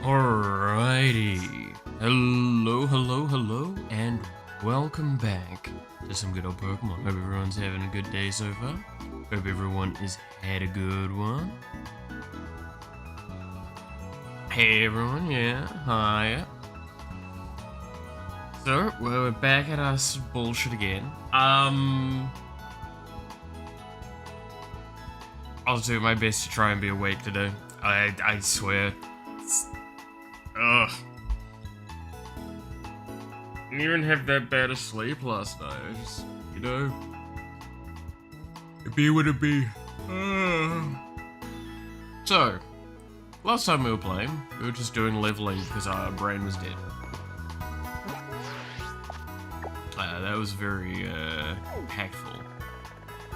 Alrighty. Hello, and welcome back to some good old Pokemon. Hope everyone's having a good day so far. Hope everyone has had a good one. Hey everyone, yeah, hi. So, we're back at us bullshit again. I'll do my best to try and be awake today. I swear. Ugh. Didn't even have that bad a sleep last night. I just, it be what it be. So, last time we were playing, we were just doing leveling because our brain was dead. That was very impactful.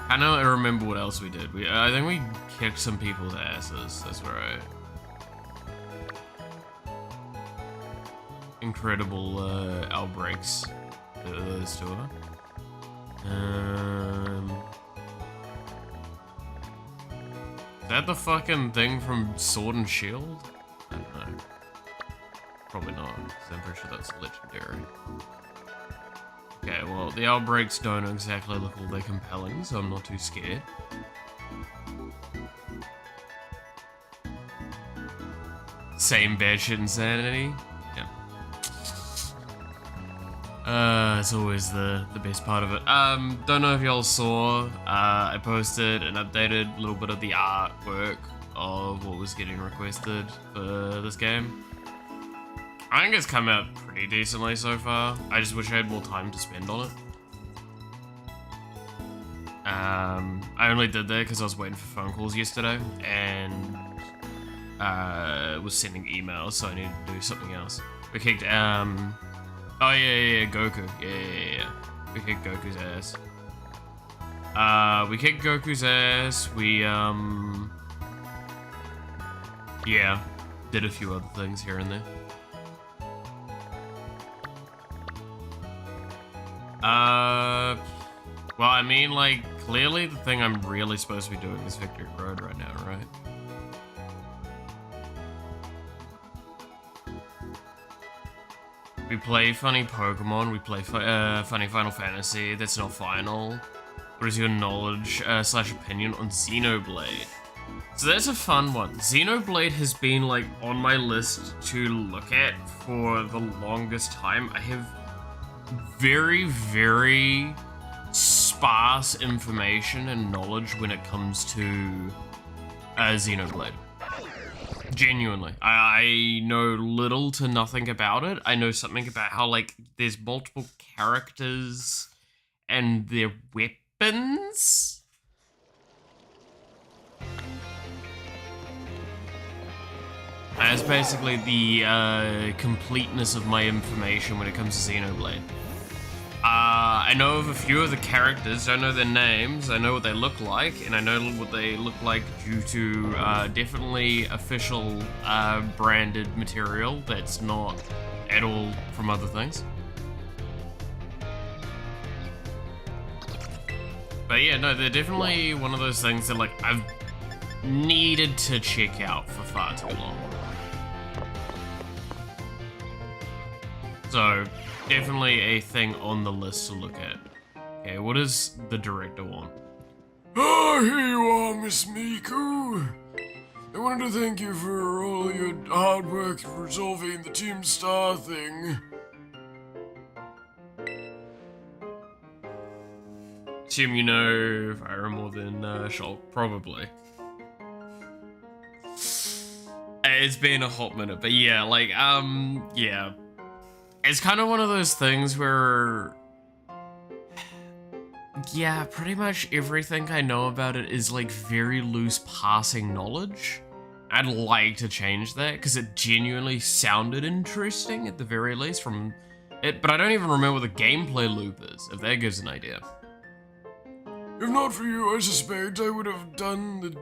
I don't remember what else we did. I think we kicked some people's asses. That's right. Incredible outbreaks. Those two are. Is that the fucking thing from Sword and Shield? I don't know. Probably not, because I'm pretty sure that's legendary. Okay, well, the outbreaks don't exactly look all that compelling, so I'm not too scared. Same bad shit insanity. It's always the best part of it. Don't know if y'all saw, I posted an updated little bit of the artwork of what was getting requested for this game. I think it's come out pretty decently so far. I just wish I had more time to spend on it. I only did that because I was waiting for phone calls yesterday and was sending emails, so I needed to do something else. We kicked, oh yeah, Goku. Yeah. We kicked Goku's ass. We kicked Goku's ass. We, yeah, did a few other things here and there. Well, I mean, like, clearly the thing I'm really supposed to be doing is Victory Road right now, right? We play funny Pokemon, we play funny Final Fantasy, that's not final. What is your knowledge slash opinion on Xenoblade? So that's a fun one. Xenoblade has been like on my list to look at for the longest time. I have very, very sparse information and knowledge when it comes to Xenoblade. Genuinely. I know little to nothing about it. I know something about how, like, there's multiple characters and their weapons. That's basically the completeness of my information when it comes to Xenoblade. I know of a few of the characters, I know their names, I know what they look like, and I know what they look like due to definitely official branded material that's not at all from other things. But yeah, no, they're definitely one of those things that, like, I've needed to check out for far too long. So, definitely a thing on the list to look at. Okay, what does the director want? Oh, here you are, Miss Miku. I wanted to thank you for all your hard work resolving the Team Star thing. Assume you know Fire more than Shulk, probably. It's been a hot minute, but yeah, like, yeah. It's kind of one of those things where, yeah, pretty much everything I know about it is like very loose passing knowledge. I'd like to change that because it genuinely sounded interesting at the very least from it, but I don't even remember what the gameplay loop is, if that gives an idea. If not for you, I suspect I would have done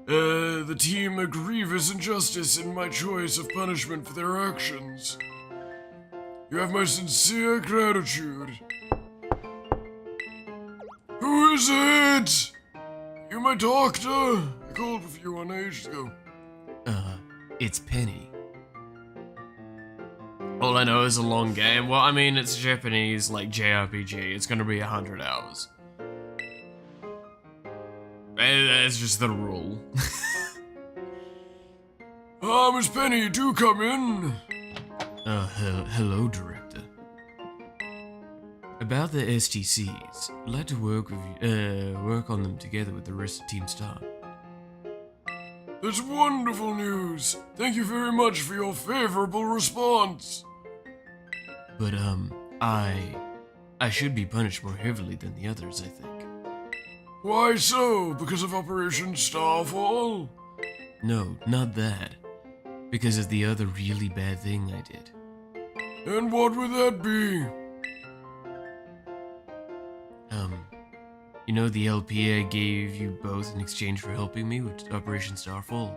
the team a grievous injustice in my choice of punishment for their actions. You have my sincere gratitude. Who is it? You're my doctor. I called for you on ages ago. It's Penny. All I know is a long game. Well, I mean, it's Japanese, like, JRPG. It's gonna be 100 hours. That's just the rule. Miss Penny, do come in. Hello, Director. About the STCs, I'd like to work on them together with the rest of Team Star. That's wonderful news. Thank you very much for your favorable response. But, I should be punished more heavily than the others, I think. Why so? Because of Operation Starfall? No, not that. Because of the other really bad thing I did. And what would that be? You know the LP I gave you both in exchange for helping me with Operation Starfall?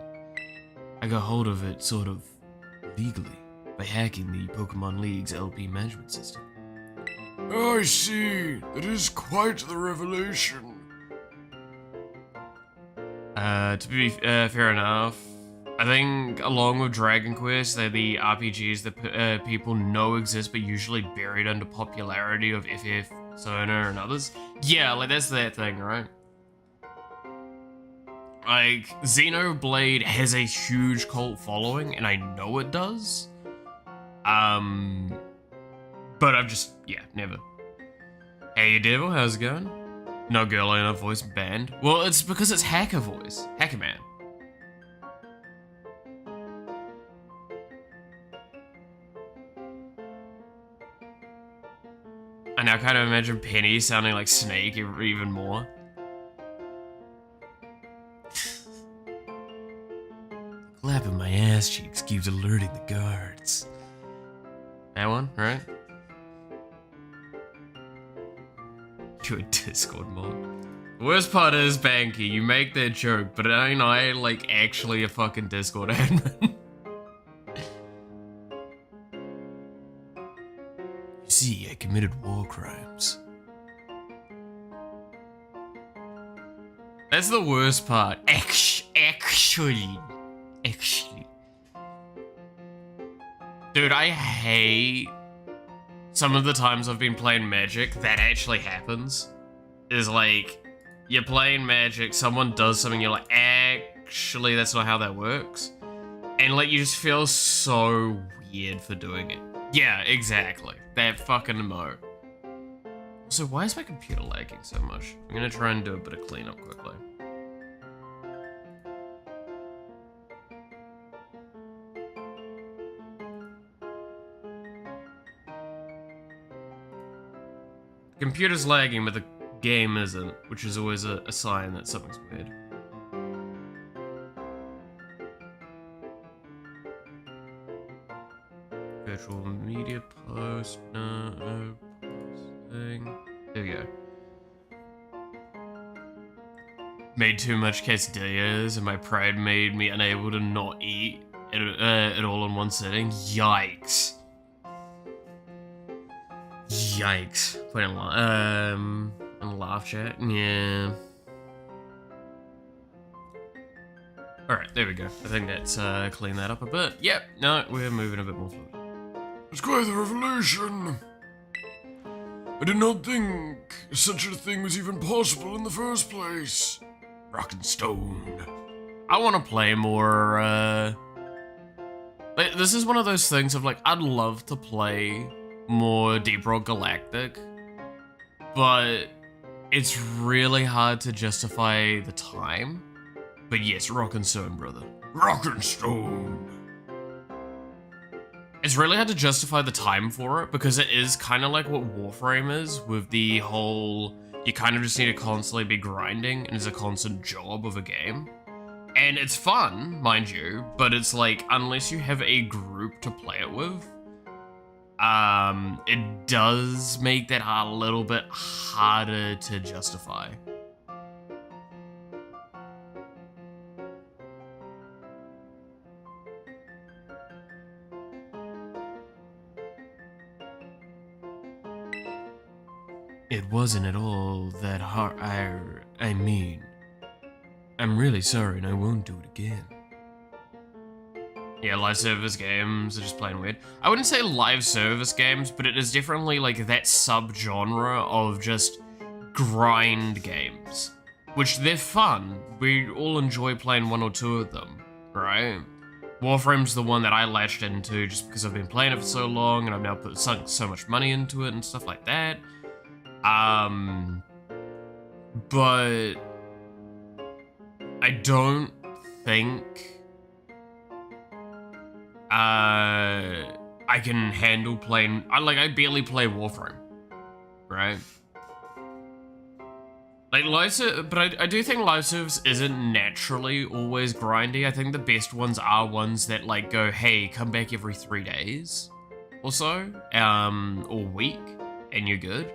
I got hold of it, sort of, legally, by hacking the Pokemon League's LP management system. I see. That is quite the revelation. To be fair enough, I think along with Dragon Quest, they're the RPGs that people know exist but usually buried under popularity of FF, Sona, and others. Yeah, like that's that thing, right? Like, Xenoblade has a huge cult following, and I know it does. But I've just, yeah, never. Hey, Devil, how's it going? No girl in a voice band. Well, it's because it's Hacker voice. Hacker Man. I now kind of imagine Penny sounding like Snake even more. Clapping my ass cheeks keeps alerting the guards. That one, right? You're a Discord mod. The worst part is, Banky, you make that joke, but ain't I, like, actually a fucking Discord admin? You see, I committed war crimes. That's the worst part. Actually. Dude, I hate some of the times I've been playing Magic that actually happens. Is like, you're playing Magic, someone does something, you're like, actually, that's not how that works. And like, you just feel so weird for doing it. Yeah, exactly. That fucking emote. So why is my computer lagging so much? I'm gonna try and do a bit of cleanup quickly. Computer's lagging, but the game isn't, which is always a sign that something's weird. Virtual media post, no posting. There we go. Made too much quesadillas, and my pride made me unable to not eat it all in one sitting. Yikes. Yikes. Put in a laugh chat. Yeah. Alright, there we go. I think that's cleaned that up a bit. Yep, no, we're moving a bit more fluid. It's quite the revelation. I did not think such a thing was even possible in the first place. Rock and stone. I want to play more, like, this is one of those things of, like, I'd love to play more Deep Rock Galactic, but it's really hard to justify the time. But yes, Rock and Stone, brother. Rock and stone. It's really hard to justify the time for it, because it is kind of like what Warframe is, with the whole, you kind of just need to constantly be grinding, and it's a constant job of a game. And it's fun, mind you, but it's like, unless you have a group to play it with, it does make that a little bit harder to justify. It wasn't at all that hard. I mean, I'm really sorry and I won't do it again. Yeah, live service games are just plain weird. I wouldn't say live service games, but it is definitely like that sub-genre of just grind games. Which they're fun. We all enjoy playing one or two of them, right? Warframe's the one that I latched into just because I've been playing it for so long and I've now sunk so much money into it and stuff like that. But I don't think I can handle playing. I barely play Warframe, right? But I do think live service isn't naturally always grindy. I think the best ones are ones that like go, hey, come back every 3 days or so, or week, and you're good.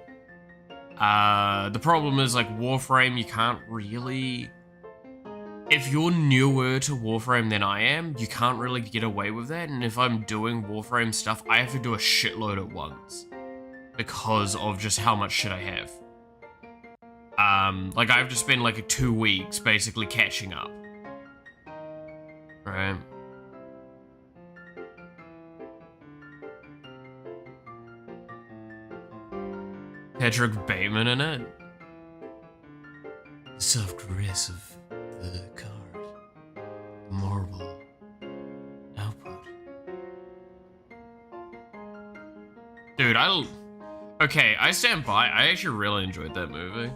The problem is like Warframe, you can't really. If you're newer to Warframe than I am, you can't really get away with that. And if I'm doing Warframe stuff, I have to do a shitload at once because of just how much shit I have. Like I've just spent like 2 weeks basically catching up. Right. Patrick Bateman in it. The soft caress of the card. The marble output. Dude, okay, I stand by. I actually really enjoyed that movie.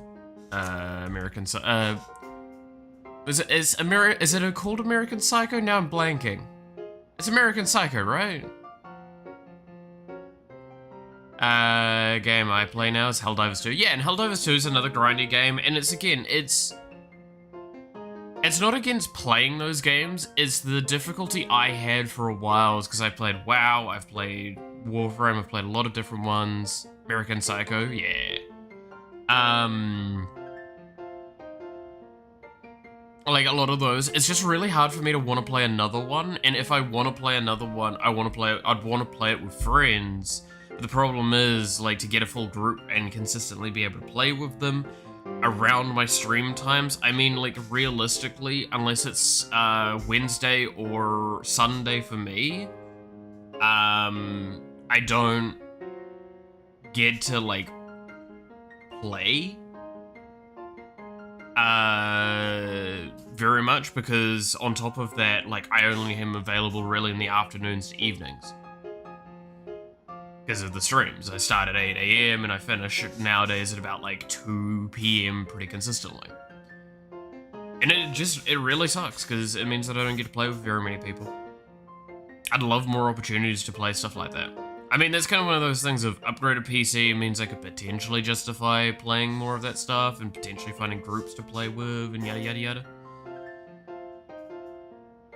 Is it called American Psycho? Now I'm blanking. It's American Psycho, right? Game I play now is Helldivers 2. Yeah, and Helldivers 2 is another grindy game, and it's not against playing those games, it's the difficulty I had for a while, because I played WoW, I've played Warframe, I've played a lot of different ones. American Psycho, yeah. Like a lot of those, it's just really hard for me to want to play another one, and if I want to play another one, I'd want to play it with friends. But the problem is, like, to get a full group and consistently be able to play with them around my stream times, I mean, like, realistically, unless it's Wednesday or Sunday for me, I don't get to, like, play very much, because on top of that, like, I only am available really in the afternoons to evenings because of the streams. I start at 8 AM and I finish nowadays at about like 2 PM pretty consistently, and it really sucks because it means that I don't get to play with very many people. I'd love more opportunities to play stuff like that. I mean, that's kind of one of those things of upgraded PC means I could potentially justify playing more of that stuff and potentially finding groups to play with and yada yada yada.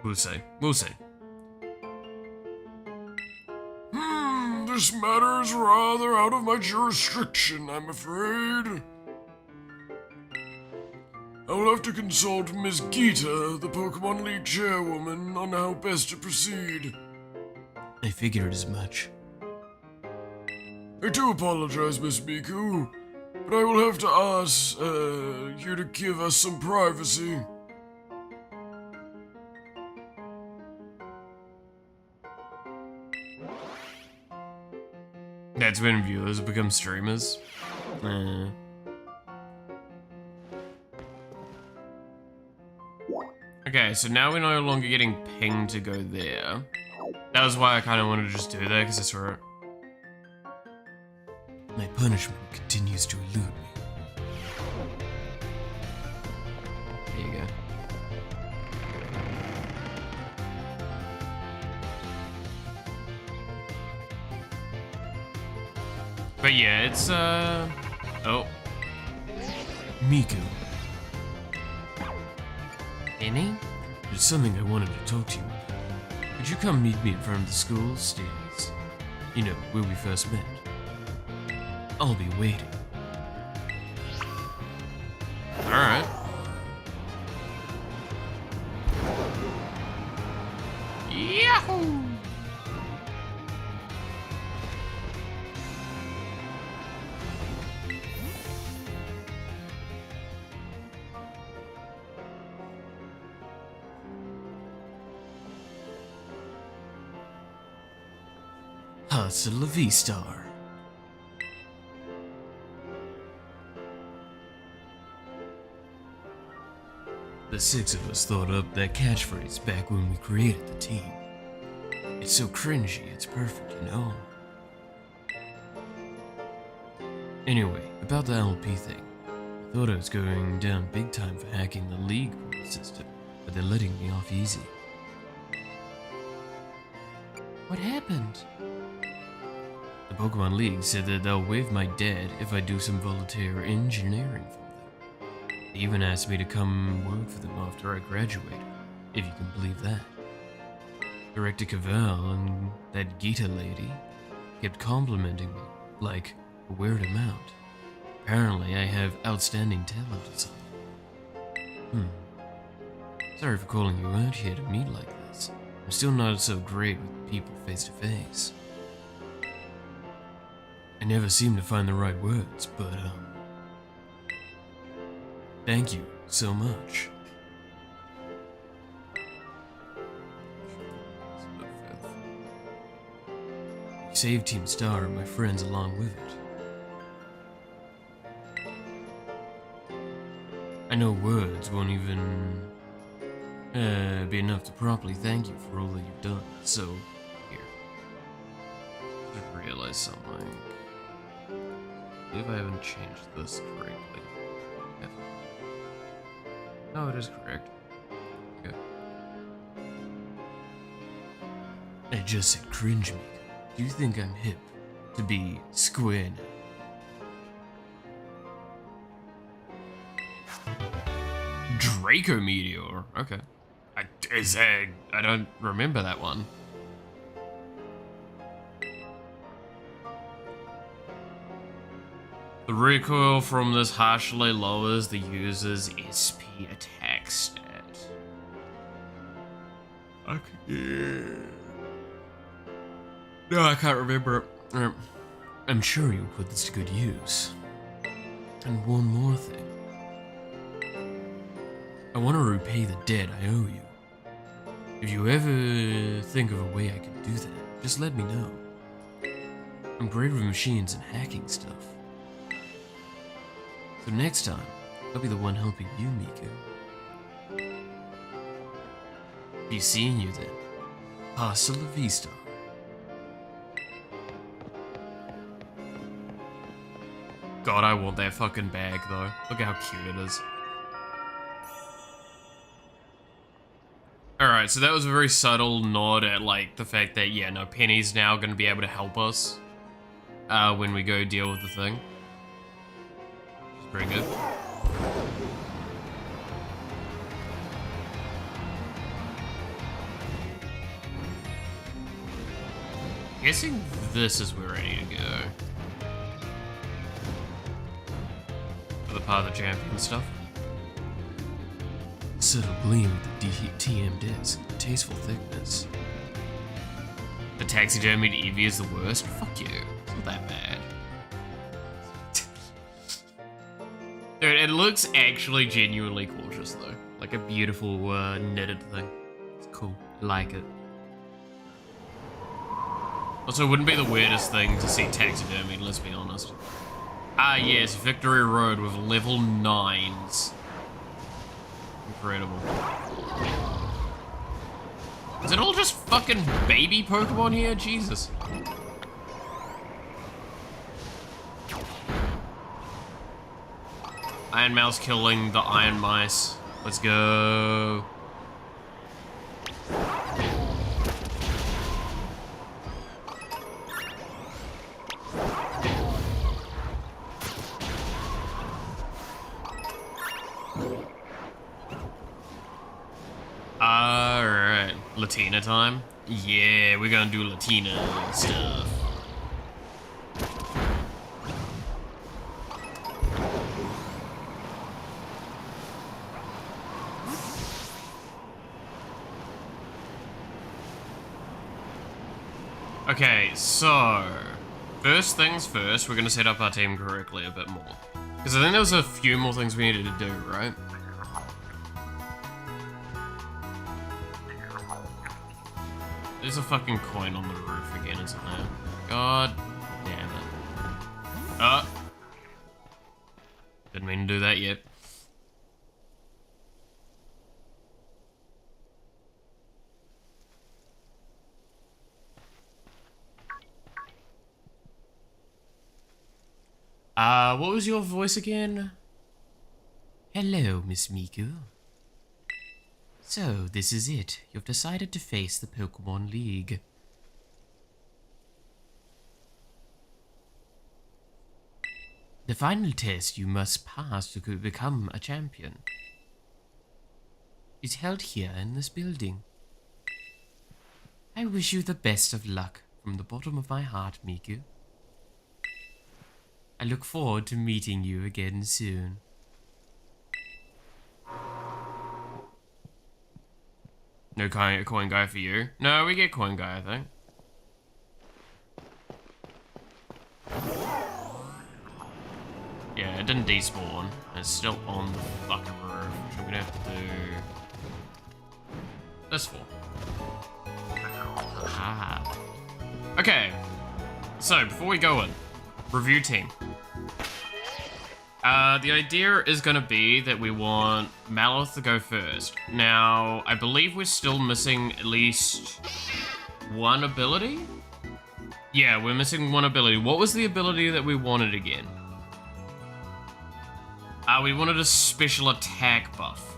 We'll see. We'll see. This matter is rather out of my jurisdiction, I'm afraid. I will have to consult Miss Gita, the Pokemon League chairwoman, on how best to proceed. I figured as much. I do apologize, Miss Miku, but I will have to ask you to give us some privacy. That's when viewers become streamers. Okay, so now we're no longer getting pinged to go there. That was why I kind of wanted to just do that, because I saw it. My punishment continues to elude me. There you go. But yeah, it's, oh. Miku. Benny? There's something I wanted to talk to you about. Could you come meet me in front of the school stairs? You know, where we first met. I'll be waiting. Alright. Yahoo! Hasta la vista. The six of us thought up that catchphrase back when we created the team. It's so cringy, it's perfect, you know? Anyway, about the LP thing. I thought I was going down big time for hacking the league point system, but they're letting me off easy. What happened? The Pokemon League said that they'll waive my debt if I do some volunteer engineering for them. They even asked me to come work for them after I graduate, if you can believe that. Director Cavell and that Gita lady kept complimenting me, like a weird amount. Apparently I have outstanding talent or something. Sorry for calling you out here to meet like this. I'm still not so great with people face to face. I never seem to find the right words, but thank you so much. You saved Team Star and my friends along with it. I know words won't even be enough to properly thank you for all that you've done, so here. Just realized something. If I haven't changed this correctly. No, it is correct. Okay. I just said cringe me. Do you think I'm hip to be square now? Draco Meteor. Okay. I don't remember that one. The recoil from this harshly lowers the user's SP attack stat. Okay. No, I can't remember. I'm sure you'll put this to good use. And one more thing. I want to repay the debt I owe you. If you ever think of a way I can do that, just let me know. I'm great with machines and hacking stuff. So next time, I'll be the one helping you, Miku. Be seeing you then. Hasta la vista. God, I want that fucking bag though. Look how cute it is. Alright, so that was a very subtle nod at like the fact that, yeah, no, Penny's now gonna be able to help us when we go deal with the thing. It's pretty good. Guessing this is where I need to go. For the part of the champion stuff. Subtle gleam with the TM disc, tasteful thickness. The taxidermied Eevee is the worst? Fuck you, it's not that bad. Dude, it looks actually genuinely gorgeous though. Like a beautiful knitted thing. It's cool, I like it. Also, it wouldn't be the weirdest thing to see taxidermied, let's be honest. Ah yes, Victory Road with level 9s. Incredible. Is it all just fucking baby Pokemon here? Jesus. Iron Mouse killing the Iron Mice. Let's go. Alright, Latina time? Yeah, we're gonna do Latina stuff. Okay, so first things first, we're gonna set up our team correctly a bit more. Because I think there was a few more things we needed to do, right? There's a fucking coin on the roof again, isn't there? God damn it. Didn't mean to do that yet. What was your voice again? Hello, Miss Miku. So, this is it. You've decided to face the Pokemon League. The final test you must pass to become a champion is held here in this building. I wish you the best of luck from the bottom of my heart, Miku. I look forward to meeting you again soon. No coin guy for you. No, we get coin guy, I think. Yeah, it didn't despawn. It's still on the fucking roof, which I'm gonna have to do this for. Ah. Okay. So, before we go in, review team. The idea is going to be that we want Malloth to go first. Now, I believe we're still missing at least one ability? Yeah, we're missing one ability. What was the ability that we wanted again? We wanted a special attack buff.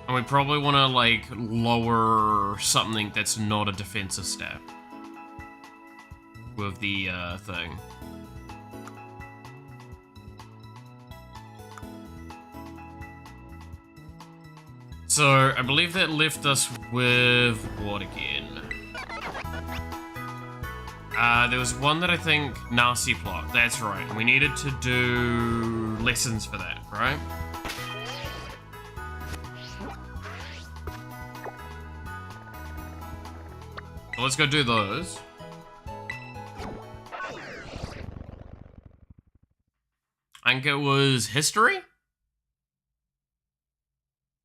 And we probably want to, like, lower something that's not a defensive stat. With the, thing. So, I believe that left us with what again? There was one that I think, Nasty Plot, that's right. We needed to do lessons for that, right? So let's go do those. I think it was history?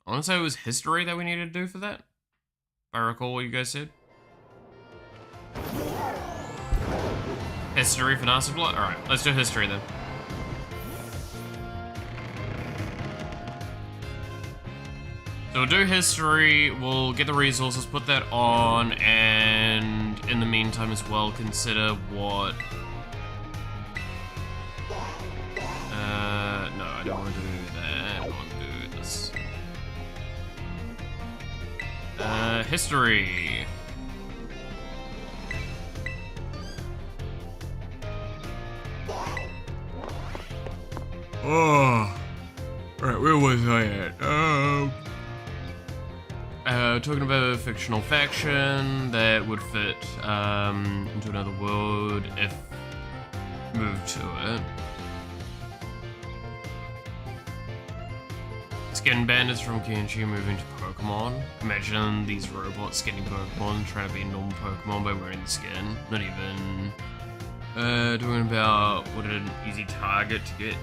I want to say it was history that we needed to do for that. If I recall what you guys said. History for Nasty Plot? Alright, let's do history then. So we'll do history, we'll get the resources, put that on, and in the meantime as well, consider what... no, I don't want to do that, I want to do this. History. Oh, right, where was I at? Talking about a fictional faction that would fit into another world if moved to it. Skin bandits from Kenshi moving to Pokemon. Imagine these robots skinning Pokemon, trying to be normal Pokemon by wearing the skin. Not even talking about what an easy target to get.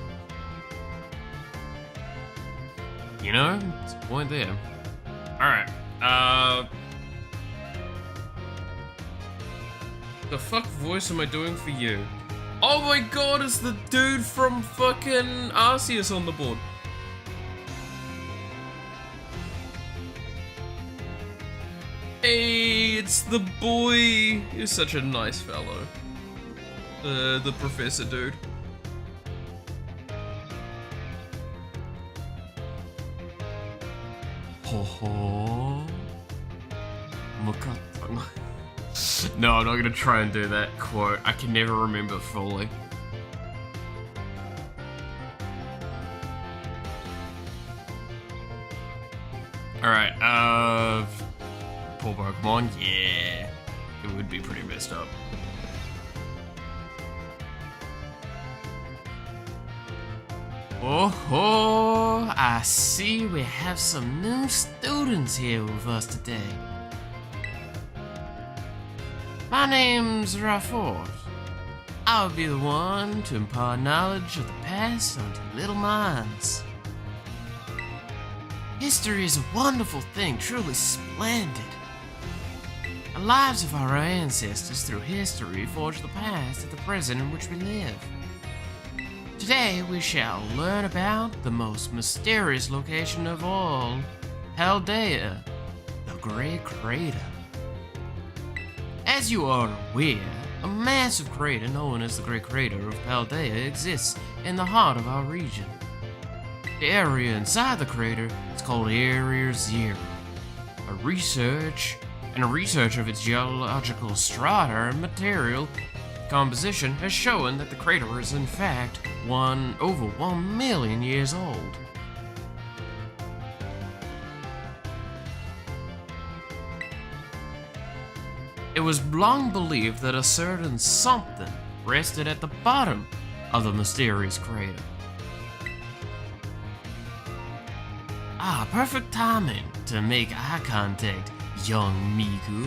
You know, it's a point there. Alright, the fuck voice am I doing for you? Oh my god, it's the dude from fucking Arceus on the board. Hey, it's the boy. You're such a nice fellow. The professor dude. Ho. No, I'm not gonna try and do that quote. I can never remember it fully. Alright, poor Pokemon, yeah. It would be pretty messed up. Oh, I see we have some new students here with us today. My name's Rafford. I'll be the one to impart knowledge of the past onto little minds. History is a wonderful thing, truly splendid. The lives of our ancestors through history forge the past and the present in which we live. Today we shall learn about the most mysterious location of all, Paldea, the Great Crater. As you are aware, a massive crater known as the Great Crater of Paldea exists in the heart of our region. The area inside the crater is called Area Zero. A research of its geological strata and material composition has shown that the crater is in fact over 1 million years old. It was long believed that a certain something rested at the bottom of the mysterious crater. Perfect timing to make eye contact, young Miku.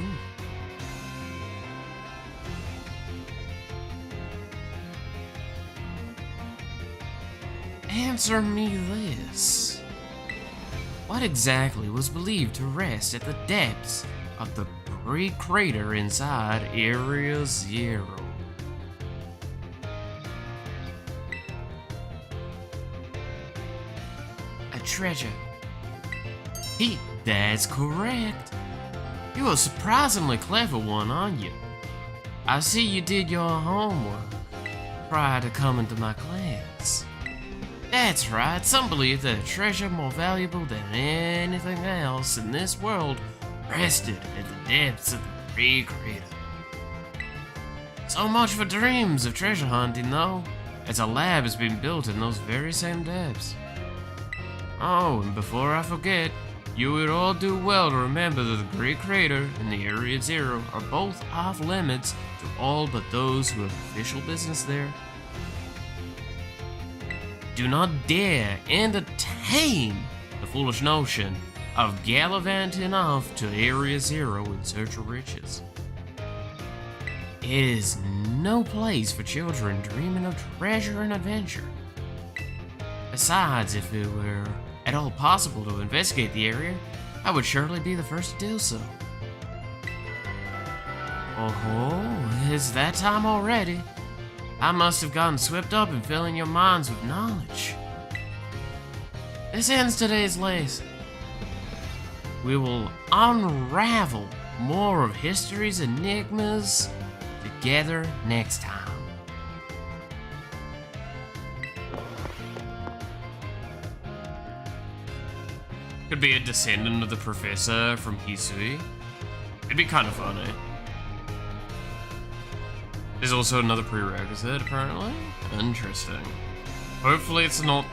Answer me this. What exactly was believed to rest at the depths of the Great Crater inside Area Zero? A treasure. That's correct. You're a surprisingly clever one, aren't you? I see you did your homework prior to coming to my class. That's right, some believe that a treasure more valuable than anything else in this world rested at the depths of the Great Crater. So much for dreams of treasure hunting, though, as a lab has been built in those very same depths. Oh, and before I forget, you would all do well to remember that the Great Crater and the Area Zero are both off limits to all but those who have official business there. Do not dare entertain the foolish notion of gallivanting off to Area Zero in search of riches. It is no place for children dreaming of treasure and adventure. Besides, if it were at all possible to investigate the area, I would surely be the first to do so. Oh, it's that time already. I must have gotten swept up in filling your minds with knowledge. This ends today's lesson. We will unravel more of history's enigmas together next time. Could be a descendant of the professor from Hisui. It'd be kind of funny. There's also another prerequisite, apparently. Interesting. Hopefully it's not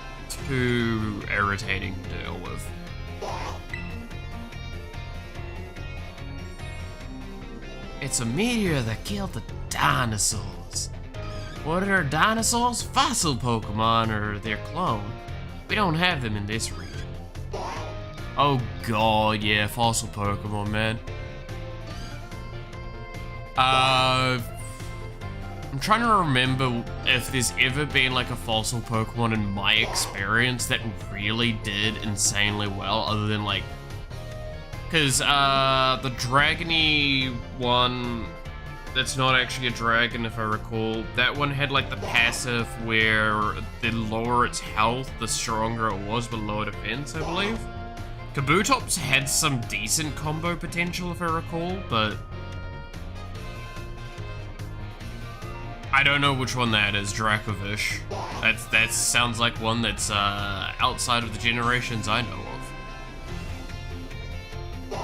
too irritating to deal with. It's a meteor that killed the dinosaurs. What are dinosaurs? Fossil Pokemon or their clone. We don't have them in this region. Oh god, yeah, fossil Pokemon, man. I'm trying to remember if there's ever been like a fossil Pokemon in my experience that really did insanely well, other than like... Because the Dragony one, that's not actually a dragon if I recall, that one had like the passive where the lower its health, the stronger it was, but lower defense, I believe. Kabutops had some decent combo potential if I recall, but I don't know which one that is, Dracovish. That sounds like one that's outside of the generations I know of.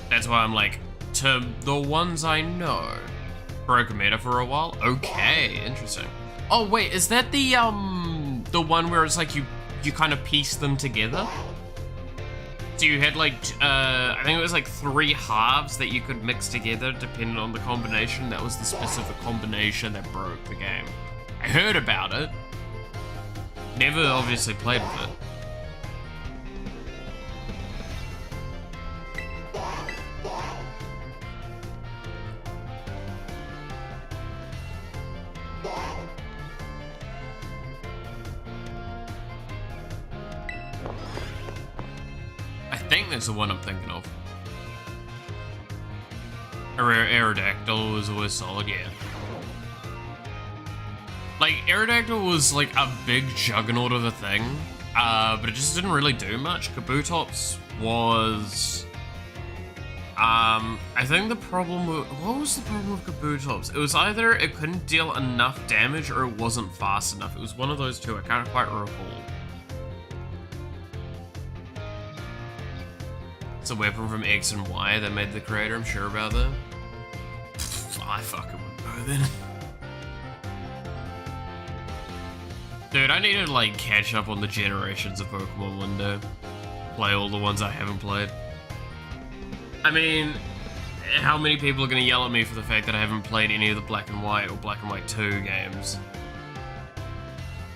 That's why I'm like, to the ones I know. Broke a meta for a while? Okay, interesting. Oh wait, is that the one where it's like you kind of piece them together? So you had like, I think it was like 3 halves that you could mix together depending on the combination. That was the specific combination that broke the game. I heard about it. Never obviously played with it. that's the one I'm thinking of. Aerodactyl was always solid, yeah. Like, Aerodactyl was like a big juggernaut of a thing, but it just didn't really do much. Kabutops was... I think the problem with... What was the problem with Kabutops? It was either it couldn't deal enough damage or it wasn't fast enough. It was one of those two, I can't quite recall. It's a weapon from X and Y that made the creator, I'm sure about that. I fucking wouldn't know then. Dude, I need to like catch up on the generations of Pokemon window. Play all the ones I haven't played. I mean, how many people are gonna yell at me for the fact that I haven't played any of the Black and White or Black and White 2 games?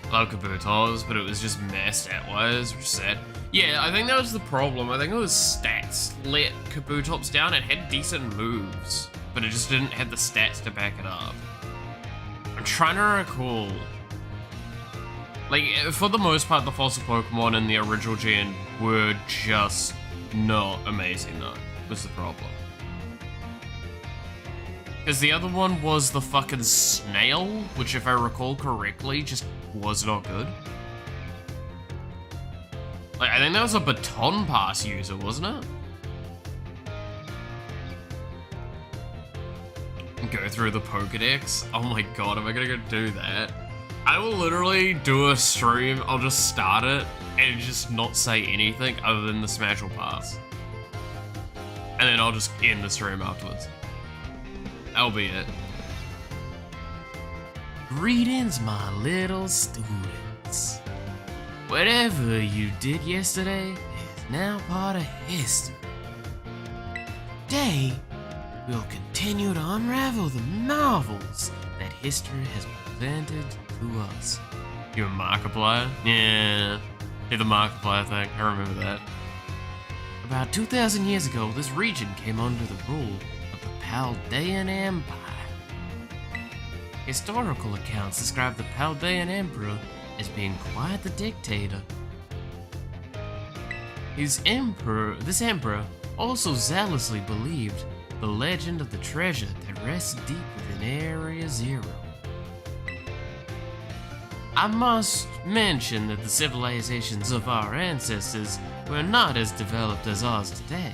I love Kabutops, but it was just meh stat-wise, which is sad. Yeah, I think that was the problem. I think it was stats let Kabutops down. It had decent moves, but it just didn't have the stats to back it up. I'm trying to recall. Like, for the most part, the fossil Pokemon in the original gen were just not amazing, though, was the problem. Because the other one was the fucking snail, which, if I recall correctly, just was not good. Like, I think that was a baton pass user, wasn't it? Go through the Pokedex? Oh my god, am I gonna go do that? I will literally do a stream, I'll just start it, and just not say anything other than the Smashville pass. And then I'll just end the stream afterwards. That'll be it. Greetings, my little students. Whatever you did yesterday is now part of history. Today, we'll continue to unravel the marvels that history has presented to us. You a Markiplier? Yeah, did the Markiplier thing, I remember that. About 2,000 years ago, this region came under the rule of the Paldean Empire. Historical accounts describe the Paldean Emperor as being quite the dictator. This emperor also zealously believed the legend of the treasure that rested deep within Area Zero. I must mention that the civilizations of our ancestors were not as developed as ours today.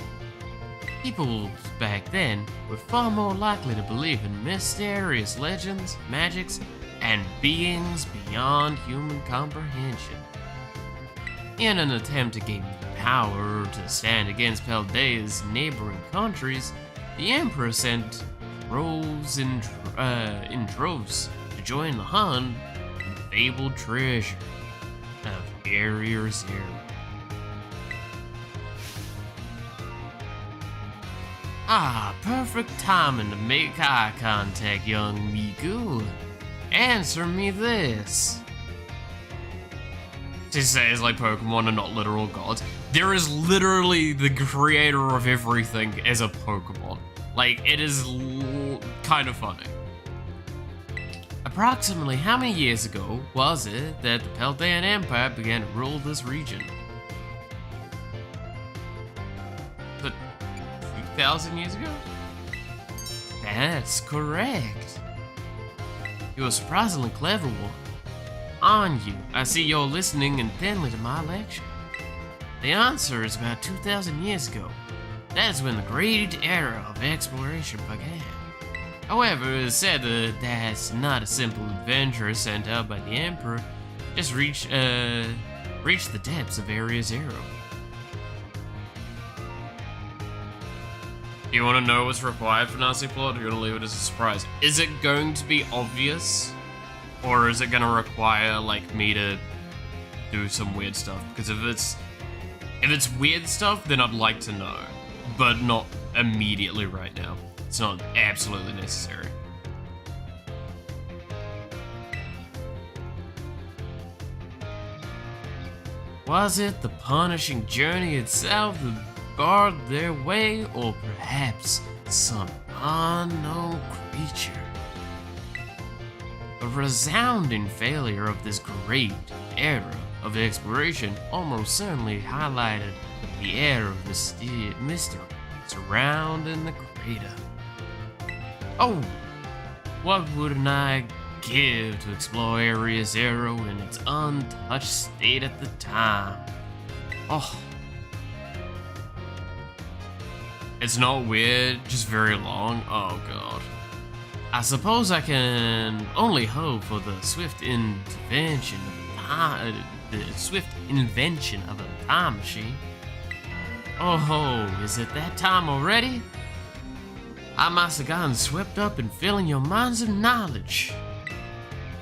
People back then were far more likely to believe in mysterious legends, magics, and beings beyond human comprehension. In an attempt to gain power to stand against Paldea's neighboring countries, the Emperor sent droves in droves to join the hunt for the fabled treasure of Area Zero. Ah, perfect timing to make eye contact, young Miku. Answer me this. To say it's like Pokemon are not literal gods. There is literally the creator of everything as a Pokemon. Like, it is kind of funny. Approximately how many years ago was it that the Paldean Empire began to rule this region? A few thousand years ago? That's correct. You're a surprisingly clever one. Aren't you? I see you're listening intently to my lecture. The answer is about 2,000 years ago. That is when the great era of exploration began. However, it is said that that's not a simple adventurer sent out by the Emperor just reach the depths of Area Zero. Do you want to know what's required for Nazi plot, or are you going to leave it as a surprise? Is it going to be obvious? Or is it going to require, like, me to do some weird stuff? Because if it's weird stuff, then I'd like to know. But not immediately right now. It's not absolutely necessary. Was it the punishing journey itself that barred their way, or perhaps some unknown creature? A resounding failure of this great era of exploration almost certainly highlighted the the air of mystery surrounding the crater. Oh, what wouldn't I give to explore Area Zero in its untouched state at the time? Oh. It's not weird, just very long. Oh god. I suppose I can only hope for the swift invention of a time machine. Oh, is it that time already? I must have gotten swept up in filling your minds with knowledge.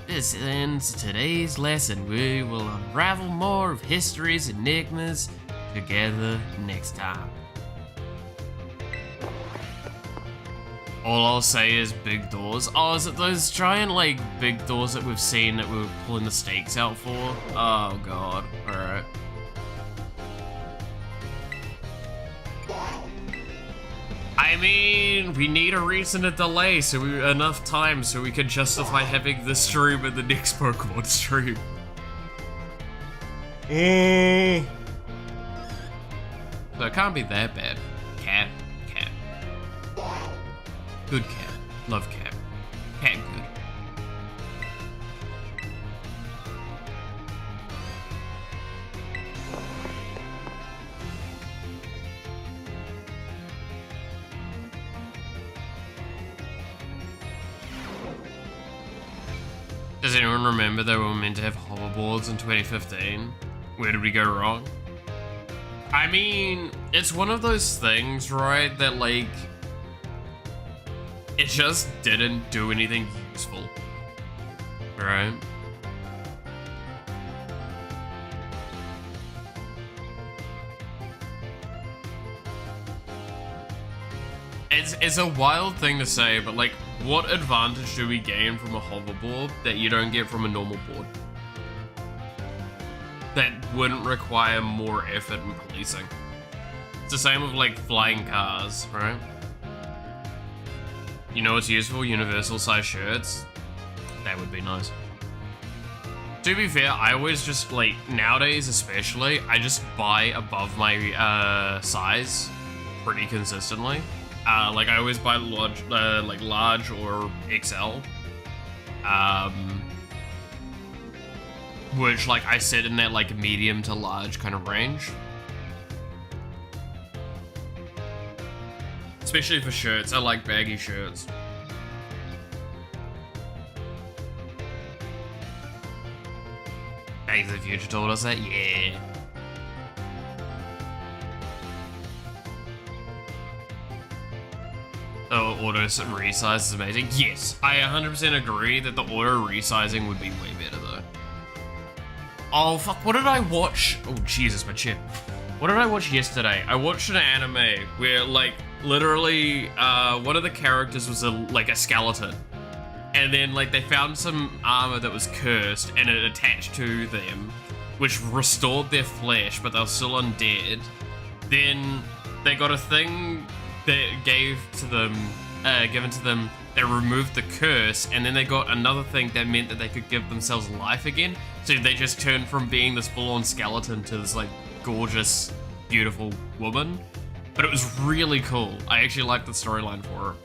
This ends today's lesson. We will unravel more of history's enigmas together next time. All I'll say is big doors. Oh, is it those giant, like, big doors that we've seen that we were pulling the stakes out for? Oh, God. Alright. I mean, we need a reason to delay, enough time so we can justify having this stream and the next Pokemon stream. So it can't be that bad. Cat. Good cat. Love cat. Cat good. Does anyone remember that we were meant to have hoverboards in 2015? Where did we go wrong? I mean, it's one of those things, right, that like, it just didn't do anything useful, right? It's a wild thing to say, but like, what advantage do we gain from a hoverboard that you don't get from a normal board? That wouldn't require more effort in policing. It's the same with like flying cars, right? You know what's useful? Universal size shirts. That would be nice. To be fair, I always just like, nowadays especially, I just buy above my size pretty consistently. Like I always buy large, like large or XL. Which like I sit in that like medium to large kind of range. Especially for shirts, I like baggy shirts. Back to the Future told us that? Yeah. Oh, auto resize is amazing. Yes, I 100% agree that the auto resizing would be way better though. Oh fuck, what did I watch? Oh Jesus, my chip. What did I watch yesterday? I watched an anime where like, literally, one of the characters was like a skeleton. And then like they found some armor that was cursed and it attached to them, which restored their flesh, but they were still undead. Then they got a thing that given to them, they removed the curse, and then they got another thing that meant that they could give themselves life again. So they just turned from being this full-on skeleton to this like gorgeous, beautiful woman. But it was really cool. I actually liked the storyline for it.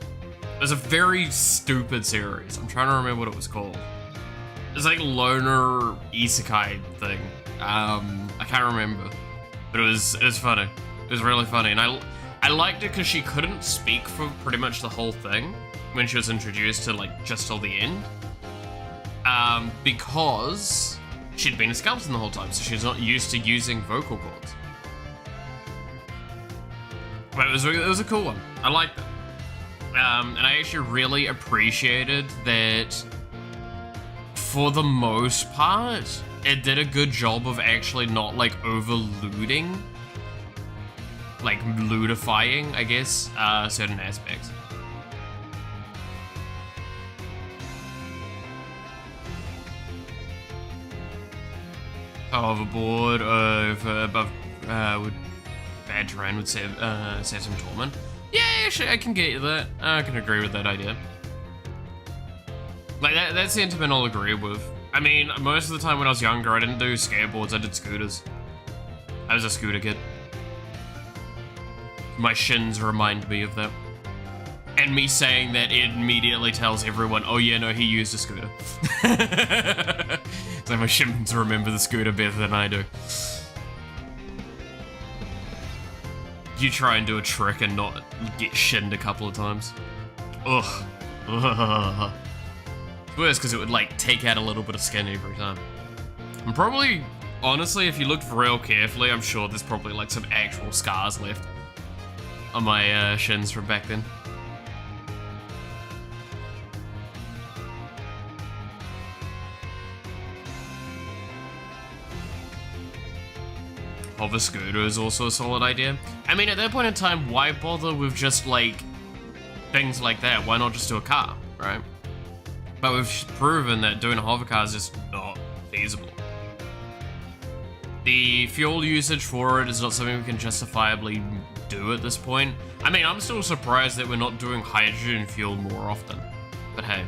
It was a very stupid series. I'm trying to remember what it was called. It's like loner isekai thing. I can't remember, but it was funny. It was really funny, and I liked it because she couldn't speak for pretty much the whole thing when she was introduced to like just till the end. Because she'd been a skeleton the whole time, so she's not used to using vocal cords. But it was a cool one. I liked it. And I actually really appreciated that for the most part, it did a good job of actually not like over-looting, like ludifying, I guess, certain aspects. Hoverboard above would bad terrain would save some torment. Yeah, actually, I can get you that. I can agree with that idea. Like that sentiment I'll agree with. I mean, most of the time when I was younger, I didn't do skateboards. I did scooters. I was a scooter kid. my shins remind me of that. And me saying that, it immediately tells everyone, oh yeah, no, he used a scooter. So my shins remember the scooter better than I do. You try and do a trick and not get shinned a couple of times. Ugh. It's worse because it would like take out a little bit of skin every time. And probably, honestly, if you looked real carefully, I'm sure there's probably like some actual scars left on my shins from back then. Hover scooter is also a solid idea. I mean, at that point in time, why bother with just like things like that? Why not just do a car, right? But we've proven that doing a hover car is just not feasible. The fuel usage for it is not something we can justifiably do at this point. I mean, I'm still surprised that we're not doing hydrogen fuel more often. But hey.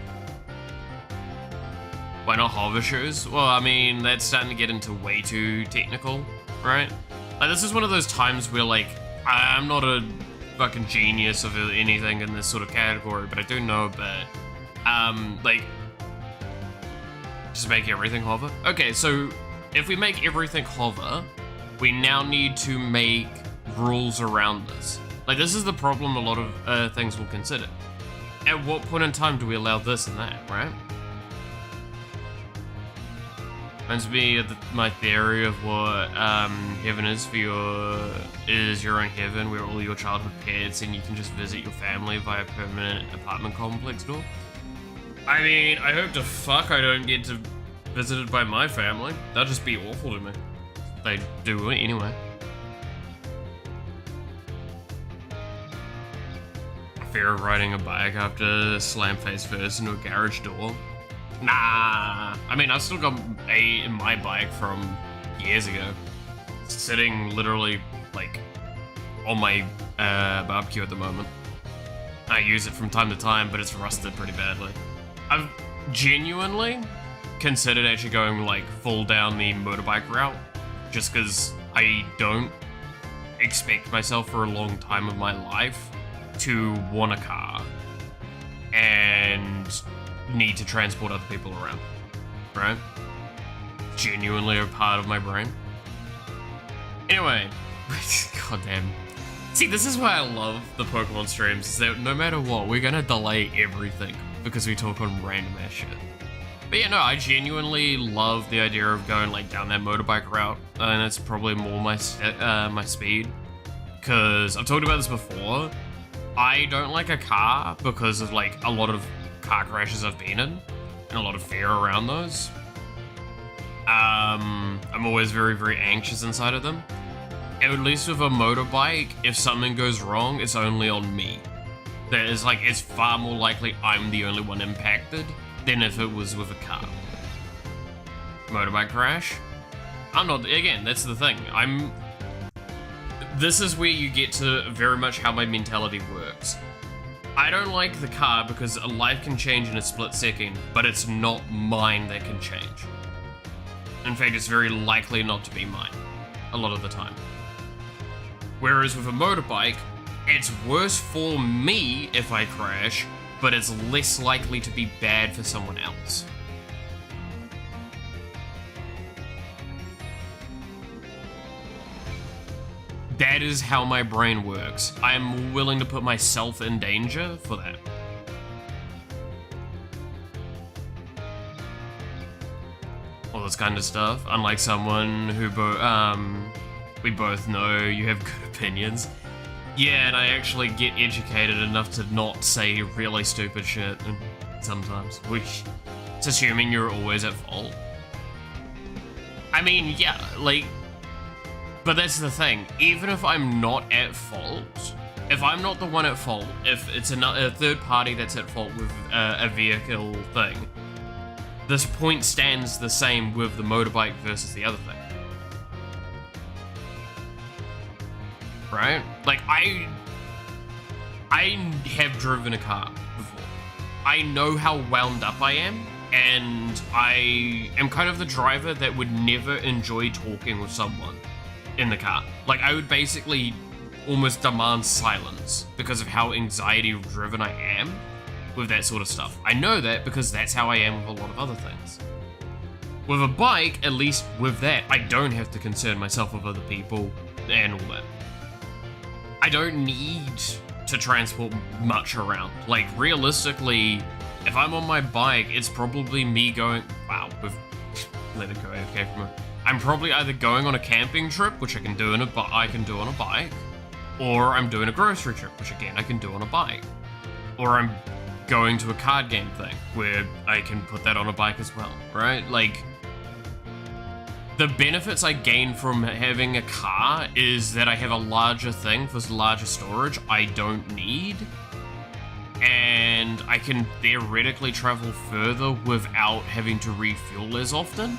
Why not hover shoes? Well, I mean, that's starting to get into way too technical, right? Like, this is one of those times where, like, I'm not a fucking genius of anything in this sort of category, but I do know a bit. Like, just make everything hover? Okay, so if we make everything hover, we now need to make rules around this. Like, this is the problem a lot of things will consider. At what point in time do we allow this and that, right? Reminds me of my theory of what heaven is for your own heaven, where all your childhood pets and you can just visit your family via permanent apartment complex door. I mean, I hope to fuck I don't get to visited by my family. That'd just be awful to me. They do it anyway. Fear of riding a bike after slam face first into a garage door. Nah, I mean, I've still got my bike from years ago, sitting literally like on my barbecue at the moment. I use it from time to time, but it's rusted pretty badly. I've genuinely considered actually going like full down the motorbike route, just because I don't expect myself for a long time of my life to want a car and need to transport other people around, right? Genuinely a part of my brain. Anyway, goddamn. See, this is why I love the Pokemon streams, is that no matter what, we're gonna delay everything because we talk on random ass shit. But yeah, no, I genuinely love the idea of going like down that motorbike route, and it's probably more my speed. Because I've talked about this before, I don't like a car because of like a lot of car crashes I've been in, and a lot of fear around those. I'm always very, very anxious inside of them. At least with a motorbike, if something goes wrong, it's only on me. That is like, it's far more likely I'm the only one impacted than if it was with a car. Motorbike crash? I'm not, again, that's the thing. This is where you get to very much how my mentality works. I don't like the car because a life can change in a split second, but it's not mine that can change. In fact, it's very likely not to be mine, a lot of the time. Whereas with a motorbike, it's worse for me if I crash, but it's less likely to be bad for someone else. That is how my brain works. I am willing to put myself in danger for that. All this kind of stuff. Unlike someone who we both know you have good opinions. Yeah, and I actually get educated enough to not say really stupid shit sometimes. It's assuming you're always at fault. I mean, yeah, like, but that's the thing. Even if I'm not at fault, if I'm not the one at fault, if it's a third party that's at fault with a vehicle thing, this point stands the same with the motorbike versus the other thing. Right? Like, I have driven a car before. I know how wound up I am, and I am kind of the driver that would never enjoy talking with someone in the car. Like, I would basically almost demand silence because of how anxiety driven I am with that sort of stuff. I know that because that's how I am with a lot of other things. With a bike, at least with that, I don't have to concern myself with other people and all that. I don't need to transport much around. Like, realistically, if I'm on my bike, it's probably me going... Wow, we've let it go okay from it. I'm probably either going on a camping trip, which I can do on a bike, or I'm doing a grocery trip, which again I can do on a bike. Or I'm going to a card game thing, where I can put that on a bike as well, right? Like, the benefits I gain from having a car is that I have a larger thing for larger storage I don't need, and I can theoretically travel further without having to refuel as often.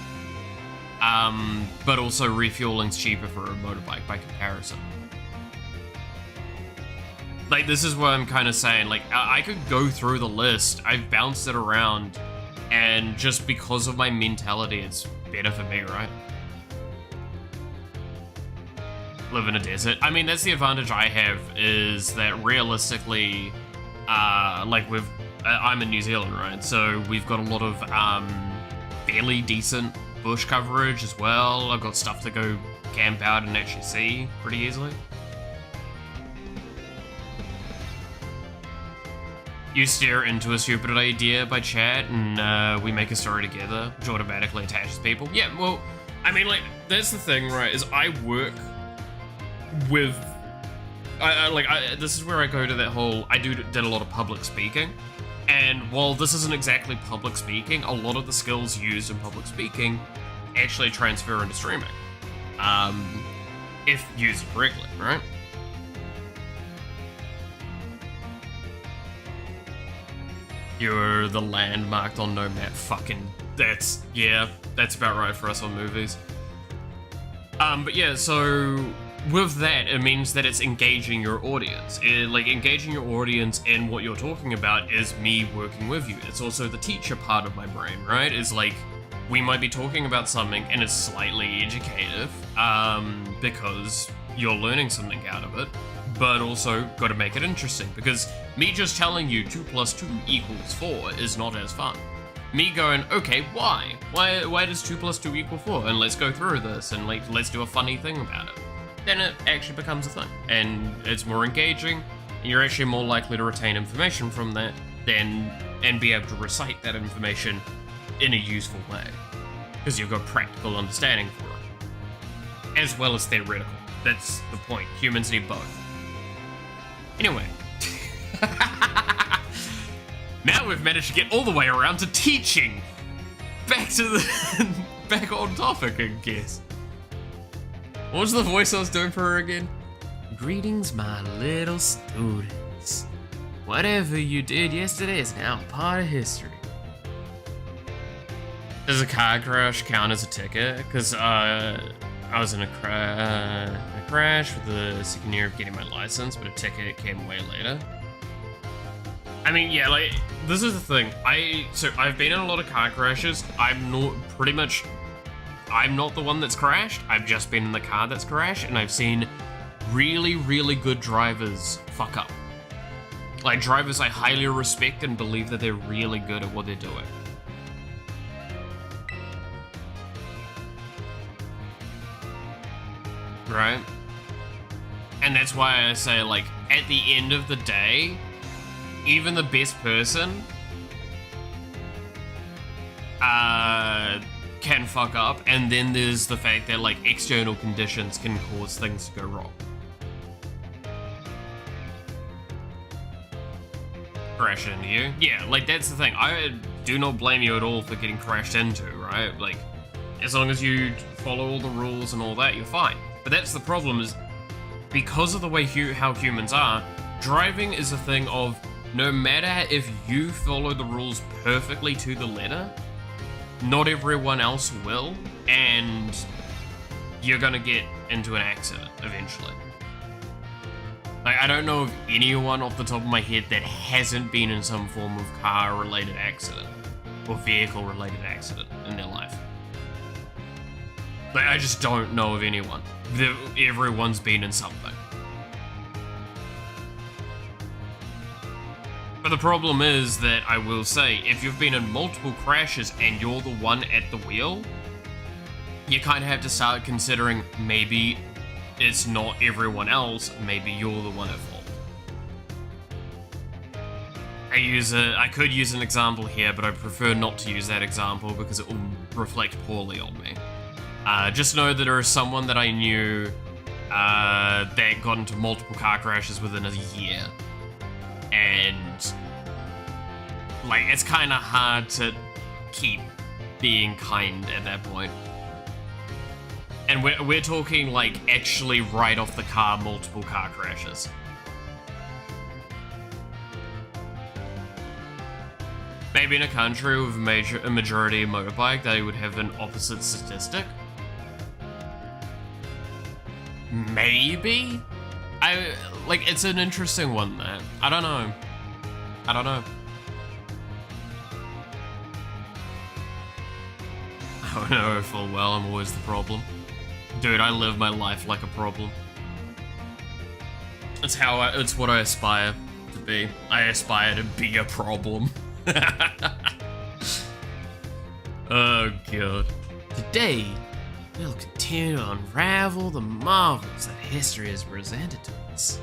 But also refueling's cheaper for a motorbike by comparison. Like, this is what I'm kind of saying, like, I could go through the list, I've bounced it around, and just because of my mentality, it's better for me, right? Live in a desert. I mean, that's the advantage I have, is that realistically, like I'm in New Zealand, right? So we've got a lot of fairly decent bush coverage as well. I've got stuff to go camp out and actually see pretty easily. You stare into a stupid idea by chat and we make a story together, which automatically attaches people. Yeah, well, I mean, like, that's the thing, right, is I work with... this is where I go to that whole... I did a lot of public speaking, and while this isn't exactly public speaking, a lot of the skills used in public speaking actually transfer into streaming. If used correctly, right? You're the land marked on no map. Fucking, that's about right for us on movies. But yeah, so with that, it means that it's engaging your audience. Like, engaging your audience in what you're talking about is me working with you. It's also the teacher part of my brain, right? It's like, we might be talking about something and it's slightly educative, because you're learning something out of it, but also got to make it interesting, because me just telling you 2 + 2 = 4 is not as fun. Me going, okay, why? Why does 2 + 2 = 4? And let's go through this and like, let's do a funny thing about it. Then it actually becomes a thing, and it's more engaging, and you're actually more likely to retain information from that and be able to recite that information in a useful way, because you've got practical understanding for it, as well as theoretical. That's the point. Humans need both. Anyway. Now we've managed to get all the way around to teaching. Back to the... back on topic, I guess. What was the voice I was doing for her again? Greetings, my little students. Whatever you did yesterday is now part of history. Does a car crash count as a ticket? Because I was in a crash with the second year of getting my license, but a ticket came way later. I mean, yeah, like, this is the thing. I've been in a lot of car crashes. I'm not the one that's crashed. I've just been in the car that's crashed, and I've seen really, really good drivers fuck up. Like, drivers I highly respect and believe that they're really good at what they're doing. Right? And that's why I say, like, at the end of the day, even the best person can fuck up, and then there's the fact that, like, external conditions can cause things to go wrong. Crash into you? Yeah, like, that's the thing. I do not blame you at all for getting crashed into, right? Like, as long as you follow all the rules and all that, you're fine. But that's the problem, is because of the way how humans are, driving is a thing of, no matter if you follow the rules perfectly to the letter, not everyone else will, and you're gonna get into an accident eventually. Like, I don't know of anyone off the top of my head that hasn't been in some form of car-related accident or vehicle-related accident in their life. Like, I just don't know of anyone. Everyone's been in something. But the problem is that I will say, if you've been in multiple crashes and you're the one at the wheel, you kind of have to start considering maybe it's not everyone else, maybe you're the one at fault. I could use an example here, but I prefer not to use that example because it will reflect poorly on me. Just know that there is someone that I knew that got into multiple car crashes within a year. And, like, it's kind of hard to keep being kind at that point. And we're talking, like, actually right off the car, multiple car crashes. Maybe in a country with a majority motorbike, they would have an opposite statistic. Maybe? It's an interesting one there. I don't know. I know full well I'm always the problem. Dude, I live my life like a problem. It's what I aspire to be. I aspire to be a problem. Oh god. Today, we'll continue to unravel the marvels that history has presented to us.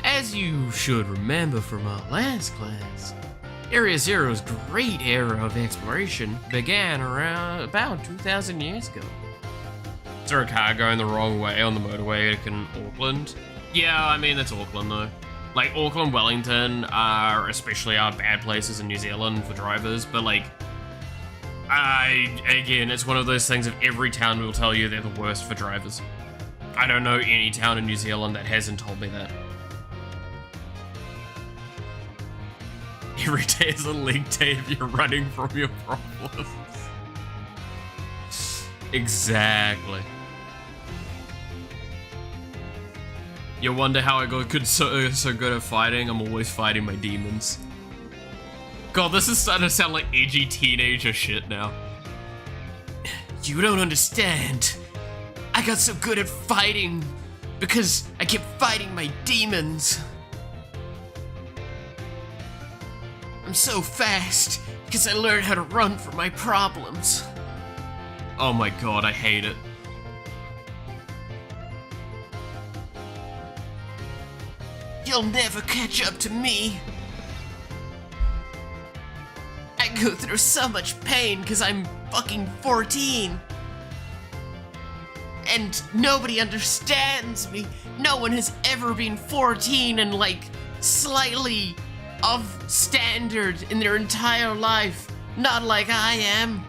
As you should remember from our last class, Area Zero's great era of exploration began around about 2,000 years ago. Is there a car going the wrong way on the motorway in Auckland? Yeah, I mean, that's Auckland though. Like, Auckland, Wellington are bad places in New Zealand for drivers, but like, again, it's one of those things of every town will tell you they're the worst for drivers. I don't know any town in New Zealand that hasn't told me that. Every day is a league day if you're running from your problems. Exactly. You wonder how I got so good at fighting? I'm always fighting my demons. God, this is starting to sound like edgy teenager shit now. You don't understand. I got so good at fighting because I kept fighting my demons. I'm so fast because I learned how to run from my problems. Oh my god, I hate it. You'll never catch up to me. I go through so much pain because I'm fucking 14. And nobody understands me. No one has ever been 14 and like slightly of standard in their entire life. Not like I am.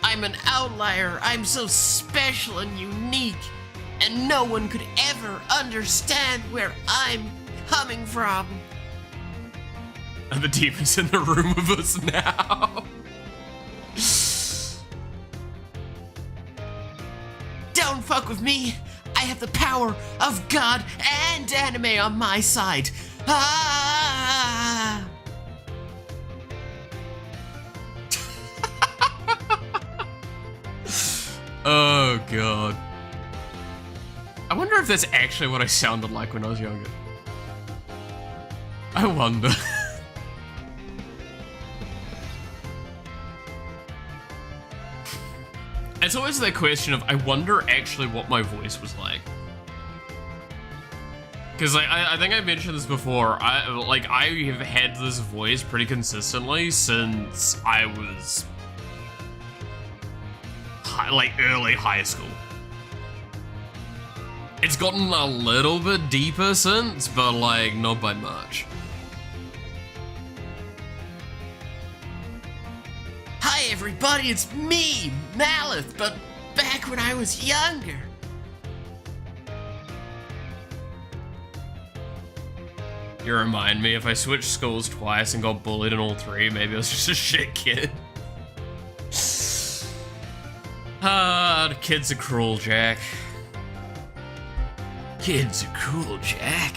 I'm an outlier. I'm so special and unique. And no one could ever understand where I'm coming from. Are the demons in the room with us now? Don't fuck with me. I have the power of God and anime on my side. Ah! Oh god. I wonder if that's actually what I sounded like when I was younger. I wonder. It's always that question of, I wonder actually what my voice was like. Because I think I mentioned this before, I have had this voice pretty consistently since I was early high school. It's gotten a little bit deeper since, but like not by much. Hi everybody, it's me, Malith, but back when I was younger. You remind me, if I switched schools twice and got bullied in all three, maybe I was just a shit kid. The kids are cruel, Jack. Kids are cruel, Jack.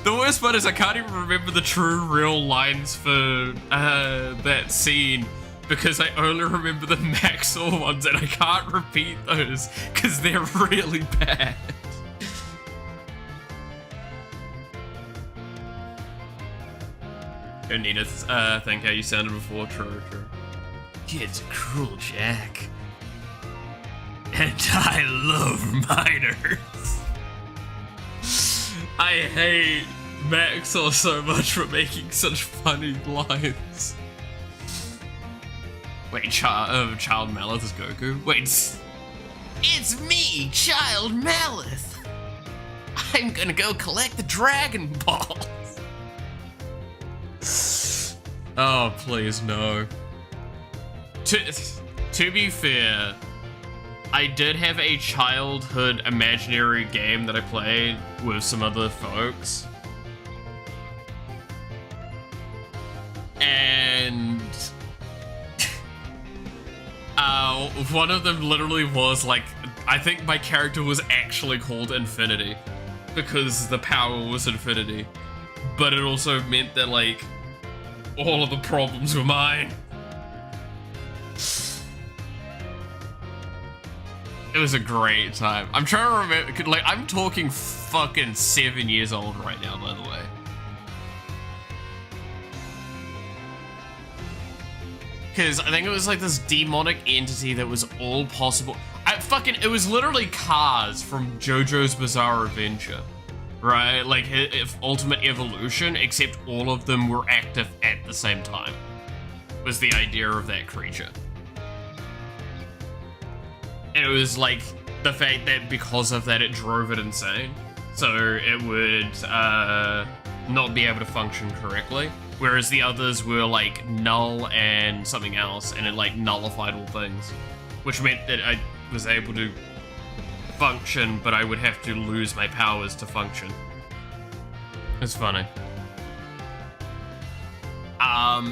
The worst part is I can't even remember the true real lines for that scene because I only remember the Maxwell ones and I can't repeat those because they're really bad. Don't need to think how you sounded before. True. Kid's a cruel Jack. And I love minors. I hate Maxor so much for making such funny lines. Wait, Child Malith is Goku? Wait, it's me, Child Malith. I'm gonna go collect the Dragon Balls. Oh, please, no. To be fair, I did have a childhood imaginary game that I played with some other folks. And one of them literally was like, I think my character was actually called Infinity because the power was infinity. But it also meant that like all of the problems were mine. It was a great time. I'm trying to remember, like, I'm talking fucking 7 years old right now, by the way. Because I think it was like this demonic entity that was all possible. It was literally Cars from JoJo's Bizarre Adventure, right? Like, if Ultimate Evolution, except all of them were active at the same time, was the idea of that creature. And it was like the fact that because of that, it drove it insane. So it would not be able to function correctly. Whereas the others were like null and something else, and it like nullified all things. Which meant that I was able to function, but I would have to lose my powers to function. It's funny.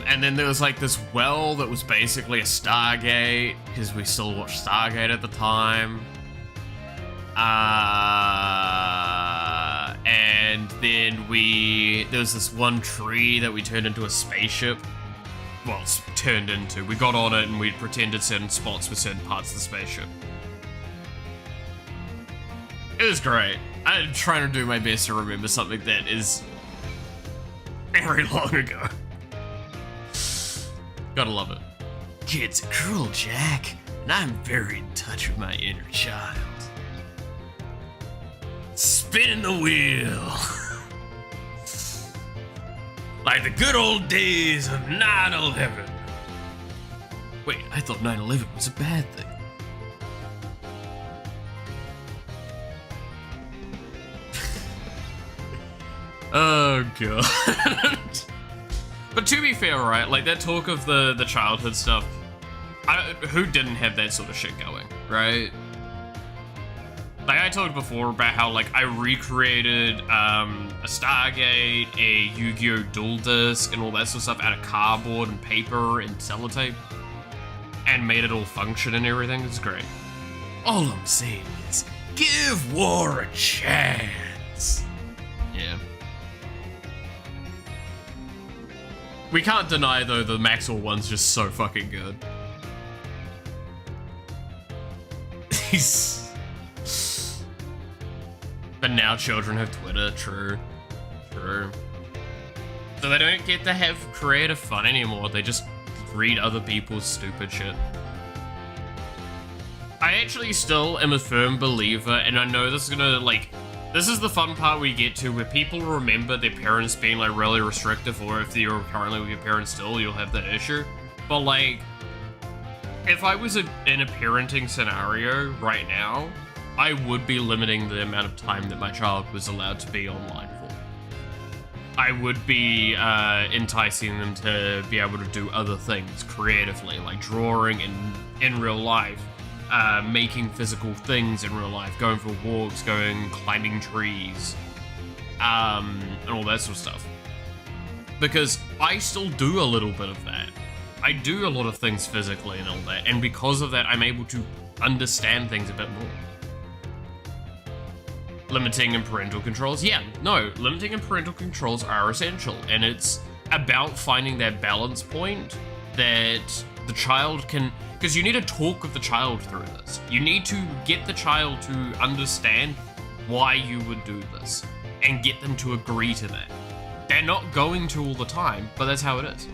And then there was like this well that was basically a Stargate, because we still watched Stargate at the time. And then there was this one tree that we turned into a spaceship. Well, turned into. We got on it and we pretended certain spots were certain parts of the spaceship. It was great. I'm trying to do my best to remember something that is very long ago. Gotta love it. Kid's a cruel Jack, and I'm very in touch with my inner child. Spinning the wheel. Like the good old days of 9/11. Wait, I thought 9/11 was a bad thing. Oh god. But to be fair, right, like that talk of the childhood stuff, who didn't have that sort of shit going, right? Like I talked before about how like I recreated a Stargate, a Yu-Gi-Oh! Dual Disc, and all that sort of stuff out of cardboard and paper and sellotape, and made it all function and everything. It's great. All I'm saying is, give war a chance. Yeah. We can't deny, though, the Maxwell one's just so fucking good. But now children have Twitter, true. So they don't get to have creative fun anymore, they just read other people's stupid shit. I actually still am a firm believer, and I know this is gonna, like, this is the fun part we get to, where people remember their parents being, like, really restrictive, or if you're currently with your parents still, you'll have that issue. But, like, if I was in a parenting scenario right now, I would be limiting the amount of time that my child was allowed to be online for. I would be enticing them to be able to do other things creatively, like drawing in real life. Making physical things in real life, going for walks, climbing trees, and all that sort of stuff. Because I still do a little bit of that. I do a lot of things physically and all that, and because of that, I'm able to understand things a bit more. Limiting and parental controls, limiting and parental controls are essential, and it's about finding that balance point that the child can, because you need to talk with the child through this. You need to get the child to understand why you would do this and get them to agree to that. They're not going to all the time, but that's how it is.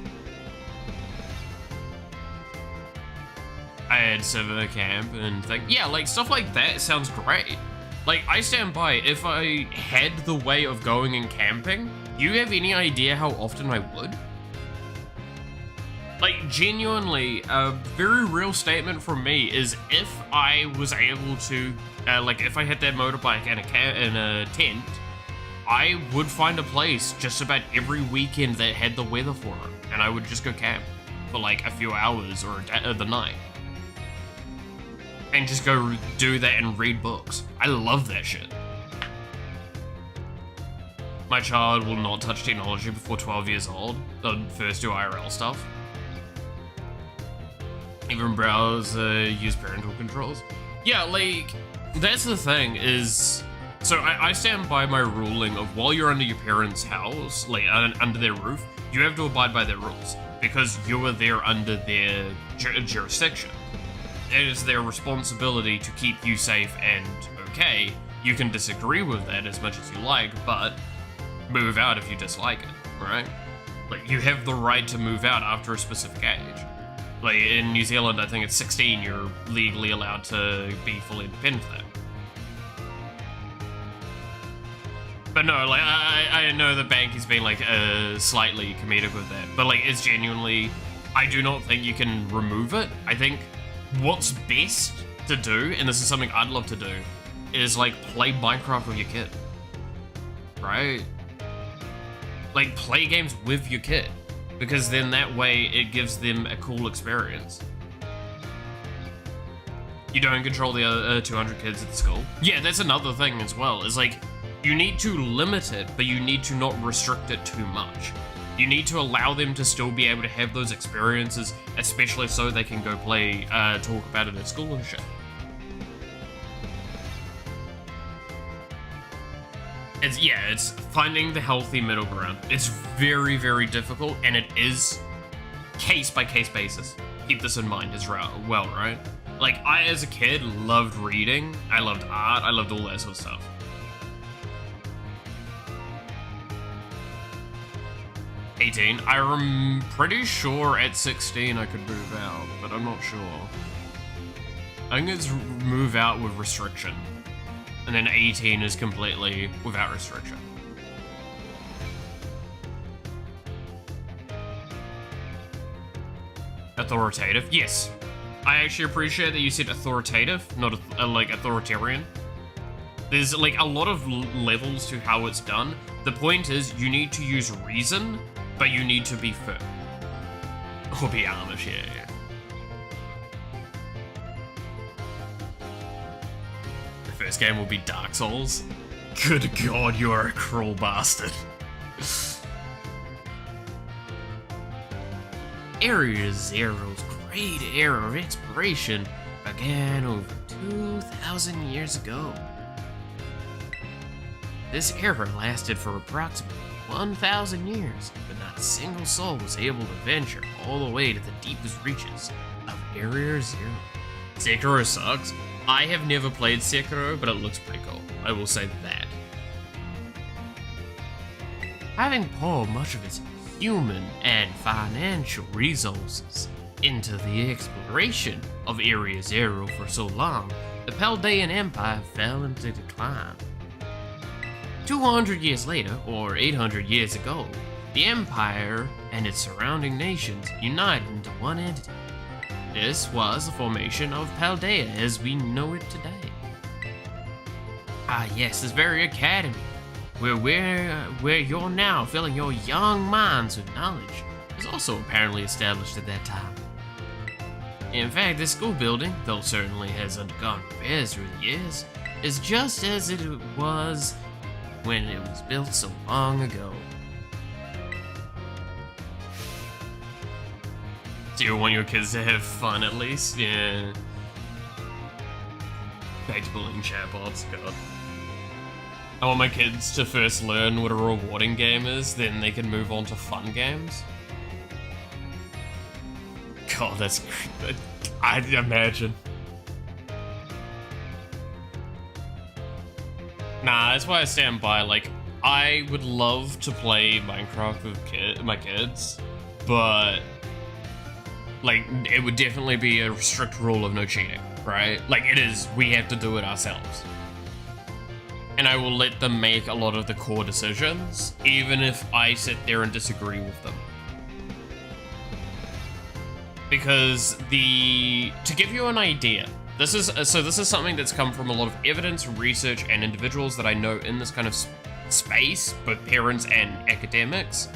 I had summer camp and yeah, like stuff like that sounds great. Like, I stand by, if I had the way of going and camping, do you have any idea how often I would? Like, genuinely, a very real statement from me is if I was able to, like, if I had that motorbike and a tent, I would find a place just about every weekend that had the weather for it, and I would just go camp for like a few hours or the night. And just go do that and read books. I love that shit. My child will not touch technology before 12 years old. They'll first do IRL stuff. Even browse, use parental controls. Yeah, like, that's the thing is... So I stand by my ruling of while you're under your parents' house, like under their roof, you have to abide by their rules. Because you are there under their jurisdiction. It is their responsibility to keep you safe and okay. You can disagree with that as much as you like, but move out if you dislike it, right? Like, you have the right to move out after a specific age. Like, in New Zealand, I think it's 16, you're legally allowed to be fully independent of that. But no, like, I know the bank is being, like, slightly comedic with that, but, like, it's genuinely, I do not think you can remove it. I think what's best to do, and this is something I'd love to do, is, like, play Minecraft with your kid. Right? Like, play games with your kid. Because then that way, it gives them a cool experience. You don't control the other 200 kids at the school. Yeah, that's another thing as well, is like, you need to limit it, but you need to not restrict it too much. You need to allow them to still be able to have those experiences, especially so they can go play, talk about it at school and shit. It's finding the healthy middle ground. It's very, very difficult, and it is case-by-case basis. Keep this in mind as well, right? Like, I, as a kid, loved reading, I loved art, I loved all that sort of stuff. I'm pretty sure at 16 I could move out, but I'm not sure. I think it's move out with restriction. And then 18 is completely without restriction. Authoritative? Yes. I actually appreciate that you said authoritative, not like authoritarian. There's like a lot of levels to how it's done. The point is you need to use reason, but you need to be firm. Or be Amish, yeah. The first game will be Dark Souls. Good God, you are a cruel bastard. Area Zero's great era of exploration began over 2,000 years ago. This era lasted for approximately 1,000 years, but not a single soul was able to venture all the way to the deepest reaches of Area Zero. Sekiro sucks. I have never played Sekiro, but it looks pretty cool. I will say that. Having poured much of its human and financial resources into the exploration of Area Zero for so long, the Chaldean Empire fell into decline. 200 years later, or 800 years ago, the Empire and its surrounding nations united into one entity. This was the formation of Chaldea as we know it today. Ah yes, this very academy, where you're now filling your young minds with knowledge, was also apparently established at that time. In fact, this school building, though certainly has undergone repairs through the years, is just as it was when it was built so long ago. Do you want your kids to have fun at least? Yeah. Back to bullying chatbots, God. I want my kids to first learn what a rewarding game is, then they can move on to fun games. God, that's... I'd imagine. Nah, that's why I stand by, like, I would love to play Minecraft with my kids, but like it would definitely be a strict rule of no cheating, right? Like it is, we have to do it ourselves. And I will let them make a lot of the core decisions, even if I sit there and disagree with them. Because to give you an idea, this is something that's come from a lot of evidence, research, and individuals that I know in this kind of space, both parents and academics,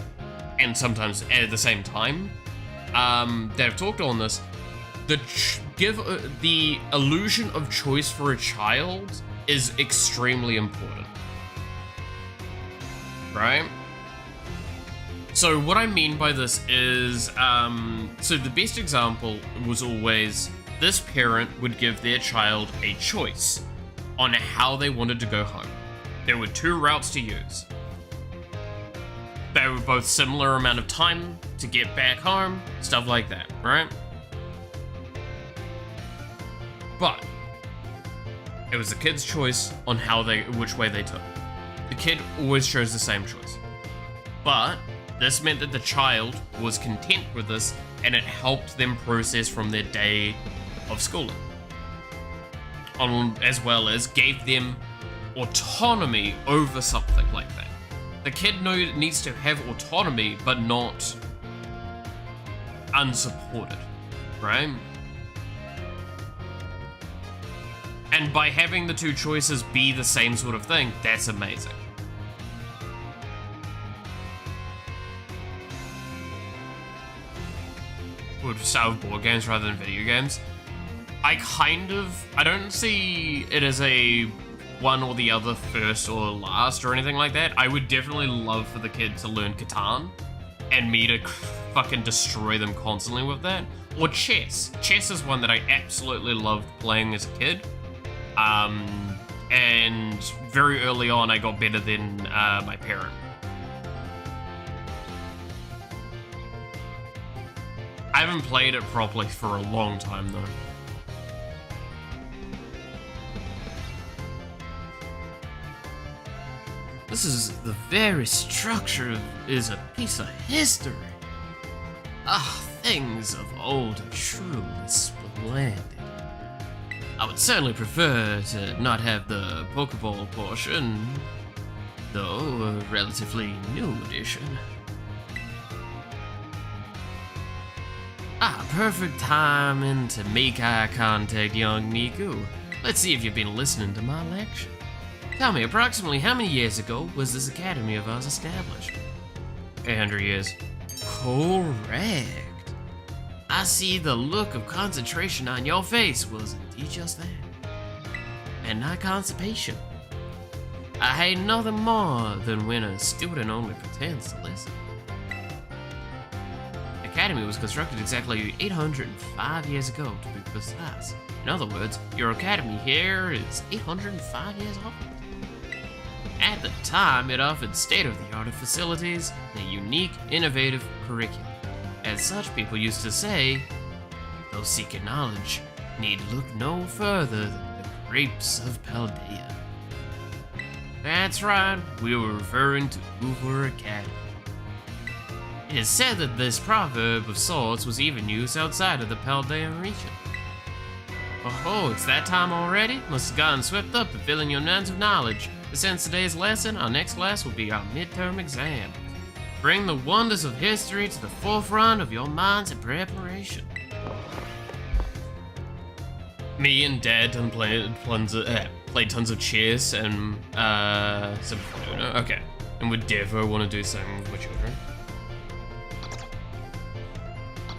and sometimes at the same time, that have talked on this. The illusion of choice for a child is extremely important, right? So what I mean by this is, so the best example was always this parent would give their child a choice on how they wanted to go home. There were 2 routes to use. They were both similar amount of time to get back home, stuff like that, right? But it was the kid's choice on which way they took. The kid always chose the same choice. But this meant that the child was content with this, and it helped them process from their day of schooling. As well as gave them autonomy over something like that. The kid needs to have autonomy, but not unsupported, right? And by having the 2 choices be the same sort of thing, that's amazing. Would start with board games rather than video games. I don't see it as a one or the other first or last or anything like that. I would definitely love for the kid to learn Catan and me to fucking destroy them constantly with that. Or chess. Chess is one that I absolutely loved playing as a kid. And very early on I got better than my parent. I haven't played it properly for a long time though. The very structure is a piece of history. Things of old are truly splendid. I would certainly prefer to not have the Pokeball portion, though a relatively new addition. Perfect timing to make eye contact, young Niku. Let's see if you've been listening to my lecture. Tell me, approximately how many years ago was this academy of ours established? 800 years. Correct. I see the look of concentration on your face was indeed just that. And not constipation. I hate nothing more than when a student only pretends to listen. The academy was constructed exactly 805 years ago, to be precise. In other words, your academy here is 805 years old. At the time, it offered state-of-the-art facilities and a unique, innovative curriculum. As such, people used to say, those seeking knowledge need look no further than the grapes of Paldea. That's right, we were referring to Hoover Academy. It is said that this proverb of sorts was even used outside of the Paldean region. Oh, it's that time already? Must have gotten swept up in filling your nuns of knowledge. Since today's lesson, our next class will be our midterm exam. Bring the wonders of history to the forefront of your minds in preparation. Me and Dad played tons of chess and some Uno. Okay, and would Devo want to do something with my children?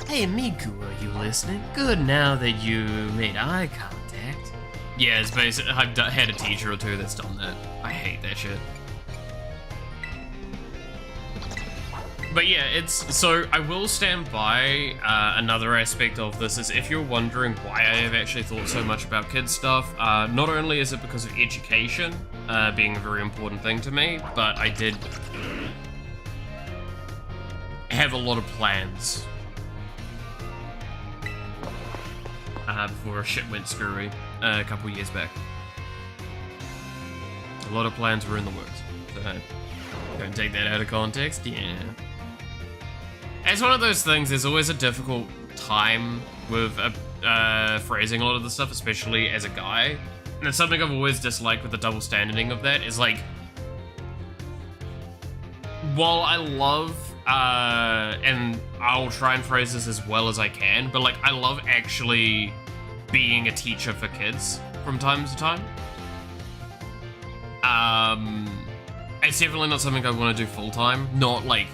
Hey Miku, are you listening? Good now that you made eye contact. Yeah, it's basically, I've had a teacher or two that's done that. I hate that shit. But yeah, so I will stand by another aspect of this is if you're wondering why I have actually thought so much about kids stuff, not only is it because of education being a very important thing to me, but I did have a lot of plans before shit went screwy a couple years back. A lot of plans were in the works. Don't take that out of context, yeah. It's one of those things, there's always a difficult time with phrasing a lot of the stuff, especially as a guy. And it's something I've always disliked with the double standarding of that, is like, while I love, and I'll try and phrase this as well as I can, but like, I love actually being a teacher for kids from time to time. It's definitely not something I want to do full-time, not like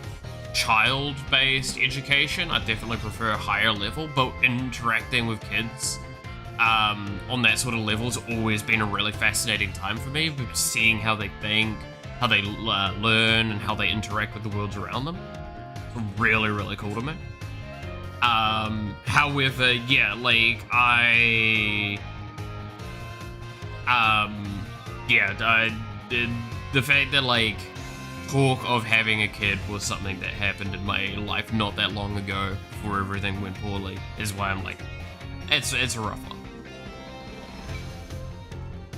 child-based education. I definitely prefer a higher level, but interacting with kids on that sort of level has always been a really fascinating time for me, seeing how they think, how they learn, and how they interact with the worlds around them. It's really, really cool to me. However, yeah, like, the fact that, like, talk of having a kid was something that happened in my life not that long ago before everything went poorly is why I'm like, it's a rough one.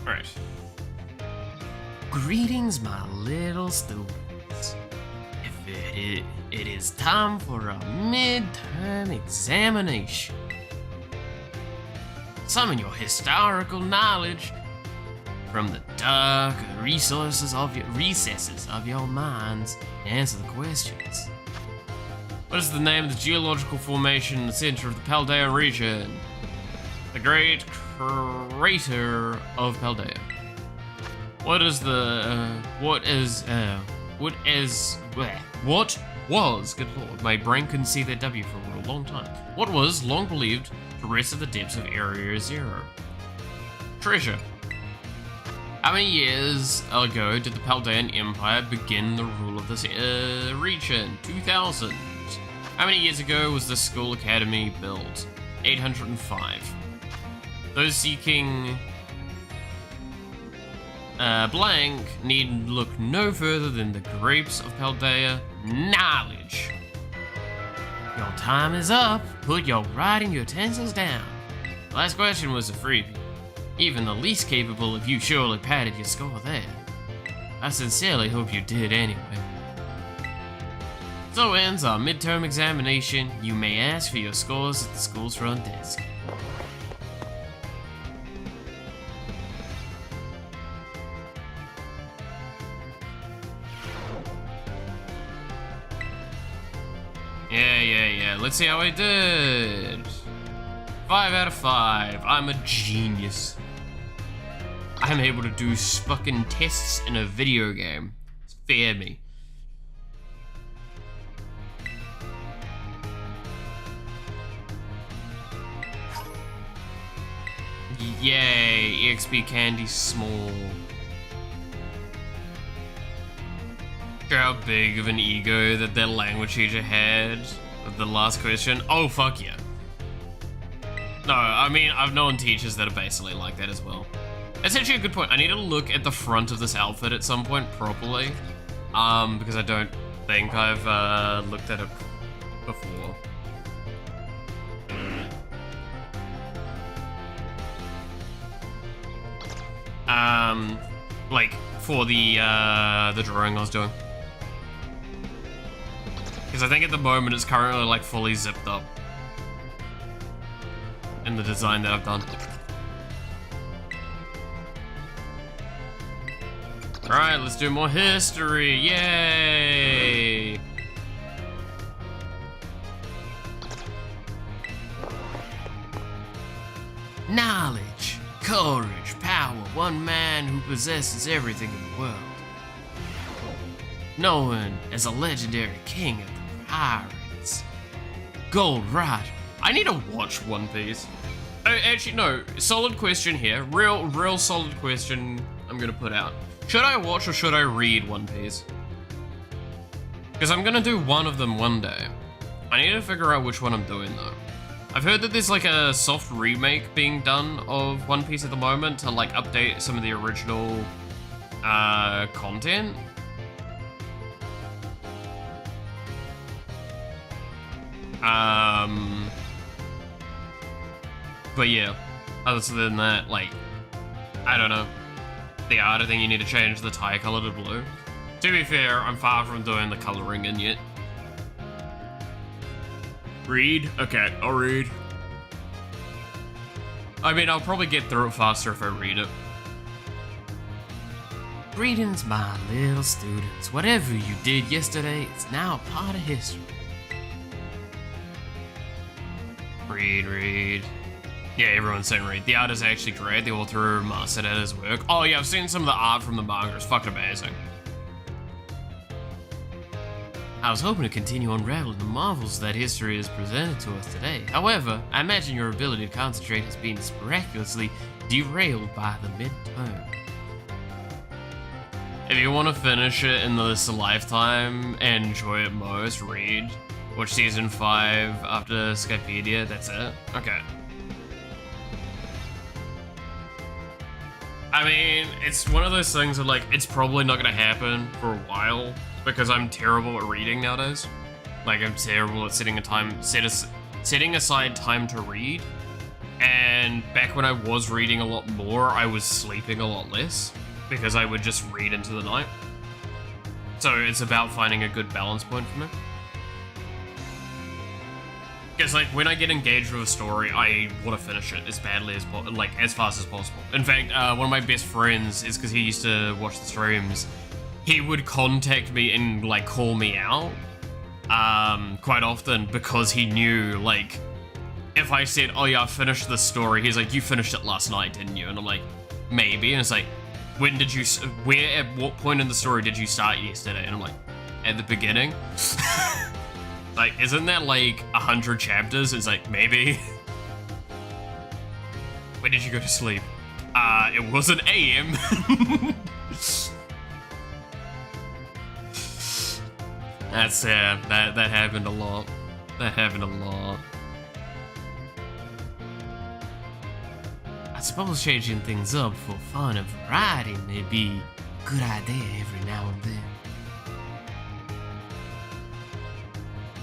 Alright. Greetings, my little students. It is time for a midterm examination. Summon your historical knowledge from the dark recesses of your minds and answer the questions. What is the name of the geological formation in the center of the Paldea region? The Great Crater of Paldea. What was, good lord, my brain couldn't see that W for a long time. What was long believed to rest at the depths of Area Zero? Treasure. How many years ago did the Paldean Empire begin the rule of this region? 2000. How many years ago was the school academy built? 805. Those seeking blank need look no further than the grapes of Paldea. Knowledge. Your time is up. Put your writing utensils down. The last question was a freebie. Even the least capable of you surely padded your score there. I sincerely hope you did anyway. So ends our midterm examination. You may ask for your scores at the school's front desk. Yeah. Let's see how I did. 5 out of 5. I'm a genius. I'm able to do fucking tests in a video game. Spare me. Yay, EXP candy small. How big of an ego that their language teacher had with the last question. Oh, fuck yeah. No, I mean, I've known teachers that are basically like that as well. That's actually a good point. I need to look at the front of this outfit at some point properly. Because I don't think I've looked at it before. Like, for the drawing I was doing. Because I think at the moment it's currently, like, fully zipped up. In the design that I've done. Alright, let's do more history. Yay! Knowledge, courage, power, one man who possesses everything in the world. Known as a legendary king of the pirates. Gold Rider. I need to watch One Piece. Actually, no. Solid question here. Real solid question I'm gonna put out. Should I watch or should I read One Piece? Because I'm gonna do one of them one day. I need to figure out which one I'm doing though. I've heard that there's like a soft remake being done of One Piece at the moment to like update some of the original content. But yeah, other than that, like, I don't know. The art, I think you need to change the tie color to blue. To be fair, I'm far from doing the colouring in yet. Read? Okay, I'll read. I mean, I'll probably get through it faster if I read it. Greetings, my little students. Whatever you did yesterday, it's now part of history. Read. Yeah, everyone's saying read. The art is actually great. The author mastered at his work. Oh yeah, I've seen some of the art from the manga. It's fucking amazing. I was hoping to continue unraveling the marvels that history has presented to us today. However, I imagine your ability to concentrate has been miraculously derailed by the midterm. If you want to finish it in this lifetime and enjoy it most, read. Watch season 5 after Skypedia, that's it? Okay. I mean, it's one of those things that, like, it's probably not gonna happen for a while because I'm terrible at reading nowadays. Like, I'm terrible at setting aside time to read. And back when I was reading a lot more, I was sleeping a lot less because I would just read into the night. So it's about finding a good balance point for me. Because, like, when I get engaged with a story, I want to finish it as badly as as fast as possible. In fact, one of my best friends is because he used to watch the streams. He would contact me and, like, call me out quite often because he knew, like, if I said, oh yeah, I finished this story, he's like, you finished it last night, didn't you? And I'm like, maybe. And it's like, when did you, at what point in the story did you start yesterday? And I'm like, at the beginning. Like, isn't that like 100 chapters? It's like, maybe. When did you go to sleep? It wasn't AM. That's sad. That happened a lot. That happened a lot. I suppose changing things up for fun and variety may be a good idea every now and then.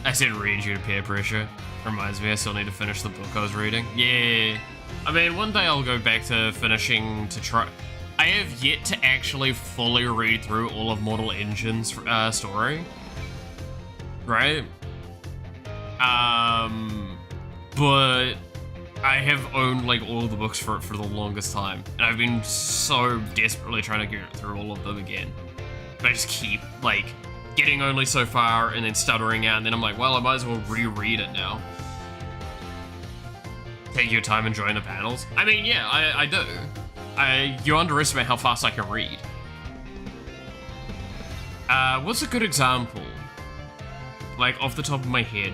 I said read due to peer pressure. Reminds me, I still need to finish the book I was reading. Yeah. I mean, one day I'll go back to finishing to try. I have yet to actually fully read through all of Mortal Engine's story. Right? But I have owned, like, all of the books for it for the longest time. And I've been so desperately trying to get through all of them again. But I just keep, like, getting only so far and then stuttering out, and then I'm like, well, I might as well reread it now. Take your time enjoying the panels. I mean, yeah, I do. You underestimate how fast I can read. What's a good example? Like, off the top of my head.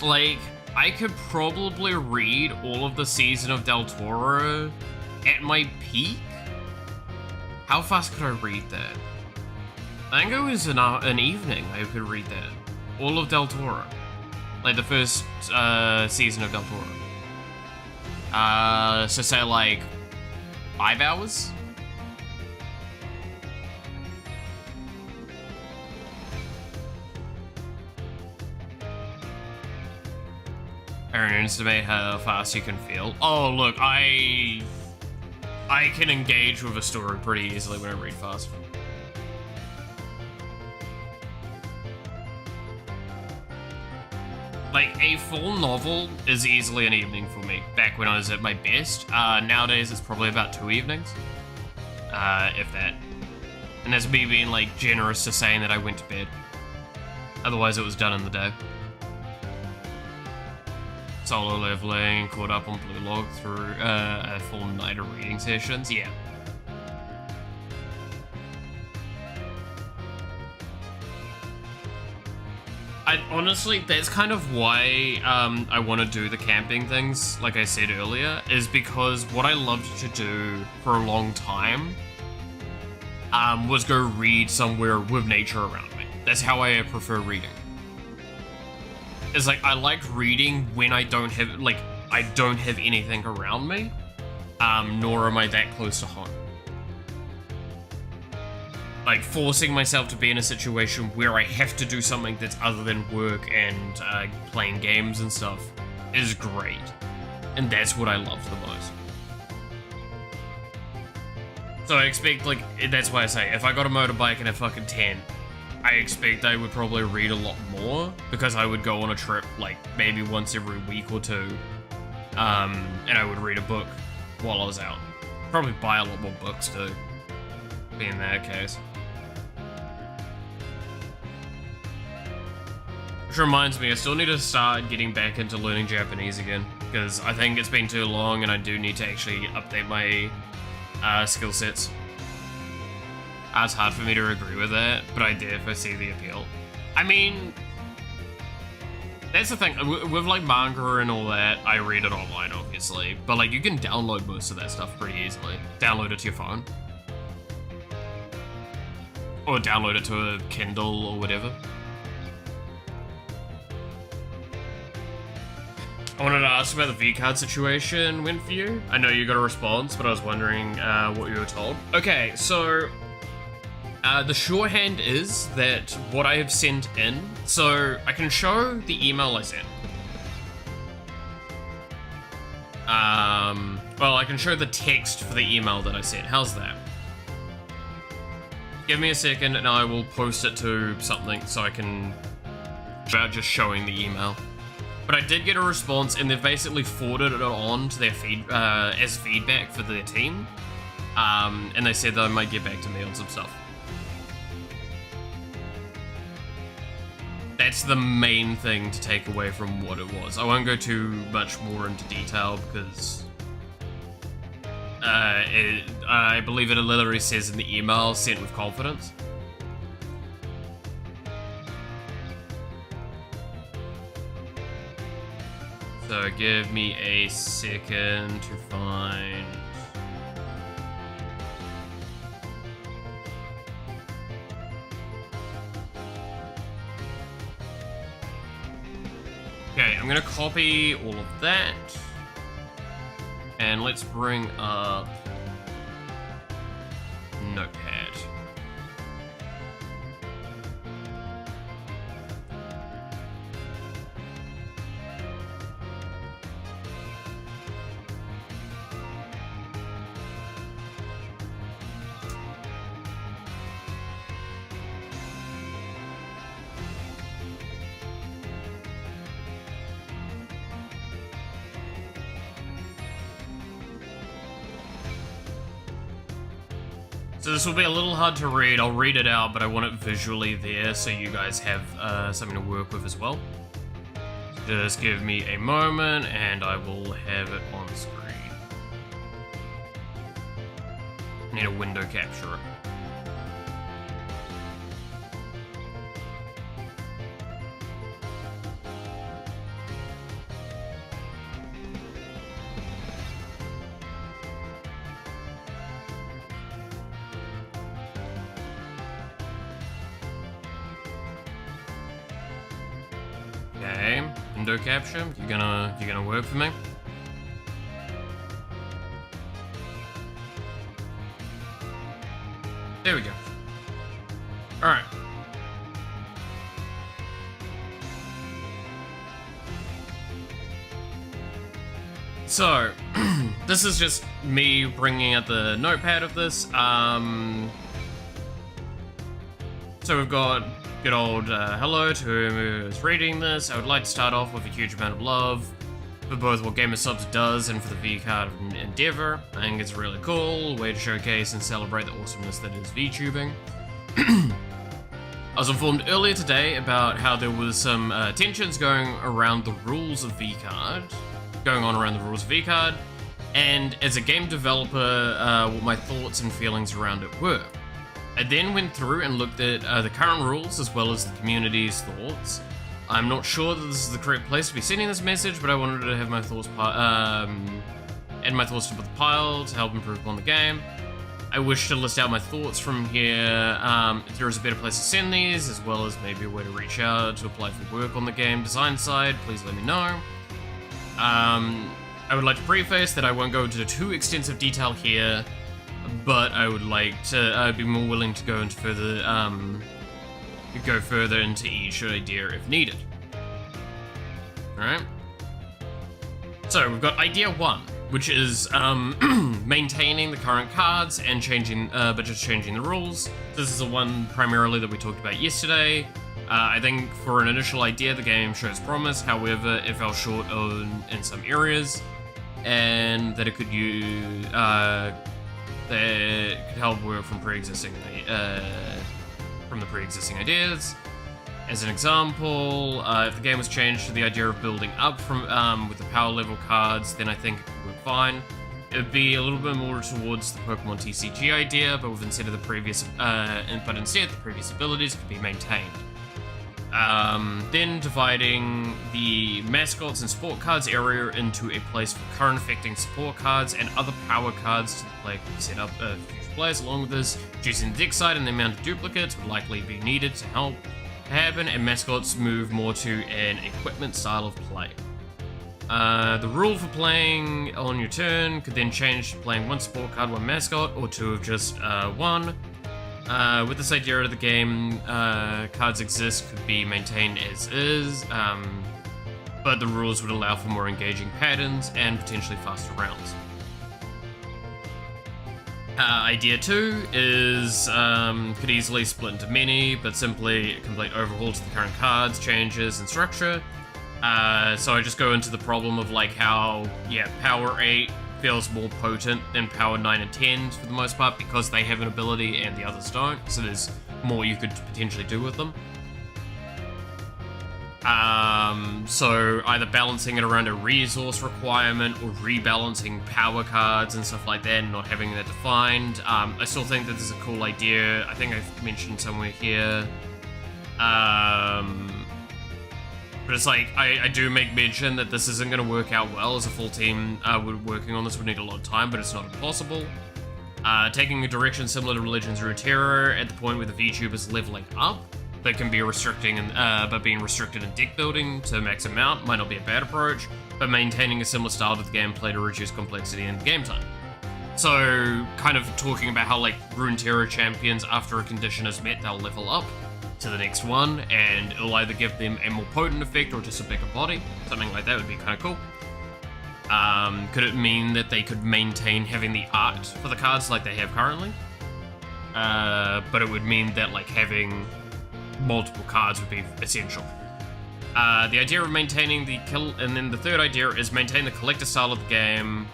Like, I could probably read all of the season of Del Toro at my peak. How fast could I read that? I think it was an evening I could read that. All of Del Toro. Like the first season of Del Toro. So say like 5 hours? I don't estimate how fast you can feel. Oh look, I can engage with a story pretty easily when I read fast. Like, a full novel is easily an evening for me, back when I was at my best. Nowadays, it's probably about 2 evenings. If that. And that's me being, like, generous to saying that I went to bed. Otherwise, it was done in the day. Solo leveling, caught up on Blue Log through a full night of reading sessions, yeah. Honestly, that's kind of why I want to do the camping things, like I said earlier, is because what I loved to do for a long time was go read somewhere with nature around me. That's how I prefer reading. It's like, I like reading when I don't have anything around me, nor am I that close to home. Like, forcing myself to be in a situation where I have to do something that's other than work and playing games and stuff is great. And that's what I love the most. So I expect, like, that's why I say, if I got a motorbike and a fucking tent, I expect I would probably read a lot more, because I would go on a trip, like, maybe once every week or two, and I would read a book while I was out. Probably buy a lot more books, too, being that case. Which reminds me, I still need to start getting back into learning Japanese again, because I think it's been too long and I do need to actually update my skill sets. It's hard for me to agree with that, but I definitely see the appeal. I mean, that's the thing, with like manga and all that, I read it online obviously, but like you can download most of that stuff pretty easily. Download it to your phone. Or download it to a Kindle or whatever. I wanted to ask about the V-card situation went for you. I know you got a response, but I was wondering what you were told. Okay, so the shorthand is that what I have sent in, so I can show the email I sent. Well, I can show the text for the email that I sent. How's that? Give me a second and I will post it to something so I can about just showing the email. But I did get a response, and they've basically forwarded it on to their as feedback for their team. And they said they might get back to me on some stuff. That's the main thing to take away from what it was. I won't go too much more into detail because I believe it literally says in the email, sent with confidence. So give me a second to find... Okay, I'm gonna copy all of that. And let's bring up Notepad. So this will be a little hard to read. I'll read it out, but I want it visually there so you guys have something to work with as well. Just give me a moment and I will have it on screen. Need a window capture. Okay, window capture. You're gonna work for me? There we go. All right. So, this is just me bringing out the notepad of this. So we've got good old hello to whoever is reading this. I would like to start off with a huge amount of love for both what Gamer Subs does and for the V-Card endeavor. I think it's a really cool way to showcase and celebrate the awesomeness that is VTubing. I was informed earlier today about how there was some tensions going around the rules of V-Card, and as a game developer, what my thoughts and feelings around it were. I then went through and looked at the current rules as well as the community's thoughts. I'm not sure that this is the correct place to be sending this message, but I wanted to have my thoughts add my thoughts to the pile to help improve upon the game. I wish to list out my thoughts from here. If there is a better place to send these, as well as maybe a way to reach out to apply for work on the game design side, please let me know. I would like to preface that I won't go into too extensive detail here, but I would like to be more willing to go into further into each idea if needed. Alright. So we've got idea 1. which is maintaining the current cards and changing, but just changing the rules. This is the one primarily that we talked about yesterday. I think for an initial idea, the game shows promise. However, it fell short in some areas, and that it could use that could help work from pre-existing from the pre-existing ideas. As an example, if the game was changed to the idea of building up from with the power level cards, then I think it could work fine. It would be a little bit more towards the Pokemon TCG idea, but instead the previous abilities could be maintained. Then dividing the mascots and support cards area into a place for current affecting support cards and other power cards to the player can set up future players. Along with this, reducing the deck side and the amount of duplicates would likely be needed to help happen, and mascots move more to an equipment style of play. The rule for playing on your turn could then change to playing one support card, one mascot, or two of just one. With this idea of the game, cards exist could be maintained as is, but the rules would allow for more engaging patterns and potentially faster rounds. Idea 2 is, could easily split into many, but simply a complete overhaul to the current cards, changes, and structure. So I just go into the problem of like how, yeah, Power 8 feels more potent than Power 9 and 10 for the most part because they have an ability and the others don't, so there's more you could potentially do with them. So either balancing it around a resource requirement or rebalancing power cards and stuff like that and not having that defined. I still think that this is a cool idea. I think I've mentioned somewhere here. But it's like, I do make mention that this isn't going to work out well as a full team working on this would need a lot of time, but it's not impossible. Taking a direction similar to Legends of Runeterra at the point where the VTubers leveling up, that can be restricting but being restricted in deck building to max amount might not be a bad approach, but maintaining a similar style to the gameplay to reduce complexity in game time. So, kind of talking about how like Runeterra champions, after a condition is met, they'll level up to the next one, and it'll either give them a more potent effect or just a bigger body. Something like that would be kind of cool. Could it mean that they could maintain having the art for the cards like they have currently? But it would mean that like having multiple cards would be essential. The idea of maintaining the and then the third idea is maintain the collector style of the game.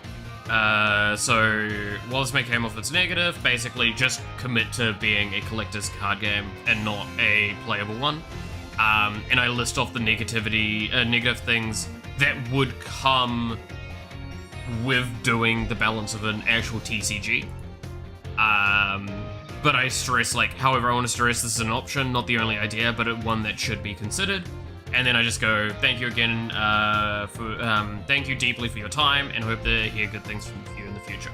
So while this may come off as negative, basically just commit to being a collector's card game and not a playable one. And I list off the negative things that would come with doing the balance of an actual TCG. But I stress, like, however, I want to stress this is an option, not the only idea, but one that should be considered. And then I just go, thank you again thank you deeply for your time, and hope to hear good things from you in the future.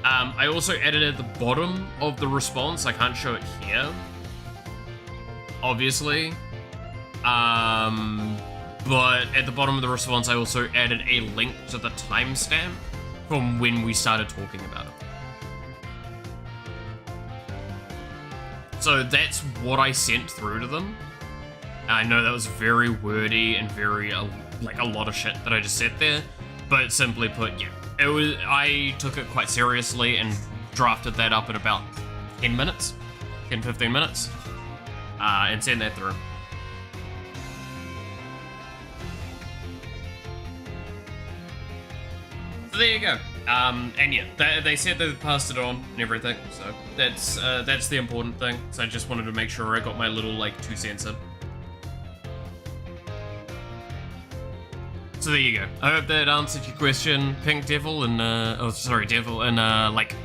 I also added at the bottom of the response, I can't show it here, obviously, but at the bottom of the response I also added a link to the timestamp from when we started talking about it. So that's what I sent through to them. I know that was very wordy and very, like, a lot of shit that I just said there, but simply put, yeah, I took it quite seriously and drafted that up in about 10 minutes, 10-15 minutes, and sent that through. So there you go. And yeah, they said they passed it on and everything, so that's the important thing. So I just wanted to make sure I got my little, like, 2 cents in. So there you go. I hope that answered your question, Pink Devil, and Devil, and like,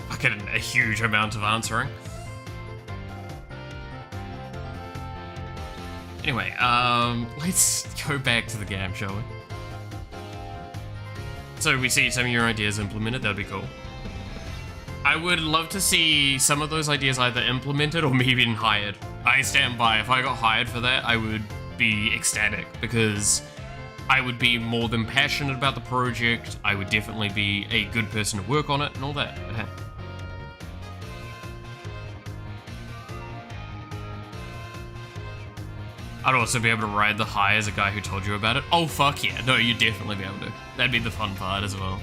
fucking a huge amount of answering. Anyway, let's go back to the game, shall we? So we see some of your ideas implemented, that'd be cool. I would love to see some of those ideas either implemented or maybe even hired. I stand by, if I got hired for that, I would be ecstatic, because I would be more than passionate about the project, I would definitely be a good person to work on it and all that. But hey. I'd also be able to ride the high as a guy who told you about it. Oh, fuck yeah. No, you'd definitely be able to. That'd be the fun part as well.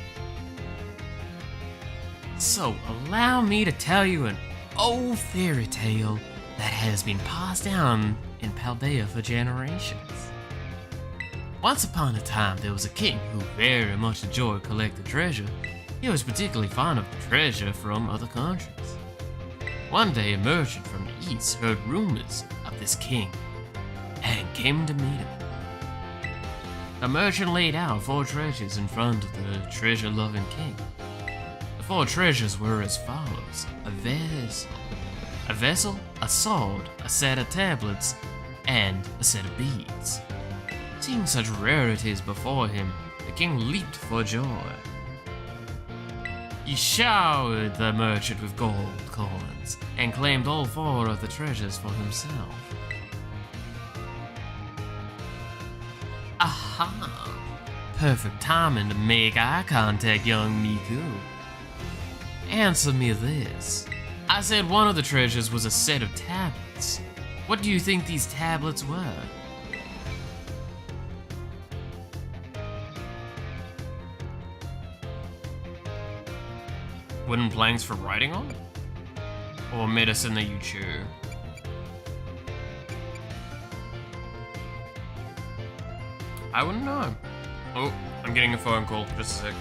So, allow me to tell you an old fairy tale that has been passed down in Paldea for generations. Once upon a time, there was a king who very much enjoyed collecting treasure. He was particularly fond of treasure from other countries. One day, a merchant from the east heard rumors of this king and came to meet him. The merchant laid out 4 treasures in front of the treasure-loving king. The 4 treasures were as follows: a vessel, a sword, a set of tablets, and a set of beads. Seeing such rarities before him, the king leaped for joy. He showered the merchant with gold coins and claimed all 4 of the treasures for himself. Aha! Perfect timing to make eye contact, young Miku. Answer me this. I said one of the treasures was a set of tablets. What do you think these tablets were? Wooden planks for writing on? Or medicine that you chew? I wouldn't know. Oh, I'm getting a phone call. Just a sec.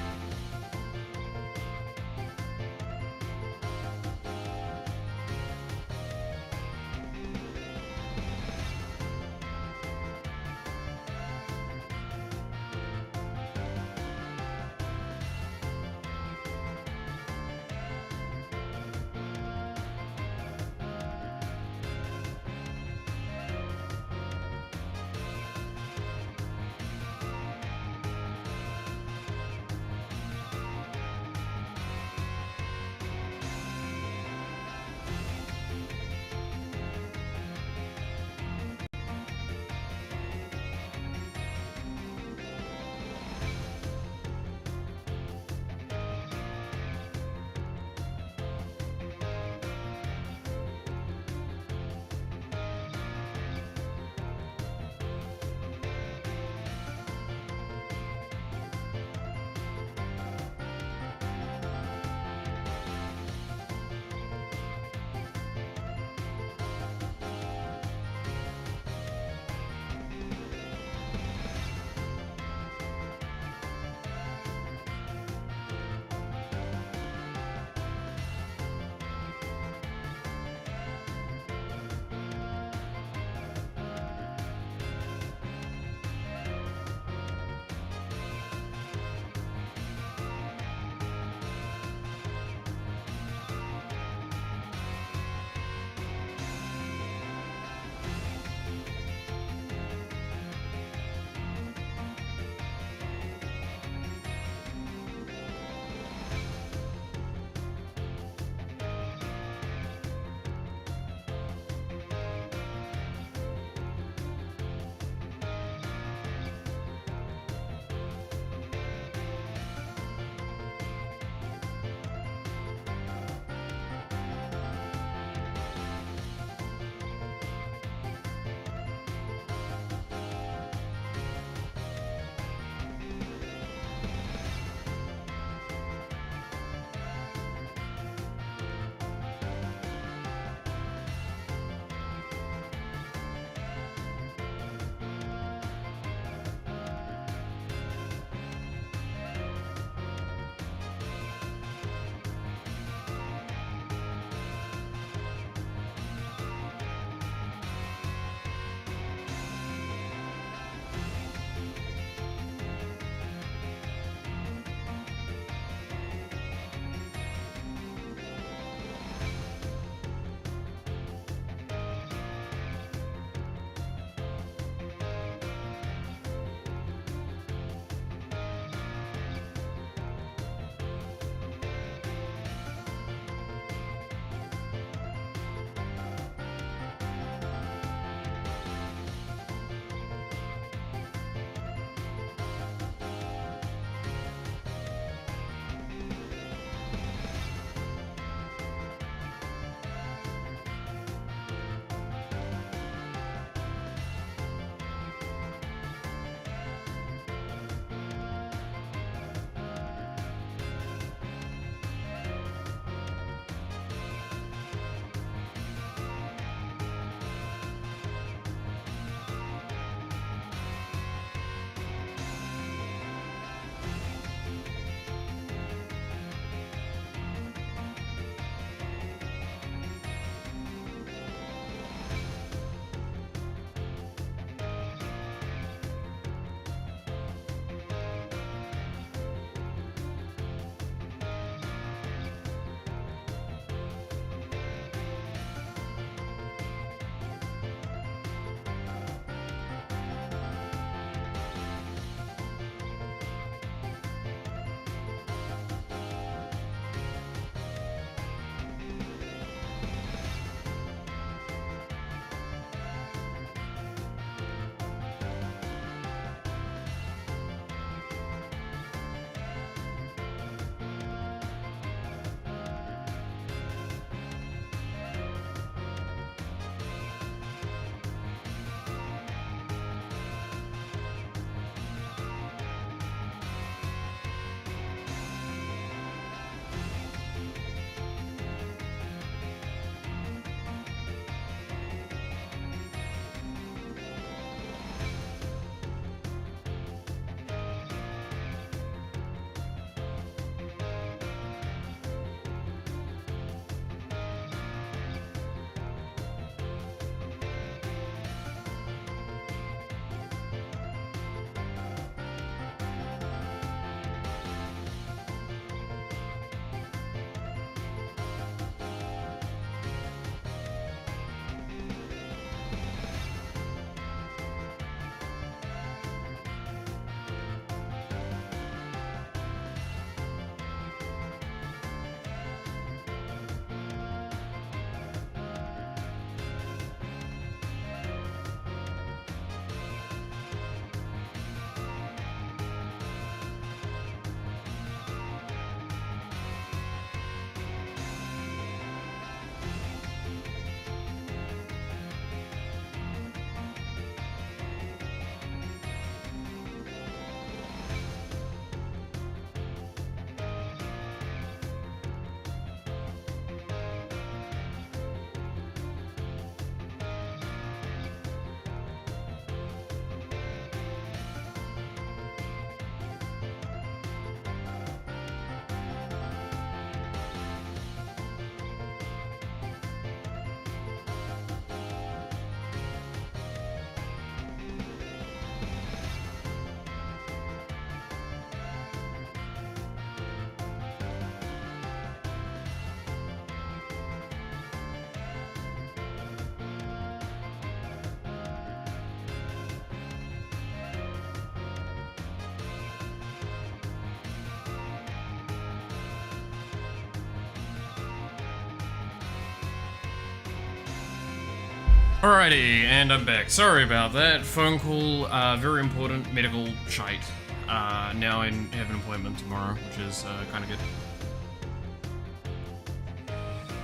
Alrighty, and I'm back. Sorry about that. Phone call, very important medical shite. Now I have an appointment tomorrow, which is kind of good.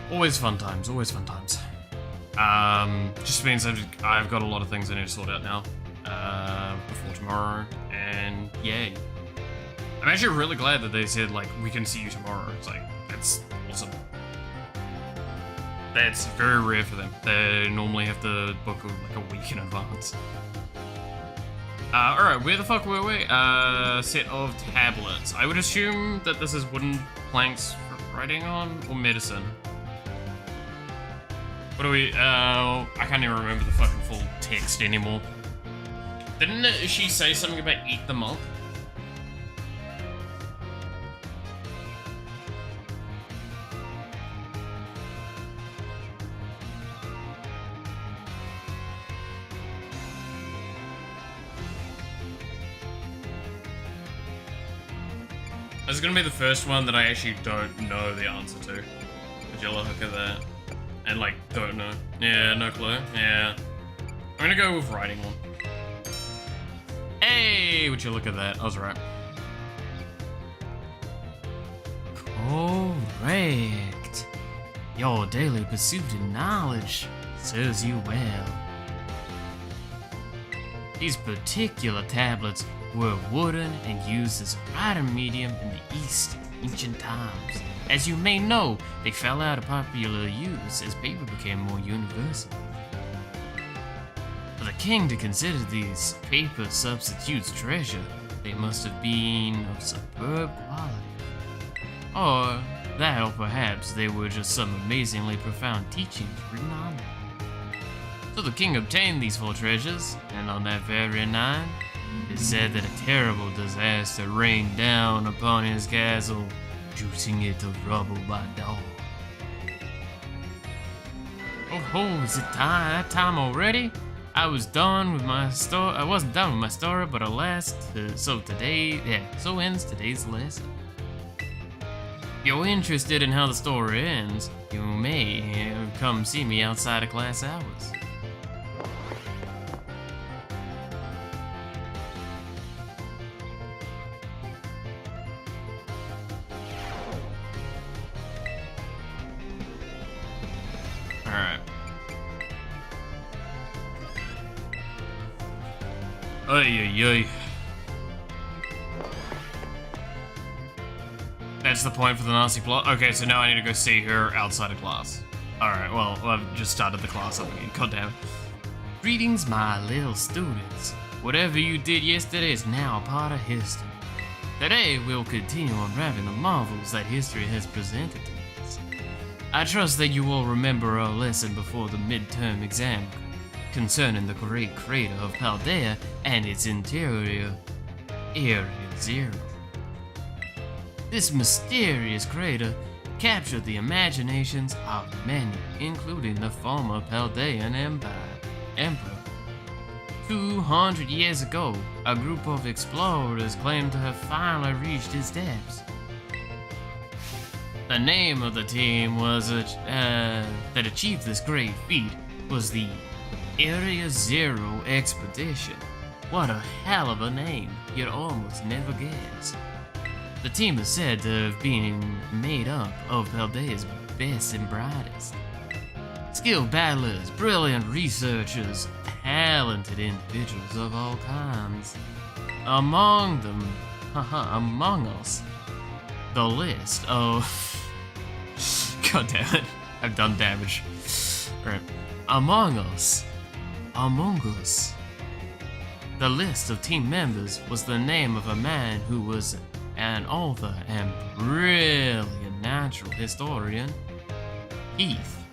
Always fun times, always fun times. Just means I've got a lot of things I need to sort out now, before tomorrow, and yay. I'm actually really glad that they said, like, we can see you tomorrow. It's like, that's awesome. That's very rare for them. They normally have to book like a week in advance. Alright, where the fuck were we? Set of tablets. I would assume that this is wooden planks for writing on, or medicine. What do we, I can't even remember the fucking full text anymore. Didn't she say something about eat them up? This is gonna be the first one that I actually don't know the answer to. Would you look at that? And like, don't know. Yeah, no clue. Yeah. I'm gonna go with writing one. Hey, would you look at that? I was right. Correct. Your daily pursuit of knowledge serves you well. These particular tablets were wooden and used as a writing medium in the East in ancient times. As you may know, they fell out of popular use as paper became more universal. For the king to consider these paper substitutes treasure, they must have been of superb quality. Or that, or perhaps they were just some amazingly profound teachings written on them. So the king obtained these 4 treasures, and on that very night, it said that a terrible disaster rained down upon his castle, reducing it to rubble by dawn. Oh, is it time already? I wasn't done with my story, but alas, so ends today's lesson. If you're interested in how the story ends, you may come see me outside of class hours. Alright. Ay. That's the point for the nasty plot? Okay, so now I need to go see her outside of class. Alright, well, I've just started the class up again. God damn it. Greetings, my little students. Whatever you did yesterday is now a part of history. Today, we'll continue unwrapping the marvels that history has presented to us. I trust that you will remember our lesson before the midterm exam concerning the great crater of Paldea and its interior, Area Zero. This mysterious crater captured the imaginations of many, including the former Paldean Emperor. 200 years ago, a group of explorers claimed to have finally reached its depths. The name of the team that achieved this great feat was the Area Zero Expedition. What a hell of a name, you'd almost never guess. The team is said to have been made up of Paldea's best and brightest. Skilled battlers, brilliant researchers, talented individuals of all kinds. Among us, the list of... God damn it, I've done damage. Alright. Among us, the list of team members was the name of a man who was an author and brilliant natural historian, Heath.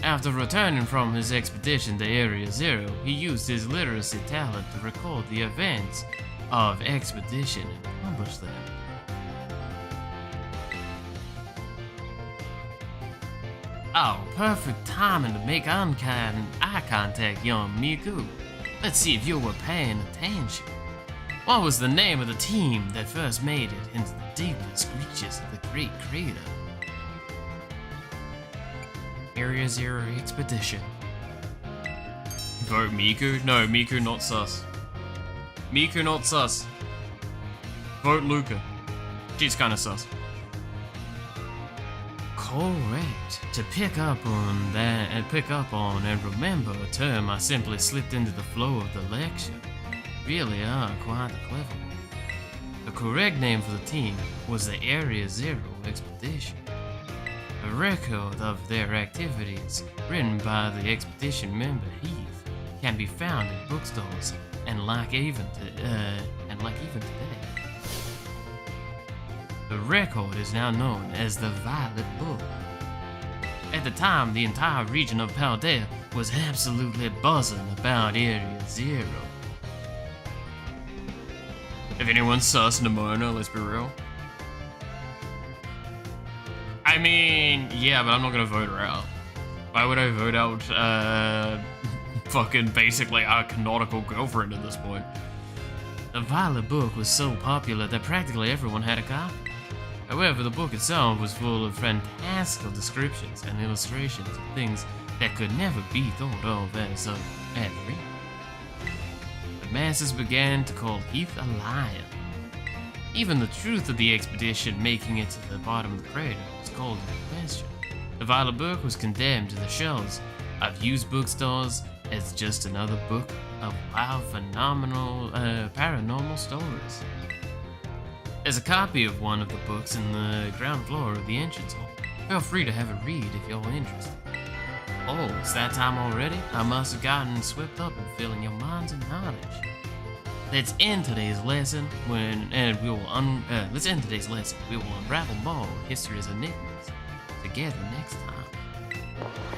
After returning from his expedition to Area Zero, he used his literacy talent to record the events of expedition and publish them. Oh, perfect timing to make eye contact, young Miku. Let's see if you were paying attention. What was the name of the team that first made it into the deepest reaches of the Great Crater? Area Zero Expedition. Vote Miku? No, Miku not sus. Miku not sus. Vote Luca. She's kinda sus. Correct. To pick up on that and remember a term I simply slipped into the flow of the lecture. Really are quite the clever one. The correct name for the team was the Area Zero Expedition. A record of their activities, written by the expedition member Heath, can be found in bookstores and like even today. The record is now known as the Violet Book. At the time, the entire region of Paldea was absolutely buzzing about Area Zero. If anyone's sus, Nimona, let's be real. I mean, yeah, but I'm not gonna vote her out. Why would I vote out, fucking basically our canonical girlfriend at this point? The Violet Book was so popular that practically everyone had a copy. However, the book itself was full of fantastical descriptions and illustrations of things that could never be thought of as real. The masses began to call Heath a liar. Even the truth of the expedition making it to the bottom of the crater was called into question. The Violet Book was condemned to the shelves of used bookstores as just another book of wild, phenomenal, paranormal stories. There's a copy of one of the books in the ground floor of the entrance hall. Feel free to have a read if you're interested. Oh, it's that time already? I must have gotten swept up in filling your minds with knowledge. Let's end today's lesson We will unravel more history's enigmas together next time.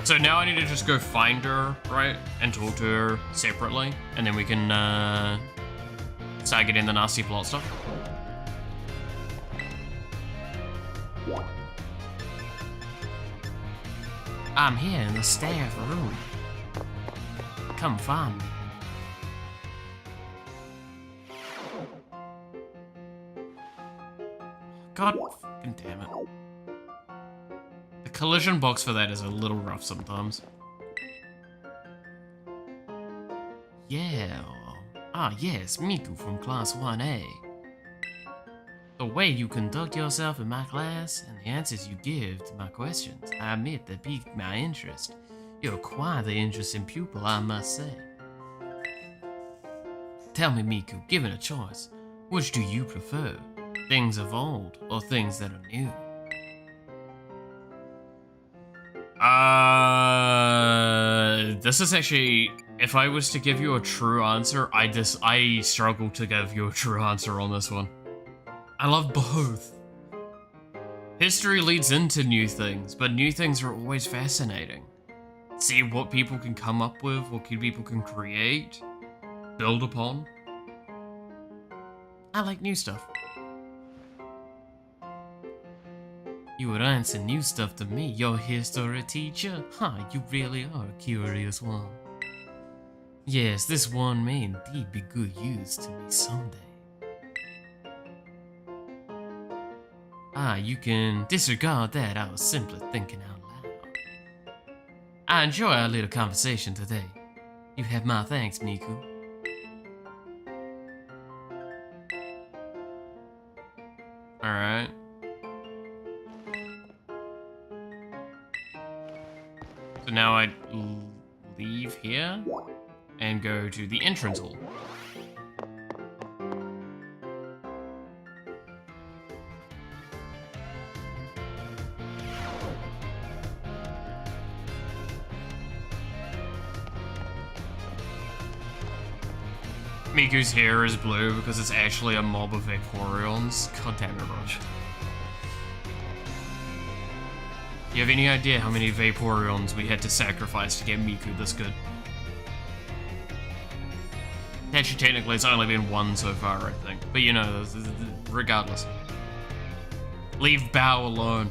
So now I need to just go find her, right? And talk to her separately. And then we can, start getting the nasty plot stuff. I'm here in the staff room. Come find me. God fucking damn it. The collision box for that is a little rough sometimes. Yeah. Ah, yes, Miku from Class 1A. The way you conduct yourself in my class and the answers you give to my questions, I admit that piqued my interest. You're quite the interesting pupil, I must say. Tell me, Miku, given a choice, which do you prefer? Things of old or things that are new? This is actually, if I was to give you a true answer, I struggle to give you a true answer on this one. I love both. History leads into new things, but new things are always fascinating. See what people can come up with, what people can create, build upon. I like new stuff. You would answer new stuff to me, your history teacher? Huh, you really are a curious one. Yes, this one may indeed be good use to me someday. Ah, you can disregard that, I was simply thinking out loud. I enjoy our little conversation today. You have my thanks, Miku. Alright. So now I leave here and go to the entrance hall. Miku's hair is blue because it's actually a mob of Vaporeons. God damn it, Raj. You have any idea how many Vaporeons we had to sacrifice to get Miku this good? Actually, technically, it's only been one so far, I think. But you know, regardless. Leave Bao alone.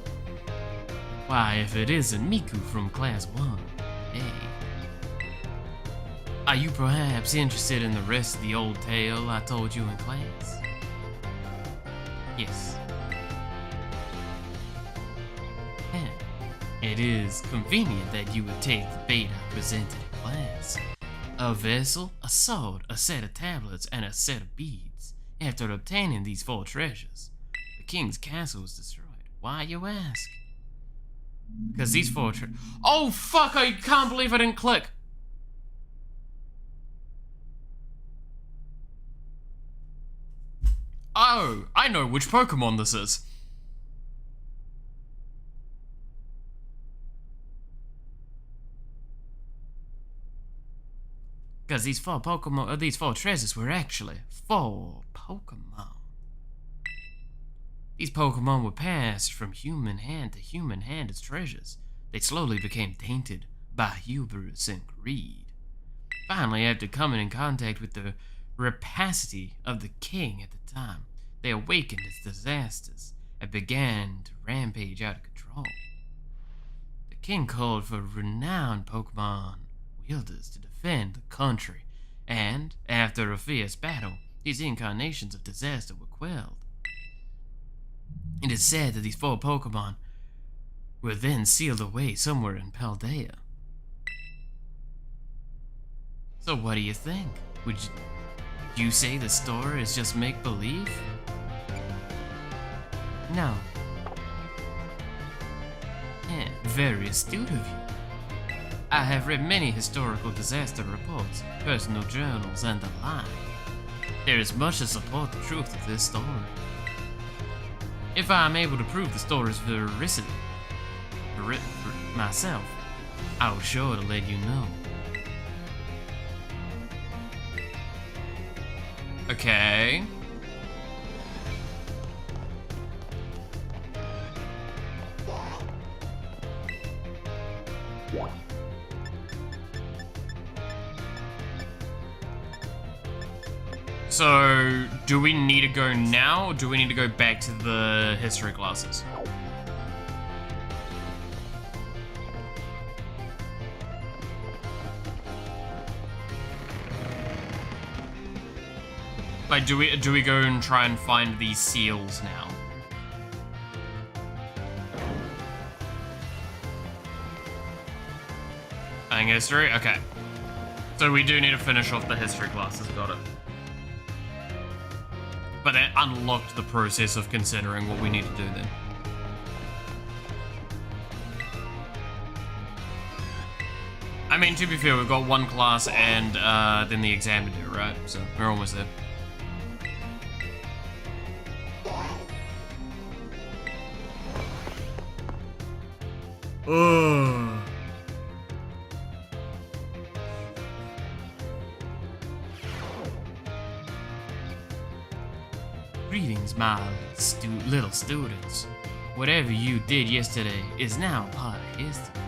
Why, if it isn't Miku from Class 1A. Are you perhaps interested in the rest of the old tale I told you in class? Yes. It is convenient that you would take the bait I presented in class. A vessel, a sword, a set of tablets, and a set of beads. After obtaining these 4 treasures, the king's castle was destroyed. Why, you ask? Because these 4 Oh, fuck! I can't believe I didn't click! Oh, I know which Pokemon this is. Because these 4 Pokemon, these 4 treasures were actually 4 Pokemon. These Pokemon were passed from human hand to human hand as treasures. They slowly became tainted by hubris and greed. Finally, after coming in contact with the rapacity of the king at the time, they awakened as disasters and began to rampage out of control. The king called for renowned Pokemon wielders to defend the country, and after a fierce battle, these incarnations of disaster were quelled. It is said that these 4 Pokemon were then sealed away somewhere in Paldea. So what do you think? Would you say the story is just make-believe? No. Yeah, very astute of you. I have read many historical disaster reports, personal journals, and the like. There is much to support the truth of this story. If I am able to prove the story's veracity myself, I will sure to let you know. Okay. So, do we need to go now, or do we need to go back to the history classes? Like, do we go and try and find these seals now? Playing history? Okay. So we do need to finish off the history classes, got it. But that unlocked the process of considering what we need to do then. I mean, to be fair, we've got 1 class and then the exam to do, right? So we're almost there. Greetings, my little students. Whatever you did yesterday is now part of history.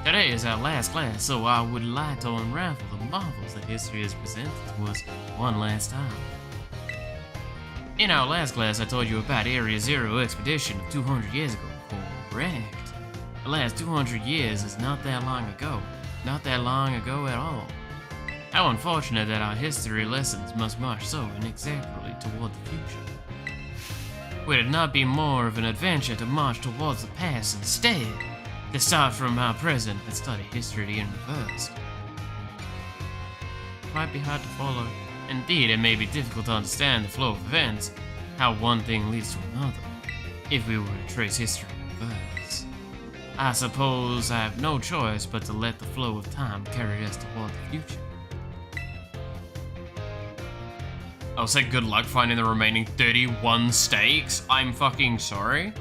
Today is our last class, so I would like to unravel the marvels that history has presented to us one last time. In our last class, I told you about Area Zero expedition of 200 years ago. Correct. The last 200 years is not that long ago. Not that long ago at all. How unfortunate that our history lessons must march so inexorably toward the future. Would it not be more of an adventure to march towards the past instead? To start from our present and study history in reverse. It might be hard to follow. Indeed, it may be difficult to understand the flow of events, how one thing leads to another, if we were to trace history in reverse. I suppose I have no choice but to let the flow of time carry us toward the future. I'll say good luck finding the remaining 31 stakes. I'm fucking sorry.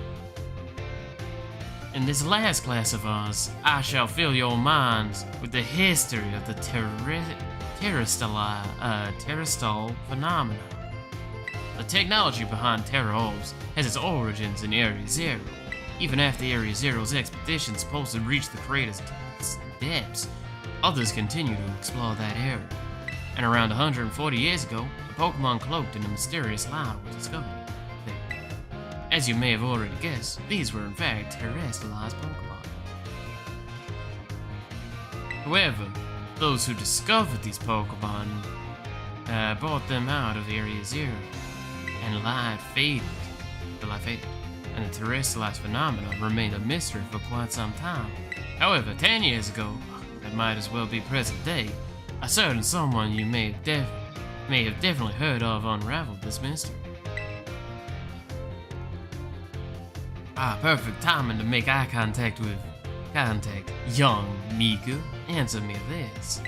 In this last class of ours, I shall fill your minds with the history of the terrestrial phenomena. The technology behind Terra Orbs has its origins in Area Zero. Even after Area Zero's expedition supposed to reach the crater's depths, others continue to explore that area. And around 140 years ago, a Pokemon cloaked in a mysterious line was discovered there. As you may have already guessed, these were in fact terrestrialized Pokemon. However, those who discovered these Pokemon brought them out of Area Zero, and the light faded, and the terrestrialized phenomenon remained a mystery for quite some time. However, 10 years ago, that might as well be present day, A certain someone you may have definitely heard of unraveled this mystery. Perfect timing to make eye contact. Young Miku, answer me this.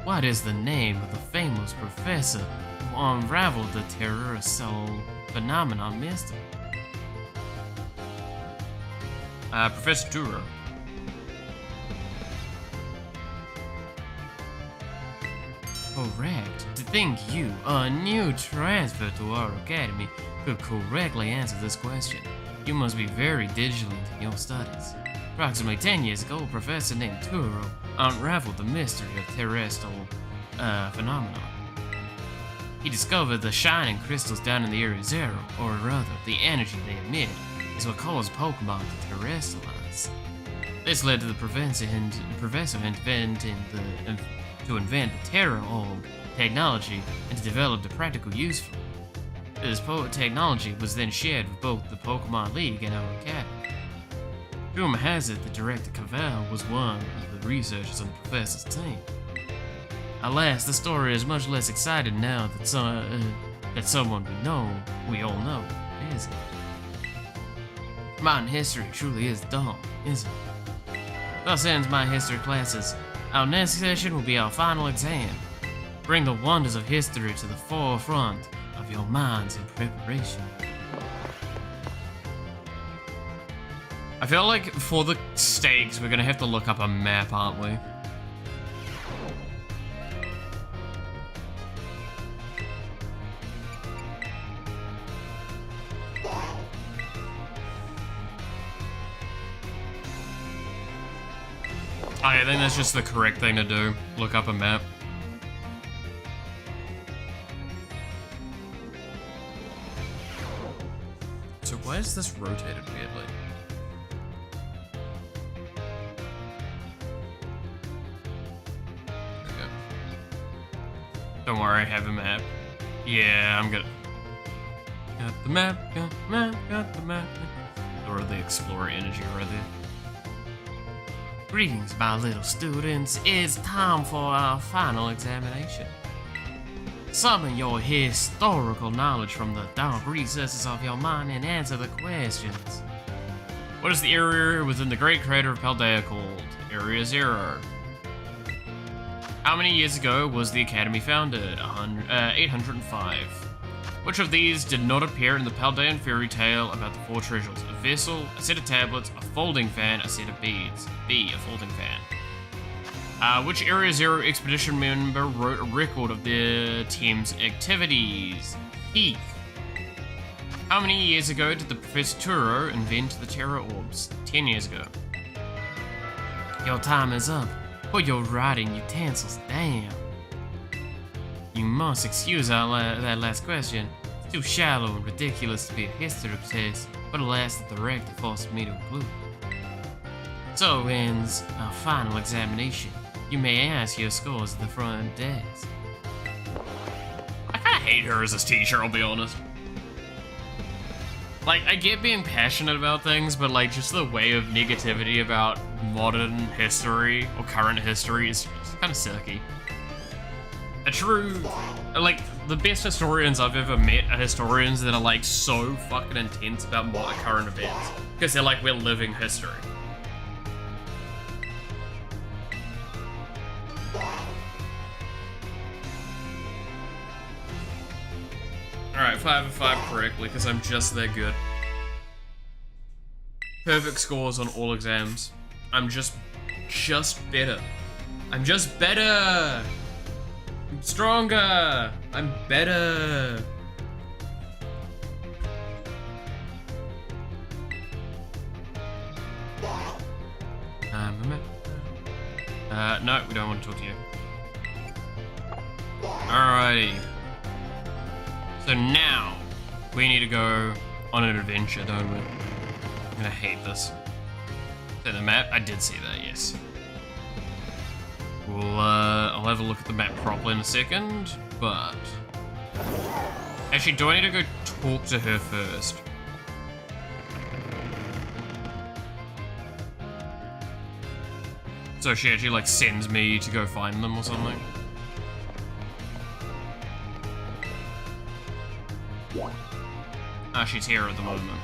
What is the name of the famous professor who unraveled the terrestrial phenomenon mystery? Professor Turo. Correct. To think you, a new transfer to our academy, could correctly answer this question, you must be very diligent in your studies. Approximately 10 years ago, a professor named Turo unraveled the mystery of terrestrial phenomenon. He discovered the shining crystals down in the Area Zero, or rather, the energy they emit, is what caused Pokemon to terrestrialize. This led to the professor inventing to invent the Terra Orb technology and to develop the practical use for it. This technology was then shared with both the Pokemon League and our academy. Rumor has it that Director Cavell was one of the researchers on the professor's team. Alas, the story is much less exciting now that someone we all know, is it? Modern history truly is dull, isn't it? Thus ends my history classes. Our next session will be our final exam. Bring the wonders of history to the forefront of your minds in preparation. I feel like for the stakes, we're gonna have to look up a map, aren't we? I think that's just the correct thing to do. Look up a map. So why is this rotated weirdly? Okay. Don't worry, I have a map. Yeah, I'm good. Got the map, got the map, got the map. Or the Explorer energy right there. Greetings, my little students. It's time for our final examination. Summon your historical knowledge from the dark recesses of your mind and answer the questions. What is the area within the Great Crater of Paldea called? Area Zero. How many years ago was the Academy founded? 805. Which of these did not appear in the Paldean fairy tale about the four treasures? A vessel, a set of tablets, a folding fan, a set of beads. B, a folding fan. Which Area Zero expedition member wrote a record of their team's activities? Heath. How many years ago did the Professor Turo invent the Terra Orbs? 10 years ago. Your time is up. Put your writing utensils down. You must excuse that last question. It's too shallow and ridiculous to be a history test, but alas, the director forced me to include it. So ends our final examination. You may ask your scores at the front desk. I kinda hate her as a teacher, I'll be honest. Like, I get being passionate about things, but like, just the way of negativity about modern history, or current history, is just kinda sucky. A true, like, the best historians I've ever met are historians that are like so fucking intense about modern current events. Because they're like, we're living history. Alright, 5 of 5 correctly, because I'm just that good. Perfect scores on all exams. I'm just better. I'm just better! I'm stronger! I'm better! No, we don't want to talk to you. Alrighty. So now, we need to go on an adventure, don't we? I'm gonna hate this. So the map, I did see that, yes. We'll, I'll have a look at the map properly in a second, but... Actually, do I need to go talk to her first? So she actually, like, sends me to go find them or something? Ah, she's here at the moment.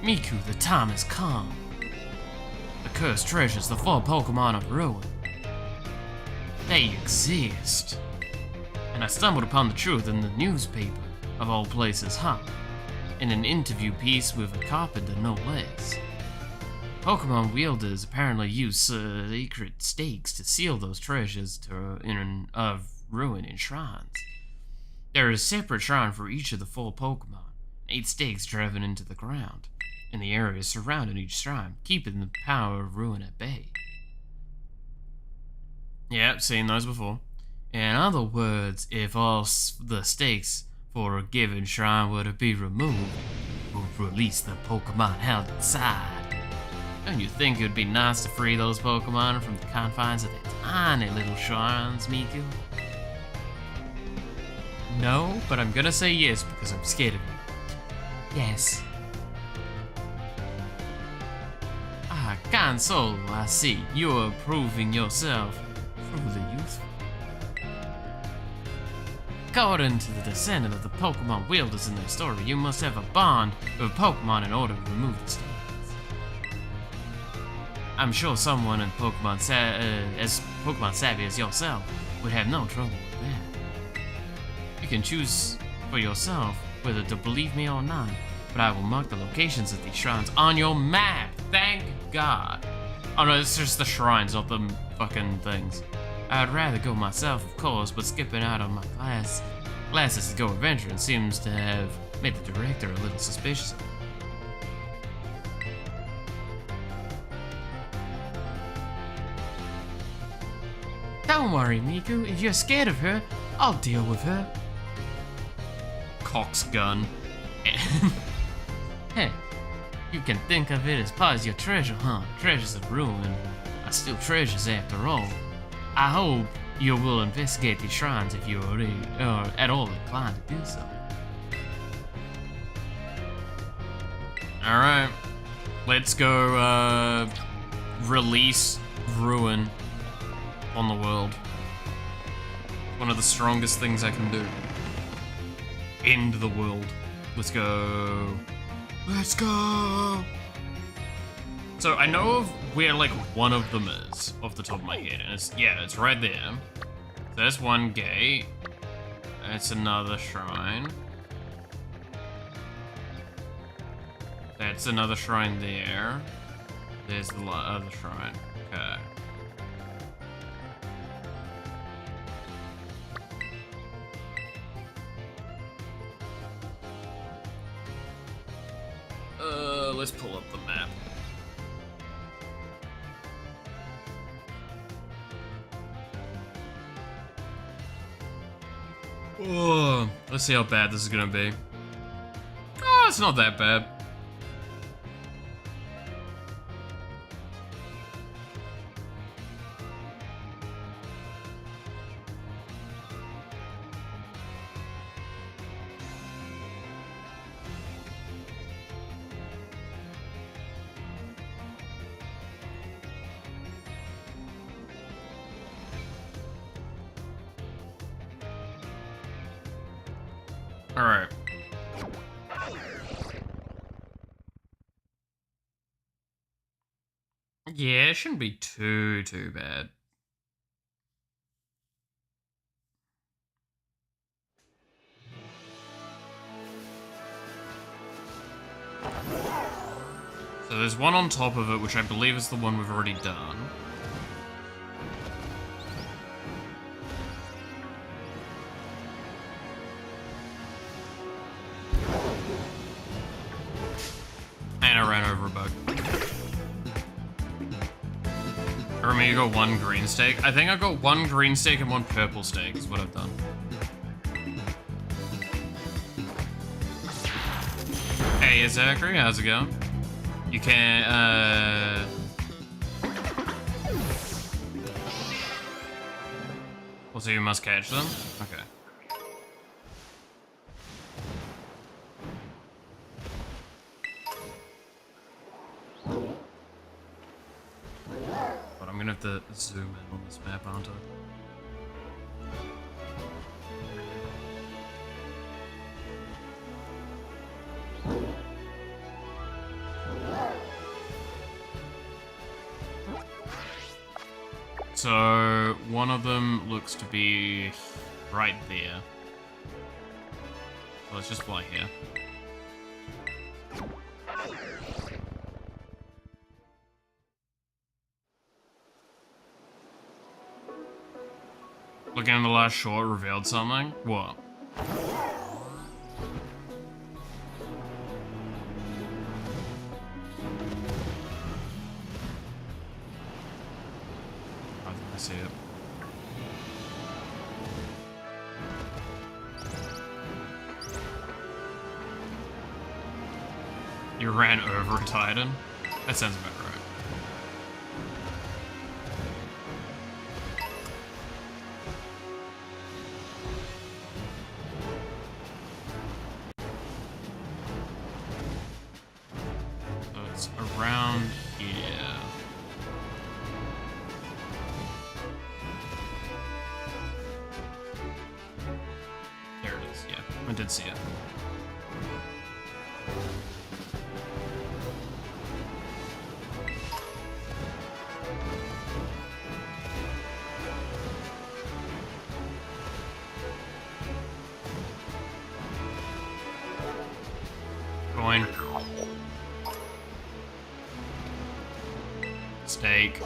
Miku, the time has come. The cursed treasures, the four Pokemon of ruin. They exist. And I stumbled upon the truth in the newspaper, of all places, huh? In an interview piece with a carpenter, no less. Pokemon wielders apparently use sacred stakes to seal those treasures of ruin in shrines. There is a separate shrine for each of the four Pokemon, 8 stakes driven into the ground, in the area surrounding each shrine, keeping the power of ruin at bay. Yeah, seen those before. In other words, if all the stakes for a given shrine were to be removed, would release the Pokemon held inside. Don't you think it would be nice to free those Pokemon from the confines of their tiny little shrines, Miku? No, but I'm gonna say yes because I'm scared of you. Yes. Ah, kind soul, I see. You are proving yourself truly useful. According to the descendant of the Pokemon wielders in their story, you must have a bond with a Pokemon in order to remove the stakes. I'm sure someone in as Pokemon savvy as yourself would have no trouble with that. You can choose for yourself whether to believe me or not, but I will mark the locations of these shrines on your map. Thank God. Oh no, it's just the shrines, not the fucking things. I'd rather go myself, of course, but skipping out on my classes to go adventuring seems to have made the director a little suspicious of me. Don't worry, Miku. If you're scared of her, I'll deal with her. Cox gun. Hey, you can think of it as part of your treasure hunt. Treasures of ruin are still treasures after all. I hope you will investigate these shrines if you are at all inclined to do so. Alright. Let's go, release ruin on the world. One of the strongest things I can do. End the world. Let's go. Let's go! So I know of where like one of them is off the top of my head, and it's right there. So there's one gate. That's another shrine. That's another shrine there. There's the other shrine. Okay. Let's pull up the map. Oh, let's see how bad this is gonna be. Oh, it's not that bad. Alright. Yeah, it shouldn't be too bad. So there's one on top of it, which I believe is the one we've already done. And I ran over a bug. I remember you got one green stake. I think I got one green stake and one purple stake is what I've done. Hey, Zachary, how's it going? You can, well, so you must catch them? Okay. But I'm gonna have to zoom in on this map, aren't I? So, one of them looks to be right there. So let's just fly here. Looking at the last shot revealed something? What? I think I see it. You ran over a Titan? That sounds about right. So it's around here. There it is, yeah. I did see it. Going. Steak.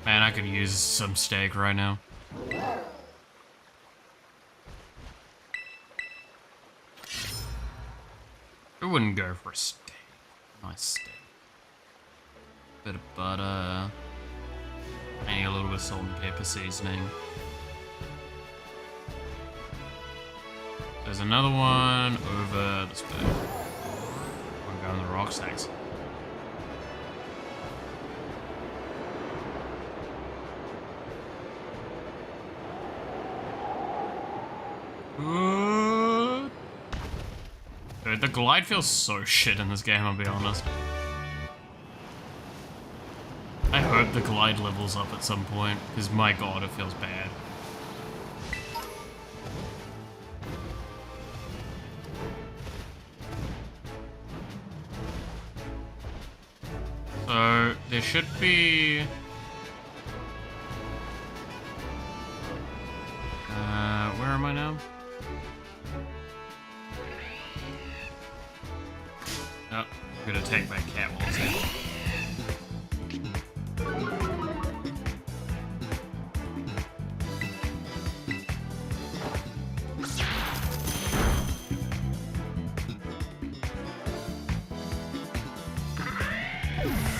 Man, I could use some steak right now. Who wouldn't go for a steak? Nice steak. Bit of butter. Maybe a little bit of salt and pepper seasoning. There's another one over this way. I'm going to the rock stacks. Dude, the glide feels so shit in this game, I'll be honest. I hope the glide levels up at some point, because my god, it feels bad. So, there should be... where am I now? Oh, I'm gonna take my cat while it's in.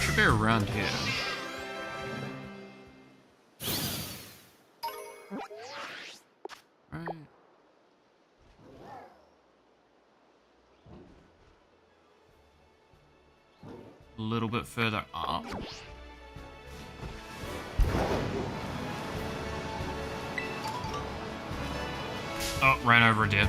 Should be around here. Right. A little bit further up. Oh, ran over a deer.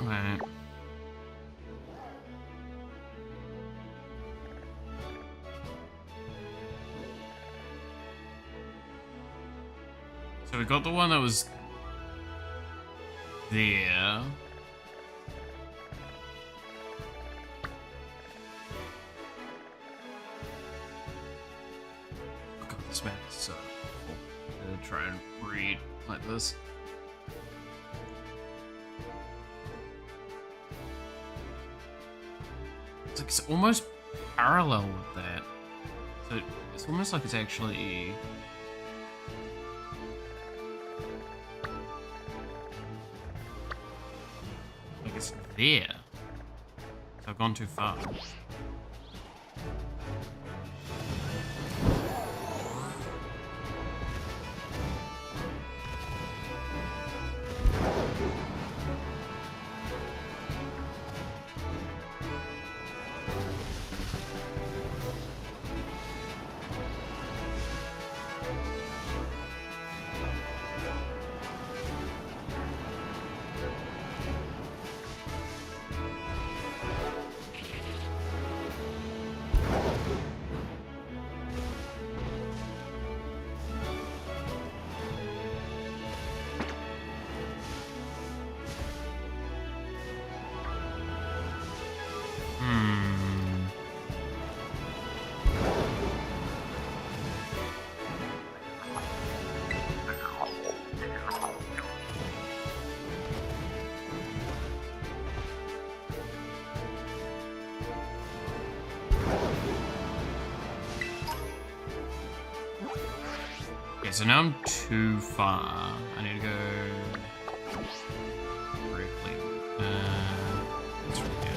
Right. So we got the one that was there. Oh god, this map is so cool. I'm gonna try and read like this. like it's almost parallel with that. So it's almost like it's actually... like it's there. So I've gone too far. Okay, so now I'm too far. I need to go briefly. It's right here.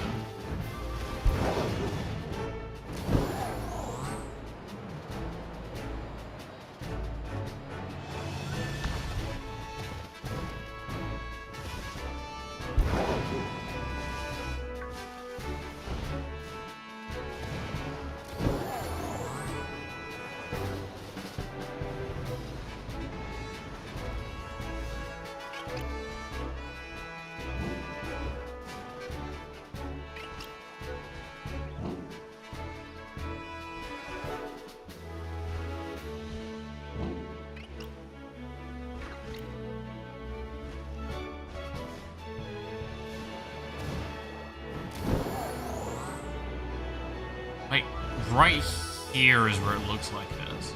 Like, right here is where it looks like it is.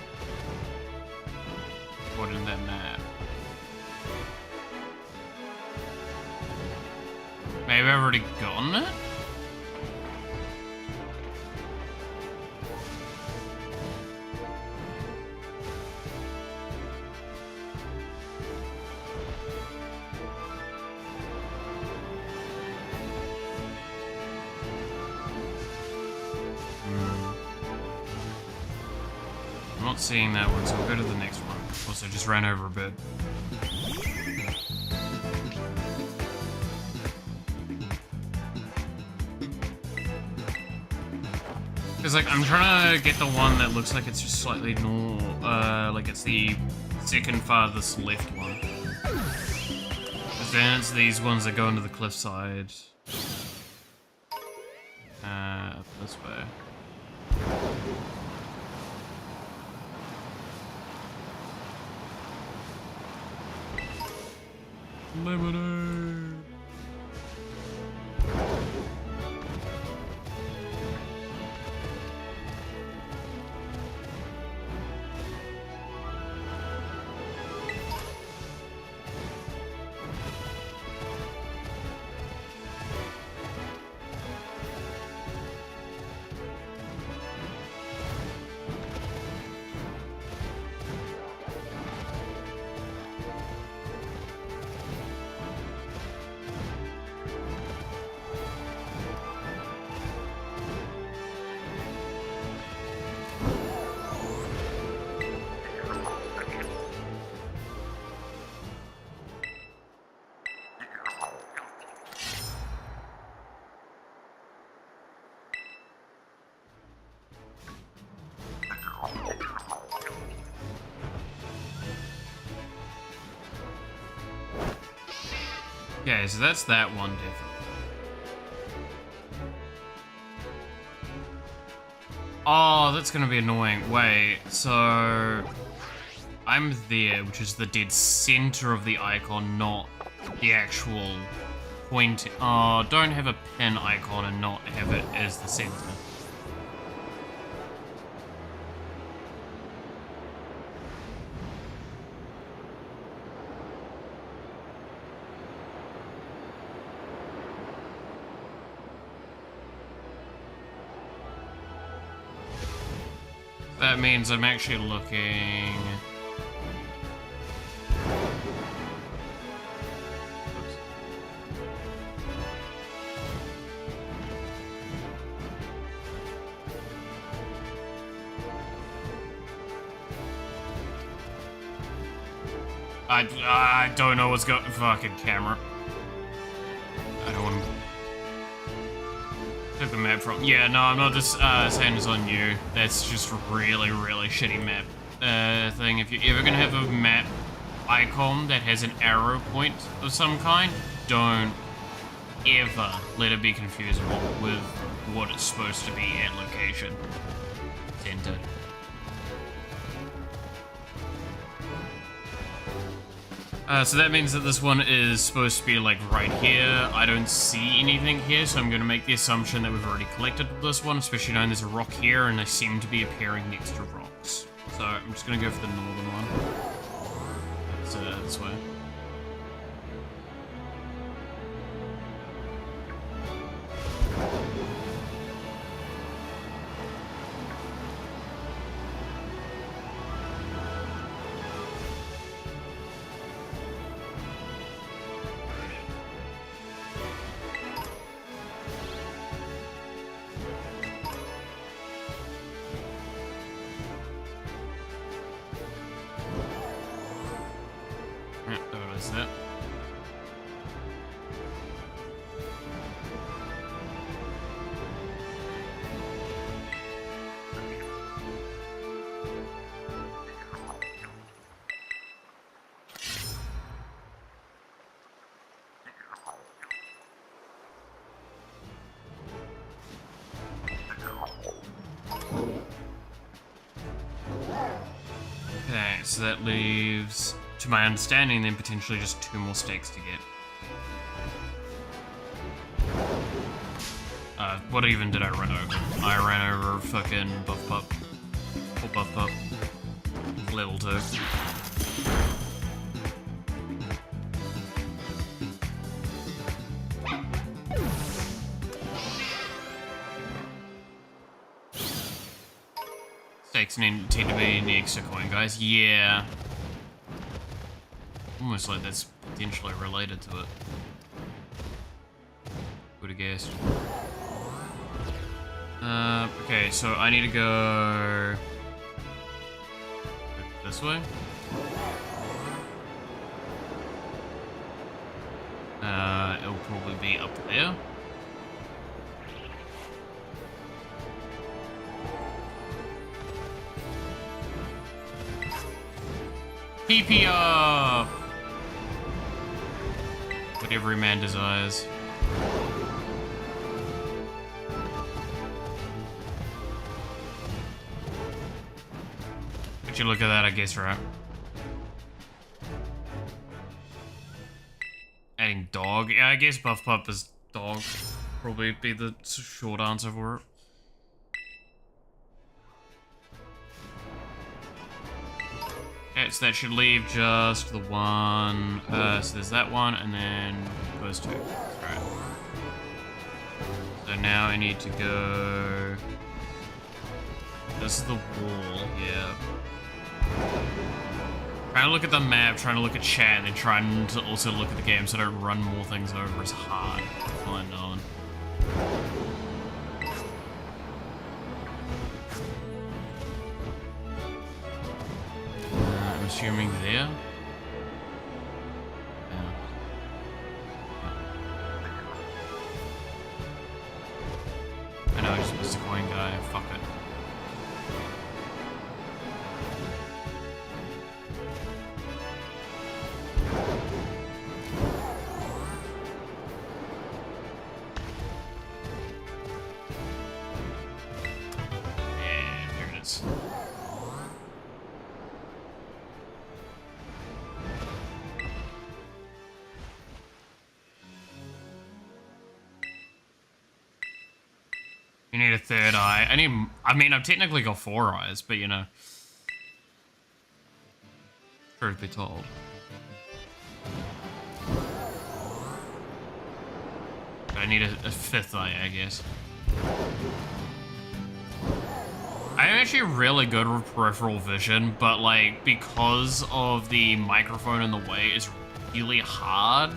According to that map. Maybe I've already gotten it? I'm not seeing that one, so we'll go to the next one. Also, just ran over a bit. Because, like, I'm trying to get the one that looks like it's just slightly like it's the second farthest left one. Because then it's these ones that go into the cliffside. Up this way. Lemonade. Okay, so that's that one different. Oh, that's gonna be annoying. Wait, so I'm there, which is the dead center of the icon, not the actual point. Oh, don't have a pin icon and not have it as the center. That means I'm actually looking... Oops. I don't know what's going... Fucking camera. I don't want to... Took the map from... Yeah, no, I'm not just saying it's on you. That's just really, really shitty map thing. If you're ever gonna have a map icon that has an arrow point of some kind, don't ever let it be confusable with what it's supposed to be at location. Center. So that means that this one is supposed to be like right here. I don't see anything here, so I'm going to make the assumption that we've already collected this one, especially knowing there's a rock here and they seem to be appearing next to rocks. So I'm just going to go for the northern one. So this way. That. Okay, so that leaves, to my understanding, then potentially just 2 more stakes to get. What even did I run over? I ran over fucking Buff Pup. Or Buff Pup. Level 2. Stakes need to be in the extra coin, guys. Yeah. Almost like that's potentially related to it. Would've guessed. Okay, so I need to go this way. It'll probably be up there. PP up! What every man desires. Would you look at that, I guess, right? Adding dog? Yeah, I guess Buff Pup is dog. Probably be the short answer for it. Okay, so that should leave just the one. So there's that one, and then those 2. Right. So now I need to go. This is the wall, yeah. Trying to look at the map, trying to look at chat, and then trying to also look at the game so I don't run more things over is hard. I know. I'm assuming there. Yeah. I know I just missed a coin guy. Fuck it. You need a 3rd eye. I mean, I've technically got 4 eyes, but you know. Truth be told. But I need a 5th eye, I guess. I'm actually really good with peripheral vision, but like because of the microphone in the way, it's really hard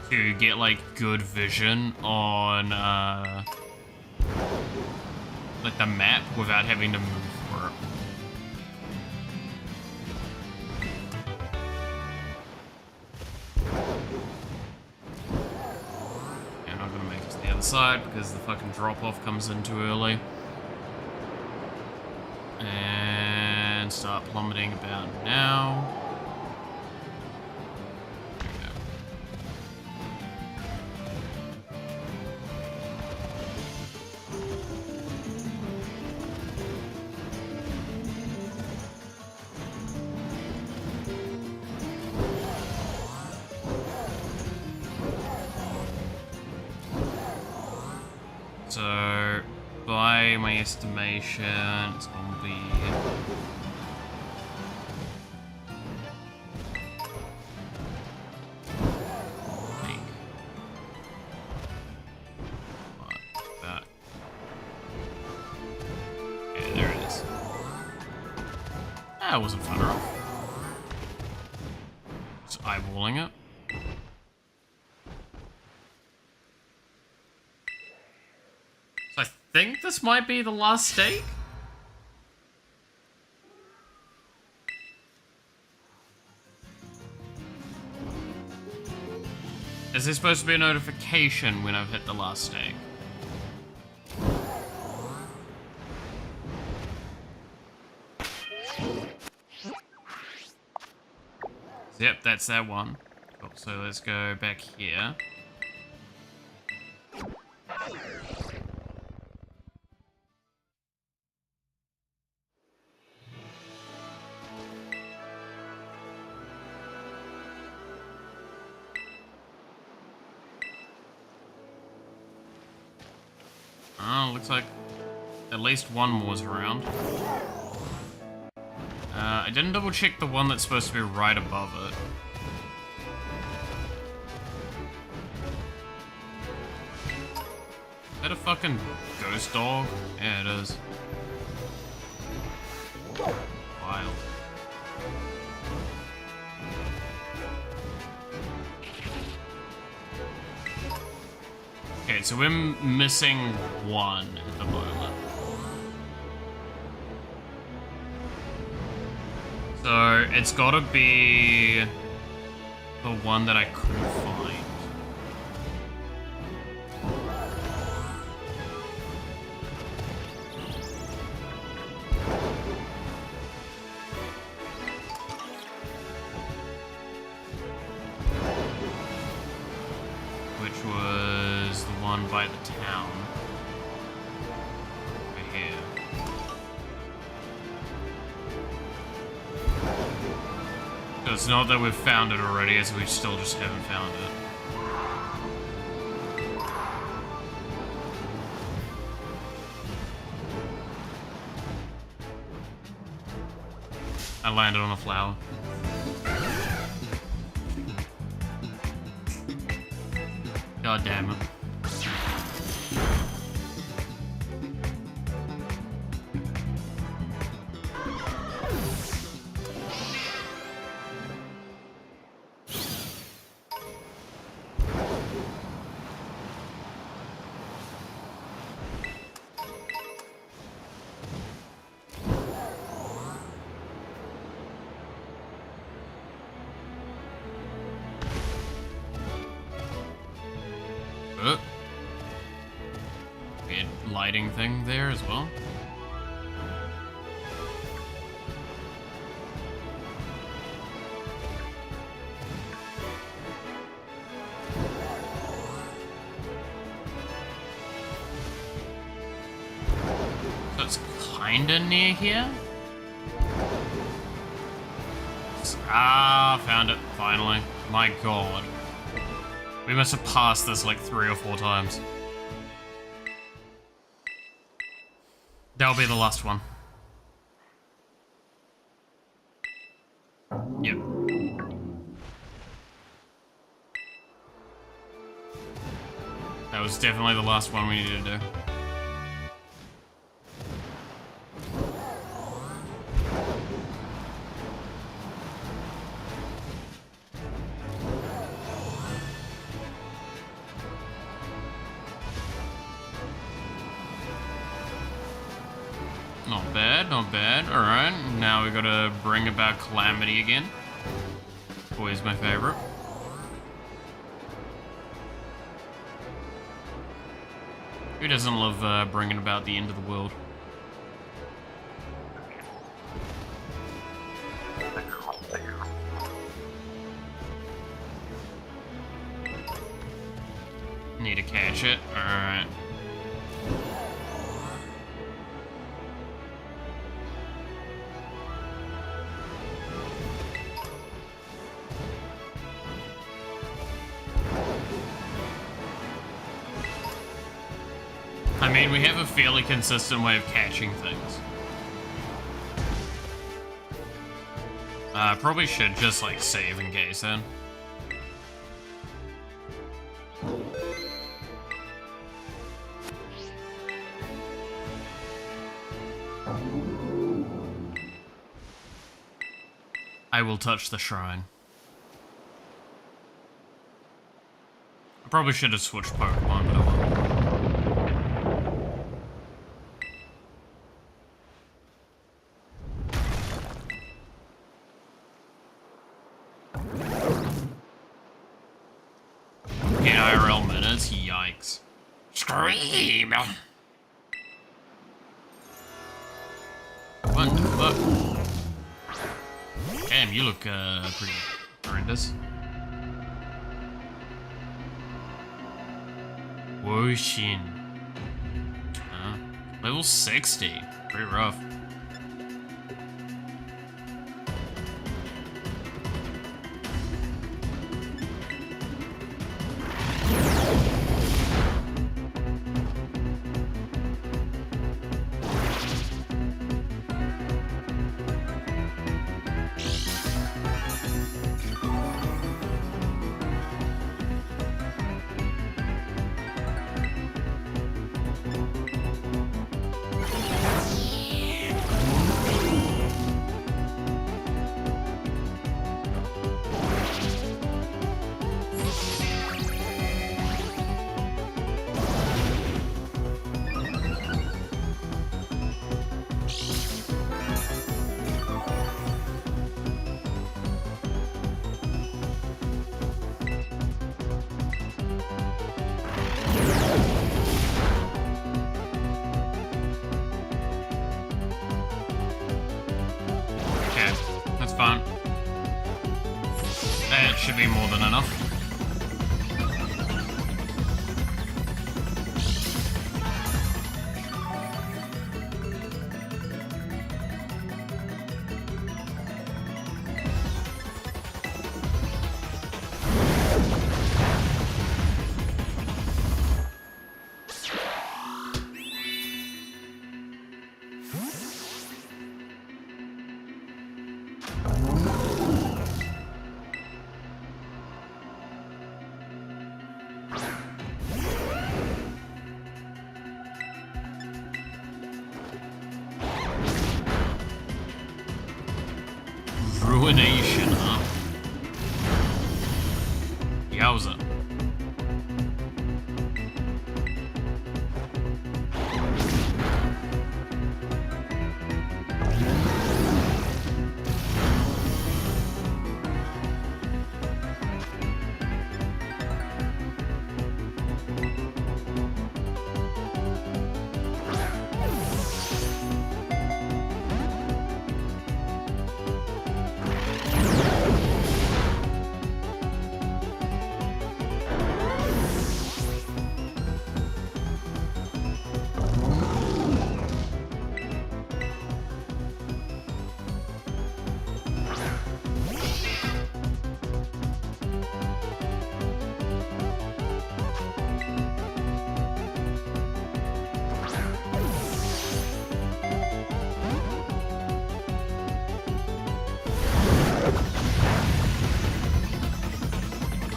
to get like good vision on like the map without having to move for it. And I'm gonna make it to the other side because the fucking drop-off comes in too early. And start plummeting about now. There we go. So, by my estimation, it's gonna be... That. Yeah, there it is. That wasn't far off. Just eyeballing it. So I think this might be the last stake. Is there supposed to be a notification when I've hit the last stake? Yep, that's that one. Cool, so let's go back here. Oh, looks like at least one more's around. I didn't double check the one that's supposed to be right above it. Is that a fucking ghost dog? Yeah, it is. Wild. Okay, so we're missing one at the moment. So it's gotta be the one that I couldn't find. Which was the one by the town. Over here. So it's not that we've found it already, it's we still just haven't found it. I landed on a flower. God damn it. Weird lighting thing there as well. So it's kinda near here. Ah, found it, finally. My god. We must have passed this like 3 or 4 times. That'll be the last one. Yep. That was definitely the last one we needed to do. bad, not bad. Alright, now we gotta bring about Calamity again. Always my favorite. Who doesn't love bringing about the end of the world? Need to catch it. Alright. I mean, we have a fairly consistent way of catching things. Probably should just, like, save in case then. I will touch the shrine. I probably should have switched Pokemon, but I won't. In IRL minutes, yikes. Scream! What the fuck? Damn, you look, pretty horrendous. Woshin. Level 60. Pretty rough. Fine. That should be more than enough. Ruination, huh? Yowza.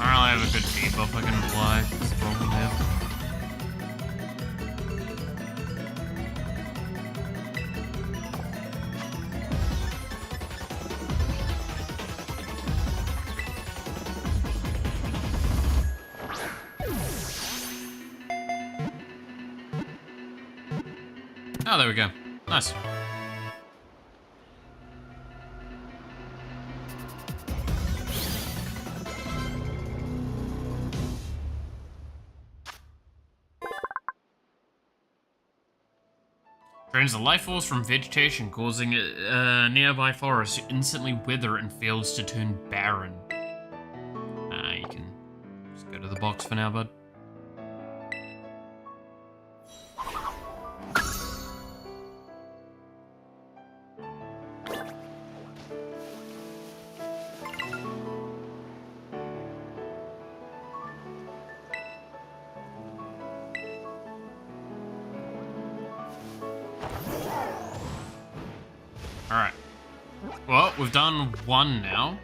I have a good debuff I can apply. That's the problem here. Oh, there we go. Nice. Drains the life force from vegetation, causing nearby forests to instantly wither and fields to turn barren. You can just go to the box for now, bud. Alright. Well, we've done one now.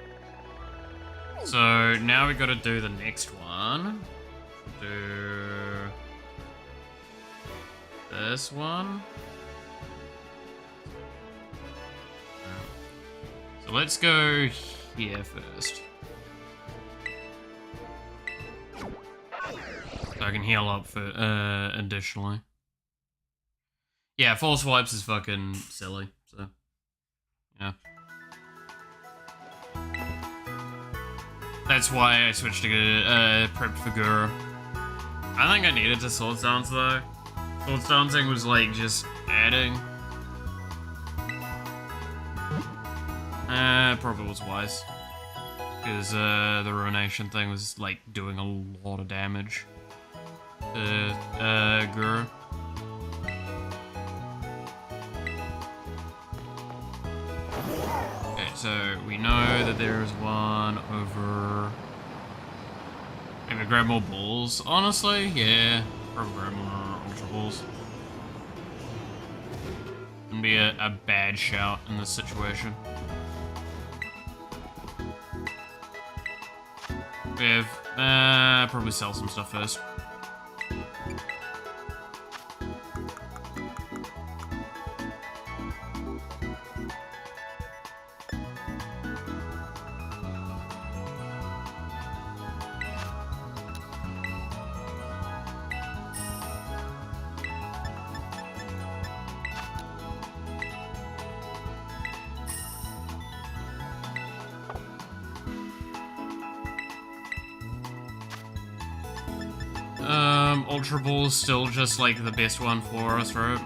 So now we gotta do the next one. Do this one. So let's go here first. So I can heal up for additionally. Yeah, false wipes is fucking silly, so yeah. That's why I switched to prepped for Guru. I think I needed to Swords Dance though. Swords Dancing was like just adding. Probably was wise. Because the Ruination thing was like doing a lot of damage to Guru. So we know that there is one over. Maybe grab more balls. Honestly, yeah, probably grab more ultra balls. Wouldn't be a bad shout in this situation. We have probably sell some stuff first. Ultra Ball's still just like the best one for us, right?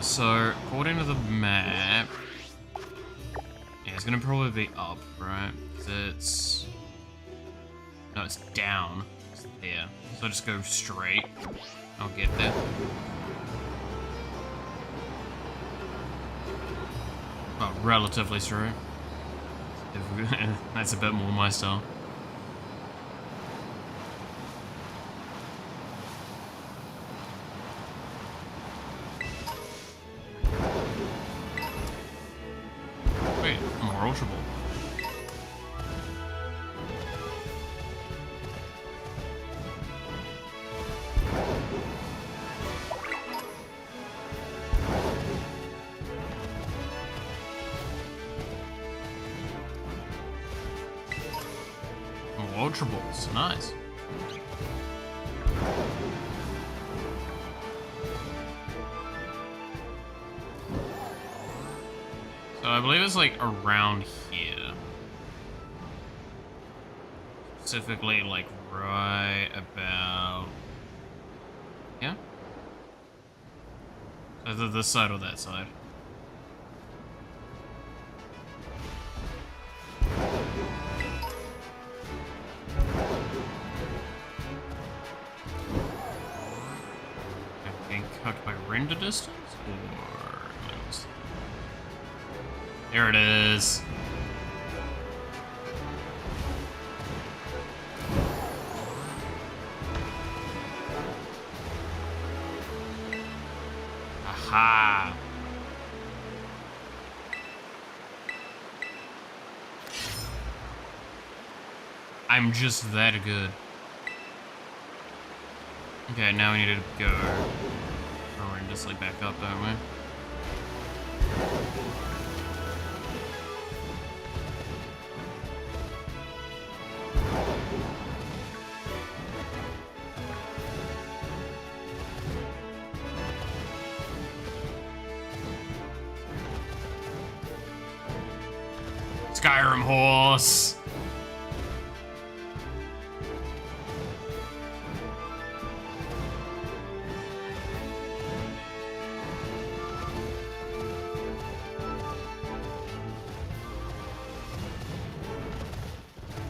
So, according to the map, yeah, it's gonna probably be up, right? It's... No, it's down. It's there. So I just go straight. I'll get there. Well, relatively straight. That's a bit more my style. Ultra Ball. More Ultra Balls, nice. So I believe it's like around here. Specifically like right about... Yeah? Either this side or that side. I'm being cut by render distance? Or... There it is. Aha. I'm just that good. Okay, now we need to go horrendously back up, don't we? Skyrim horse.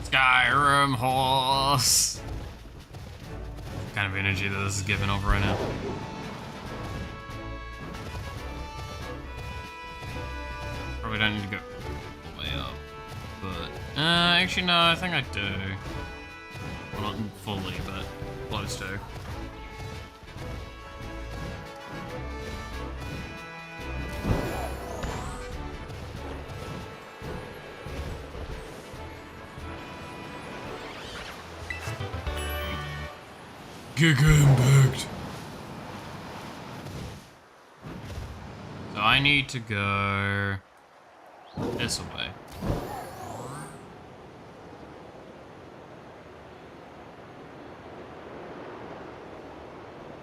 Skyrim horse. What kind of energy that this is giving off right now. Probably don't need to go all the way up. But, actually no, I think I do. Well, not fully, but close to. Giga Impact. So I need to go this way.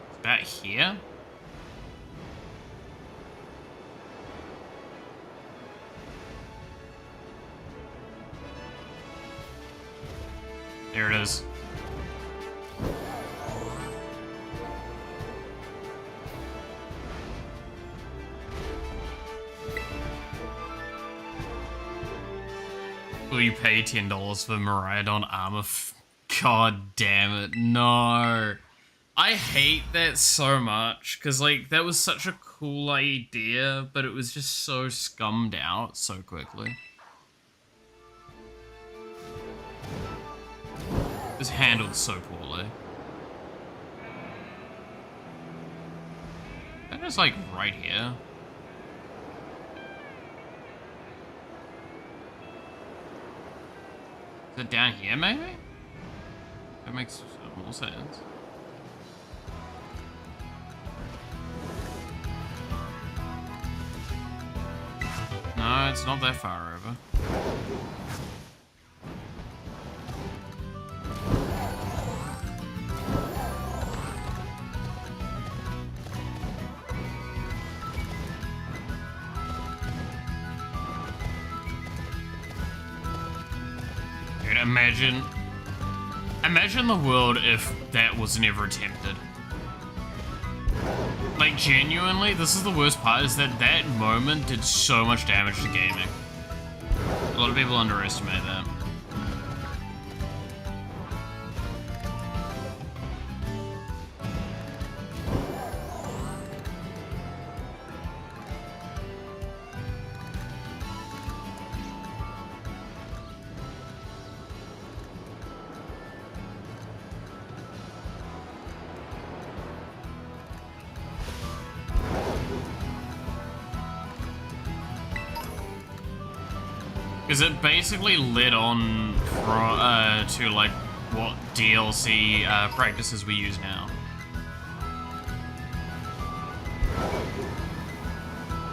Is that here? There it is. Will you pay $10 for Miraidon armor? God damn it, no. I hate that so much, because, like, that was such a cool idea, but it was just so scummed out so quickly. It was handled so poorly. That is, like, right here. Is it down here, maybe? That makes more sense. No, it's not that far over. Dude, imagine the world if that was never attempted. Like, genuinely, this is the worst part, is that that moment did so much damage to gaming. A lot of people underestimate that. Because it basically led on to, like, what DLC practices we use now.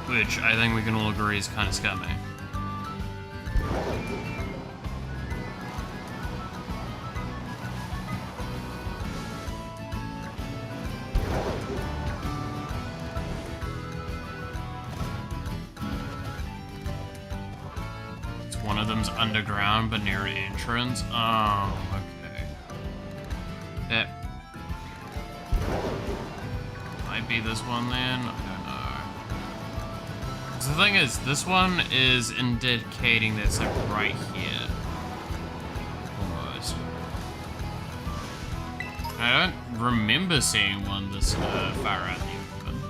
Which I think we can all agree is kind of scummy. One of them's underground, but near an entrance. Oh, okay. That might be this one then. I don't know. 'Cause the thing is, this one is indicating that it's like right here, almost. I don't remember seeing one this far out in the open.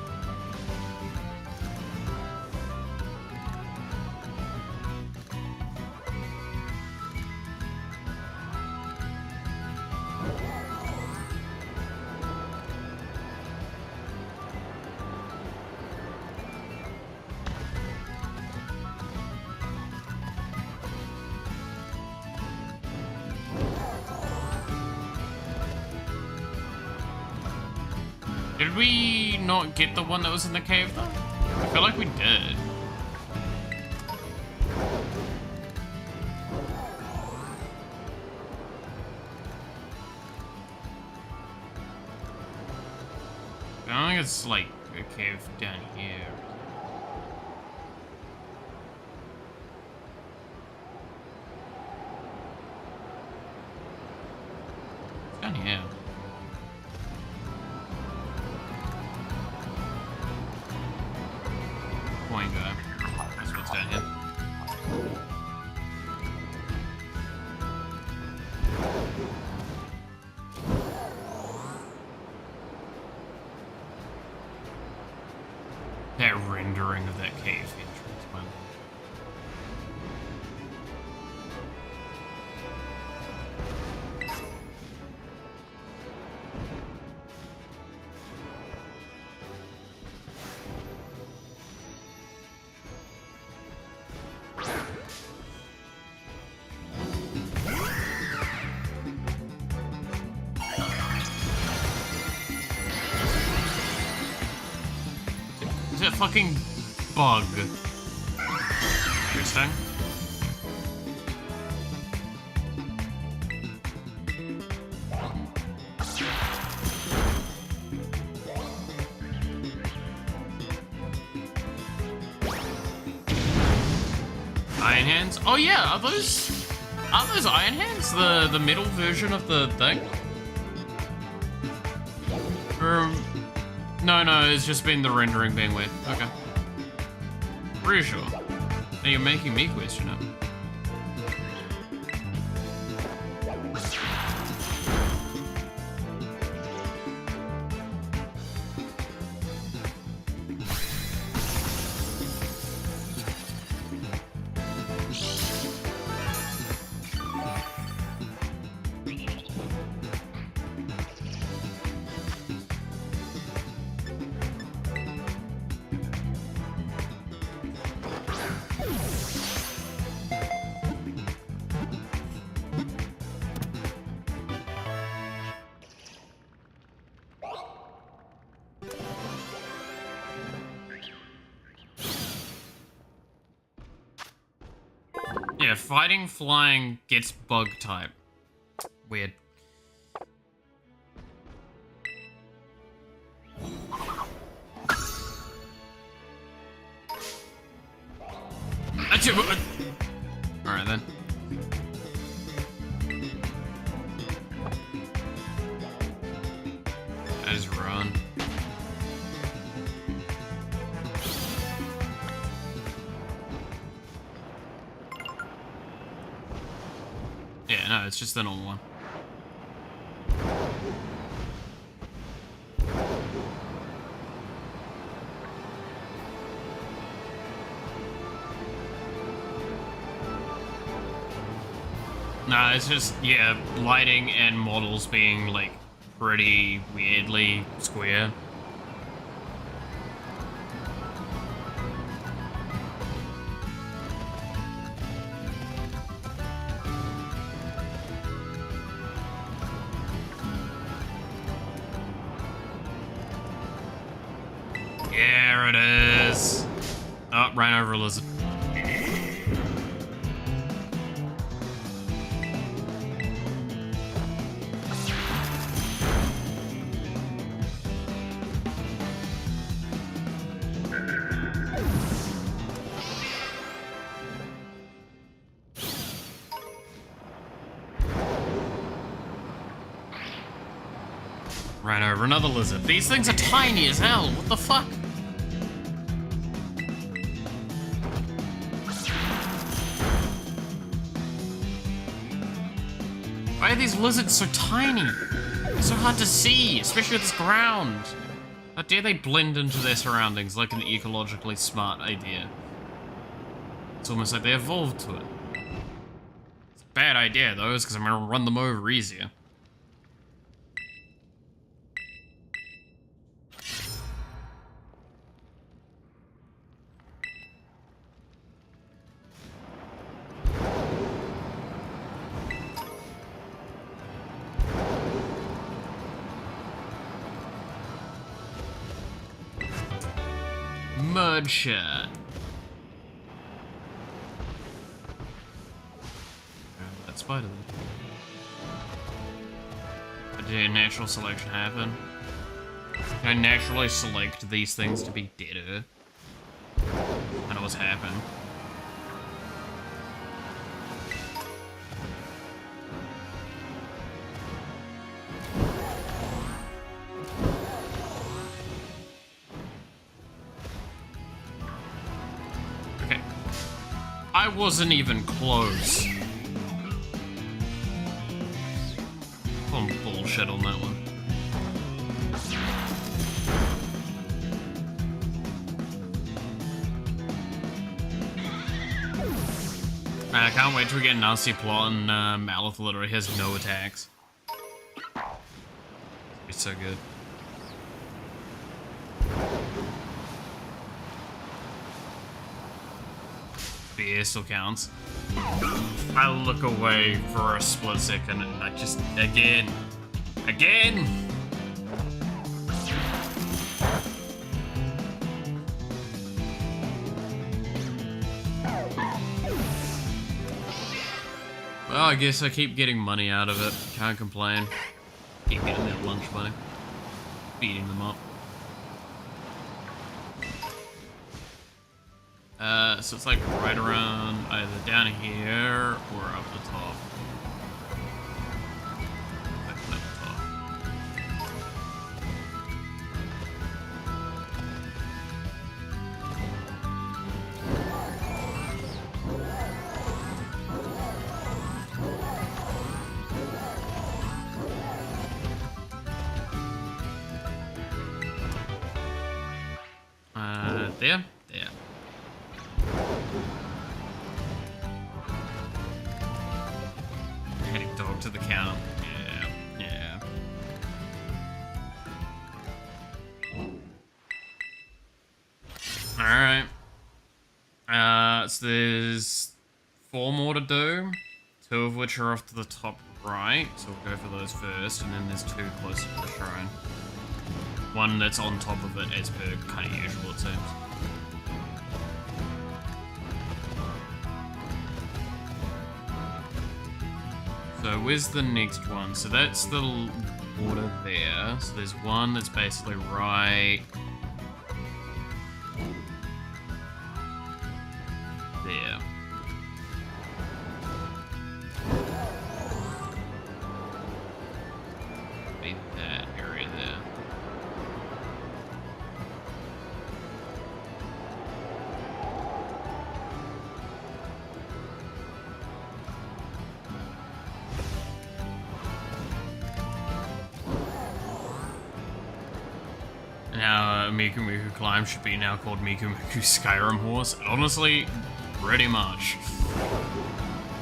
Did we not get the one that was in the cave, though? I feel like we did. it's like a cave down here. It's down here. Boingo. That's what's down here. That rendering of that cave entrance, man. Is that fucking bug? Interesting. Iron hands? Oh yeah, are those iron hands the middle version of the thing? No, it's just been the rendering being weird. Okay. Pretty sure. Now you're making me question it. Yeah, fighting flying gets bug type. Weird. Alright then. I just run. Yeah, no, it's just the normal one. No, it's just, yeah, lighting and models being, like, pretty weirdly square. There it is. Oh, ran over a lizard. Ran over another lizard. These things are tiny as hell. What the fuck? Why are these lizards so tiny? So hard to see, especially with this ground. How dare they blend into their surroundings like an ecologically smart idea? It's almost like they evolved to it. It's a bad idea though, because I'm gonna run them over easier. Mud shot. That spider then. Did natural selection happen? I naturally select these things to be deader. I know what's happened. Okay. I wasn't even close. I'm bullshit on that one. Man, I can't wait till we get Nasty Plot and Malith literally has no attacks. It's so good. Fear still counts. I look away for a split second and I just, again. Well, I guess I keep getting money out of it. Can't complain. Keep getting that lunch money. Feeding them up. So it's like right around either down here or up the top. Up the top. There. Heading dog to the counter. Yeah. Alright. So there's 4 more to do. 2 of which are off to the top right. So we'll go for those first. And then there's 2 closer to the shrine. One that's on top of it as per kind of usual, it seems. So where's the next one? So that's the water there. So there's one that's basically right there. Be that area there. Now, Miku Miku Climb should be now called Miku Miku Skyrim Horse. Honestly, pretty much.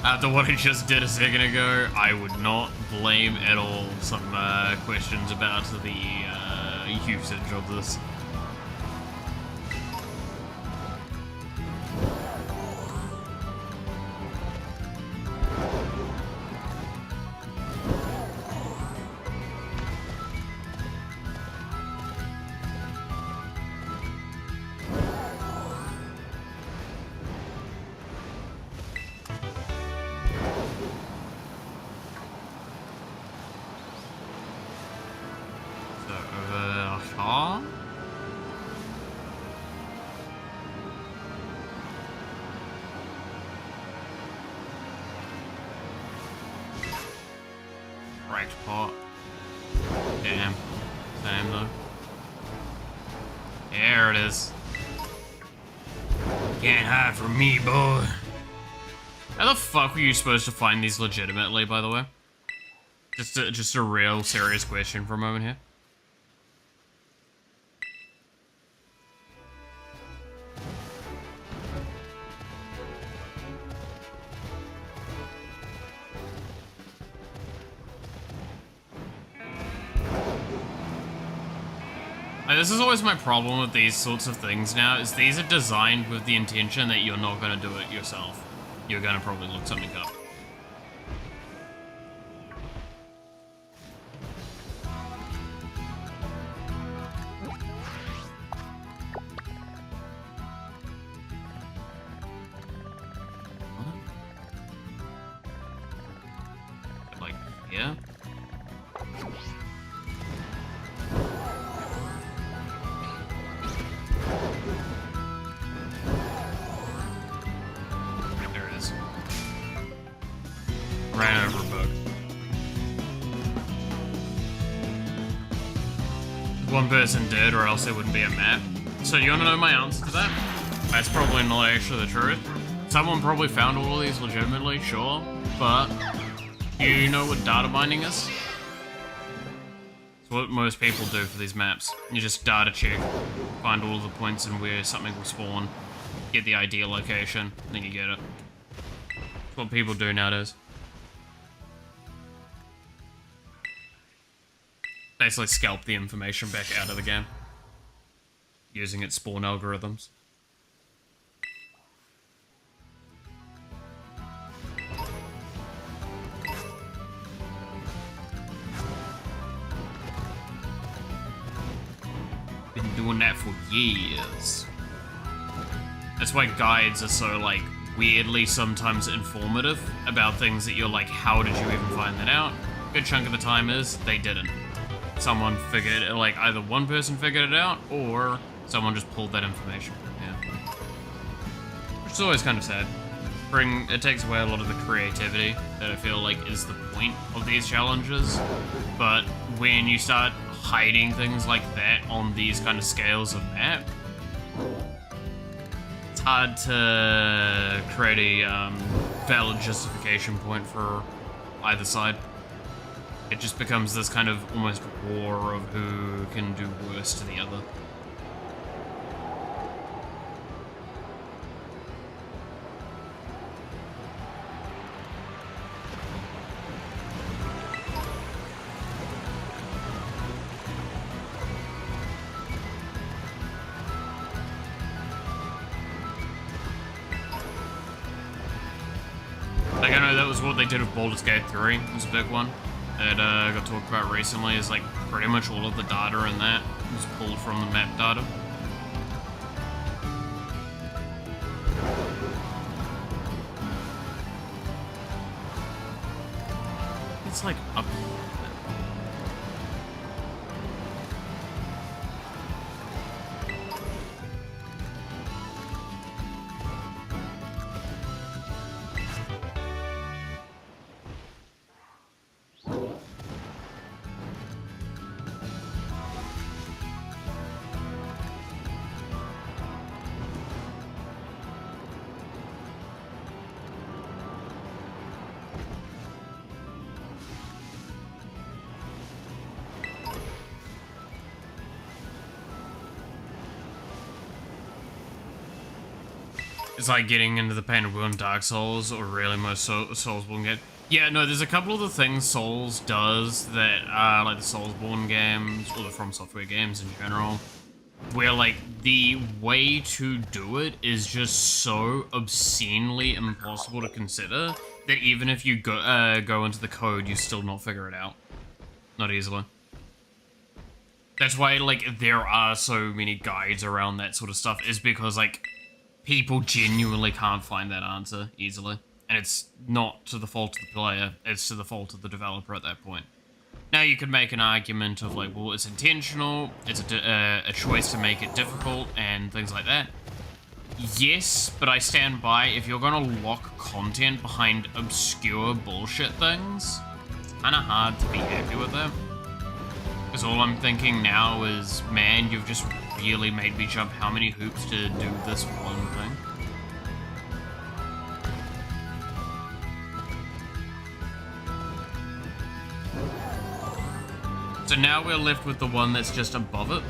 After what I just did a second ago, I would not blame at all some questions about the usage of this. Right pot. Damn. Same though. There it is. Can't hide from me, boy. How the fuck were you supposed to find these legitimately, by the way? Just a real serious question for a moment here. This is always my problem with these sorts of things now, is these are designed with the intention that you're not going to do it yourself. You're going to probably look something up. Like, yeah. Ran over a bug. One person did, or else there wouldn't be a map. So you wanna know my answer to that? That's probably not actually the truth. Someone probably found all of these legitimately, sure, but you know what data mining is? It's what most people do for these maps. You just data check, find all of the points and where something will spawn, get the ideal location, then you get it. It's what people do nowadays. Basically scalp the information back out of the game using its spawn algorithms. Been doing that for years. That's why guides are so, like, weirdly sometimes informative about things that you're like, how did you even find that out? Good chunk of the time is, they didn't. Someone figured it, like, either one person figured it out, or someone just pulled that information. Yeah. Which is always kind of sad. It takes away a lot of the creativity that I feel like is the point of these challenges. But when you start hiding things like that on these kind of scales of map, it's hard to create a valid justification point for either side. It just becomes this kind of almost war of who can do worse to the other. Like, I know that was what they did with Baldur's Gate 3, it was a big one. That got talked about recently, is like pretty much all of the data in that was pulled from the map data. It's like up. It's like getting into the painted wheel in Dark Souls, or really most Soulsborne games. Yeah, no, there's a couple of the things Souls does that are like the Soulsborne games, or the From Software games in general, where like the way to do it is just so obscenely impossible to consider that even if you go into the code, you still not figure it out. Not easily. That's why like there are so many guides around that sort of stuff, is because like people genuinely can't find that answer easily. And it's not to the fault of the player, it's to the fault of the developer at that point. Now you could make an argument of like, well, it's intentional, it's a choice to make it difficult and things like that. Yes, but I stand by, if you're gonna lock content behind obscure bullshit things, it's kinda hard to be happy with that. Because all I'm thinking now is, man, you've just really made me jump how many hoops to do this one thing. So now we're left with the one that's just above it,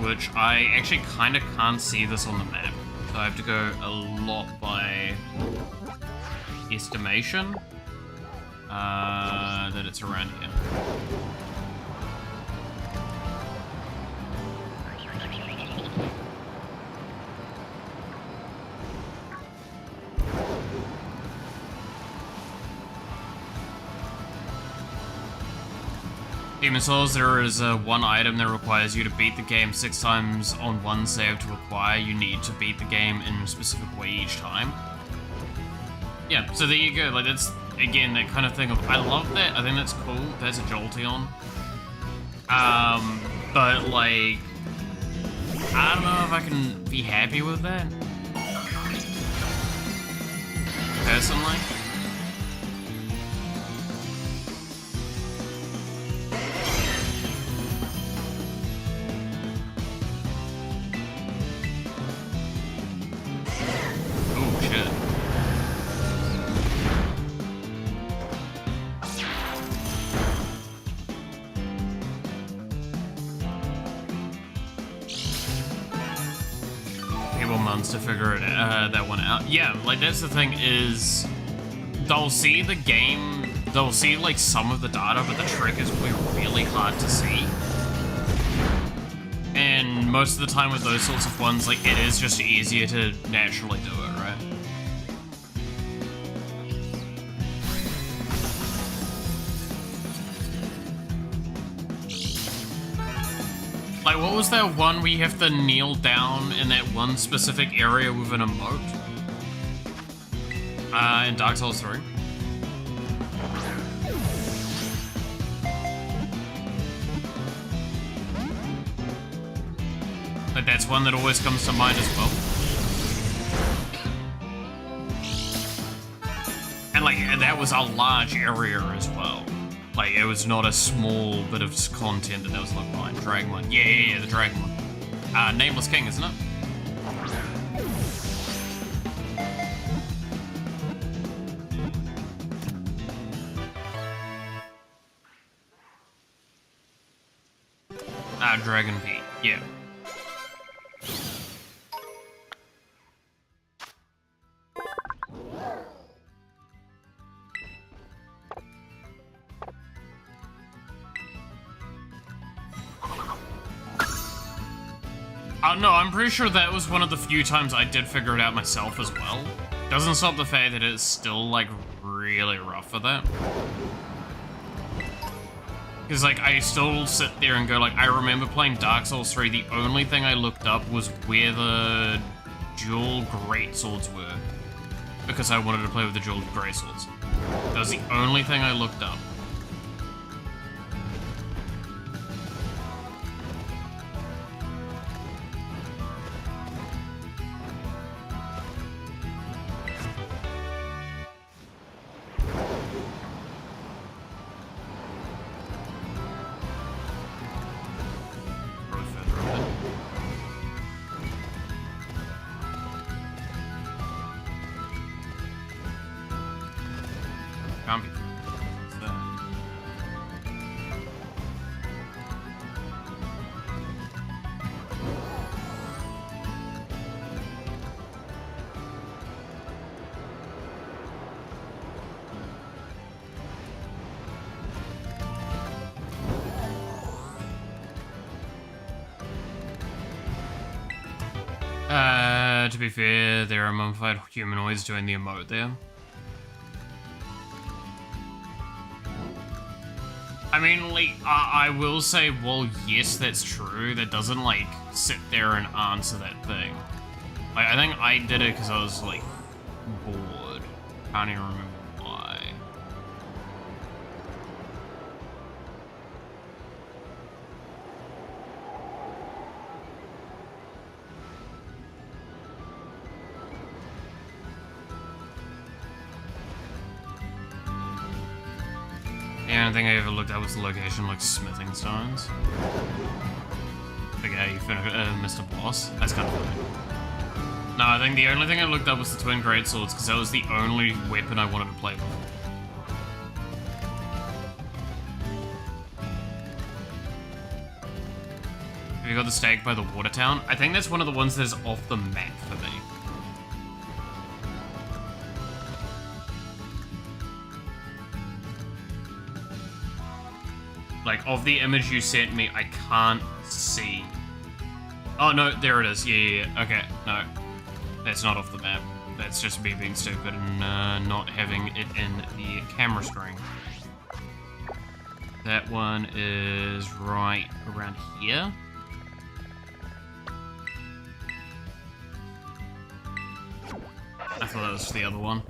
which I actually kind of can't see this on the map. So I have to go a lot by estimation that it's around here. Demon Souls, there is one item that requires you to beat the game 6 times on one save to acquire. You need to beat the game in a specific way each time. Yeah, so there you go. Like, that's, again, that kind of thing of, I love that. I think that's cool. That's a Jolteon. But, like, I don't know if I can be happy with that. Personally. months to figure it that one out. Yeah, like that's the thing is, they'll see the game, they'll see like some of the data, but the triggers will be really hard to see. And most of the time with those sorts of ones, like it is just easier to naturally do it, right? Like, what was that one where you have to kneel down in that one specific area with an emote? In Dark Souls 3. But that's one that always comes to mind as well. And like, that was a large area as well. Like, it was not a small bit of content that was like mine. Dragon one. Yeah, the Dragon one. Nameless King, isn't it? Dragon Pete, yeah. No, I'm pretty sure that was one of the few times I did figure it out myself as well. Doesn't stop the fact that it's still, like, really rough for that. Because, like, I still sit there and go, like, I remember playing Dark Souls 3, the only thing I looked up was where the dual greatswords were. Because I wanted to play with the dual greatswords. That was the only thing I looked up. To be fair, there are mummified humanoids doing the emote there. I mean, like, I will say, well, yes, that's true. That doesn't, like, sit there and answer that thing. Like, I think I did it because I was, like, bored. Can't even remember why. The only thing I ever looked at was the location, like smithing stones. Okay, you finished Mr. Boss. That's kind of funny. No, I think the only thing I looked up was the twin greatswords, because that was the only weapon I wanted to play with. Have you got the stake by the water town? I think that's one of the ones that's off the map for me. Like, of the image you sent me, I can't see. Oh, no, there it is. Yeah. Okay, no. That's not off the map. That's just me being stupid and not having it in the camera screen. That one is right around here. I thought that was the other one.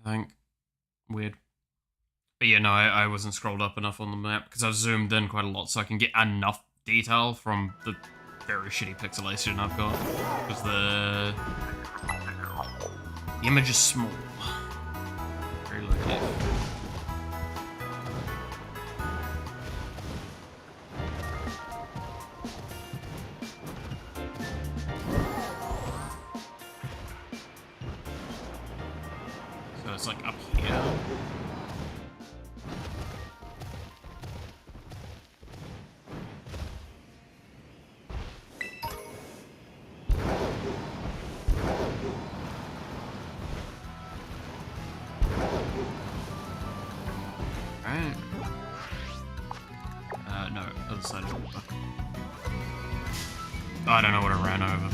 I think. Weird. But yeah, no, I wasn't scrolled up enough on the map because I've zoomed in quite a lot so I can get enough detail from the very shitty pixelation I've got. Because the image is small. Very low def. So it's like up here. right? No, other side of the river. Oh, I don't know what I ran over.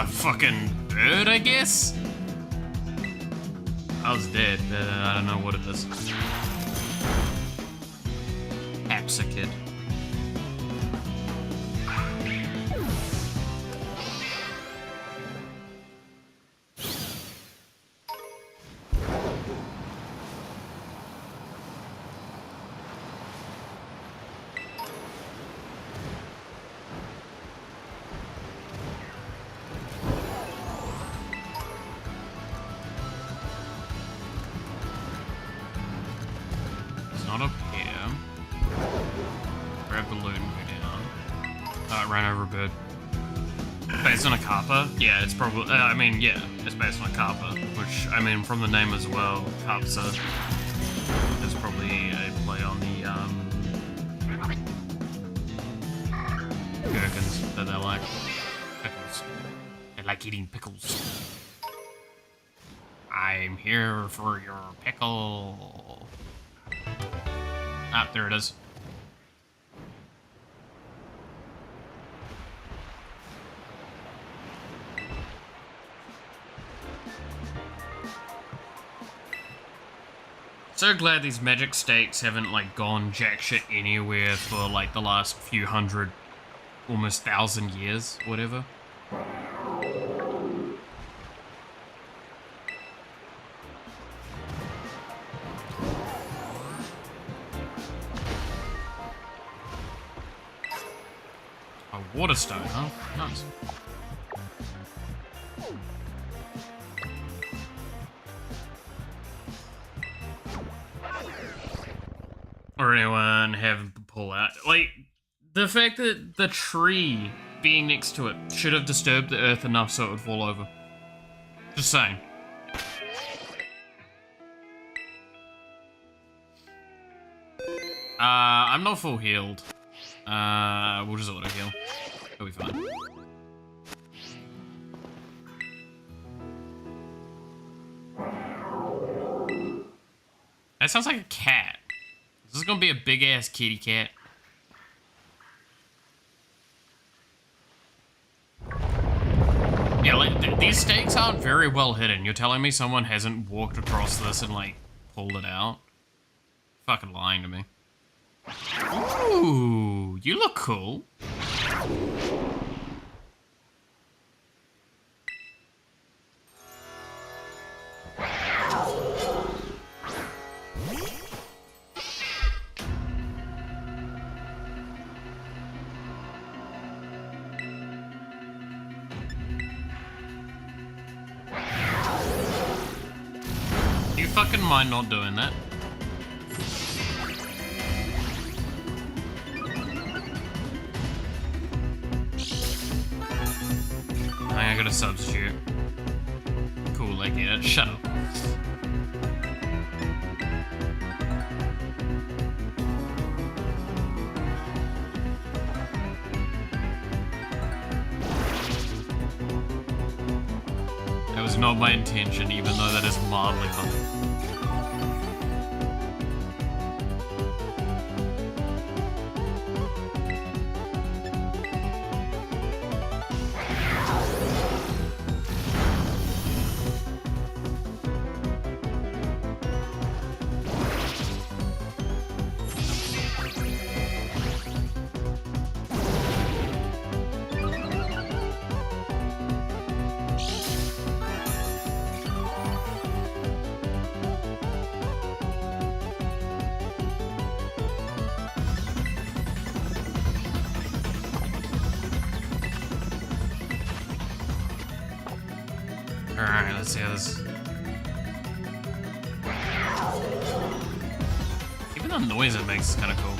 Fucking bird, I guess? I was dead, but I don't know what it is. Capsicid. Not up here. Grab balloon, go down. Oh, it ran over a bird. Based on a carper? Yeah, it's probably. I mean, yeah, it's based on a carper. Which, I mean, from the name as well, carpsa is probably a play on the gherkins that they like. Pickles. They like eating pickles. I'm here for your pickle. Ah, there it is. So glad these magic stakes haven't like gone jack shit anywhere for like the last few hundred, almost 1,000 years, whatever. A water stone, huh? Nice. Or anyone have the pull out. Like, the fact that the tree being next to it should have disturbed the earth enough so it would fall over. Just saying. I'm not full healed. We'll just auto heal. It'll be fine. That sounds like a cat. This is gonna be a big ass kitty cat. Yeah, like, these stakes aren't very well hidden. You're telling me someone hasn't walked across this and, like, pulled it out? Fucking lying to me. Ooh, you look cool. You fucking mind not doing that? I gotta substitute. Cool, I get it. Shut up. That was not my intention, even though that is mildly funny. Alright, let's see how this... Even the noise it makes is kind of cool.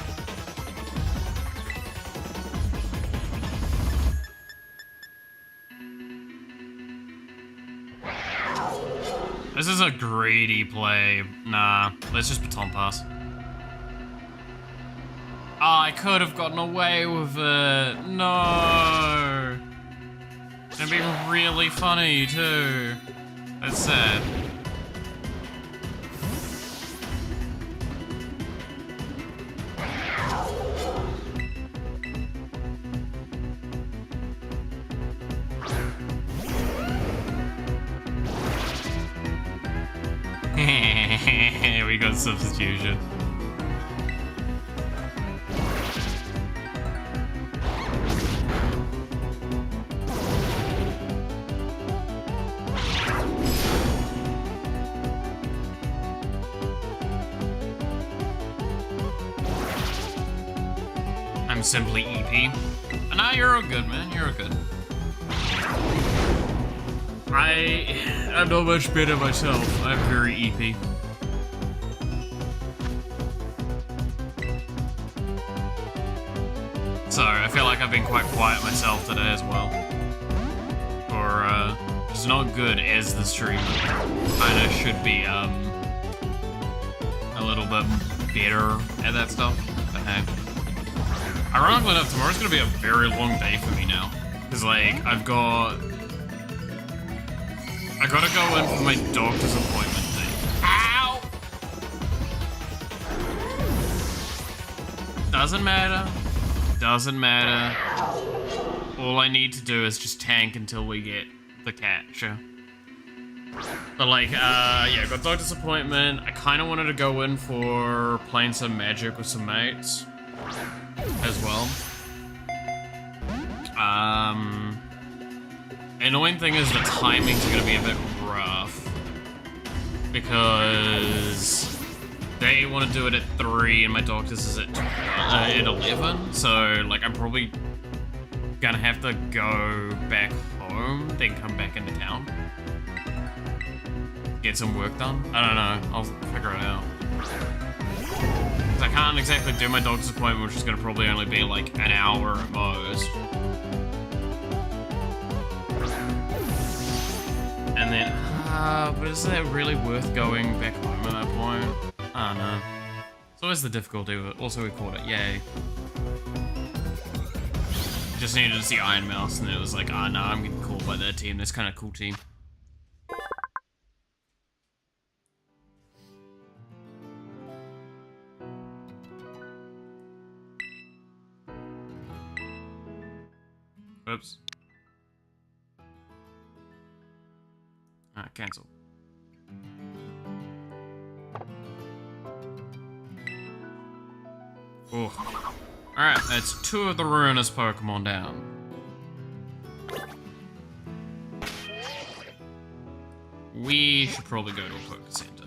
This is a greedy play. Nah, let's just baton pass. Oh, I could have gotten away with it. No. It'd be really funny too. That's sad. We got substitution. I'm simply EP. Nah, you're all good, man. You're all good. I'm not much better myself. I'm very EP. So, I feel like I've been quite quiet myself today as well. Or, it's not good as the stream. Kinda should be, a little bit better at that stuff. But hey. Ironically enough, tomorrow's gonna be a very long day for me now. Cause like, I gotta go in for my doctor's appointment thing. Ow! Doesn't matter. Doesn't matter. All I need to do is just tank until we get the catcher. But like, yeah, got doctor's appointment. I kinda wanted to go in for playing some Magic with some mates as well. Annoying thing is the timing's gonna be a bit rough because they want to do it at 3 and my doctor's is at 11. So like I'm probably gonna have to go back home, then come back into town, get some work done. I don't know. I'll figure it out. I can't exactly do my doctor's appointment, which is going to probably only be like an hour at most. And then, but is that really worth going back home at that point? I don't know. It's always the difficulty of it. Also, we caught it. Yay. Just needed to see Iron Mouse, and it was like, ah, no, I'm getting called by their team. That's kind of cool team. Oops. Ah, cancel. Oh. Alright, that's 2 of the ruinous Pokemon down. We should probably go to a Poke Center.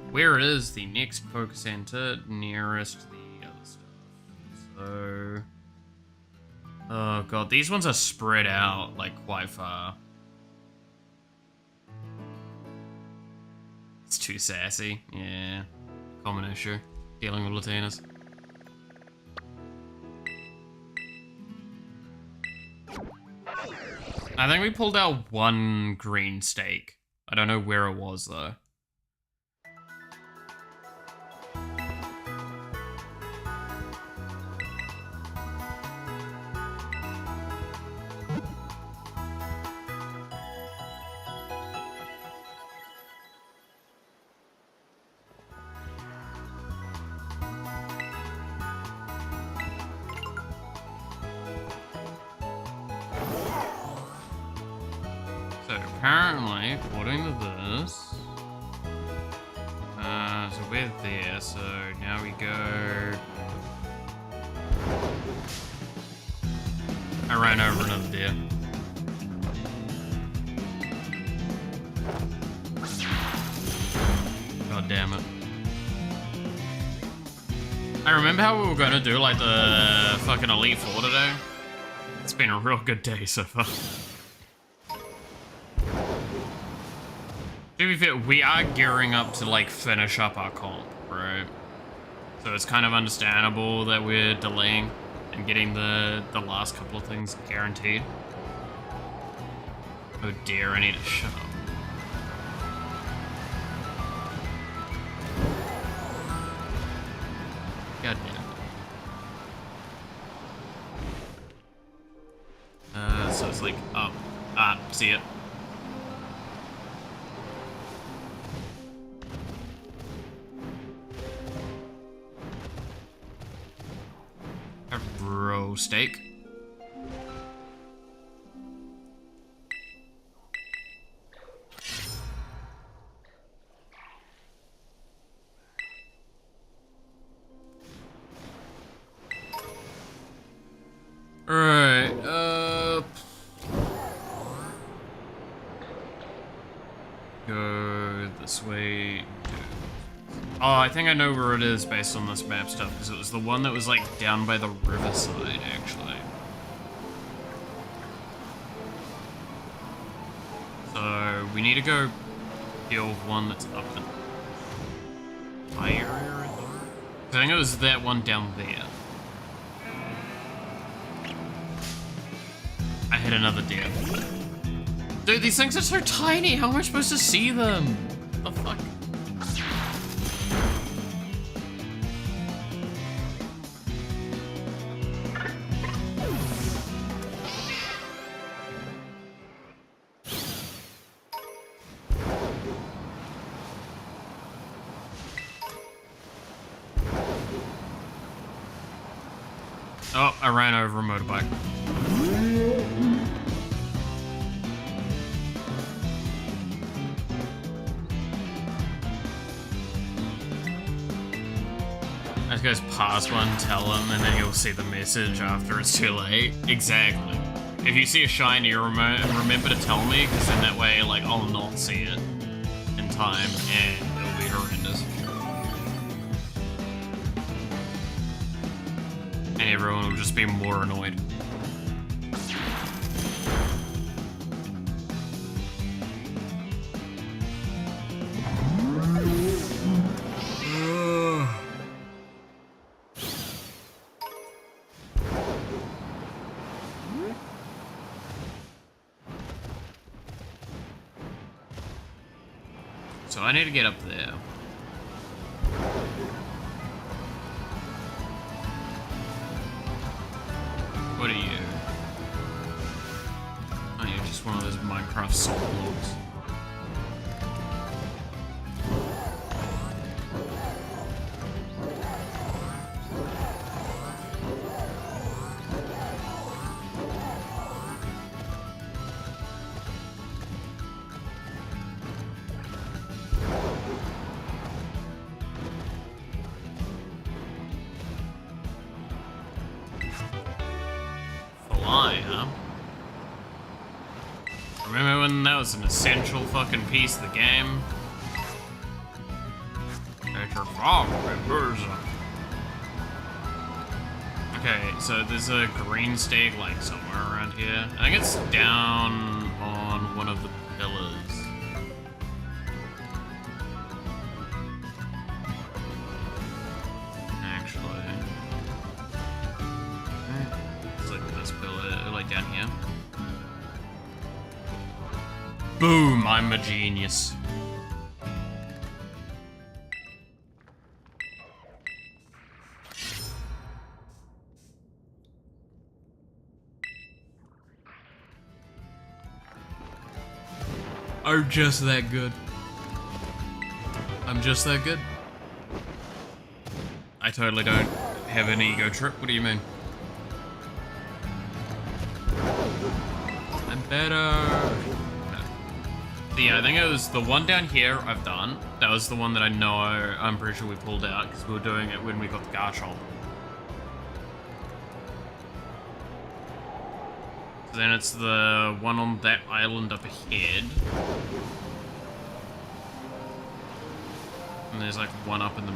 Where is the next Poke Center nearest the other stuff? So... oh god, these ones are spread out, like, quite far. It's too sassy. Yeah. Common issue. Dealing with Latinas. I think we pulled out 1 green stake. I don't know where it was, though. Apparently, according to this, so we're there, so now we go... I ran over another deer. God damn it. I remember how we were gonna do, like, the fucking Elite Four today. It's been a real good day so far. To be fair, we are gearing up to, like, finish up our comp, right? So it's kind of understandable that we're delaying and getting the last couple of things guaranteed. Oh dear, I need to shut up. God damn it. So it's like, oh, see it. Bro steak. I do? Oh, I think I know where it is based on this map stuff, because it was the one that was like down by the riverside, actually. So we need to go kill one that's up in high area right there. I think it was that one down there. I hit another deer. Dude, these things are so tiny. How am I supposed to see them? What the fuck? Oh, I ran over a motorbike. I just goes past one, tell him, and then he'll see the message after it's too late. Exactly. If you see a shiny, remember to tell me, because then that way, like, I'll not see it in time, and it'll be horrendous. And everyone will just be more annoyed. So I need to get up there. What are you? Oh, you're just one of those Minecraft salt blocks. Huh? Remember when that was an essential fucking piece of the game? Okay, so there's a green stake like somewhere around here. I think it's down on one of the pillars. Down here. Boom, I'm a genius. I'm just that good. I'm just that good. I totally don't have an ego trip. What do you mean? Better. No. So yeah, I think it was the one down here I've done. That was the one that I know I'm pretty sure we pulled out because we were doing it when we got the Garchomp. So then it's the one on that island up ahead. And there's like one up in the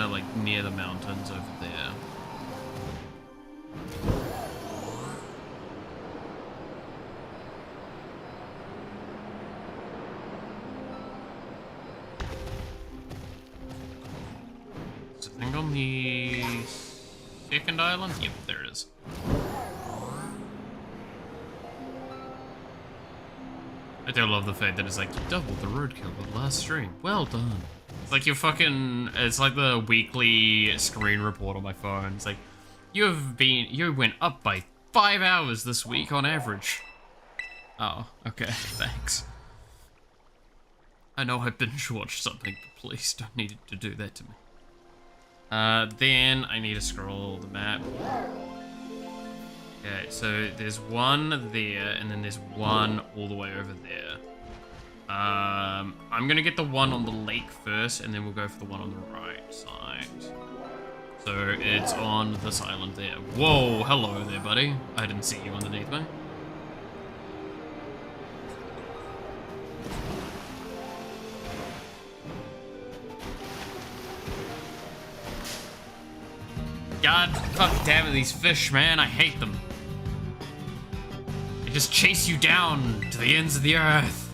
like near the mountains over there. On the second island? Yep, there it is. I do love the fact that it's like, you doubled the roadkill with last stream. Well done. It's like your fucking, it's like the weekly screen report on my phone. It's like, you went up by 5 hours this week on average. Oh, okay, thanks. I know I binge watched something, but please don't need to do that to me. Then I need to scroll the map. Okay, so there's one there, and then there's one all the way over there. I'm gonna get the one on the lake first, and then we'll go for the one on the right side. So it's on this island there. Whoa, hello there, buddy. I didn't see you underneath me. God fuck damn it, these fish, man, I hate them. They just chase you down to the ends of the earth.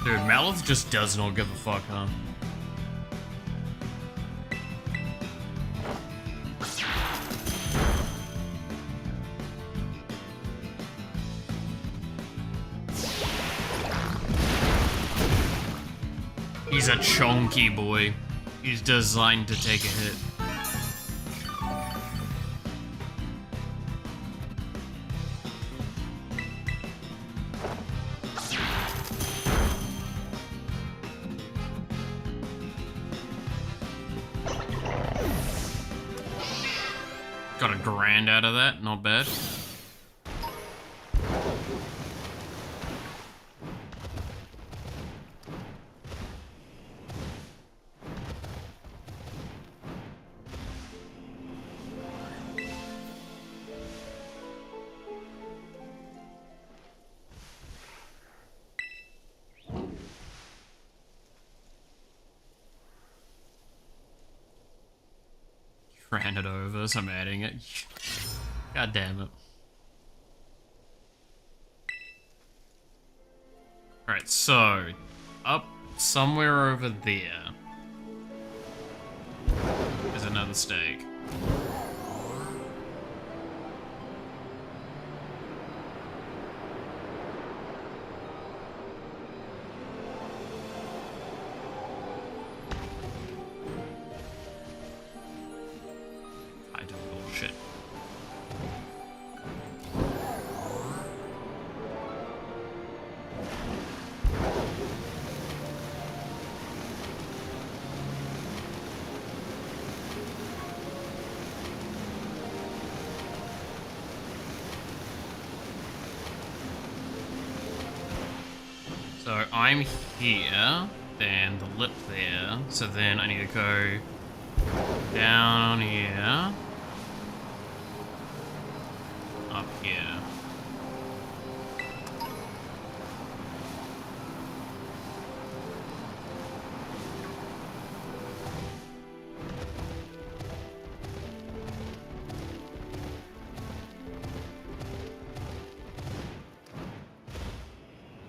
Dude, Malith just does not give a fuck, huh? He's a chunky boy. He's designed to take a hit. Got a grand out of that, not bad. Ran it over, so I'm adding it. God damn it. Alright, so up somewhere over there is another stake. Bullshit. So I'm here, then the lip there, so then I need to go down here. Up here.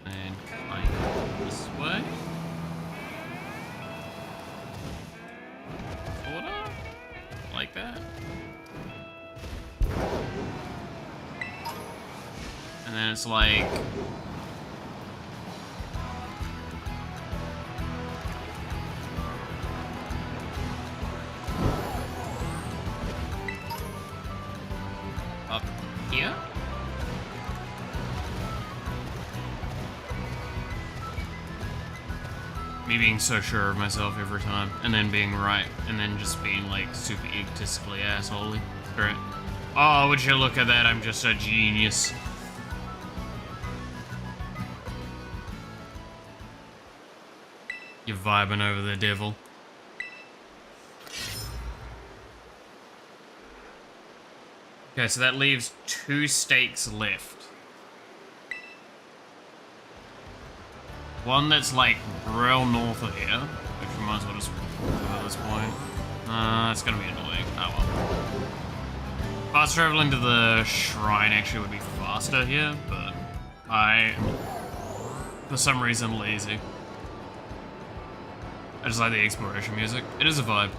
And kind of this way. Sorta? Like that. And then it's like... up here? Me being so sure of myself every time, and then being right, and then just being like super egotistically assholey. Great. Oh, would you look at that, I'm just a genius. You're vibing over the devil. Okay, so that leaves 2 stakes left. One that's like real north of here, which we might as well just move at this point. It's gonna be annoying. Oh well. Fast traveling to the shrine actually would be faster here, but I am, for some reason, lazy. I just like the exploration music. It is a vibe.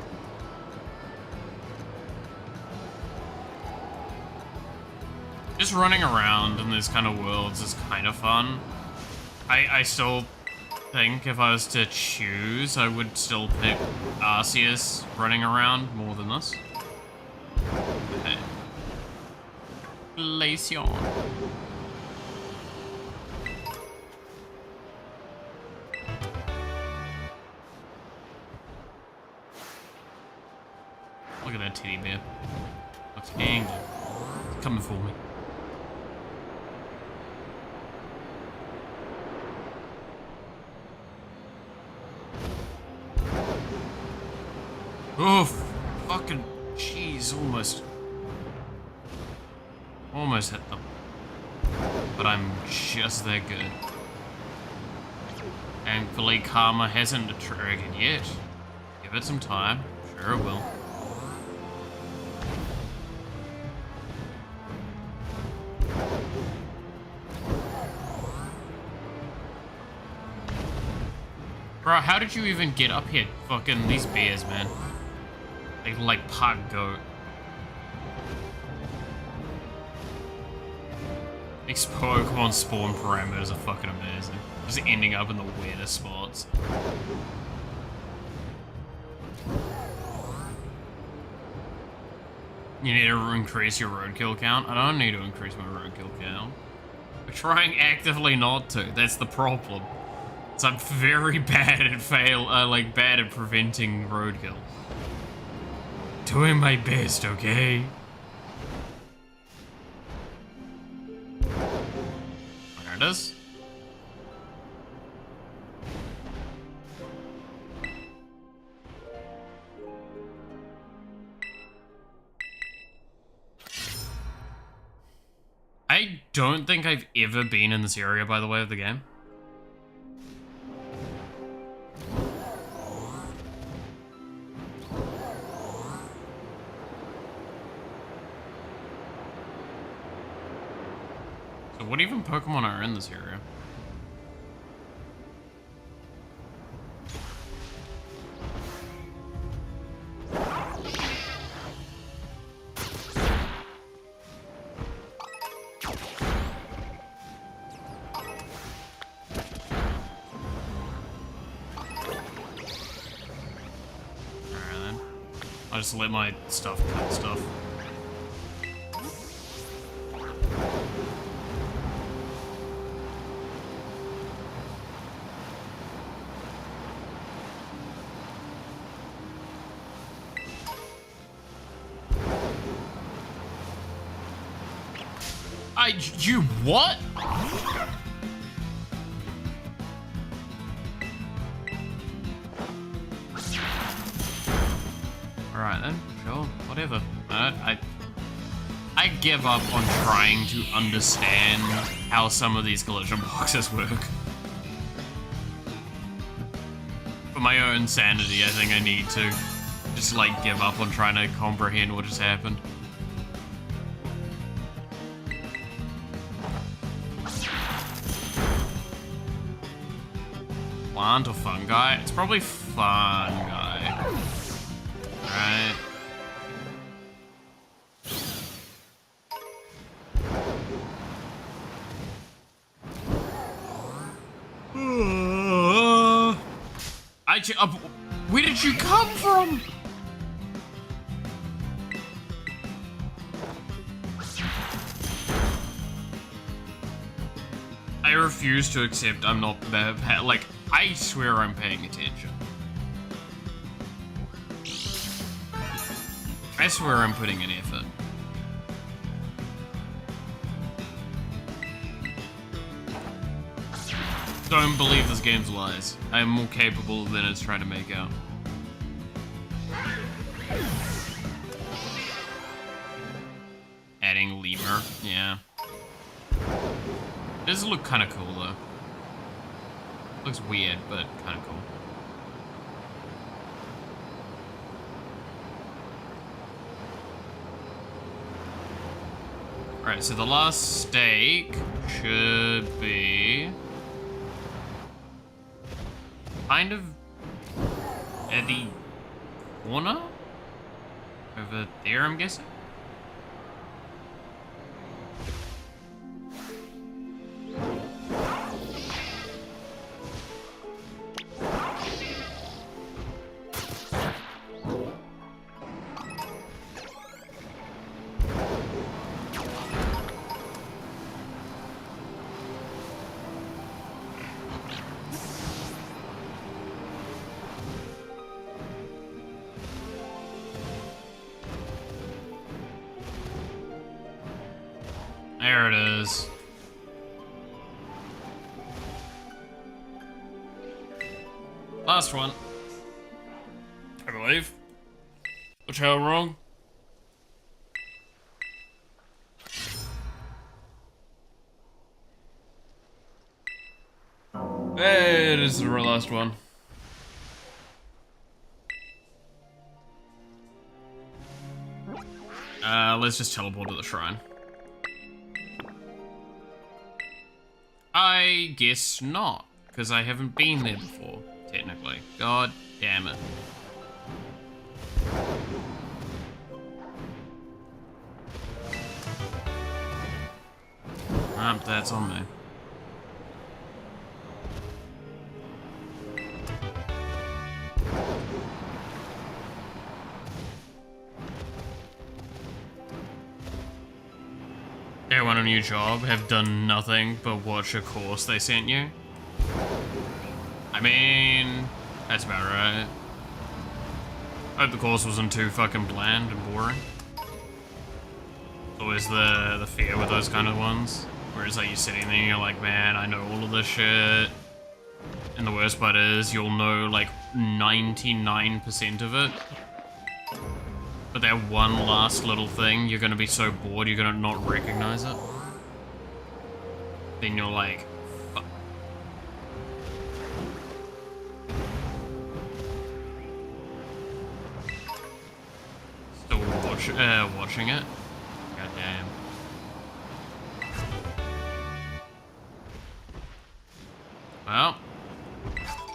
Just running around in these kind of worlds is kind of fun. I still think if I was to choose, I would still pick Arceus running around more than this. Okay. Glaceon. Look at that teddy bear. Looks angry. It's coming for me. Oh, fucking jeez, almost hit them. But I'm just that good. Thankfully, karma hasn't triggered yet. Give it some time. Sure it will. Bro, how did you even get up here? Fucking these bears, man. They like park goat. These Pokemon spawn parameters are fucking amazing. Just ending up in the weirdest spots. You need to increase your roadkill count? I don't need to increase my roadkill count. I'm trying actively not to. That's the problem. So I'm very bad at bad at preventing roadkill. Doing my best, okay? There it is. I don't think I've ever been in this area, by the way, of the game. So what even Pokemon are in this area? I'll just let my stuff cut stuff. You what? Alright then, sure, whatever. I give up on trying to understand how some of these collision boxes work. For my own sanity, I think I need to just like give up on trying to comprehend what just happened. Plant or fungi? It's probably fungi. Right. Where did you come from? I refuse to accept I'm not like, I swear I'm paying attention. I swear I'm putting in effort. Don't believe this game's lies. I am more capable than it's trying to make out. Adding lemur, yeah. It does look kind of cool though. Looks weird, but kind of cool. Alright, so the last stake should be kind of at the corner over there, I'm guessing. There it is. Last one. I believe. Which how wrong? Hey, it is the last one. Let's just teleport to the shrine. I guess not, because I haven't been there before, technically. God damn it. That's on me. Everyone on your job have done nothing but watch a course they sent you? I mean, that's about right. I hope the course wasn't too fucking bland and boring. Always the fear with those kind of ones. Where it's like you're sitting there and you're like, man, I know all of this shit. And the worst part is you'll know like 99% of it. But that one last little thing, you're gonna be so bored you're gonna not recognize it. Then you're like, fuck. Still watching it? God damn. Well,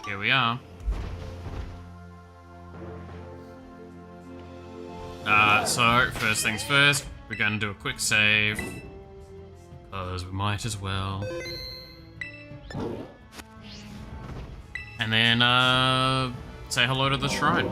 here we are. So, first things first, we're gonna do a quick save. Because we might as well. And then, say hello to the shrine.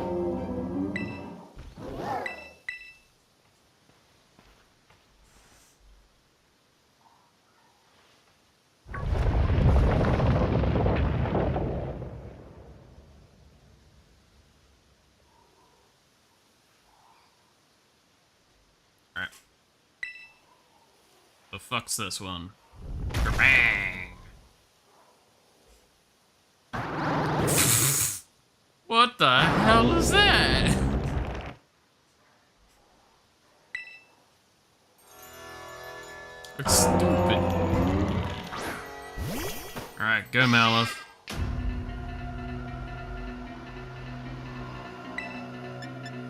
Alright. The fuck's this one? Bang! What the hell is that? It's stupid. Alright, go Malif.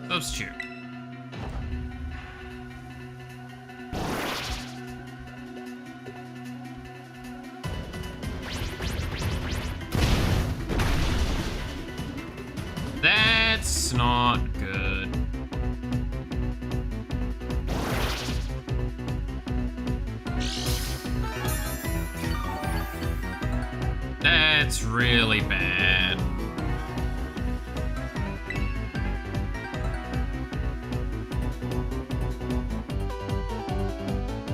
Substitute. That's not good. That's really bad.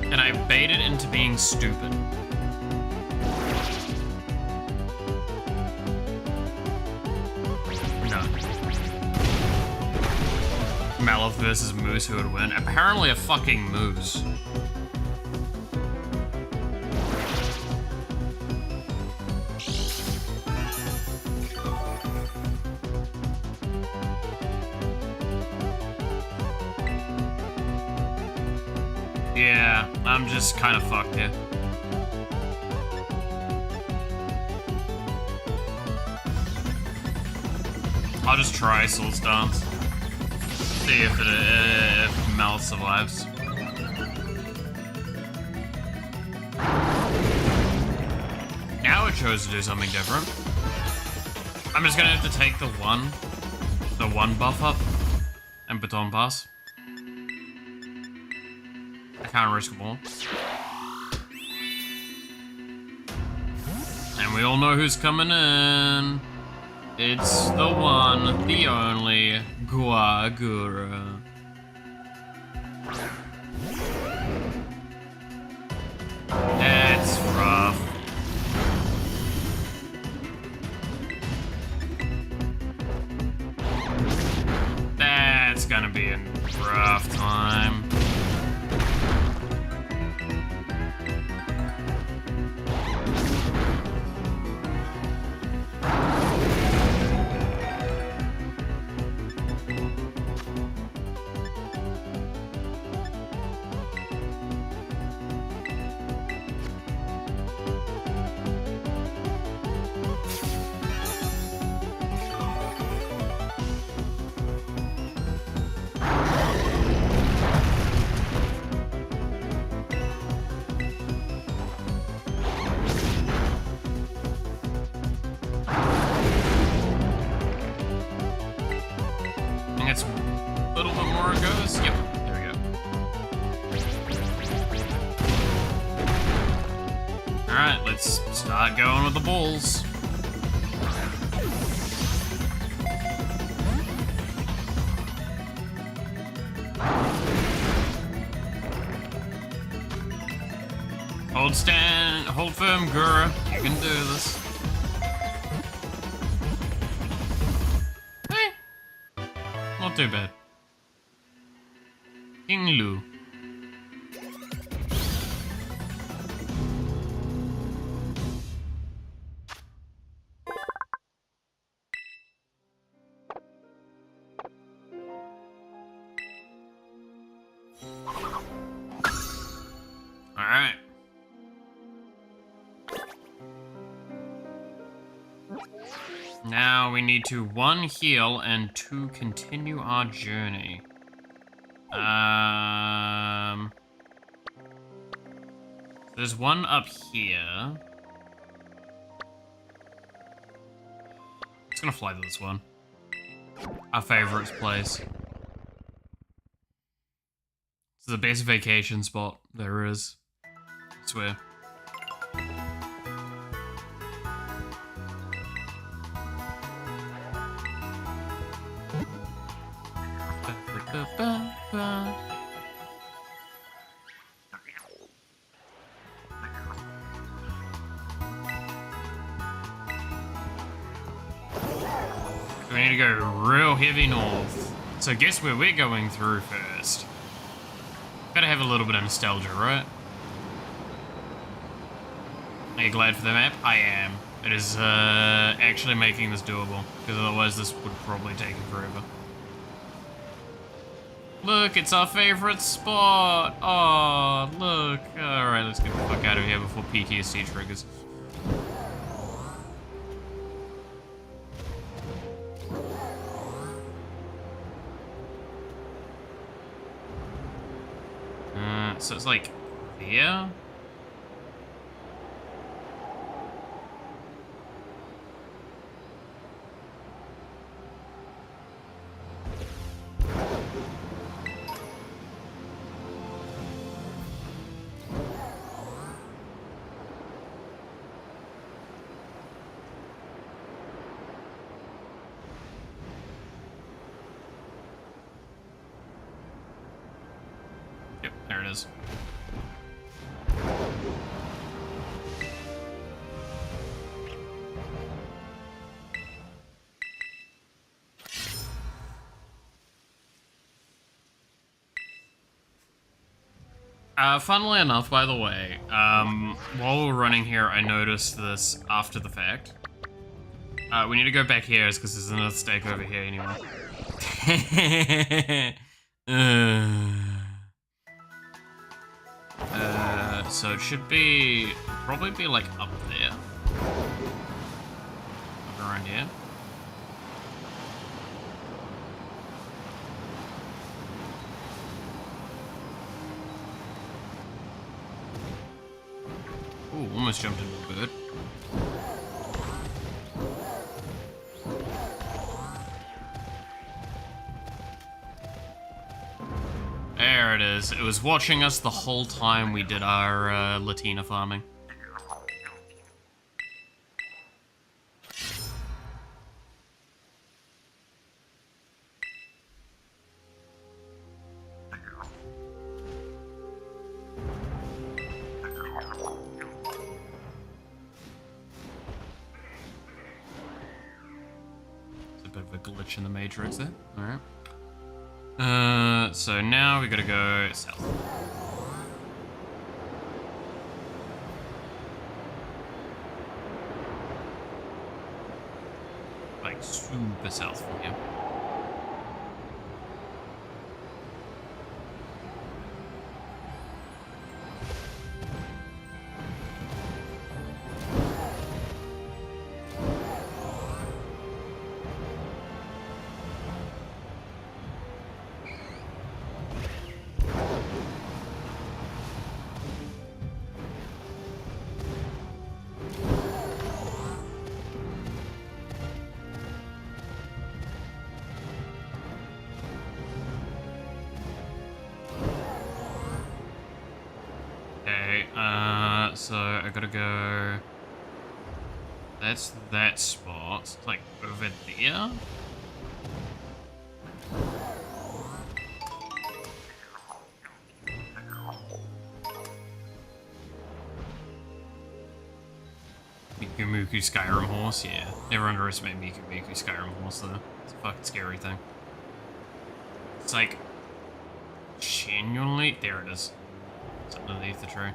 And I baited into being stupid. Malif versus Moose, who would win? Apparently a fucking Moose. Yeah, I'm just kind of fucked here. I'll just try Soul's Dance. See if Mel survives. Now it chose to do something different. I'm just gonna have to take the one buff up and baton pass. I can't risk more. And we all know who's coming in. It's the one, the only, Guagura. It's rough. That's gonna be a rough time. where it goes? Yep, there we go. Alright, let's start going with the balls. Hold firm, Gura. You can do this. Hey, not too bad. King Lu. Alright. Now we need to 1 heal and 2 continue our journey. There's one up here. It's gonna fly to this one. Our favorite place. It's the best vacation spot there is. I swear. We need to go real heavy north. So guess where we're going through first. Gotta have a little bit of nostalgia, right? Are you glad for the map? I am. It is actually making this doable, because otherwise this would probably take forever. Look, it's our favorite spot! Oh, look. Alright, let's get the fuck out of here before PTSD triggers. So it's like there? Yep, there it is. Funnily enough, by the way, while we're running here, I noticed this after the fact. We need to go back here, because there's another stake over here anyway. So it should be, probably be like up there. Up around here. Ooh, almost jumped into a bird. There it is. It was watching us the whole time we did our Latina farming. Glitch in the matrix there. Alright. So now we gotta go south. Like super south from here. So I gotta go. That's that spot. It's like over there. Miku Skyrim horse, yeah. Never underestimate Miku Skyrim horse though. It's a fucking scary thing. It's like genuinely there it is. It's underneath the tree.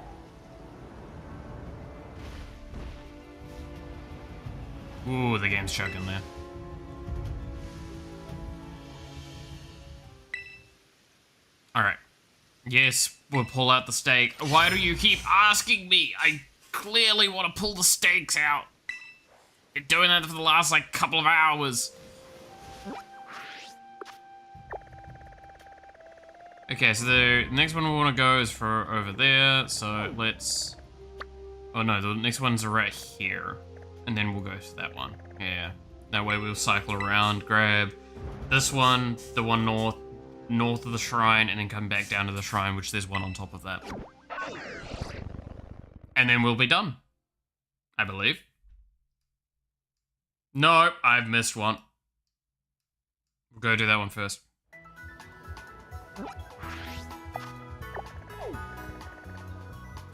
Ooh, the game's chugging there. Alright. Yes, we'll pull out the stake. Why do you keep asking me? I clearly want to pull the stakes out. Been doing that for the last, like, couple of hours. Okay, so the next one we want to go is for over there, so let's... Oh no, the next one's right here. And then we'll go to that one. Yeah. That way we'll cycle around, grab this one, the one north of the shrine, and then come back down to the shrine, which there's one on top of that. And then we'll be done. I believe. No, I've missed one. We'll go do that one first.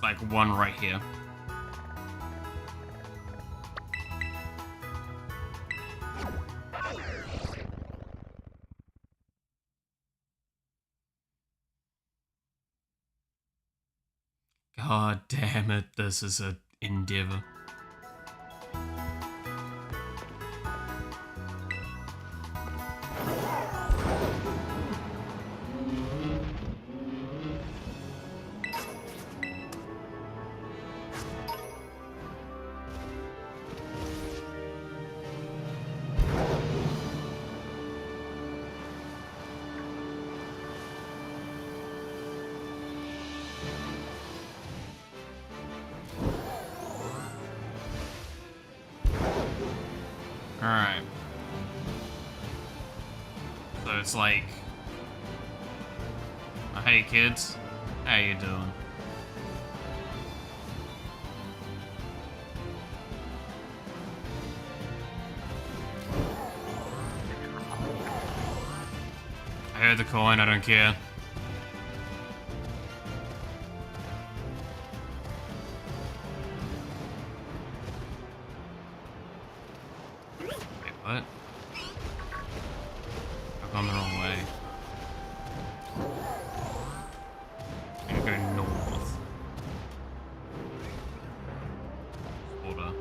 Like one right here. God damn it, this is an endeavor. Alright. So it's like... Oh, hey kids, how you doing? I heard the coin, I don't care. What? I've gone the wrong way. I'm gonna go north. Order.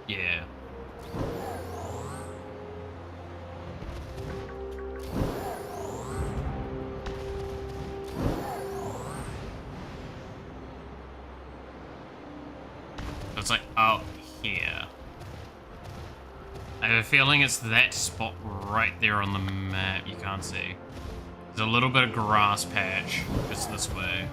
Yeah. So it's like out here. I have a feeling it's that spot right there on the map. You can't see. There's a little bit of grass patch just this way.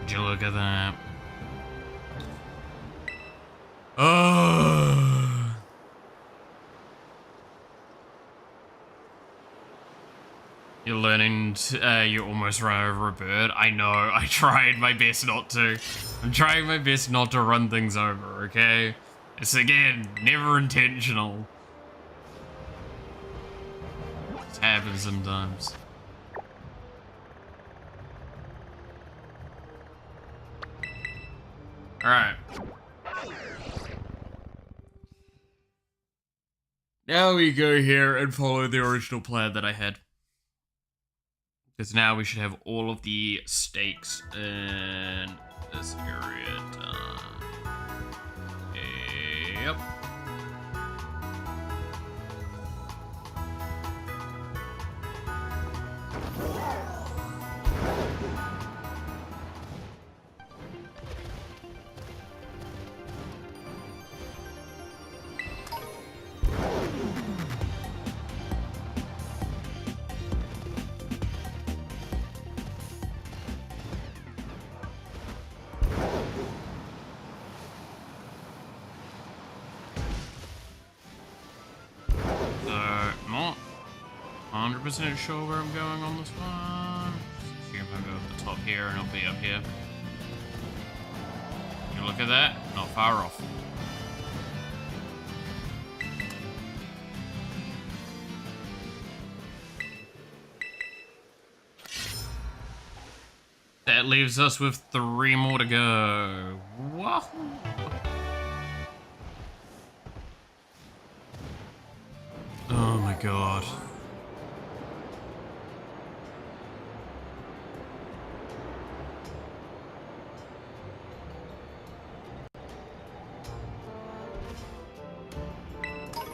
Would you look at that? Oh. You're learning, you almost run over a bird. I know, I tried my best not to. I'm trying my best not to run things over, okay? It's, again, never intentional. It happens sometimes. Alright. Now we go here and follow the original plan that I had. Because now we should have all of the stakes in this area done. Yep. 100% sure where I'm going on this one. Just assume I'll go at the top here and I'll be up here. You look at that, not far off. That leaves us with 3 more to go. Wahoo! Oh my god.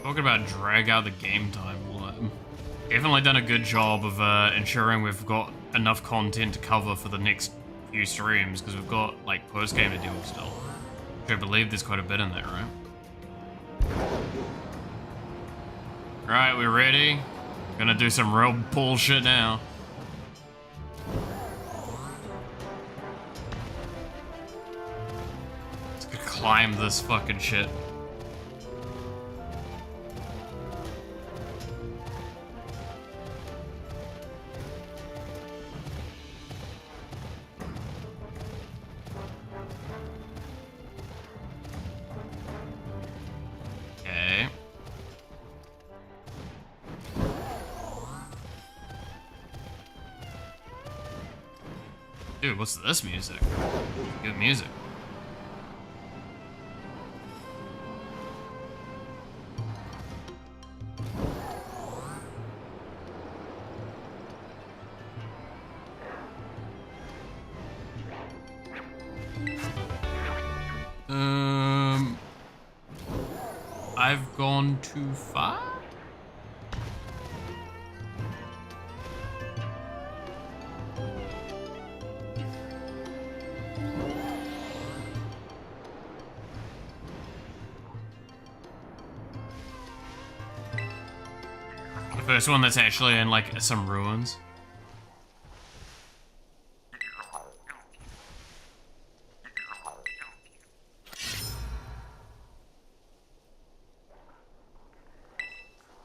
Talking about drag out the game time. Definitely done a good job of ensuring we've got enough content to cover for the next few streams, because we've got like post-game to deal with still. Which I believe there's quite a bit in there, right? Right, we're ready. Gonna do some real bullshit now. Let's go climb this fucking shit. Dude, what's this music? Good music. I've gone too far? First one that's actually in like some ruins.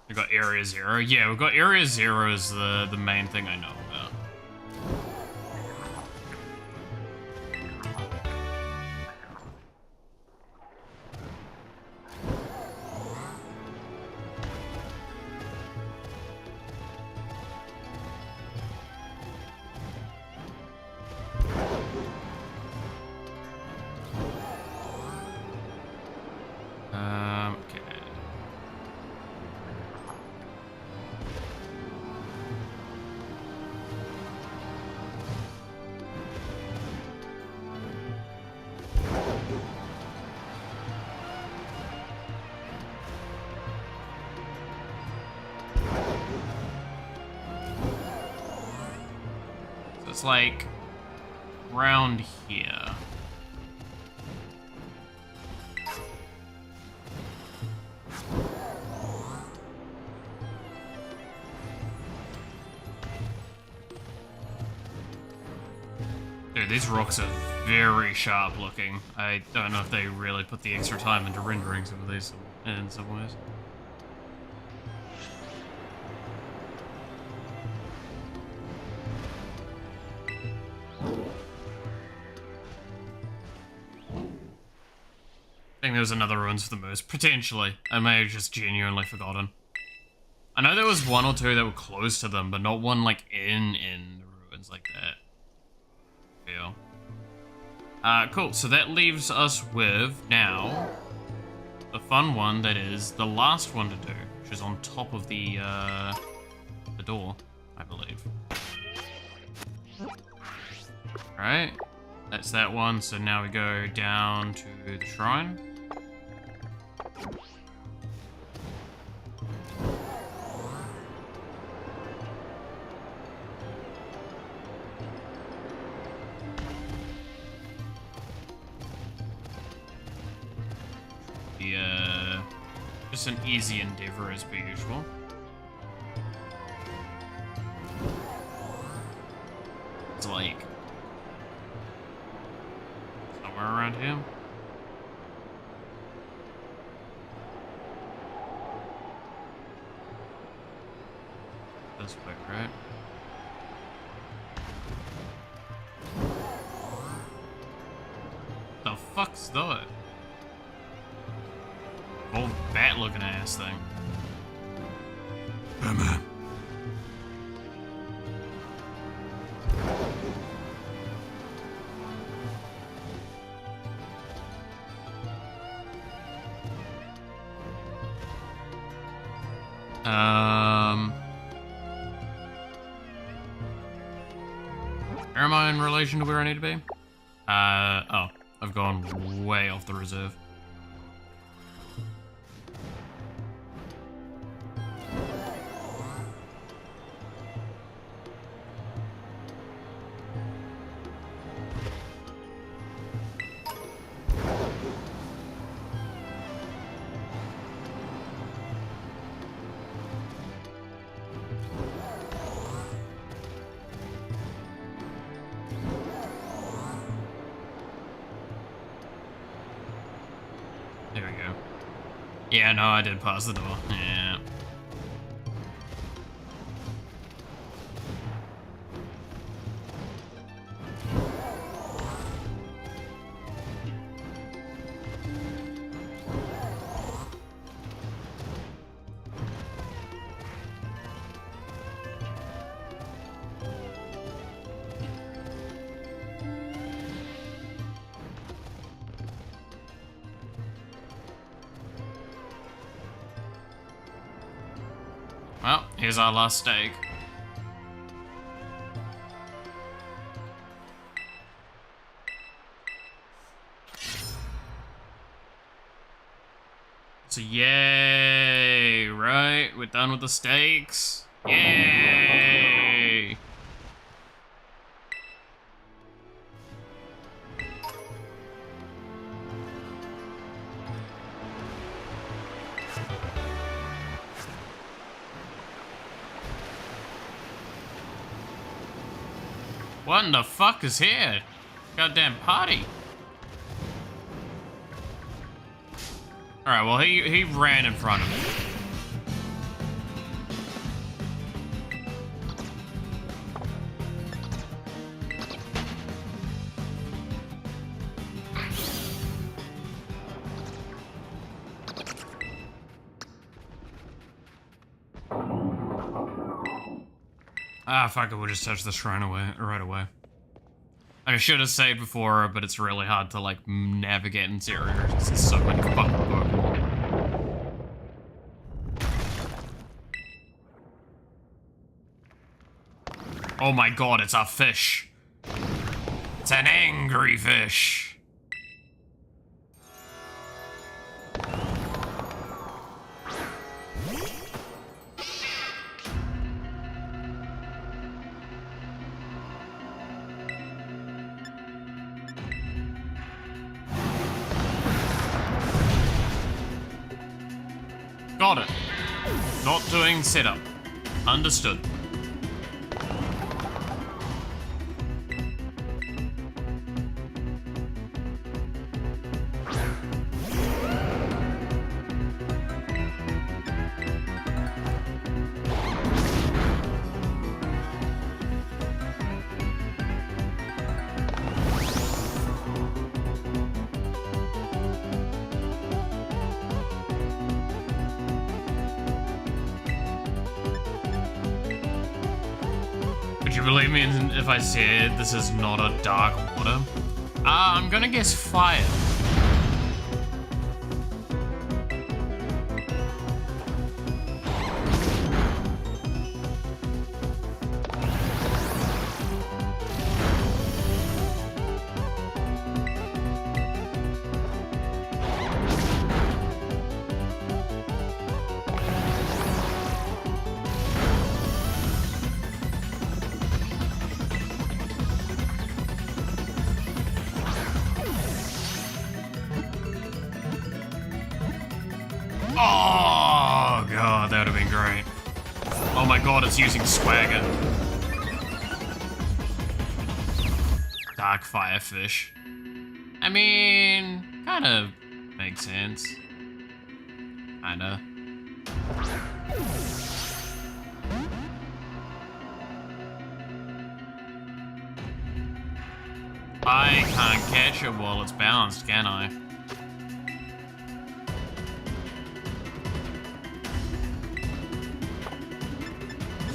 We got Area 0. Yeah, we've got Area 0 as the main thing I know about. It's like round here. Dude, these rocks are very sharp looking. I don't know if they really put the extra time into rendering some of these in some ways. I think there was another ruins for the moose. Potentially. I may have just genuinely forgotten. I know there was 1 or 2 that were close to them, but not one like in the ruins like that. Feel. Cool. So that leaves us with now the fun one that is the last one to do, which is on top of the door, I believe. Right? That's that one. So now we go down to the shrine. Just an easy endeavor as per usual. It's like somewhere around here. this quick, right? The fuck's that? Old bat-looking ass thing. Batman. Where am I in relation to where I need to be? Oh, I've gone way off the reserve. There we go. Yeah, no, I did pass the door. Yeah. Well, here's our last steak. So yay, right? We're done with the steaks. Yay! What in the fuck is here? Goddamn party. Alright, well he ran in front of me. Ah, fuck it, we'll just touch the shrine right away. I should have saved before, but it's really hard to, like, navigate in this area. There's so many fucking Pokemon. Oh my god, it's a fish. It's an angry fish. Got it. Not doing setup. Understood. Would you believe me if I said this is not a dark water? I'm gonna guess fire. Oh god, that would have been great. Oh my god, it's using swagger. Dark firefish. I mean, kind of makes sense. Kinda. I can't catch it while it's balanced, can I?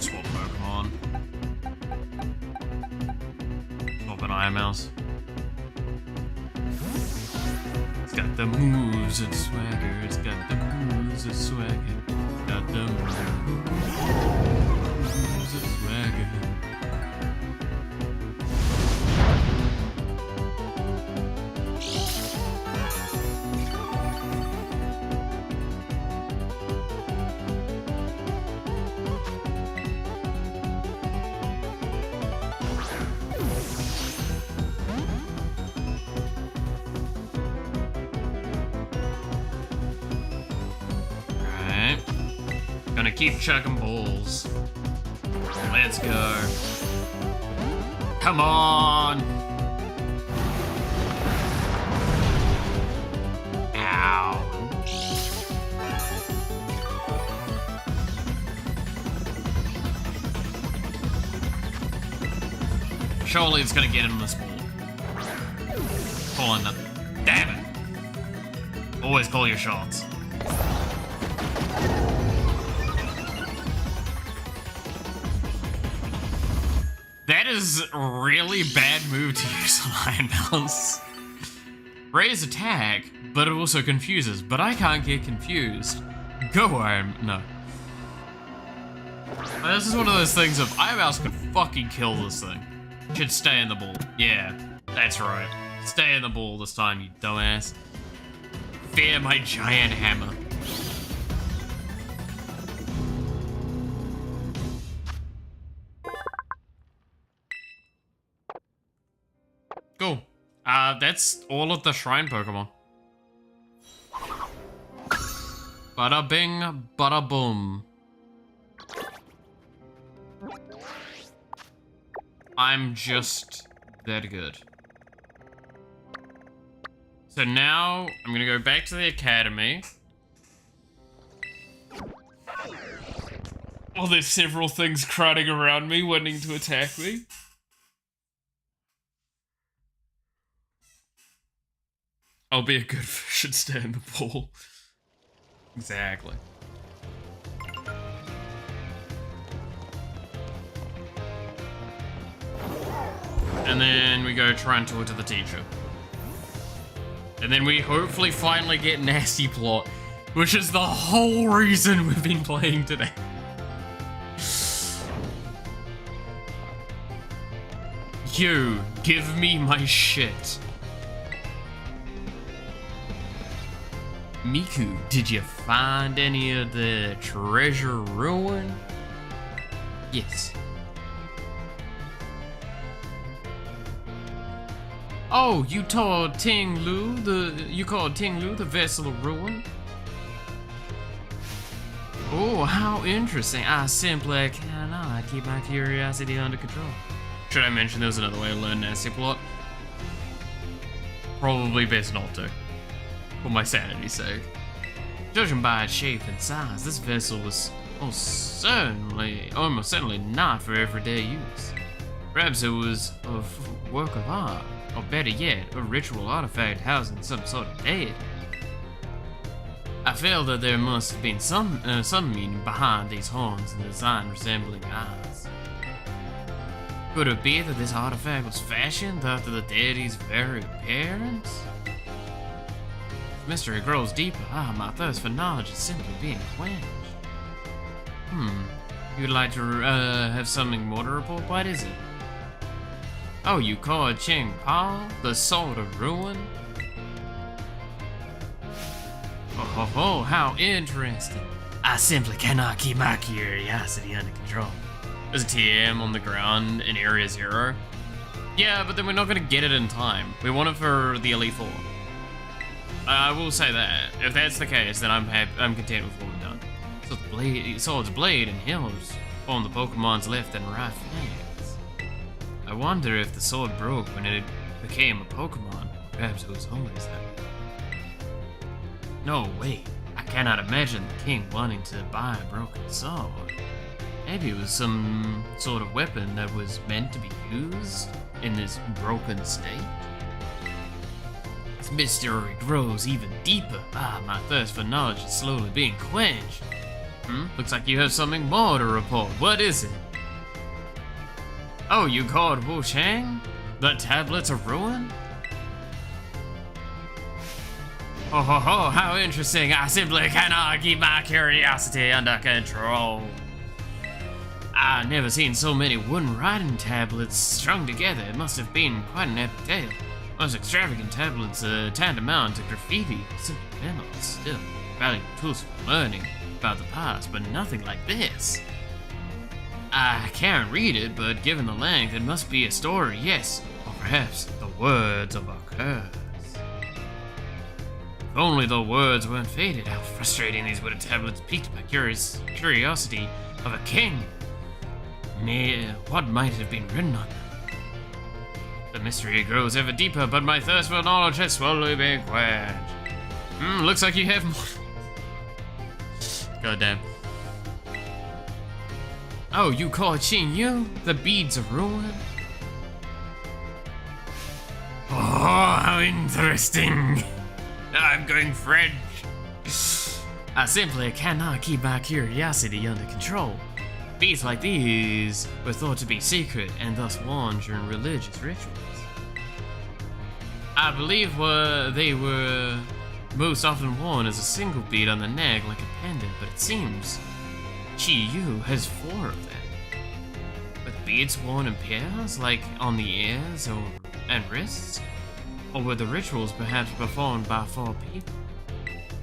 Swap Pokemon. Swap an Iron Mouse. It's got the moves and swagger. It's got the moves and swagger. It's got the moves and swagger. Gonna keep chucking balls. Let's go. Come on. Ow. Surely it's gonna get him this ball. Calling it. Damn it. Always call your shots. That is a really bad move to use on Iron Mouse. Raise attack, but it also confuses. But I can't get confused. Go Iron... No. This is one of those things of Iron Mouse could fucking kill this thing. Should stay in the ball. Yeah, that's right. Stay in the ball this time, you dumbass. Fear my giant hammer. Cool. That's all of the shrine Pokemon. Bada bing, bada boom. I'm just that good. So now I'm gonna go back to the academy. Oh, there's several things crowding around me, wanting to attack me. I'll be a good fish and stay in the pool. Exactly. And then we go try and talk to the teacher. And then we hopefully finally get Nasty Plot, which is the whole reason we've been playing today. You, give me my shit. Miku, did you find any of the treasure ruin? Yes. Oh, you told Ting Lu you called Ting Lu the vessel of ruin? Oh, how interesting. I simply cannot keep my curiosity under control. Should I mention there was another way to learn Nasty Plot? Probably best not to. For my sanity's sake. Judging by its shape and size, this vessel was almost certainly not for everyday use. Perhaps it was a work of art, or better yet, a ritual artifact housing some sort of deity. I feel that there must have been some meaning behind these horns and the design resembling eyes. Could it be that this artifact was fashioned after the deity's very appearance? Mystery grows deeper. My thirst for knowledge is simply being quenched. You'd like to have something more to report? What is it? Oh, you call it Ching Pao, the Sword of Ruin? Oh, how interesting. I simply cannot keep my curiosity under control. There's a TM on the ground in Area 0. Yeah, but then we're not gonna get it in time. We want it for the Elite Four. I will say that. If that's the case, then I'm content with what we've done. So the sword's blade and hills form the Pokemon's left and right flanks. I wonder if the sword broke when it became a Pokemon. Perhaps it was always that way. No, wait. I cannot imagine the king wanting to buy a broken sword. Maybe it was some sort of weapon that was meant to be used in this broken state? tablet's mystery grows even deeper. My thirst for knowledge is slowly being quenched. Looks like you have something more to report. What is it? Oh, you called Wu Chang? The tablets are ruined? Oh ho ho, how interesting. I simply cannot keep my curiosity under control. I've never seen so many wooden writing tablets strung together. It must have been quite an epic tale. Most extravagant tablets tantamount to graffiti, simple memos, still valuable tools for learning about the past, but nothing like this. I can't read it, but given the length, it must be a story, yes, or perhaps the words of a curse. If only the words weren't faded, how frustrating these wooden tablets piqued my curiosity of a king. What might have been written on them? The mystery grows ever deeper, but my thirst for knowledge has slowly been quenched. Looks like you have more. God damn. Oh, you call it Qin Yu? The beads of ruin? Oh, how interesting. I'm going French. I simply cannot keep my curiosity under control. Beads like these were thought to be secret and thus worn during religious rituals. I believe they were most often worn as a single bead on the neck like a pendant, but it seems Qi Yu has 4 of them. With beads worn in pairs, like on the ears and wrists? Or were the rituals perhaps performed by 4 people?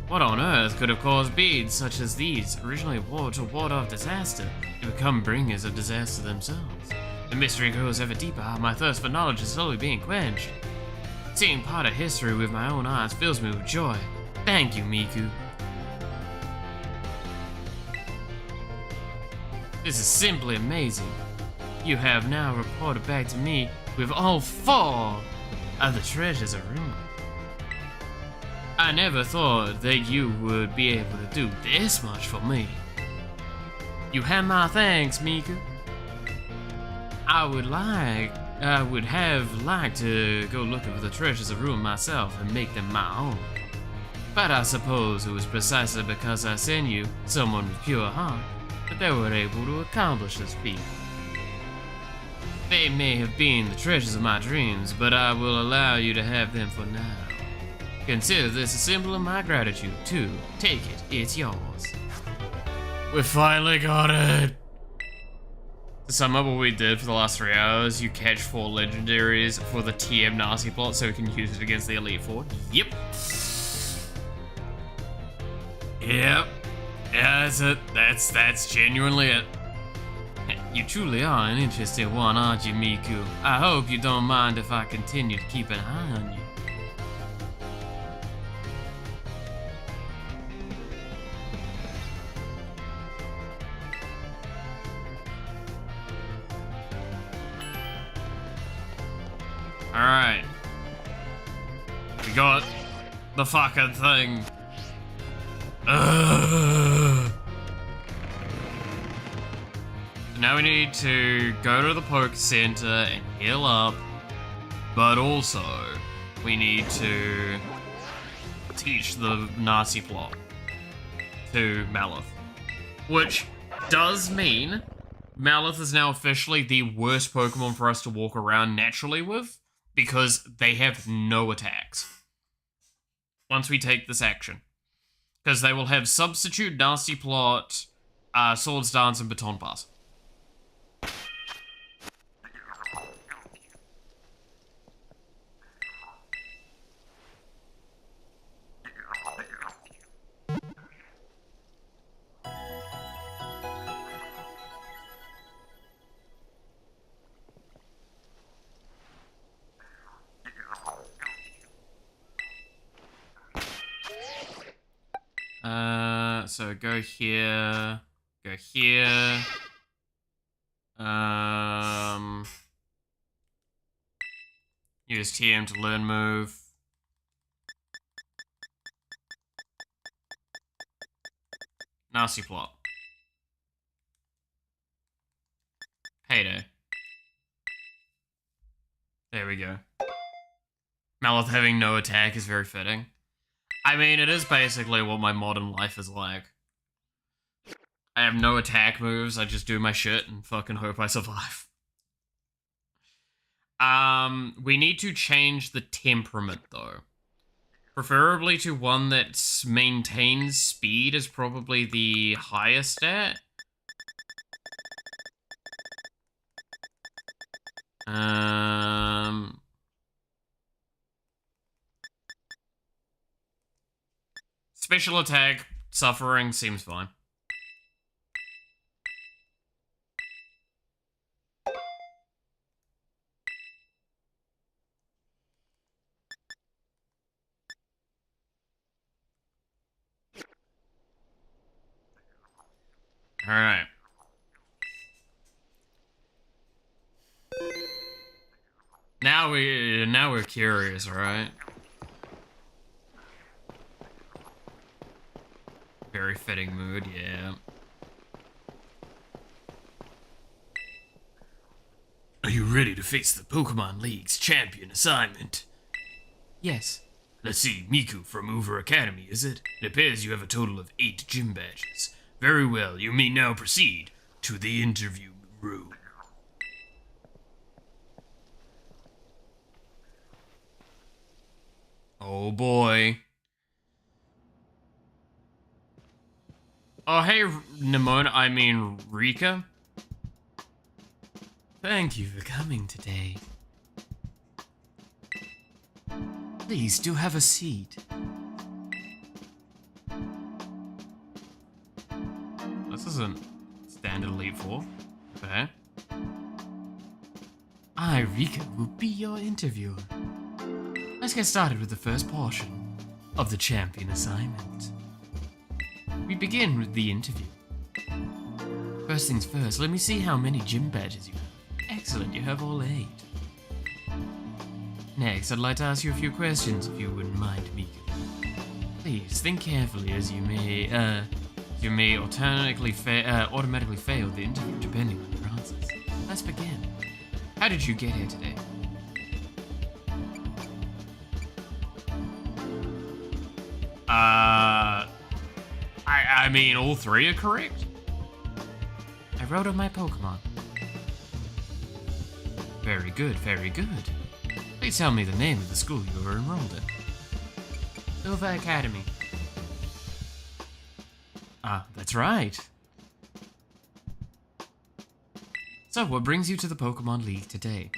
What on earth could have caused beads such as these, originally worn to ward off disaster, to become bringers of disaster themselves? The mystery grows ever deeper, my thirst for knowledge is slowly being quenched. Seeing part of history with my own eyes fills me with joy. Thank you, Miku. This is simply amazing. You have now reported back to me with all 4 of the treasures of ruin. I never thought that you would be able to do this much for me. You have my thanks, Miku. I would have liked to go looking for the treasures of ruin myself and make them my own. But I suppose it was precisely because I sent you, someone with pure heart, that they were able to accomplish this feat. They may have been the treasures of my dreams, but I will allow you to have them for now. Consider this a symbol of my gratitude, too. Take it, it's yours. We finally got it! To sum up what we did for the last 3 hours, you catch 4 legendaries for the TM Nazi plot so we can use it against the Elite Four. Yep. Yep. Yeah, that's it. That's genuinely it. You truly are an interesting one, aren't you, Miku? I hope you don't mind if I continue to keep an eye on you. Alright. We got the fucking thing. Now we need to go to the poke center and heal up, but also we need to teach the Nazi plot to Malith, which does mean Malith is now officially the worst Pokemon for us to walk around naturally with, because they have no attacks once we take this action. Because they will have Substitute, Nasty Plot, Swords Dance, and Baton Pass. So go here, go here, use TM to learn move. Nasty plot. Payday. There we go. Malith having no attack is very fitting. I mean, it is basically what my modern life is like. I have no attack moves, I just do my shit and fucking hope I survive. We need to change the temperament, though. Preferably to one that maintains speed is probably the highest stat. Special attack, suffering seems fine. Alright. Now we're curious, right? Very fitting mood, yeah. Are you ready to face the Pokemon League's champion assignment? Yes. Let's see, Miku from Uber Academy, is it? It appears you have a total of 8 gym badges. Very well, you may now proceed to the interview room. Oh boy. Oh hey, Nimona, I mean Rika. Thank you for coming today. Please do have a seat. This isn't standard Elite Four. Okay. I, Rika, will be your interviewer. Let's get started with the first portion of the champion assignment. We begin with the interview. First things first, let me see how many gym badges you have. Excellent, you have all 8. Next, I'd like to ask you a few questions if you wouldn't mind, Miku. Please, think carefully as you may automatically fail the interview depending on your answers. Let's begin. How did you get here today? I mean, all 3 are correct? I rode on my Pokemon. Very good, very good. Please tell me the name of the school you were enrolled in. Uber Academy. Ah, that's right. So, what brings you to the Pokemon League today?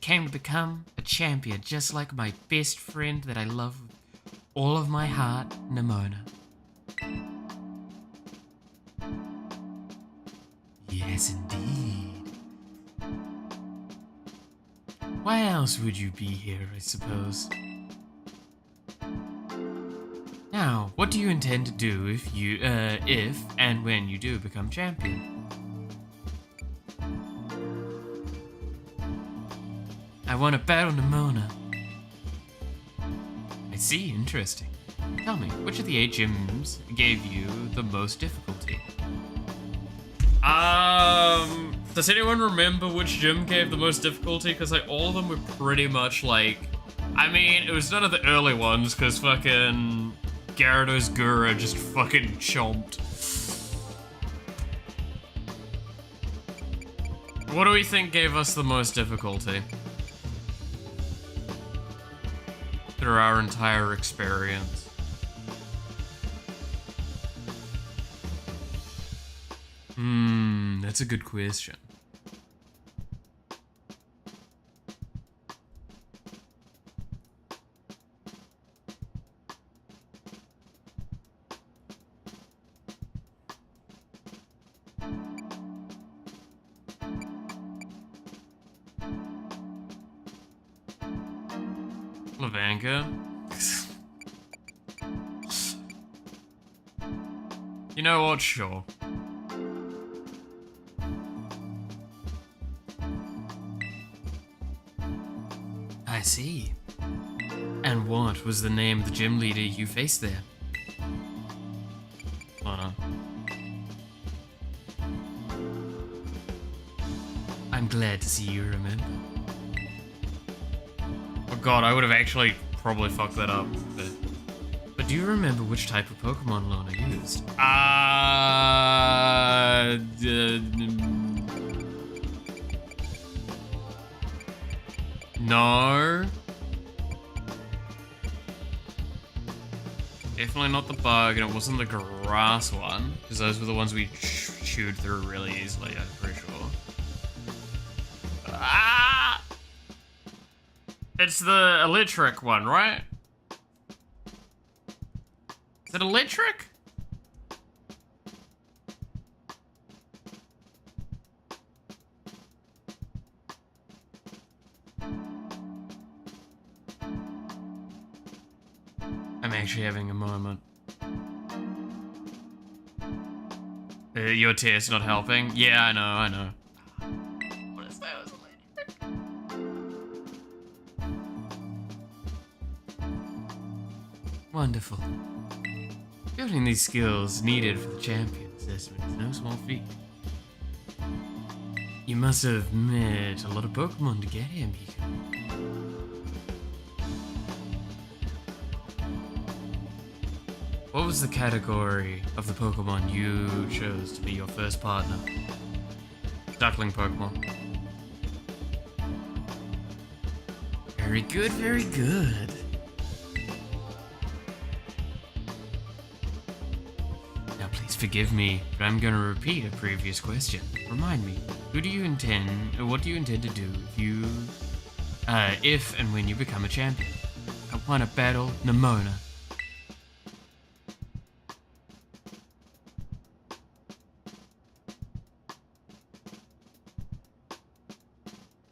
Came to become a champion just like my best friend that I love with all of my heart, Nimona. Yes, indeed. Why else would you be here, I suppose? Now, what do you intend to do if and when you do become champion? I want to battle Nimona. I see, interesting. Tell me, which of the 8 gyms gave you the most difficulty? Does anyone remember which gym gave the most difficulty? Because like all of them were pretty much like, I mean, it was none of the early ones because fucking Gyarados Gura just fucking chomped. What do we think gave us the most difficulty? Through our entire experience. That's a good question. Lavanka? You know what? Sure. I see. And what was the name of the gym leader you faced there? I'm glad to see you remember. Oh god, I would have actually probably fucked that up. But do you remember which type of Pokemon Lona used? No. Definitely not the bug, and it wasn't the grass one, because those were the ones we chewed through really easily, I'm pretty sure. Ah! It's the electric one, right? Is it electric? I'm actually having a moment. Your tear's not helping? Yeah, I know. What is that? It was electric. Wonderful. Building these skills needed for the champion assessment is no small feat. You must have met a lot of Pokemon to get here, Miko. What was the category of the Pokemon you chose to be your first partner? Duckling Pokemon. Very good, very good. Now please forgive me, but I'm gonna repeat a previous question. Remind me, what do you intend to do if and when you become a champion? I wanna battle Nimona.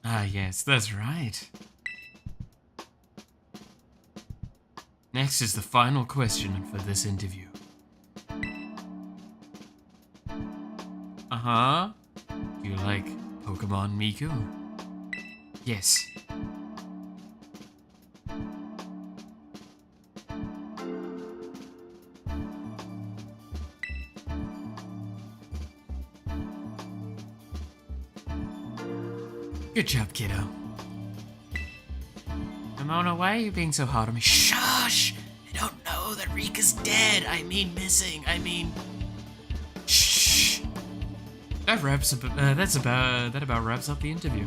Ah, yes, that's right. Next is the final question for this interview. Uh-huh. Do you like Pokemon, Miku? Yes. Good job, kiddo. Nimona, why are you being so hard on me? Shush! I don't know that Rika's dead. I mean missing. I mean... Shh! That about wraps up the interview.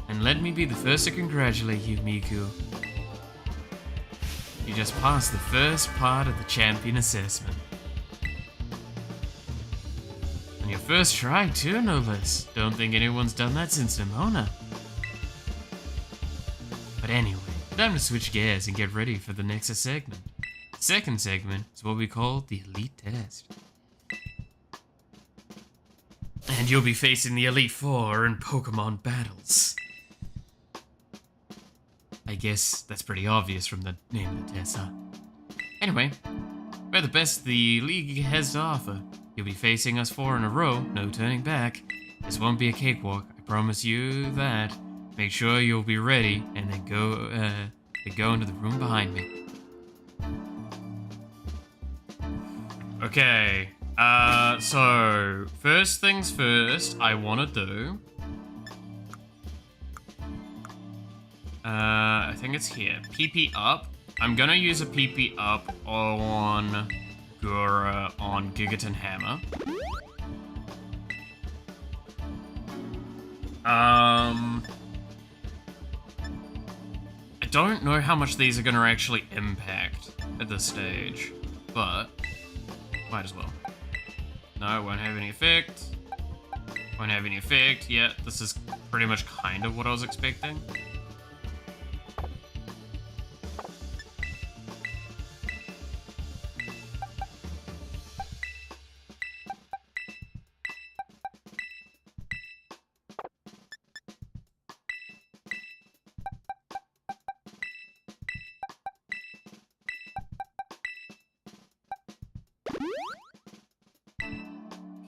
And let me be the first to congratulate you, Miku. You just passed the first part of the champion assessment. On your first try, too, no less. Don't think anyone's done that since Nimona. But anyway, time to switch gears and get ready for the next segment. The second segment is what we call the Elite Test. And you'll be facing the Elite Four in Pokemon battles. I guess that's pretty obvious from the name of the test, huh? Anyway, we're the best the league has to offer. You'll be facing us 4 in a row, no turning back. This won't be a cakewalk, I promise you that. Make sure you'll be ready, and then go into the room behind me. Okay, so first things first, I want to do... I think it's here. PP up. I'm gonna use a PP up on Gura on Gigaton Hammer. I don't know how much these are gonna actually impact at this stage, but might as well. No, it won't have any effect. Won't have any effect. Yeah, this is pretty much kind of what I was expecting.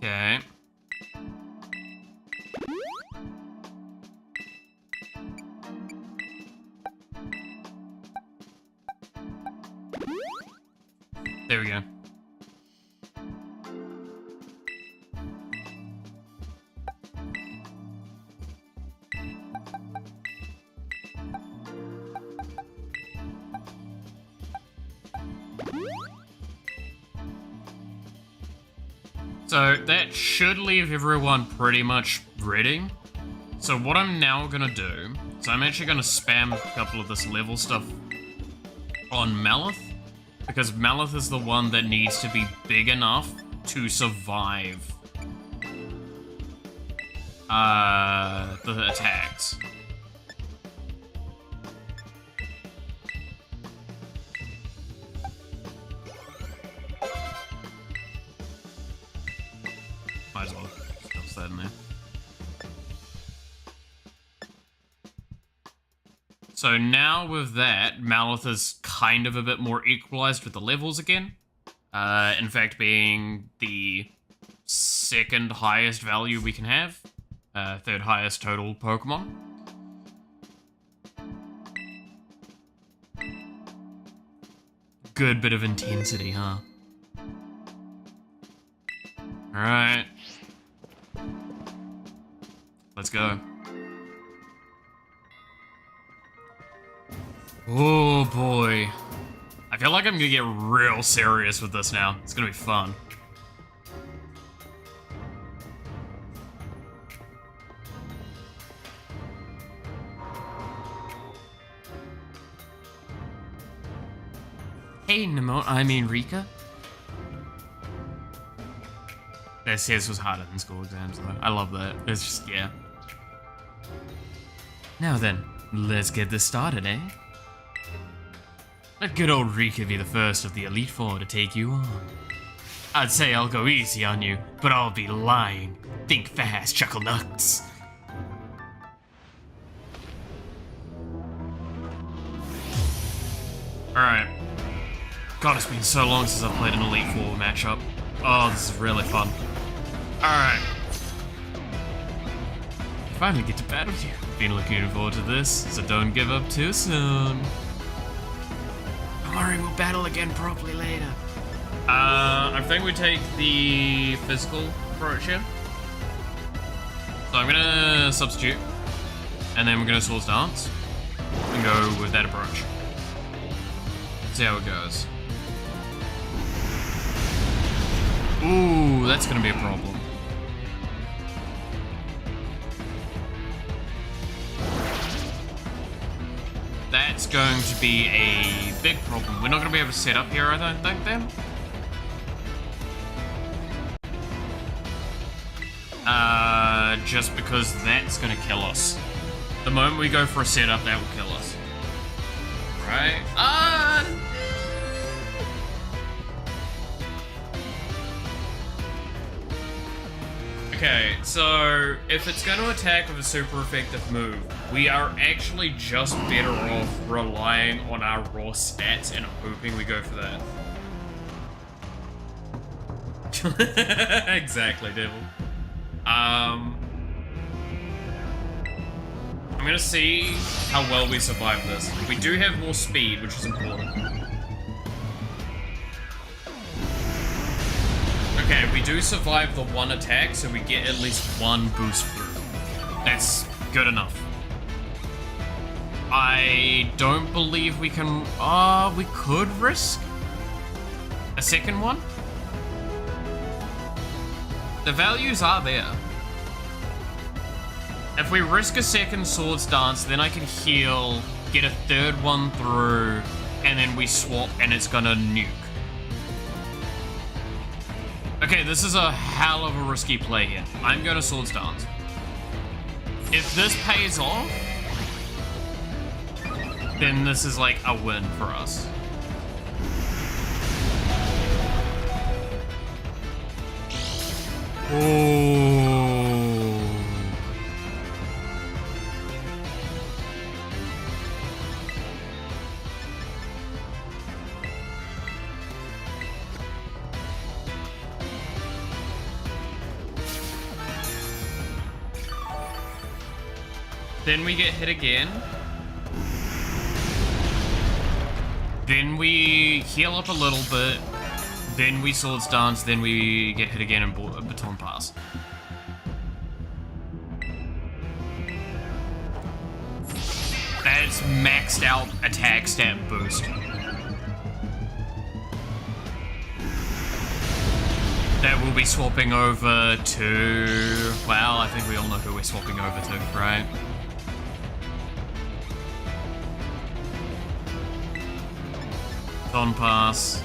Okay. There we go. So that should leave everyone pretty much ready. So what I'm now gonna do, so I'm actually gonna spam a couple of this level stuff on Malith, because Malith is the one that needs to be big enough to survive the attacks. Might as well stuff that in there. So now with that, Malith is kind of a bit more equalized with the levels again. In fact, being the second highest value we can have. Third highest total Pokemon. Good bit of intensity, huh? Alright. Let's go. Oh boy. I feel like I'm gonna get real serious with this now. It's gonna be fun. Hey, Rika. That CS was harder than school exams though. I love that. It's just, yeah. Now then, let's get this started, eh? Let good old Rika be the first of the Elite Four to take you on. I'd say I'll go easy on you, but I'll be lying. Think fast, Chuckle Nuts. Alright. God, it's been so long since I've played an Elite Four matchup. Oh, this is really fun. Alright. Finally get to battle you. Been looking forward to this, so don't give up too soon. Don't worry, we'll battle again properly later. I think we take the physical approach here. So I'm gonna substitute, and then we're gonna Swords Dance, and go with that approach. See how it goes. Ooh, that's gonna be a problem. That's going to be a big problem. We're not gonna be able to set up here, I don't think, then. Just because that's gonna kill us. The moment we go for a setup, that will kill us. Right? Okay, so if it's going to attack with a super effective move, we are actually just better off relying on our raw stats and hoping we go for that. Exactly, Devil. I'm gonna see how well we survive this. We do have more speed, which is important. Okay, we do survive the one attack, so we get at least one boost through. That's good enough. I don't believe we can... we could risk a second one? The values are there. If we risk a second Swords Dance, then I can heal, get a third one through, and then we swap and it's gonna nuke. Okay, this is a hell of a risky play here. I'm gonna Swords Dance. If this pays off, then this is like a win for us. Oh. Then we get hit again. Then we heal up a little bit. Then we Swords Dance, then we get hit again and Baton Pass. That's maxed out attack stat boost. that we'll be swapping over to... Well, I think we all know who we're swapping over to, right? Don pass.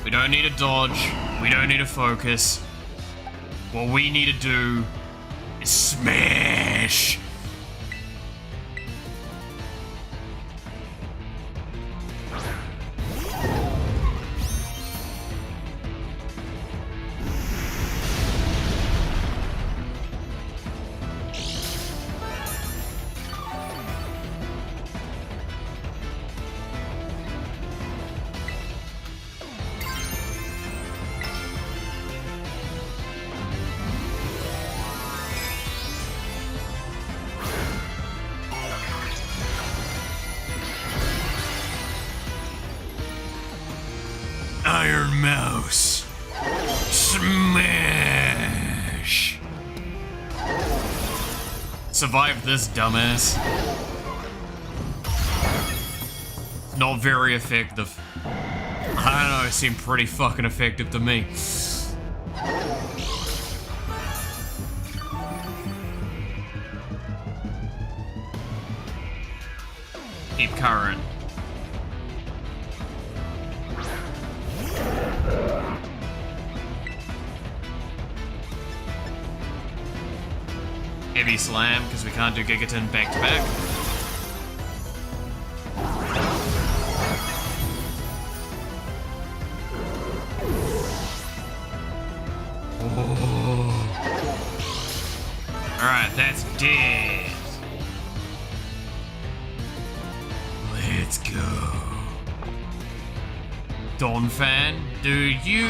We don't need a dodge. We don't need a focus. What we need to do is smash. Iron Mouse. Smash! Survive this, dumbass. Not very effective. I don't know, it seemed pretty fucking effective to me. Keep current. Heavy slam, because we can't do Gigaton back to back. Oh. Alright, that's dead. Let's go. Dawn fan, dude, you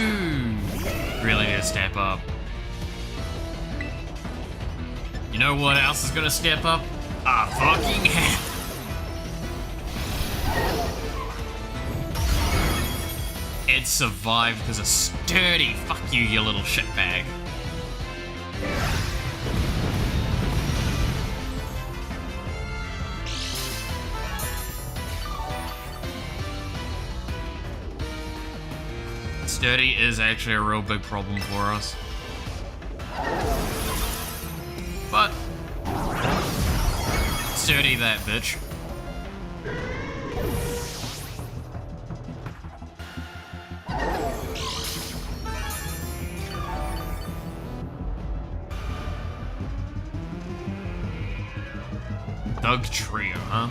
really need to step up. You know what else is gonna step up? A fucking hat. Ed survived because of sturdy. Fuck you, you little shitbag. Sturdy is actually a real big problem for us. But sturdy that bitch. Thug Trio, huh?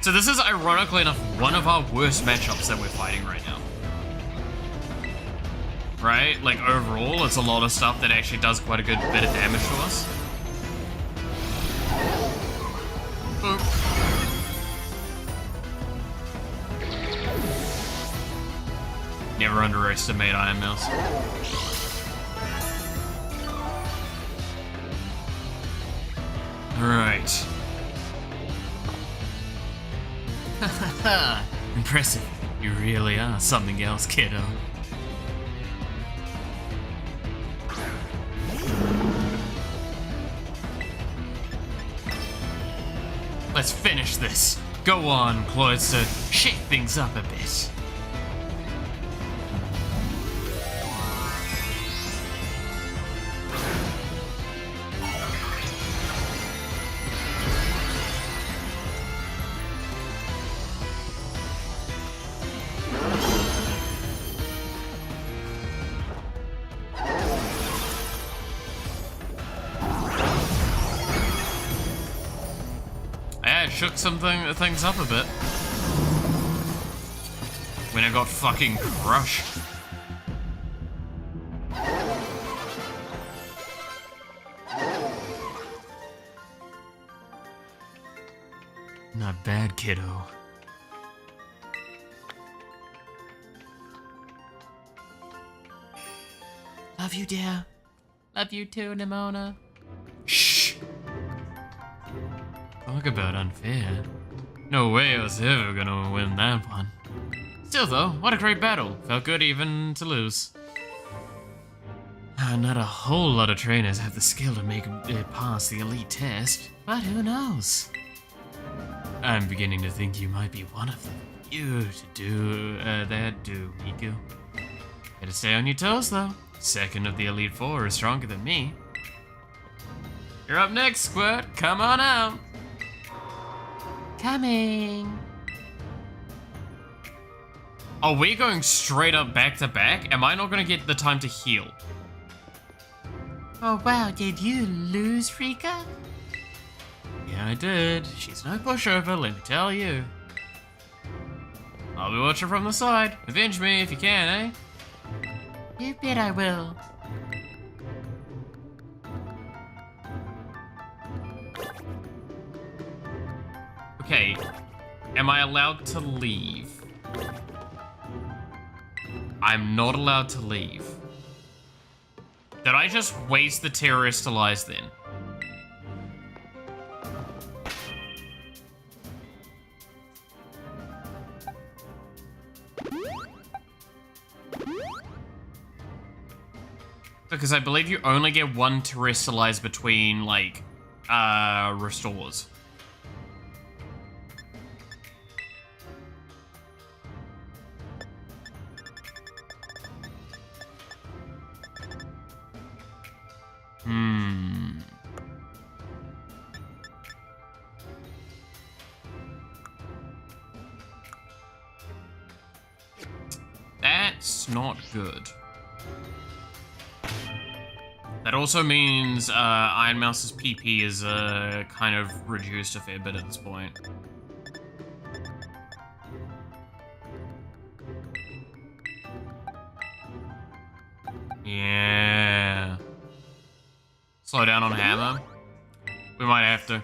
So this is ironically enough one of our worst matchups that we're fighting right now. Right? Like overall, it's a lot of stuff that actually does quite a good bit of damage to us. Boop. Never underestimate Iron Mouse. Alright. Impressive. You really are something else, kiddo. Let's finish this. Go on, Cloyster, to shake things up a bit. Shook things up a bit when I got fucking crushed. Not bad, kiddo. Love you, dear. Love you too, Nimona. Shh. Talk about unfair. No way I was ever gonna win that one. Still though, what a great battle. Felt good even to lose. Not a whole lot of trainers have the skill to make it past the elite test, but who knows? I'm beginning to think you might be one of them. You should do that, Miku. Gotta stay on your toes, though. Second of the Elite Four is stronger than me. You're up next, Squirt. Come on out. Coming. Are we going straight up back to back? Am I not gonna get the time to heal? Oh wow, did you lose, Rika? Yeah, I did. She's no pushover, let me tell you. I'll be watching from the side. Avenge me if you can, eh? You bet I will. Okay, am I allowed to leave? I'm not allowed to leave. Did I just waste the terrorist allies then? Because I believe you only get one terrestrialize between, like, restores. That's not good. That also means Iron Mouse's PP is kind of reduced a fair bit at this point. Yeah. Slow down on hammer. We might have to.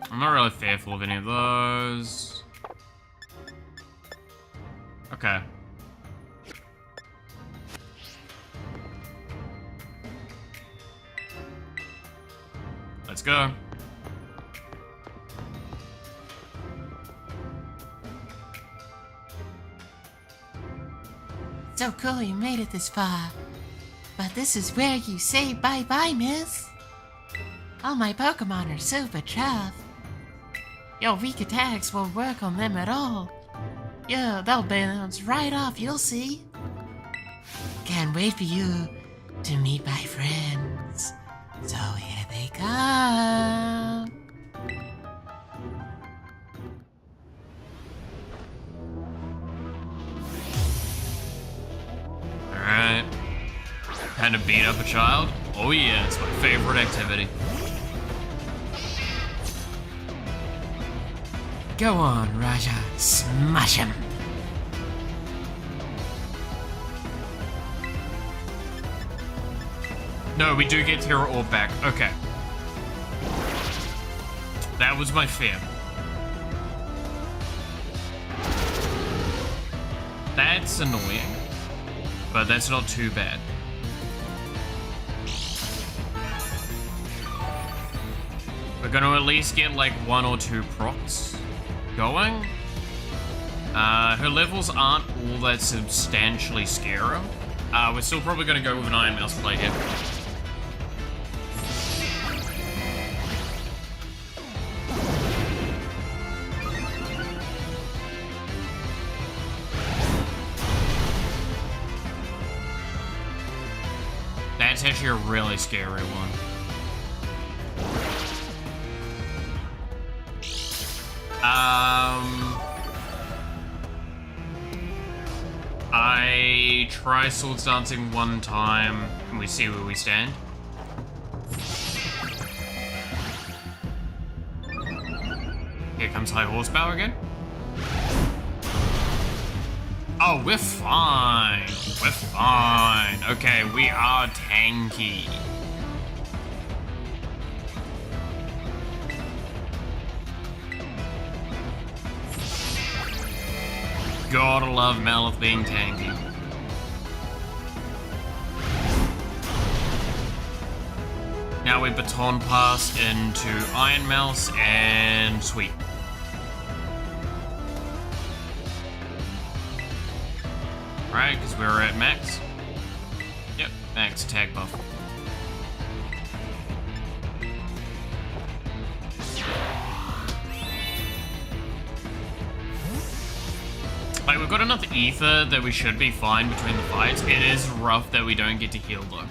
I'm not really fearful of any of those. Okay. Let's go. So cool you made it this far. But this is where you say bye-bye, miss. All my Pokemon are super tough. Your weak attacks won't work on them at all. Yeah, they'll bounce right off, you'll see. Can't wait for you to meet my friends. So here they come. Alright. Time to beat up a child? Oh yeah, it's my favorite activity. Go on, Raja. Smash him. No, we do get Terra Orb back. Okay. That was my fear. That's annoying. But that's not too bad. We're gonna at least get like 1 or 2 procs going. Her levels aren't all that substantially scary. We're still probably gonna go with an Iron Mouse play here. That's actually a really scary one. I try Swords Dancing one time, and we see where we stand. Here comes High Horsepower again. Oh, we're fine. We're fine. Okay, we are tanky. Gotta love Malith being tanky. Now we baton pass into Iron Mouse and sweet. Right, because we're at max. Max attack buff. Like, we've got enough ether that we should be fine between the fights. It is rough that we don't get to heal, though.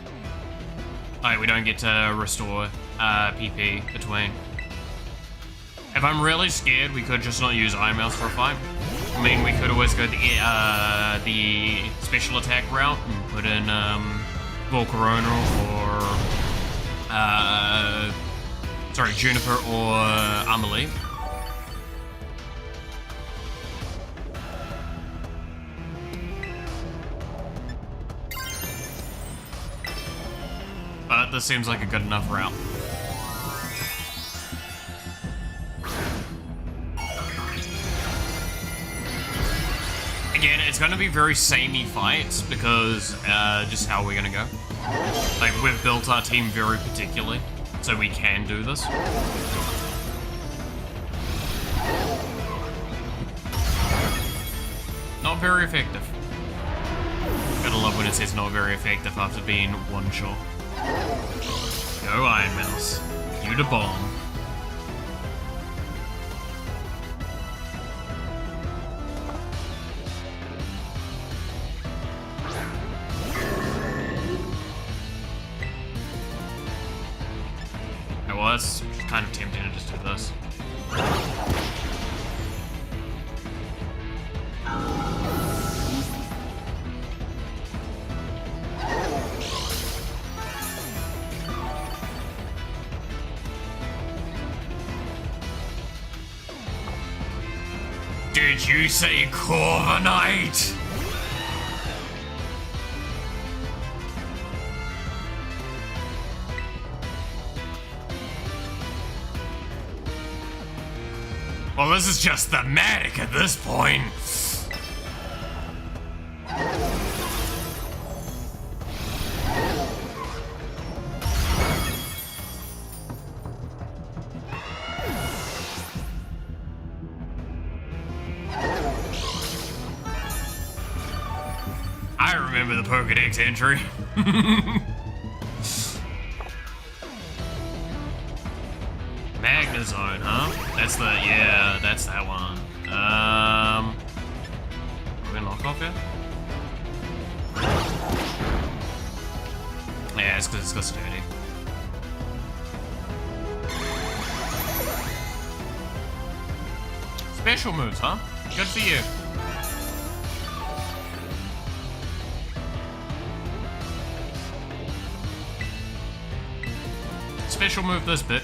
Like, we don't get to restore PP between. If I'm really scared, we could just not use Iron Mouse for a fight. I mean, we could always go the special attack route and put in Volcarona or sorry, Juniper or Amelie. But this seems like a good enough route. Again, it's going to be very samey fights because just how we're going to go. Like, we've built our team very particularly, so we can do this. Not very effective. Gotta love when it says not very effective after being one shot. Go Iron Mouse. You the bomb. I was kind of tempted to just do this. Did you say Corviknight? Well, this is just thematic at this point. I remember the Pokedex entry. Magnezone, huh? That's the, yeah, that's that one. Are we gonna lock off here? Yeah, it's because it's got sturdy. Special moves, huh? Good for you. Special move this bitch.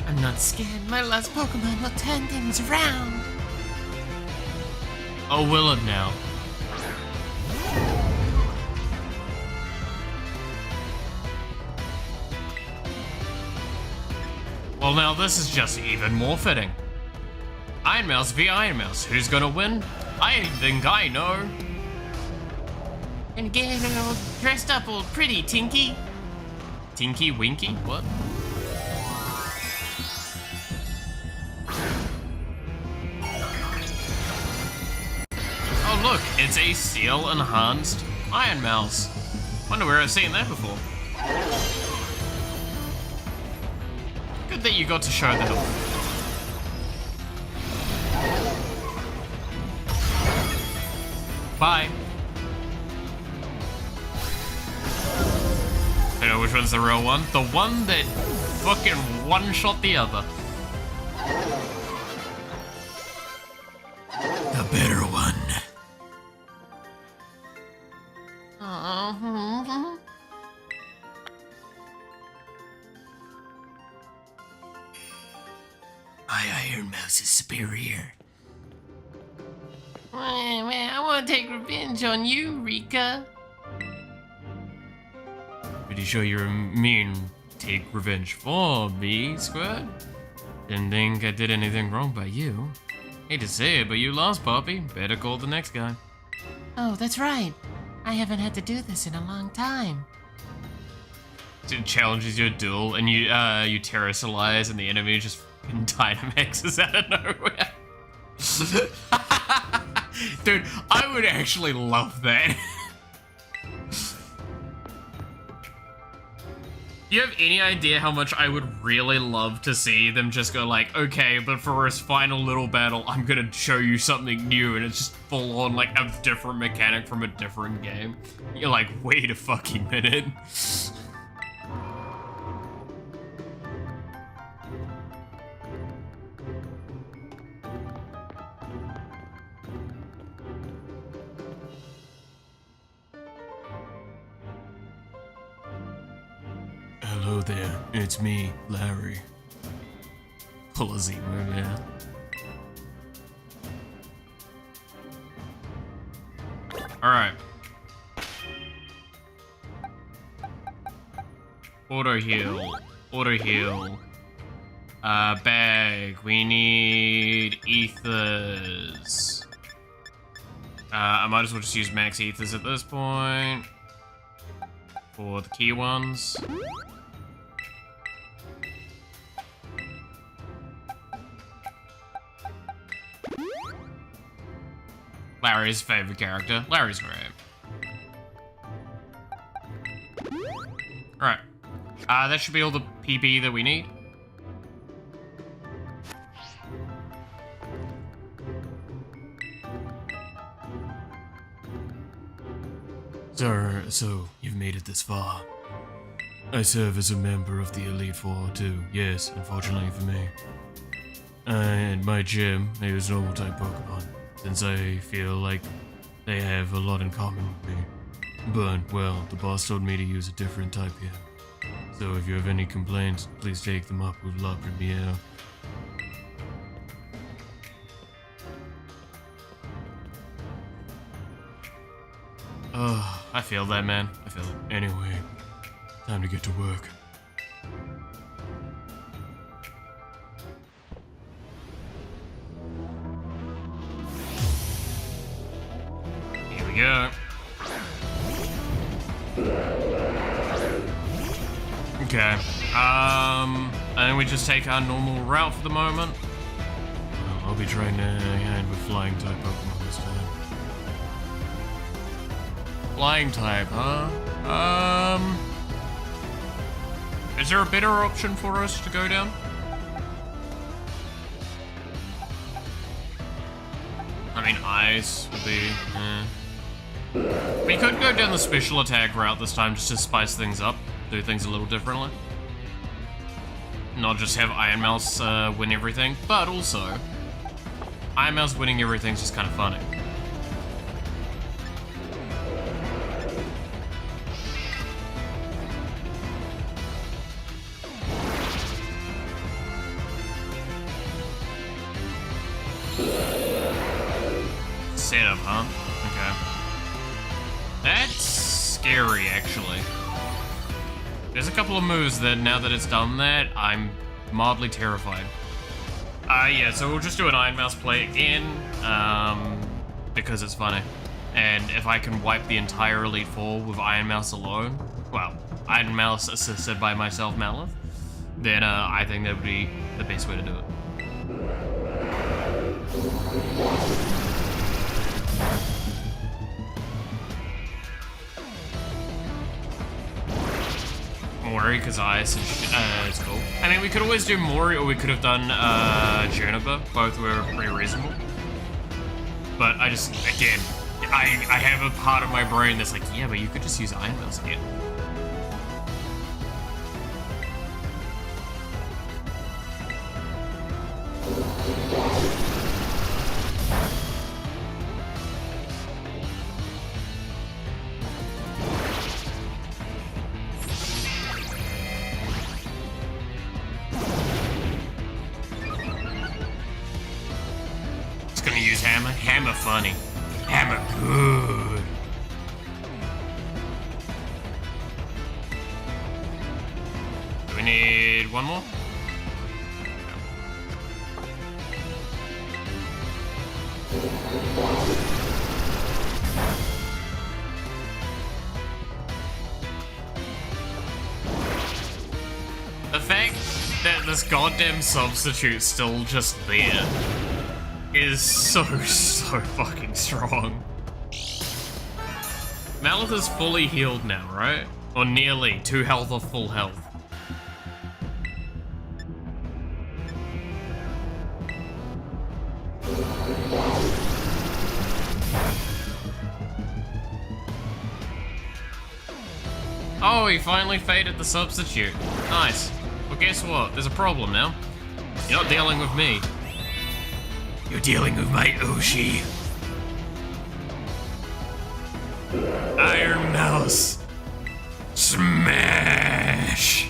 I'm not scared. My last Pokemon will turn things around. Oh, will it now? Well, now this is just even more fitting. Iron Mouse v Iron Mouse. Who's gonna win? I think I know. And get all dressed up all pretty, Tinky. Tinky Winky? What? Oh look, it's a Steel Enhanced Iron Mouse. Wonder where I've seen that before. Good that you got to show that off. Bye. I know which one's the real one. The one that fucking one-shot the other. The better one. My Iron Mouse is superior. Well, I want to take revenge on you, Rika. Pretty sure you're mean. Take revenge for me, Squirt. Didn't think I did anything wrong by you. Hate to say it, but you lost, Poppy. Better call the next guy. Oh, that's right. I haven't had to do this in a long time. It challenges your duel, and you terrestrialize, and the enemy just fucking Dynamaxes out of nowhere. Dude, I would actually love that. Do you have any idea how much I would really love to see them just go like, okay, but for his final little battle, I'm gonna show you something new, and it's just full on like a different mechanic from a different game. You're like, wait a fucking minute. Hello there, it's me, Larry. Pull a Z-move, yeah. Alright. Auto heal. Auto heal. Bag. We need ethers. I might as well just use max ethers at this point. For the key ones. Larry's favorite character. Larry's great. Alright. That should be all the PB that we need. Sir, so you've made it this far. I serve as a member of the Elite Four too. Yes, unfortunately for me. And my gym, I use normal type Pokemon, since I feel like they have a lot in common with me. But, well, the boss told me to use a different type here. So if you have any complaints, please take them up with La Premiere. Oh, I feel that, man. I feel it. Anyway, time to get to work. Here we go. Okay. I think we just take our normal route for the moment. Well, I'll be trying to hand with flying type Pokemon this time. Flying type, huh? Is there a better option for us to go down? I mean, ice would be, We could go down the special attack route this time just to spice things up, do things a little differently. Not just have Iron Mouse win everything, but also, Iron Mouse winning everything's just kind of funny. Setup, huh? Okay. That's scary, actually. There's a couple of moves that, now that it's done that, I'm mildly terrified. Yeah, so we'll just do an Iron Mouse play again, because it's funny. And if I can wipe the entire Elite Four with Iron Mouse alone, well, Iron Mouse assisted by myself, Malif, then I think that would be the best way to do it. Mori, because ice is cool. I mean, we could always do Mori, or we could have done Juniper. Both were pretty reasonable. But I just, again, I have a part of my brain that's like, yeah, but you could just use Iron Mouse again. Hammer funny. Hammer good. Do we need one more? fact that this goddamn substitute's still just there is so fucking strong. Malith is fully healed now, right? Or nearly. 2 health or full health. Oh, he finally faded the substitute. Nice. Well, guess what? There's a problem now. You're not dealing with me. You're dealing with my Oshi. Iron Mouse. Smash!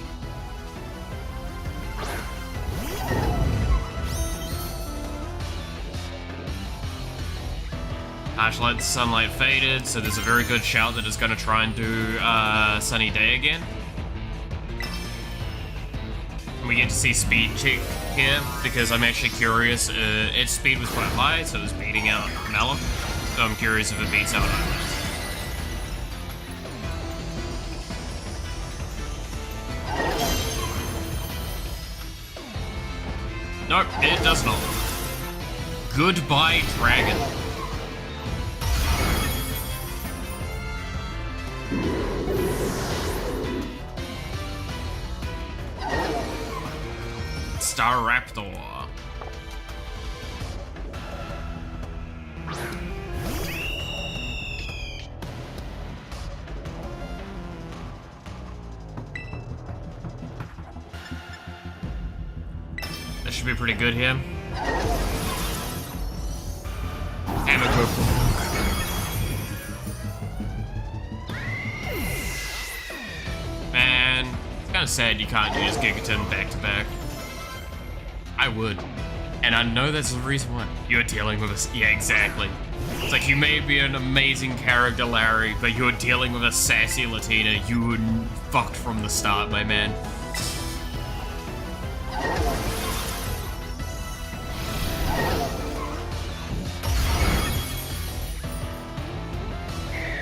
Flashlight, sunlight faded, so there's a very good shout that it's going to try and do Sunny Day again. And we get to see speed check here, because I'm actually curious. Its speed was quite high, so it was beating out Malith. So I'm curious if it beats out Iron. Nope, it does not. Goodbye, dragon. Staraptor. That should be pretty good here. Man, it's kind of sad you can't use Gigaton back to back. I would. And I know that's the reason why. You're dealing with a... Yeah, exactly. It's like you may be an amazing character, Larry, but you're dealing with a sassy Latina. You were fucked from the start, my man.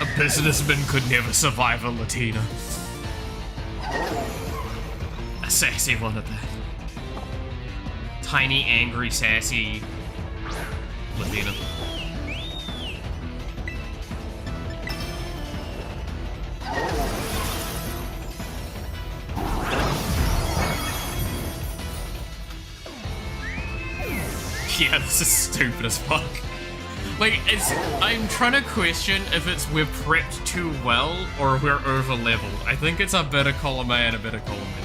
A businessman could never survive a Latina. A sassy one at that. Tiny, angry, sassy Latina. Yeah, this is stupid as fuck. Like, I'm trying to question if we're prepped too well or we're over leveled. I think it's a better column A and a better column B.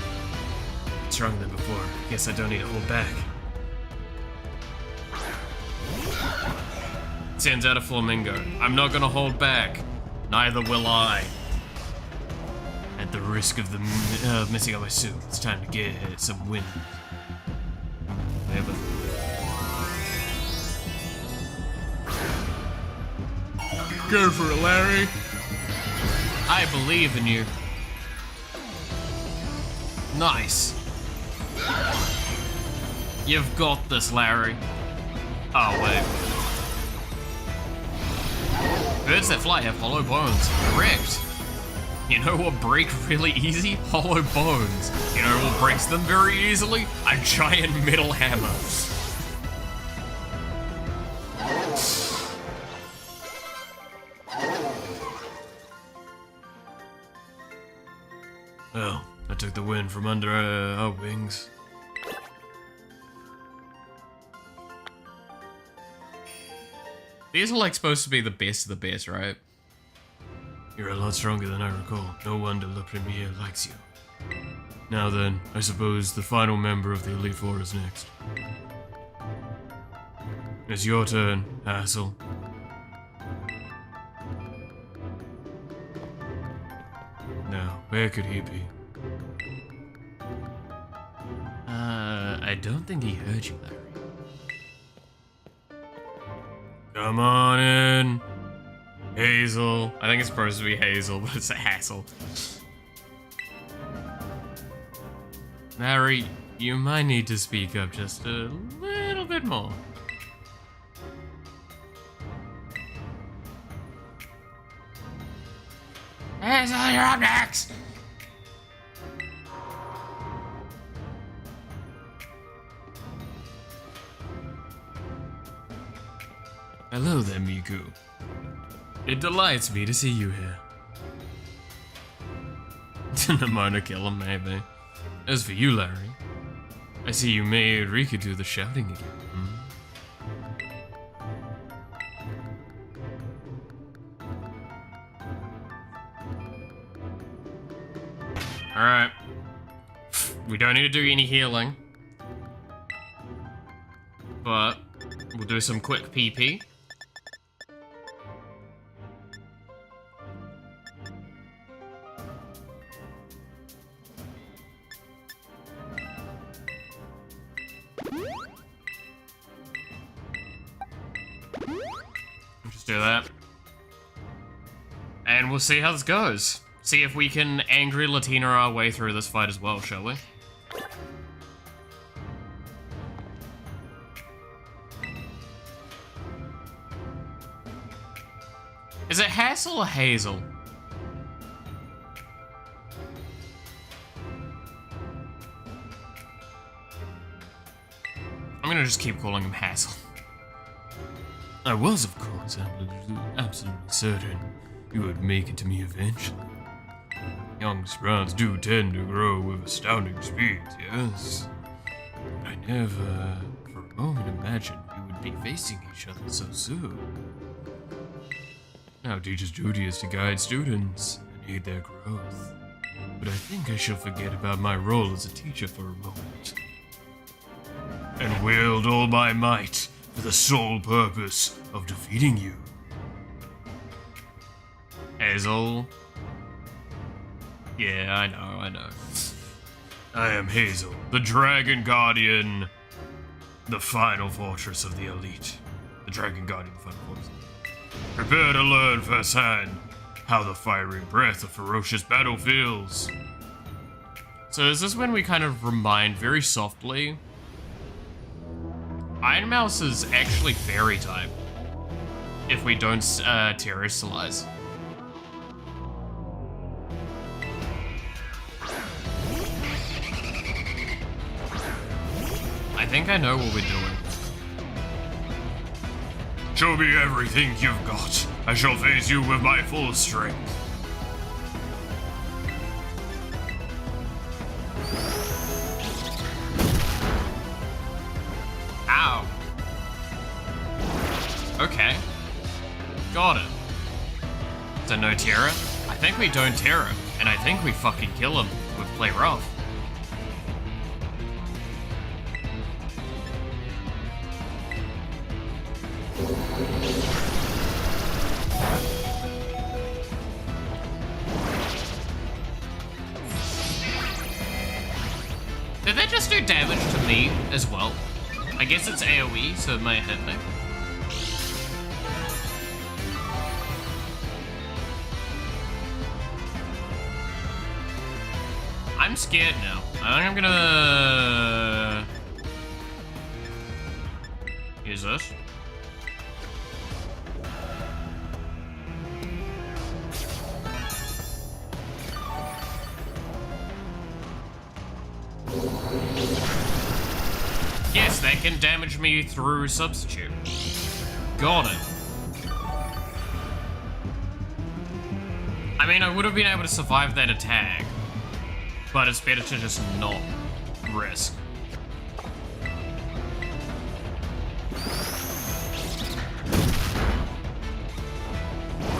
Stronger than before. Guess I don't need to hold back. Sends out a flamingo. I'm not gonna hold back. Neither will I. At the risk of missing out my suit, it's time to get some wind. Whatever. Go for it, Larry. I believe in you. Nice. You've got this, Larry. Oh, wait. Birds that fly have hollow bones. Correct. You know what break really easy? Hollow bones. You know what breaks them very easily? A giant metal hammer. Well, I took the wind from under our wings. These are like supposed to be the best of the best, right? You're a lot stronger than I recall. No wonder Le Premier likes you. Now then, I suppose the final member of the Elite Four is next. It's your turn, Hassel. Now, where could he be? I don't think he heard you, Larry. Come on in. Hazel. I think it's supposed to be Hazel, but it's a Hassel. Larry, you might need to speak up just a little bit more. Hazel, you're up next! Hello there, Miku. It delights me to see you here. Nimona kill him, maybe. As for you, Larry, I see you made Rika do the shouting again. Alright. We don't need to do any healing. But we'll do some quick PP. Just do that. And we'll see how this goes. See if we can angry Latina our way through this fight as well, shall we? Is it Hassel or Hazel? I'm gonna just keep calling him Hassel. I was, of course, absolutely certain you would make it to me eventually. Young sprouts do tend to grow with astounding speed, yes. But I never, for a moment, imagined we would be facing each other so soon. Now, teacher's duty is to guide students and aid their growth. But I think I shall forget about my role as a teacher for a moment. And wield all my might for the sole purpose of defeating you. Hazel. Yeah, I know. I am Hazel, the Dragon Guardian, the final fortress of the elite. The Dragon Guardian, the final fortress. Prepare to learn firsthand how the fiery breath of ferocious battle feels. So is this when we kind of remind very softly? Iron Mouse is actually fairy type. If we don't terrestrialize. I think I know what we're doing. Show me everything you've got. I shall face you with my full strength. Ow. Okay. Got it. So no Terra? I think we don't Terra, and I think we fucking kill him with Play Rough. Did that just do damage to me as well? I guess it's AoE, so it may hit me. I'm scared now. I think I'm gonna use this. Yes, that can damage me through substitute. Got it. I mean, I would have been able to survive that attack, but it's better to just not risk.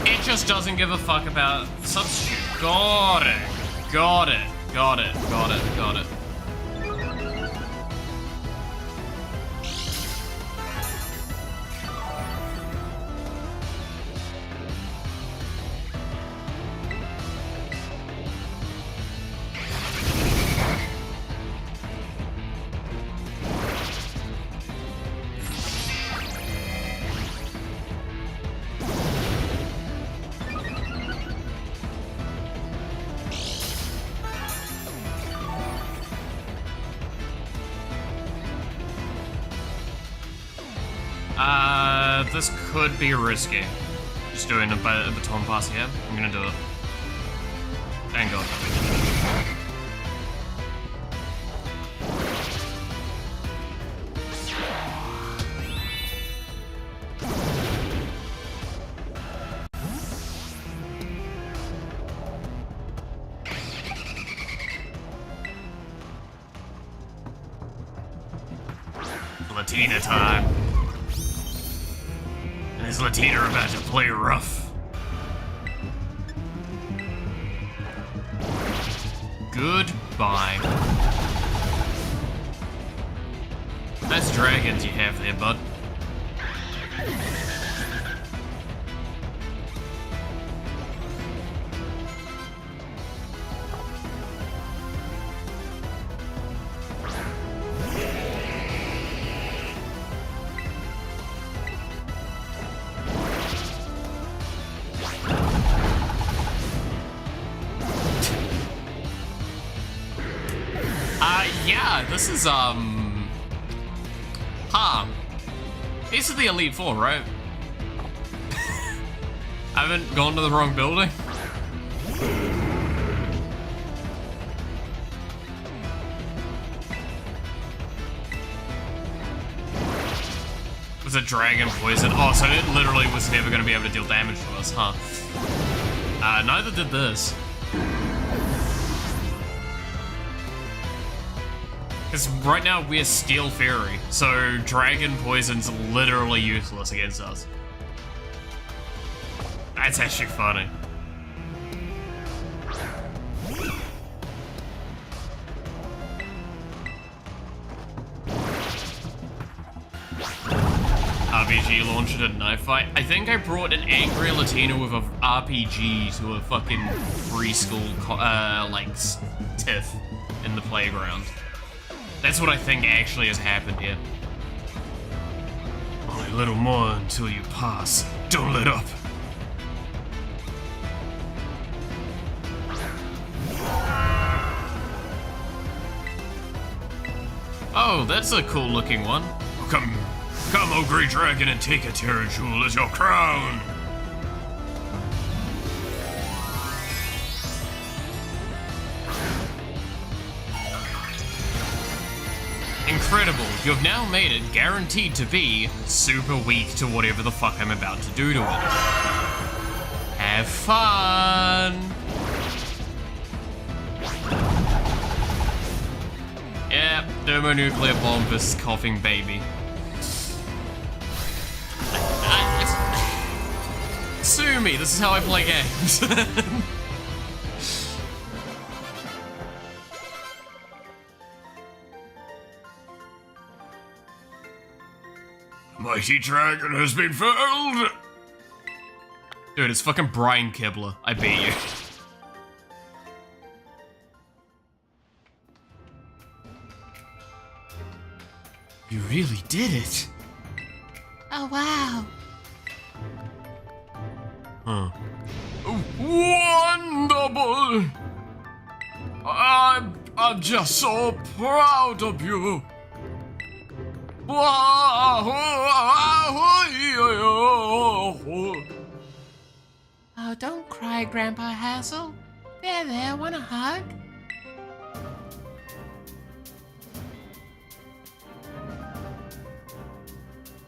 It just doesn't give a fuck about substitute. Got it. Got it. Got it. Got it. Got it. This could be risky. Just doing a baton pass here. I'm gonna do it. Thank God. Latina time. And is Latina about to play rough? Goodbye. Nice dragons you have there, bud. Yeah, this is, These are the Elite Four, right? I haven't gone to the wrong building. Was a dragon poison? Oh, so it literally was never going to be able to deal damage to us, huh? Neither did this. Because right now we're Steel Fury, so Dragon Poison's literally useless against us. That's actually funny. RPG launched at a knife fight. I think I brought an angry Latina with a RPG to a fucking preschool, tiff in the playground. That's what I think actually has happened here. Only a little more until you pass. Don't let up. Oh, that's a cool looking one. Come, O Great Dragon, and take a Terra Jewel as your crown. Incredible, you've now made it guaranteed to be super weak to whatever the fuck I'm about to do to it. Have fun! Yeah, thermonuclear bomb versus coughing baby. Sue me, this is how I play games. Mighty Dragon has been felled! Dude, it's fucking Brian Kibler. I beat you. You really did it. Oh, wow. Huh. Wonderful! I'm just so proud of you. Oh, don't cry, Grandpa Hassel. There, want a hug?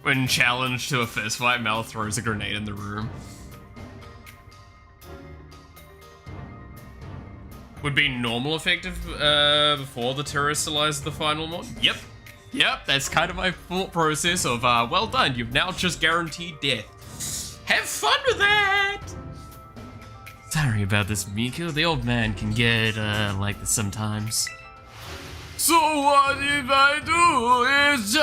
When challenged to a fistfight, Mel throws a grenade in the room. Would be normal effective before the terrestrialized the final mod? Yep, that's kind of my thought process of, well done, you've now just guaranteed death. Have fun with that! Sorry about this, Miko. The old man can get, like this sometimes. So what if I do? It's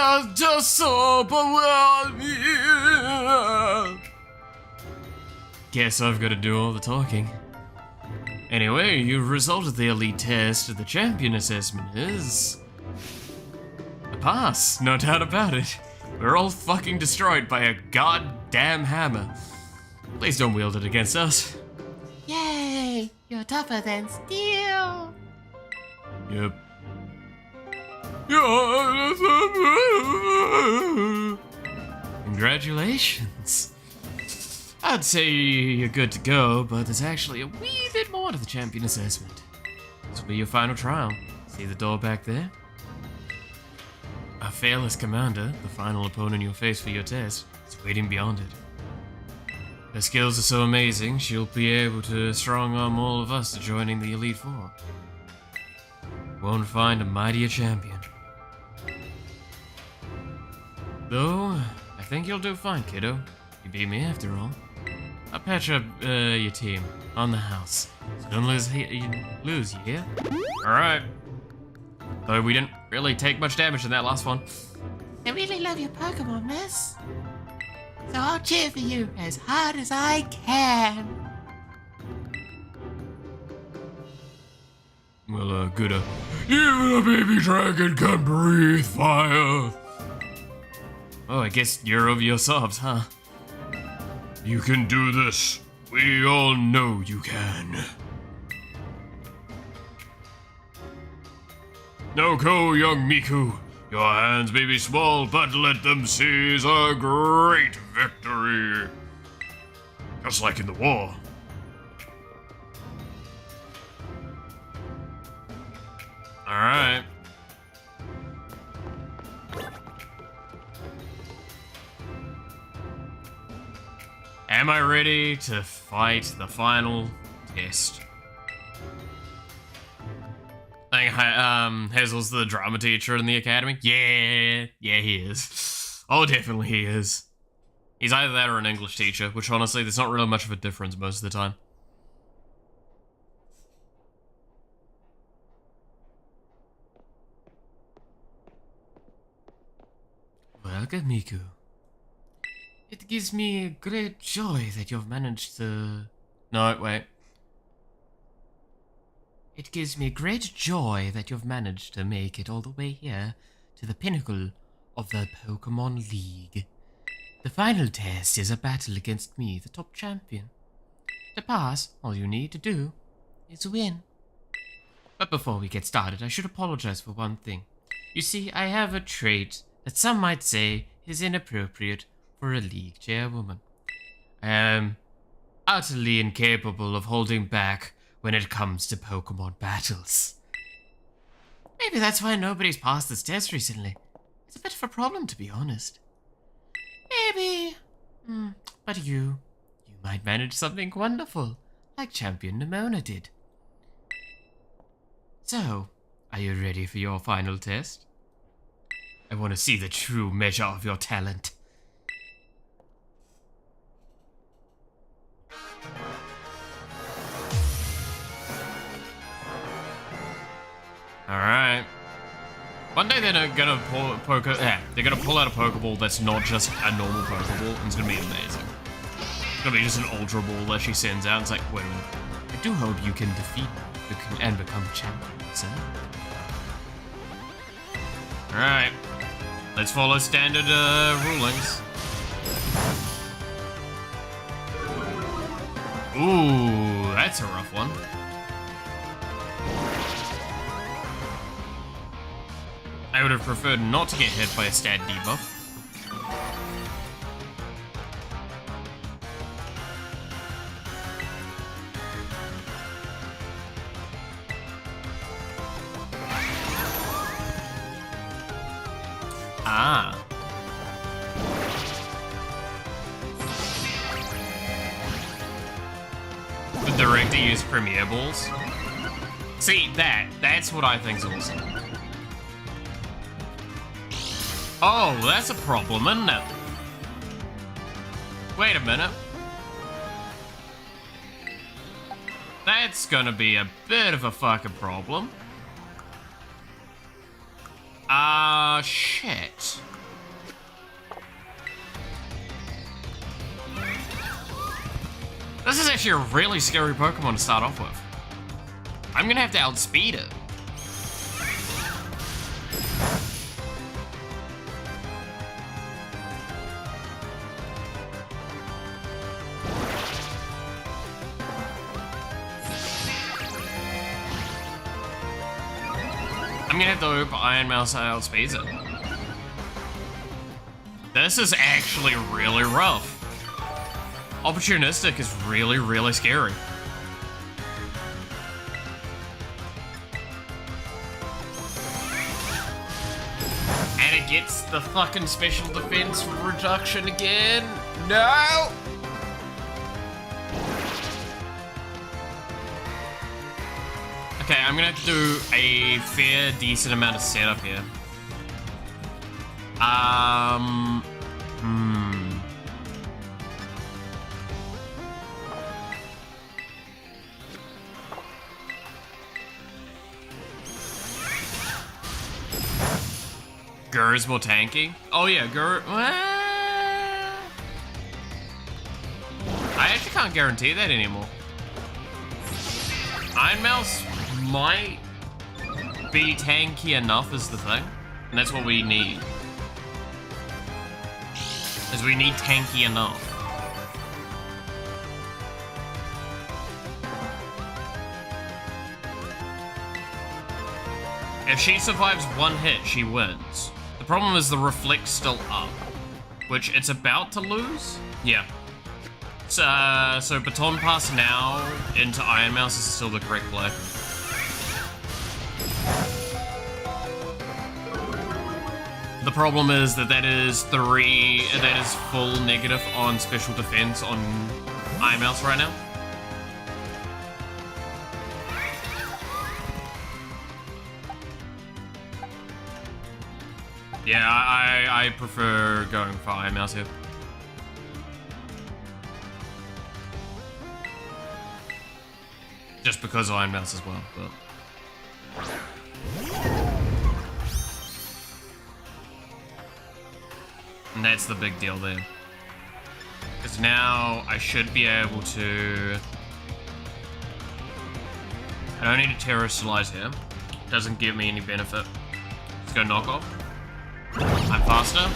just so overwhelming. Guess I've got to do all the talking. Anyway, you've resolved the elite test. The champion assessment is a pass, no doubt about it. We're all fucking destroyed by a goddamn hammer. Please don't wield it against us. Yay! You're tougher than steel. Yep. Congratulations. I'd say you're good to go, but there's actually a wee bit more to the champion assessment. This will be your final trial. See the door back there? A fearless commander, the final opponent you'll face for your test, is waiting beyond it. Her skills are so amazing, she'll be able to strong-arm all of us to joining the Elite Four. Won't find a mightier champion. Though, I think you'll do fine, kiddo. You beat me after all. I'll patch up your team on the house. So don't lose, you hear? Alright. Though we didn't really take much damage in that last one. I really love your Pokemon, miss. So I'll cheer for you as hard as I can. Well, good. Even a baby dragon can breathe fire. Oh, I guess you're over your sobs, huh? You can do this. We all know you can. Now go, young Miku. Your hands may be small, but let them seize a great victory. Just like in the war. Alright. Am I ready to fight the final test? I think Hazel's the drama teacher in the academy. Yeah, he is. Oh, definitely he is. He's either that or an English teacher, which honestly, there's not really much of a difference most of the time. Welcome, Miku. It gives me great joy that you've managed to... No, wait. It gives me great joy that you've managed to make it all the way here to the pinnacle of the Pokemon League. The final test is a battle against me, the top champion. To pass, all you need to do is win. But before we get started, I should apologize for one thing. You see, I have a trait that some might say is inappropriate for a league chairwoman. I am utterly incapable of holding back when it comes to Pokemon battles. Maybe that's why nobody's passed this test recently. It's a bit of a problem, to be honest. Maybe. But you might manage something wonderful, like Champion Nimona did. So, are you ready for your final test? I want to see the true measure of your talent. Alright. One day they're gonna they're gonna pull out a Pokeball that's not just a normal Pokeball, and it's gonna be amazing. It's gonna be just an Ultra Ball that she sends out, and it's like, wait a minute. I do hope you can defeat me and become champion, sir. Alright. Let's follow standard rulings. Ooh, that's a rough one. I would have preferred not to get hit by a stat debuff. Ah. The director used Premier Balls. See, that's what I think's awesome. Oh, that's a problem, isn't it? Wait a minute. That's gonna be a bit of a fucking problem. Shit. This is actually a really scary Pokemon to start off with. I'm gonna have to outspeed it. I'm gonna have to hope Iron Mouse outspeeds it. This is actually really rough. Opportunistic is really, really scary. And it gets the fucking special defense reduction again. No! Okay, I'm gonna have to do a fair, decent amount of setup here. Hmm. Gur's more tanky? Oh yeah, Gur. I actually can't guarantee that anymore. Iron Mouse might be tanky enough is the thing. And that's what we need. Is we need tanky enough. If she survives one hit, she wins. The problem is the reflect's still up, which it's about to lose. Yeah. So baton pass now into Iron Mouse is still the correct play. The problem is that is full negative on special defense on Iron Mouse right now. Yeah, I prefer going for Iron Mouse here. Just because of Iron Mouse as well, but... And that's the big deal there. Because now I should be able to... I don't need to terrestrialize here. Doesn't give me any benefit. Let's go knock off. I'm faster.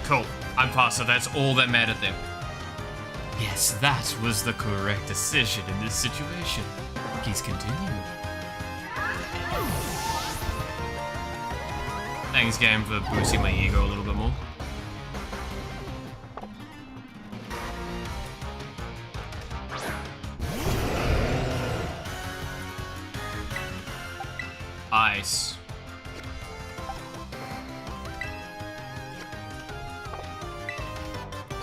Cool. I'm faster. That's all that mattered there. Yes, that was the correct decision in this situation. Please continue. Thanks, game, for boosting my ego a little bit more. Ice.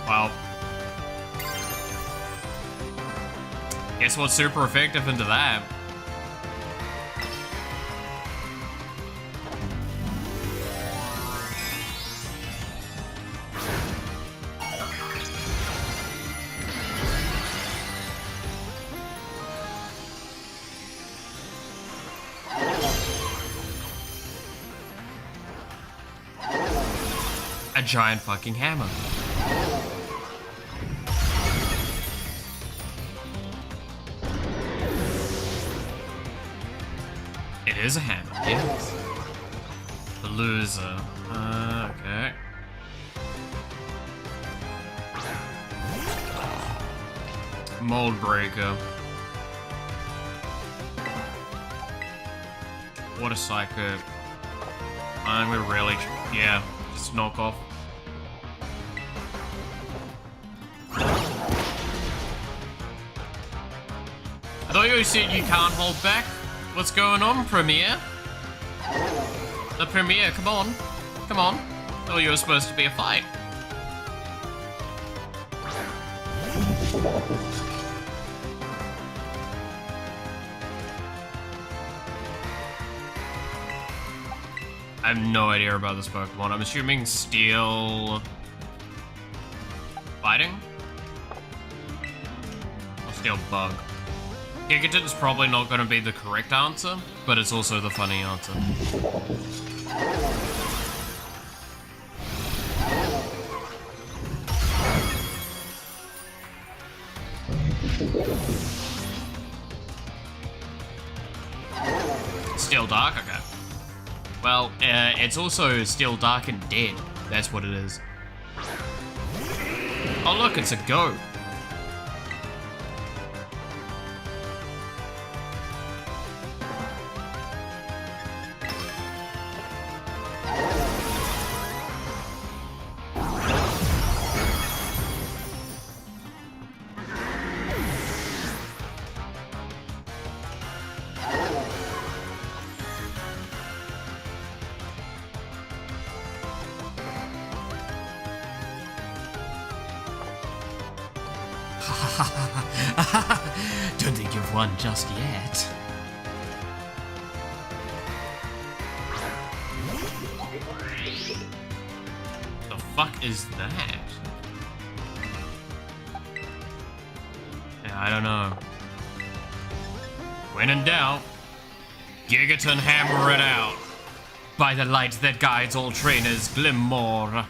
Well. Guess what's super effective into that? A giant fucking hammer. It is a hammer, yes. The loser. Okay. Mold breaker. What a psycho. I'm gonna really, yeah, just knock off. I thought you said you can't hold back. What's going on, Premiere? The Premiere, come on. Come on. Oh, you were supposed to be a fight. I have no idea about this Pokemon. I'm assuming Steel... Fighting? Or Steel Bug. Gigaton's probably not going to be the correct answer, but it's also the funny answer. Still dark? Okay. Well, it's also still dark and dead. That's what it is. Oh look, it's a goat. Don't think you've won just yet. fuck is that? Yeah, I don't know. When in doubt, Gigaton hammer it out. By the light that guides all trainers, Glimmore.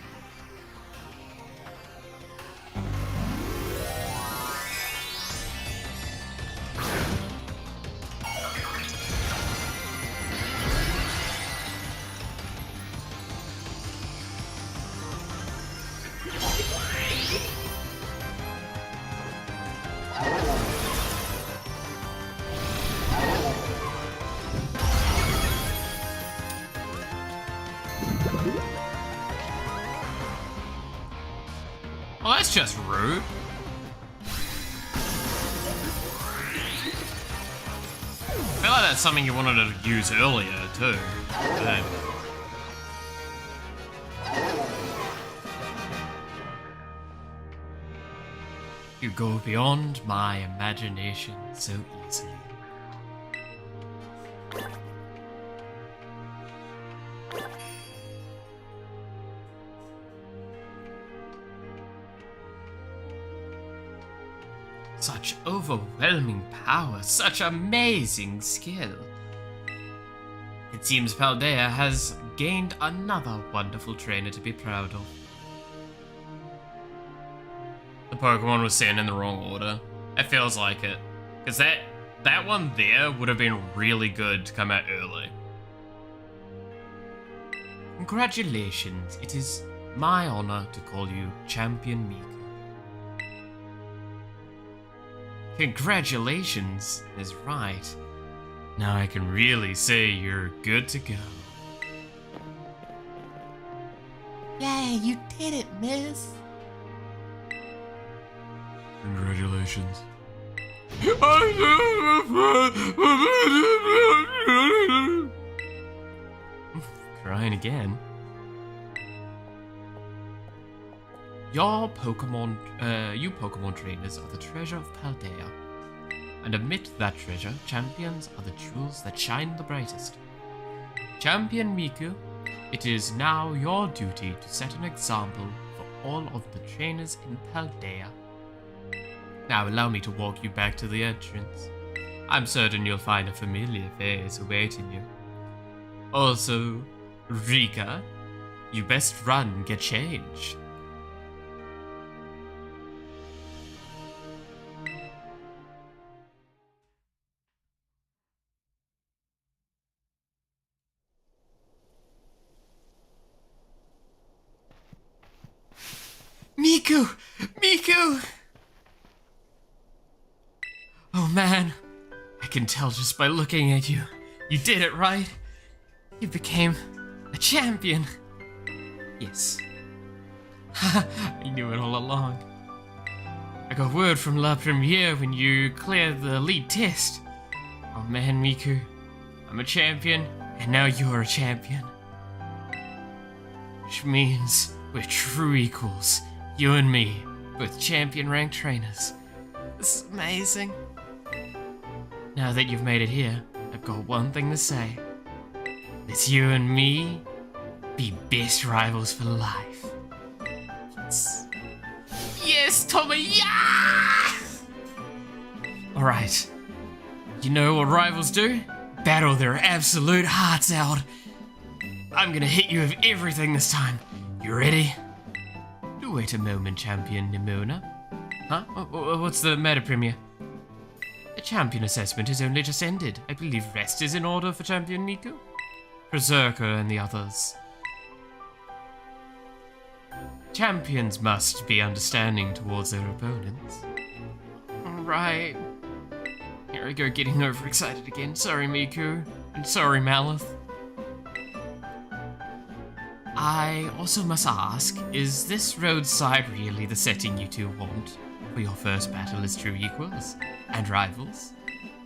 Well, that's just rude. I feel like that's something you wanted to use earlier, too. But you go beyond my imagination so easily. Such overwhelming power, such amazing skill. It seems Paldea has gained another wonderful trainer to be proud of. The Pokemon was sent in the wrong order. It feels like it. Because that one there would have been really good to come out early. Congratulations, it is my honor to call you Champion Miku. Congratulations is right. Now I can really say you're good to go. Yay, you did it, miss. Congratulations. Crying again. You Pokemon trainers are the treasure of Paldea. And amid that treasure, champions are the jewels that shine the brightest. Champion Miku, it is now your duty to set an example for all of the trainers in Paldea. Now allow me to walk you back to the entrance. I'm certain you'll find a familiar face awaiting you. Also, Rika, you best run and get changed. Miku! Miku! Oh man, I can tell just by looking at you. You did it, right? You became a champion. Yes. I knew it all along. I got word from La Premiere when you cleared the elite test. Oh man, Miku, I'm a champion, and now you're a champion. Which means we're true equals. You and me, both champion-ranked trainers. This is amazing. Now that you've made it here, I've got one thing to say. Let's you and me be best rivals for life. Yes. Yes, Tommy, yeah! Alright. You know what rivals do? Battle their absolute hearts out. I'm gonna hit you with everything this time. You ready? Wait a moment, Champion Nimona. Huh? What's the matter, Premier? The champion assessment has only just ended. I believe rest is in order for Champion Miku, Berserker, and the others. Champions must be understanding towards their opponents. Right. Here I go getting overexcited again. Sorry, Miku. And sorry, Malith. I also must ask, is this roadside really the setting you two want for your first battle as true equals and rivals?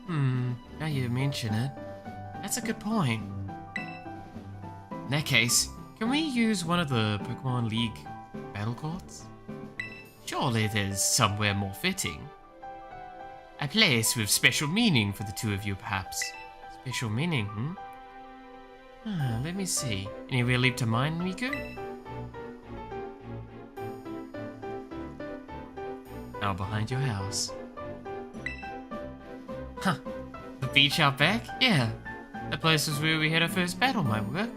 Now you mention it, that's a good point. In that case, can we use one of the Pokemon League battle courts? Surely there's somewhere more fitting. A place with special meaning for the two of you, perhaps. Special meaning, Let me see. Anywhere leap to mind, Miku? out behind your house. Huh. The beach out back? Yeah. That place was where we had our first battle might work.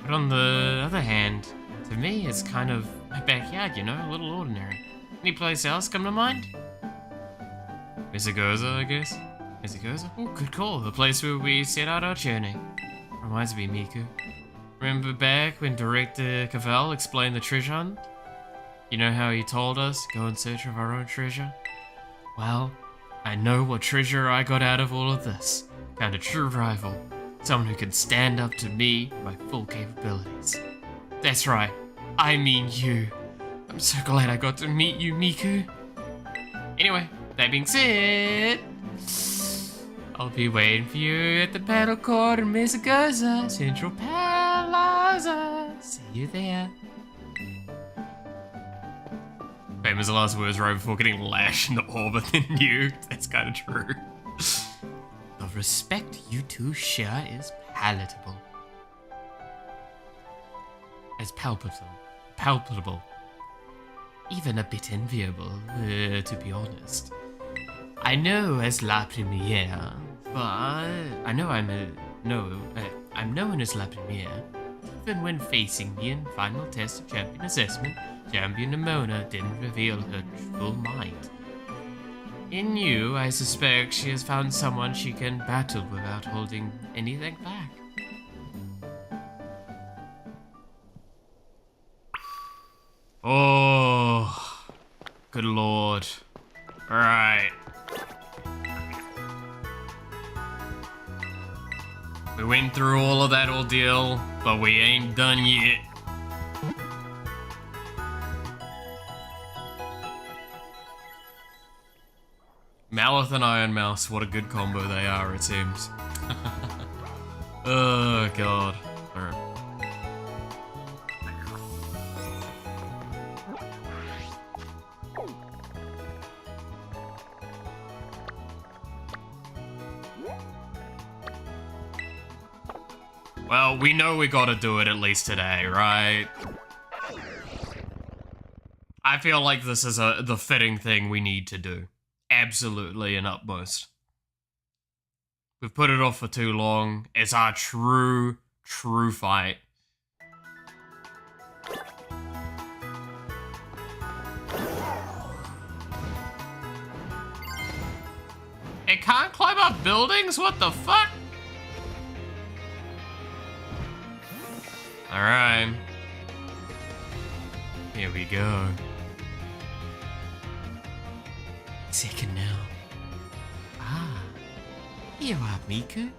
But on the other hand, to me, it's kind of my backyard, you know, a little ordinary. Any place else come to mind? Misagoza, I guess? Misagoza? Oh, good call. The place where we set out our journey. Reminds me, Miku. Remember back when Director Cavell explained the treasure hunt? You know how he told us to go in search of our own treasure? Well, I know what treasure I got out of all of this. Found a true rival. Someone who can stand up to me and my full capabilities. That's right. I mean you. I'm so glad I got to meet you, Miku. Anyway, that being said, I'll be waiting for you at the paddle court in Misagoza, Central Plaza. See you there. Famous last words right before getting lashed in the orbit and nuked. That's kind of true. The respect you two share is palatable. As palpable. Even a bit enviable, to be honest. I know as La Premiere, but I'm known as La Premiere. Even when facing me in final test of champion assessment, Champion Nimona didn't reveal her full might. In you, I suspect she has found someone she can battle without holding anything back. Oh, good lord. Alright. We went through all of that ordeal, but we ain't done yet. Malith and Iron Mouse, what a good combo they are, it seems. Oh, God. Alright. Well, we know we gotta do it at least today, right? I feel like this is the fitting thing we need to do. Absolutely and utmost. We've put it off for too long. It's our true fight. It can't climb up buildings? What the fuck? Alright. Here we go. Second now. Ah, here you are, Miku.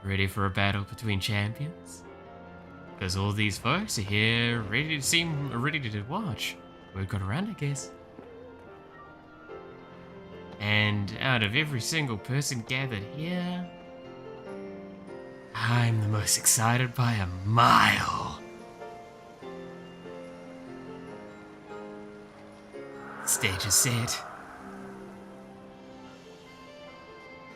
Ready for a battle between champions? Because all these folks are here ready to watch. We've got around, I guess. And out of every single person gathered here, I'm the most excited by a mile. Stage is set.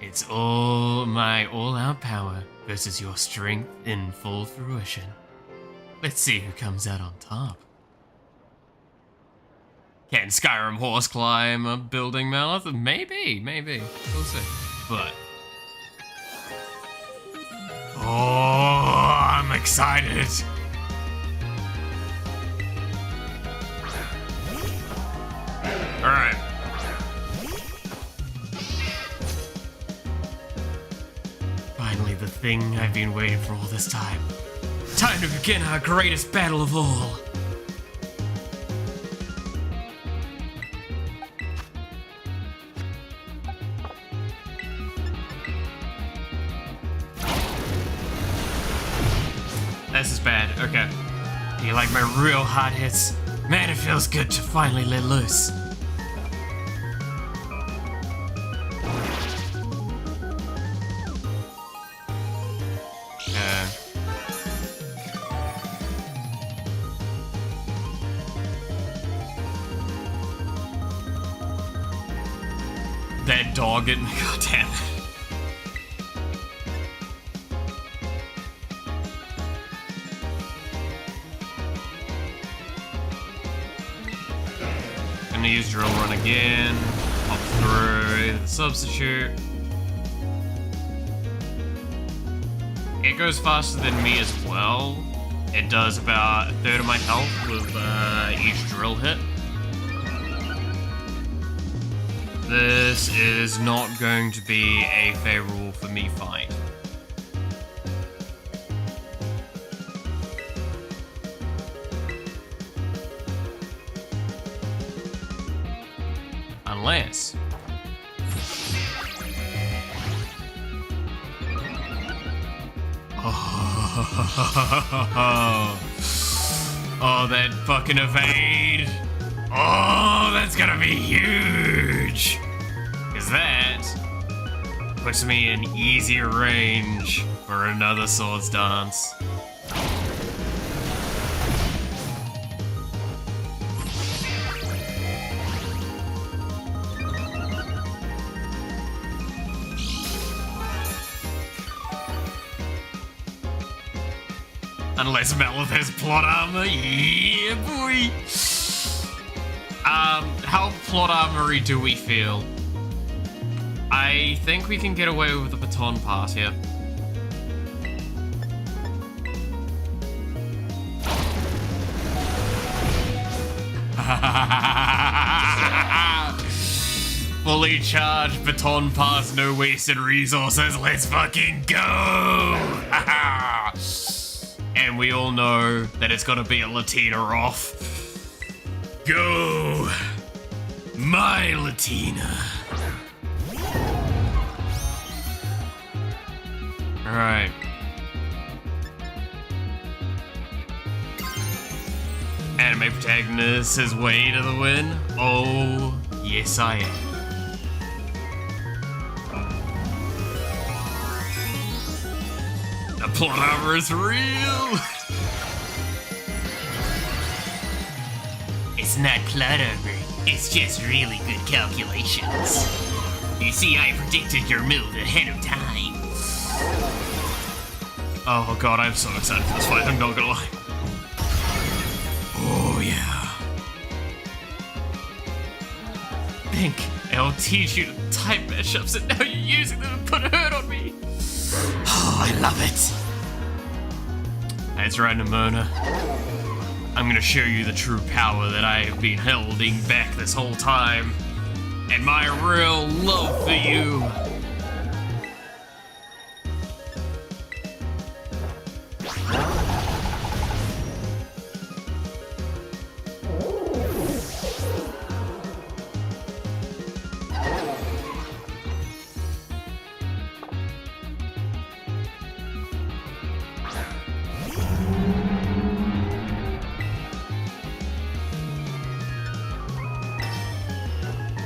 It's all my all-out power versus your strength in full fruition. Let's see who comes out on top. Can Skyrim horse climb a building, Malith? Maybe. We'll see. But... oh, I'm excited. Alright. Finally, the thing I've been waiting for all this time. Time to begin our greatest battle of all. This is bad. Okay. You like my real hot hits? Man, it feels good to finally let loose. That dog getting... god damn it. gonna use drill run again. Pop through the substitute. It goes faster than me as well. It does about a third of my health with each drill hit. This is not going to be a favorable for me fight. Unless... Oh, that fucking evade! Oh, that's gonna be huge! Because that puts me in easier range for another swords dance. Unless Melith has plot armor, yeah boy! How plot armory do we feel? I think we can get away with the baton pass here. Fully charged baton pass, no wasted resources, let's fucking go! And we all know that it's gotta be a Latina off. Go! My Latina! Alright. Anime protagonist is way to the win. Oh, yes I am. The plot armor is real! It's not plot armor, it's just really good calculations. You see, I predicted your move ahead of time. Oh god, I'm so excited for this fight, I'm not gonna lie. Oh yeah. Think, I'll teach you to type mashups and now you're using them to put a hurt on me. Oh, I love it. That's right, Nimona. I'm gonna show you the true power that I have been holding back this whole time. And my real love for you.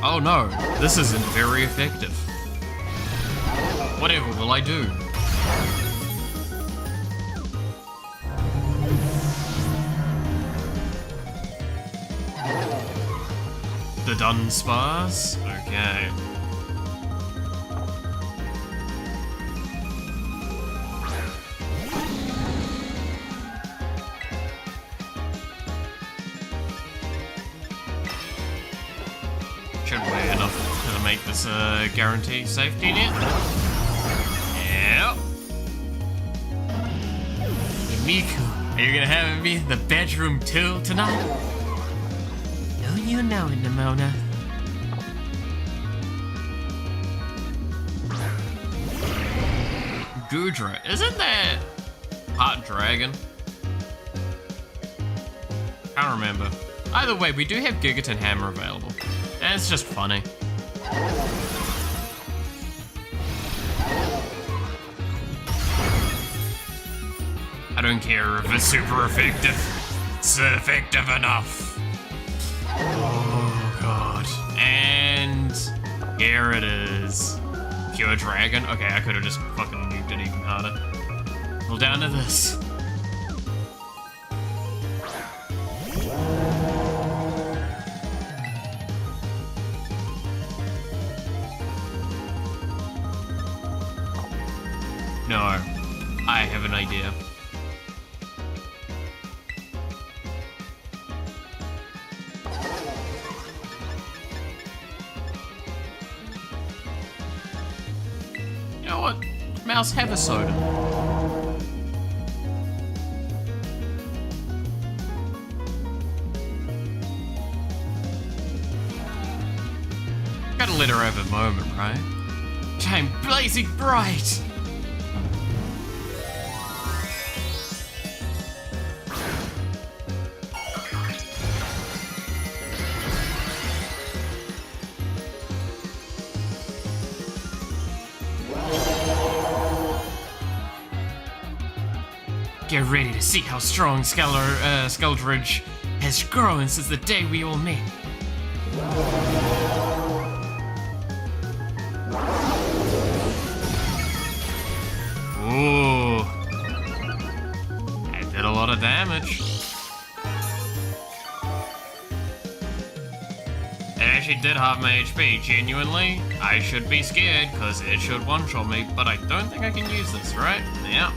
Oh no, this isn't very effective. Whatever will I do? The Dunsparce? Okay. Should weigh enough to make this guarantee safety net. Yep. Miku, are you gonna have me in the bedroom too tonight? Oh, you know it, Nimona. Gudra, isn't that part dragon? Can't remember. Either way, we do have Gigaton Hammer available. And it's just funny. I don't care if it's super effective. It's effective enough. Oh god. And here it is. Pure dragon. Okay, I could have just fucking nuked it even harder. Well, down to this. No, I have an idea. know what? Mouse, have a soda. Gotta let her have a moment, right? Shine blazing bright! Get ready to see how strong Skuldridge has grown since the day we all met. Ooh. That did a lot of damage. It actually did half my HP, genuinely. I should be scared, because it should one-shot me, but I don't think I can use this, right? Yeah.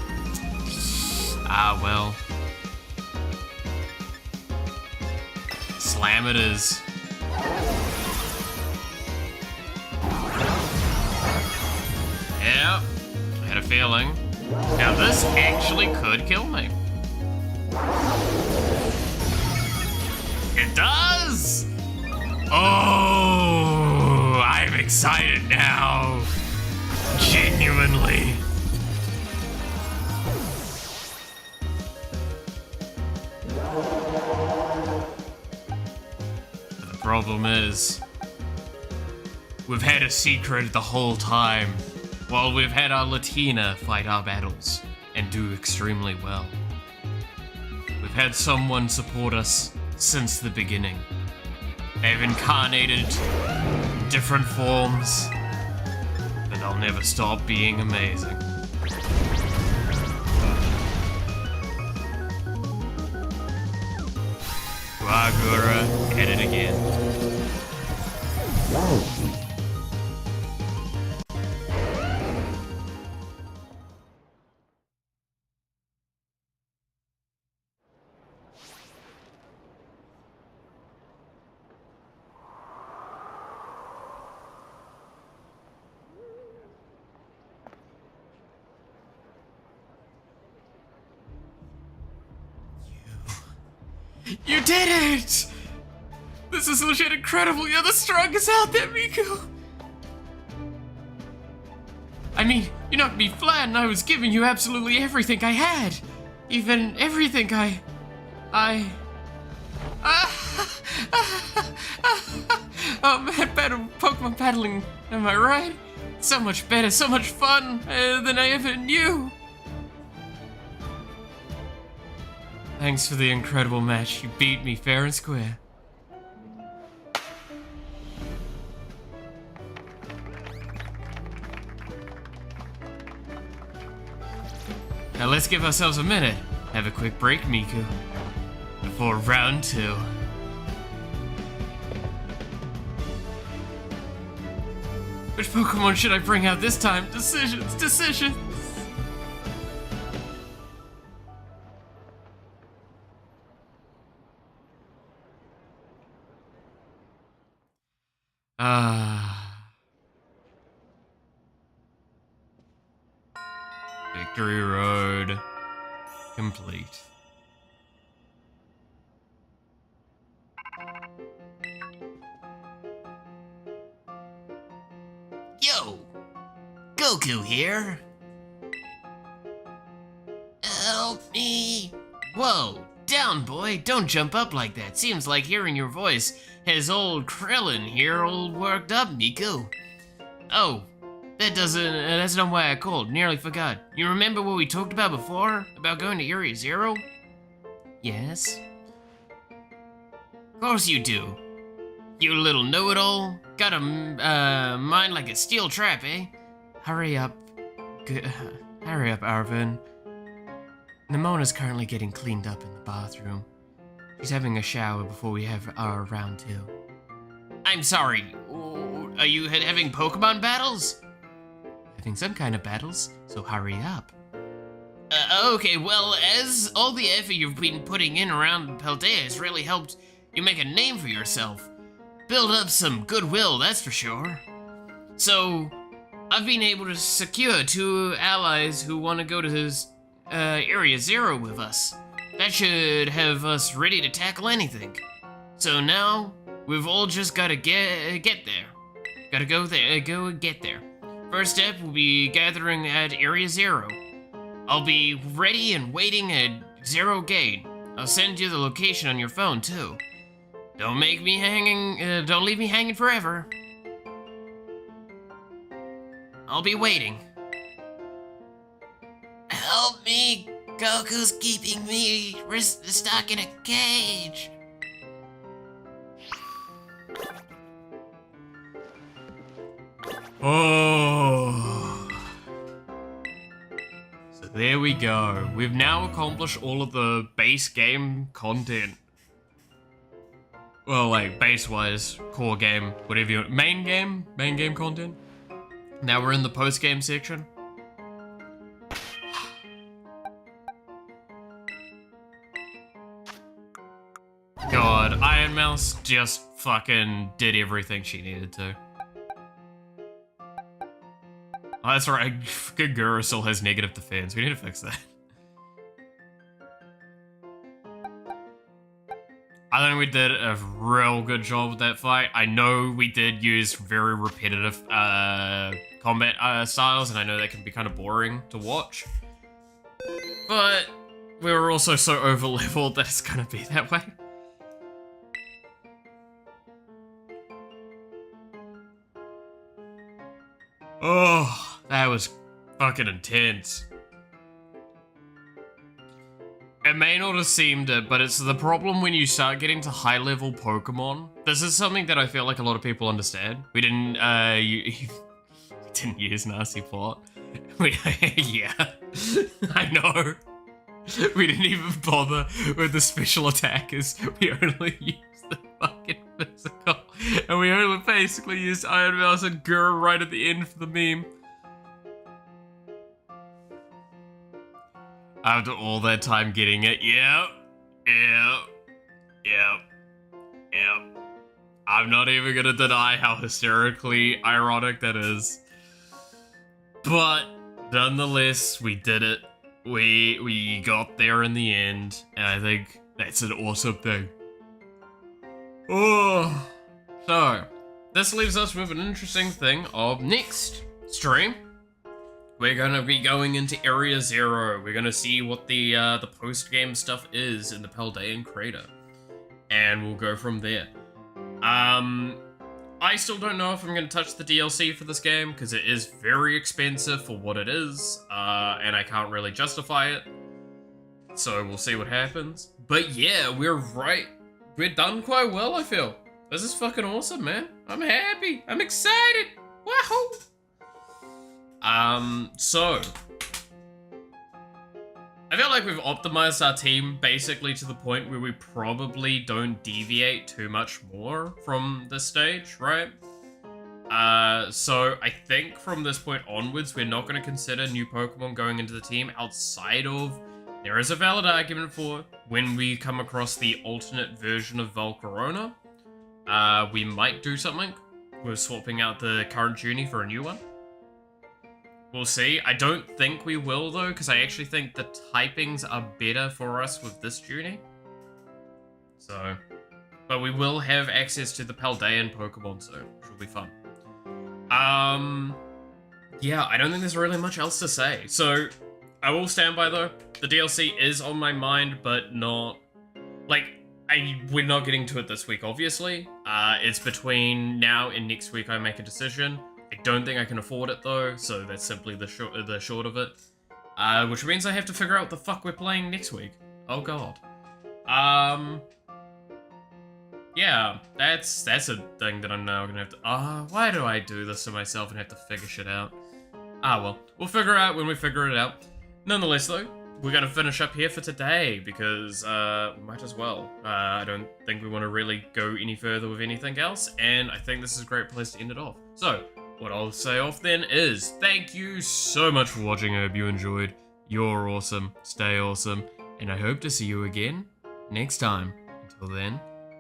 Ah, well. Slam it is. Yep. I had a feeling. Now this actually could kill me. It does! Oh, I'm excited now. Genuinely. The problem is, we've had a secret the whole time, while we've had our Latina fight our battles and do extremely well. We've had someone support us since the beginning. They've incarnated different forms, and they'll never stop being amazing. Guagura, at it again. You did it! This is legit incredible. You're the strongest out there, Miku. I mean, you knocked me flat and I was giving you absolutely everything I had. Even everything oh man, Pokemon battling, am I right? So much better, so much fun than I ever knew. Thanks for the incredible match. You beat me fair and square. Now let's give ourselves a minute. Have a quick break, Miku. Before round 2. Which Pokemon should I bring out this time? Decisions. Victory Road complete. Yo! Goku here. Help me. Whoa, down boy, don't jump up like that. Seems like hearing your voice has old Krillin here all worked up, Miku. Oh, that's not why I called, nearly forgot. You remember what we talked about before? About going to Area Zero? Yes. Of course you do. You little know-it-all. Got a mind like a steel trap, eh? Hurry up. Hurry up, Arvin. Nemona's currently getting cleaned up in the bathroom. She's having a shower before we have our round 2. I'm sorry. Are you having Pokemon battles? Having some kind of battles, so hurry up. Okay, well, as all the effort you've been putting in around Paldea has really helped you make a name for yourself. Build up some goodwill, that's for sure. So, I've been able to secure 2 allies who want to go to this Area Zero with us. That should have us ready to tackle anything. So now, we've all just gotta get there. Gotta go and get there. First step will be gathering at Area Zero. I'll be ready and waiting at Zero Gate. I'll send you the location on your phone too. Don't leave me hanging forever. I'll be waiting. Help me! Goku's keeping me stuck in a cage. Oh. So there we go. We've now accomplished all of the base game content. Well, like, base-wise, core game, whatever you want. Main game content. Now we're in the post-game section. God, Iron Mouse just fucking did everything she needed to. Oh, that's right, Guru still has negative defense. We need to fix that. I think we did a real good job with that fight. I know we did use very repetitive combat styles, and I know that can be kind of boring to watch. But we were also so over-leveled that it's gonna be that way. Oh, that was fucking intense. It may not have seemed it, but it's the problem when you start getting to high-level Pokemon. This is something that I feel like a lot of people understand. We didn't, we didn't use Nasty Plot. Yeah, I know. We didn't even bother with the special attackers. We only used the fucking physical. And we only basically used Iron Mouse and Guru right at the end for the meme. After all that time getting it, yep. I'm not even gonna deny how hysterically ironic that is. But, nonetheless, we did it. We got there in the end, and I think that's an awesome thing. Oh, so, this leaves us with an interesting thing of next stream. We're gonna be going into Area Zero. We're gonna see what the post-game stuff is in the Paldean Crater. And we'll go from there. I still don't know if I'm gonna touch the DLC for this game, because it is very expensive for what it is, and I can't really justify it. So we'll see what happens. But yeah, we're done quite well, I feel. This is fucking awesome, man. I'm happy. I'm excited. Wahoo! So, I feel like we've optimized our team basically to the point where we probably don't deviate too much more from this stage, right? So I think from this point onwards, we're not going to consider new Pokemon going into the team outside of, there is a valid argument for when we come across the alternate version of Volcarona, we might do something. We're swapping out the current Junie for a new one. We'll see. I don't think we will, though, because I actually think the typings are better for us with this Junie. So, but we will have access to the Paldean Pokemon soon, which will be fun. Yeah, I don't think there's really much else to say. So, I will stand by, though. The DLC is on my mind, but not... Like, we're not getting to it this week, obviously. It's between now and next week I make a decision. I don't think I can afford it though, so that's simply the short of it. Which means I have to figure out what the fuck we're playing next week. Oh god. Yeah, that's a thing that I'm now gonna have to. Why do I do this to myself and have to figure shit out? Well, we'll figure it out when we figure it out. Nonetheless though, we're gonna finish up here for today because we might as well. I don't think we want to really go any further with anything else, and I think this is a great place to end it off. So, what I'll say off then is, thank you so much for watching. I hope you enjoyed. You're awesome. Stay awesome. And I hope to see you again next time. Until then,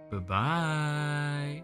bye-bye.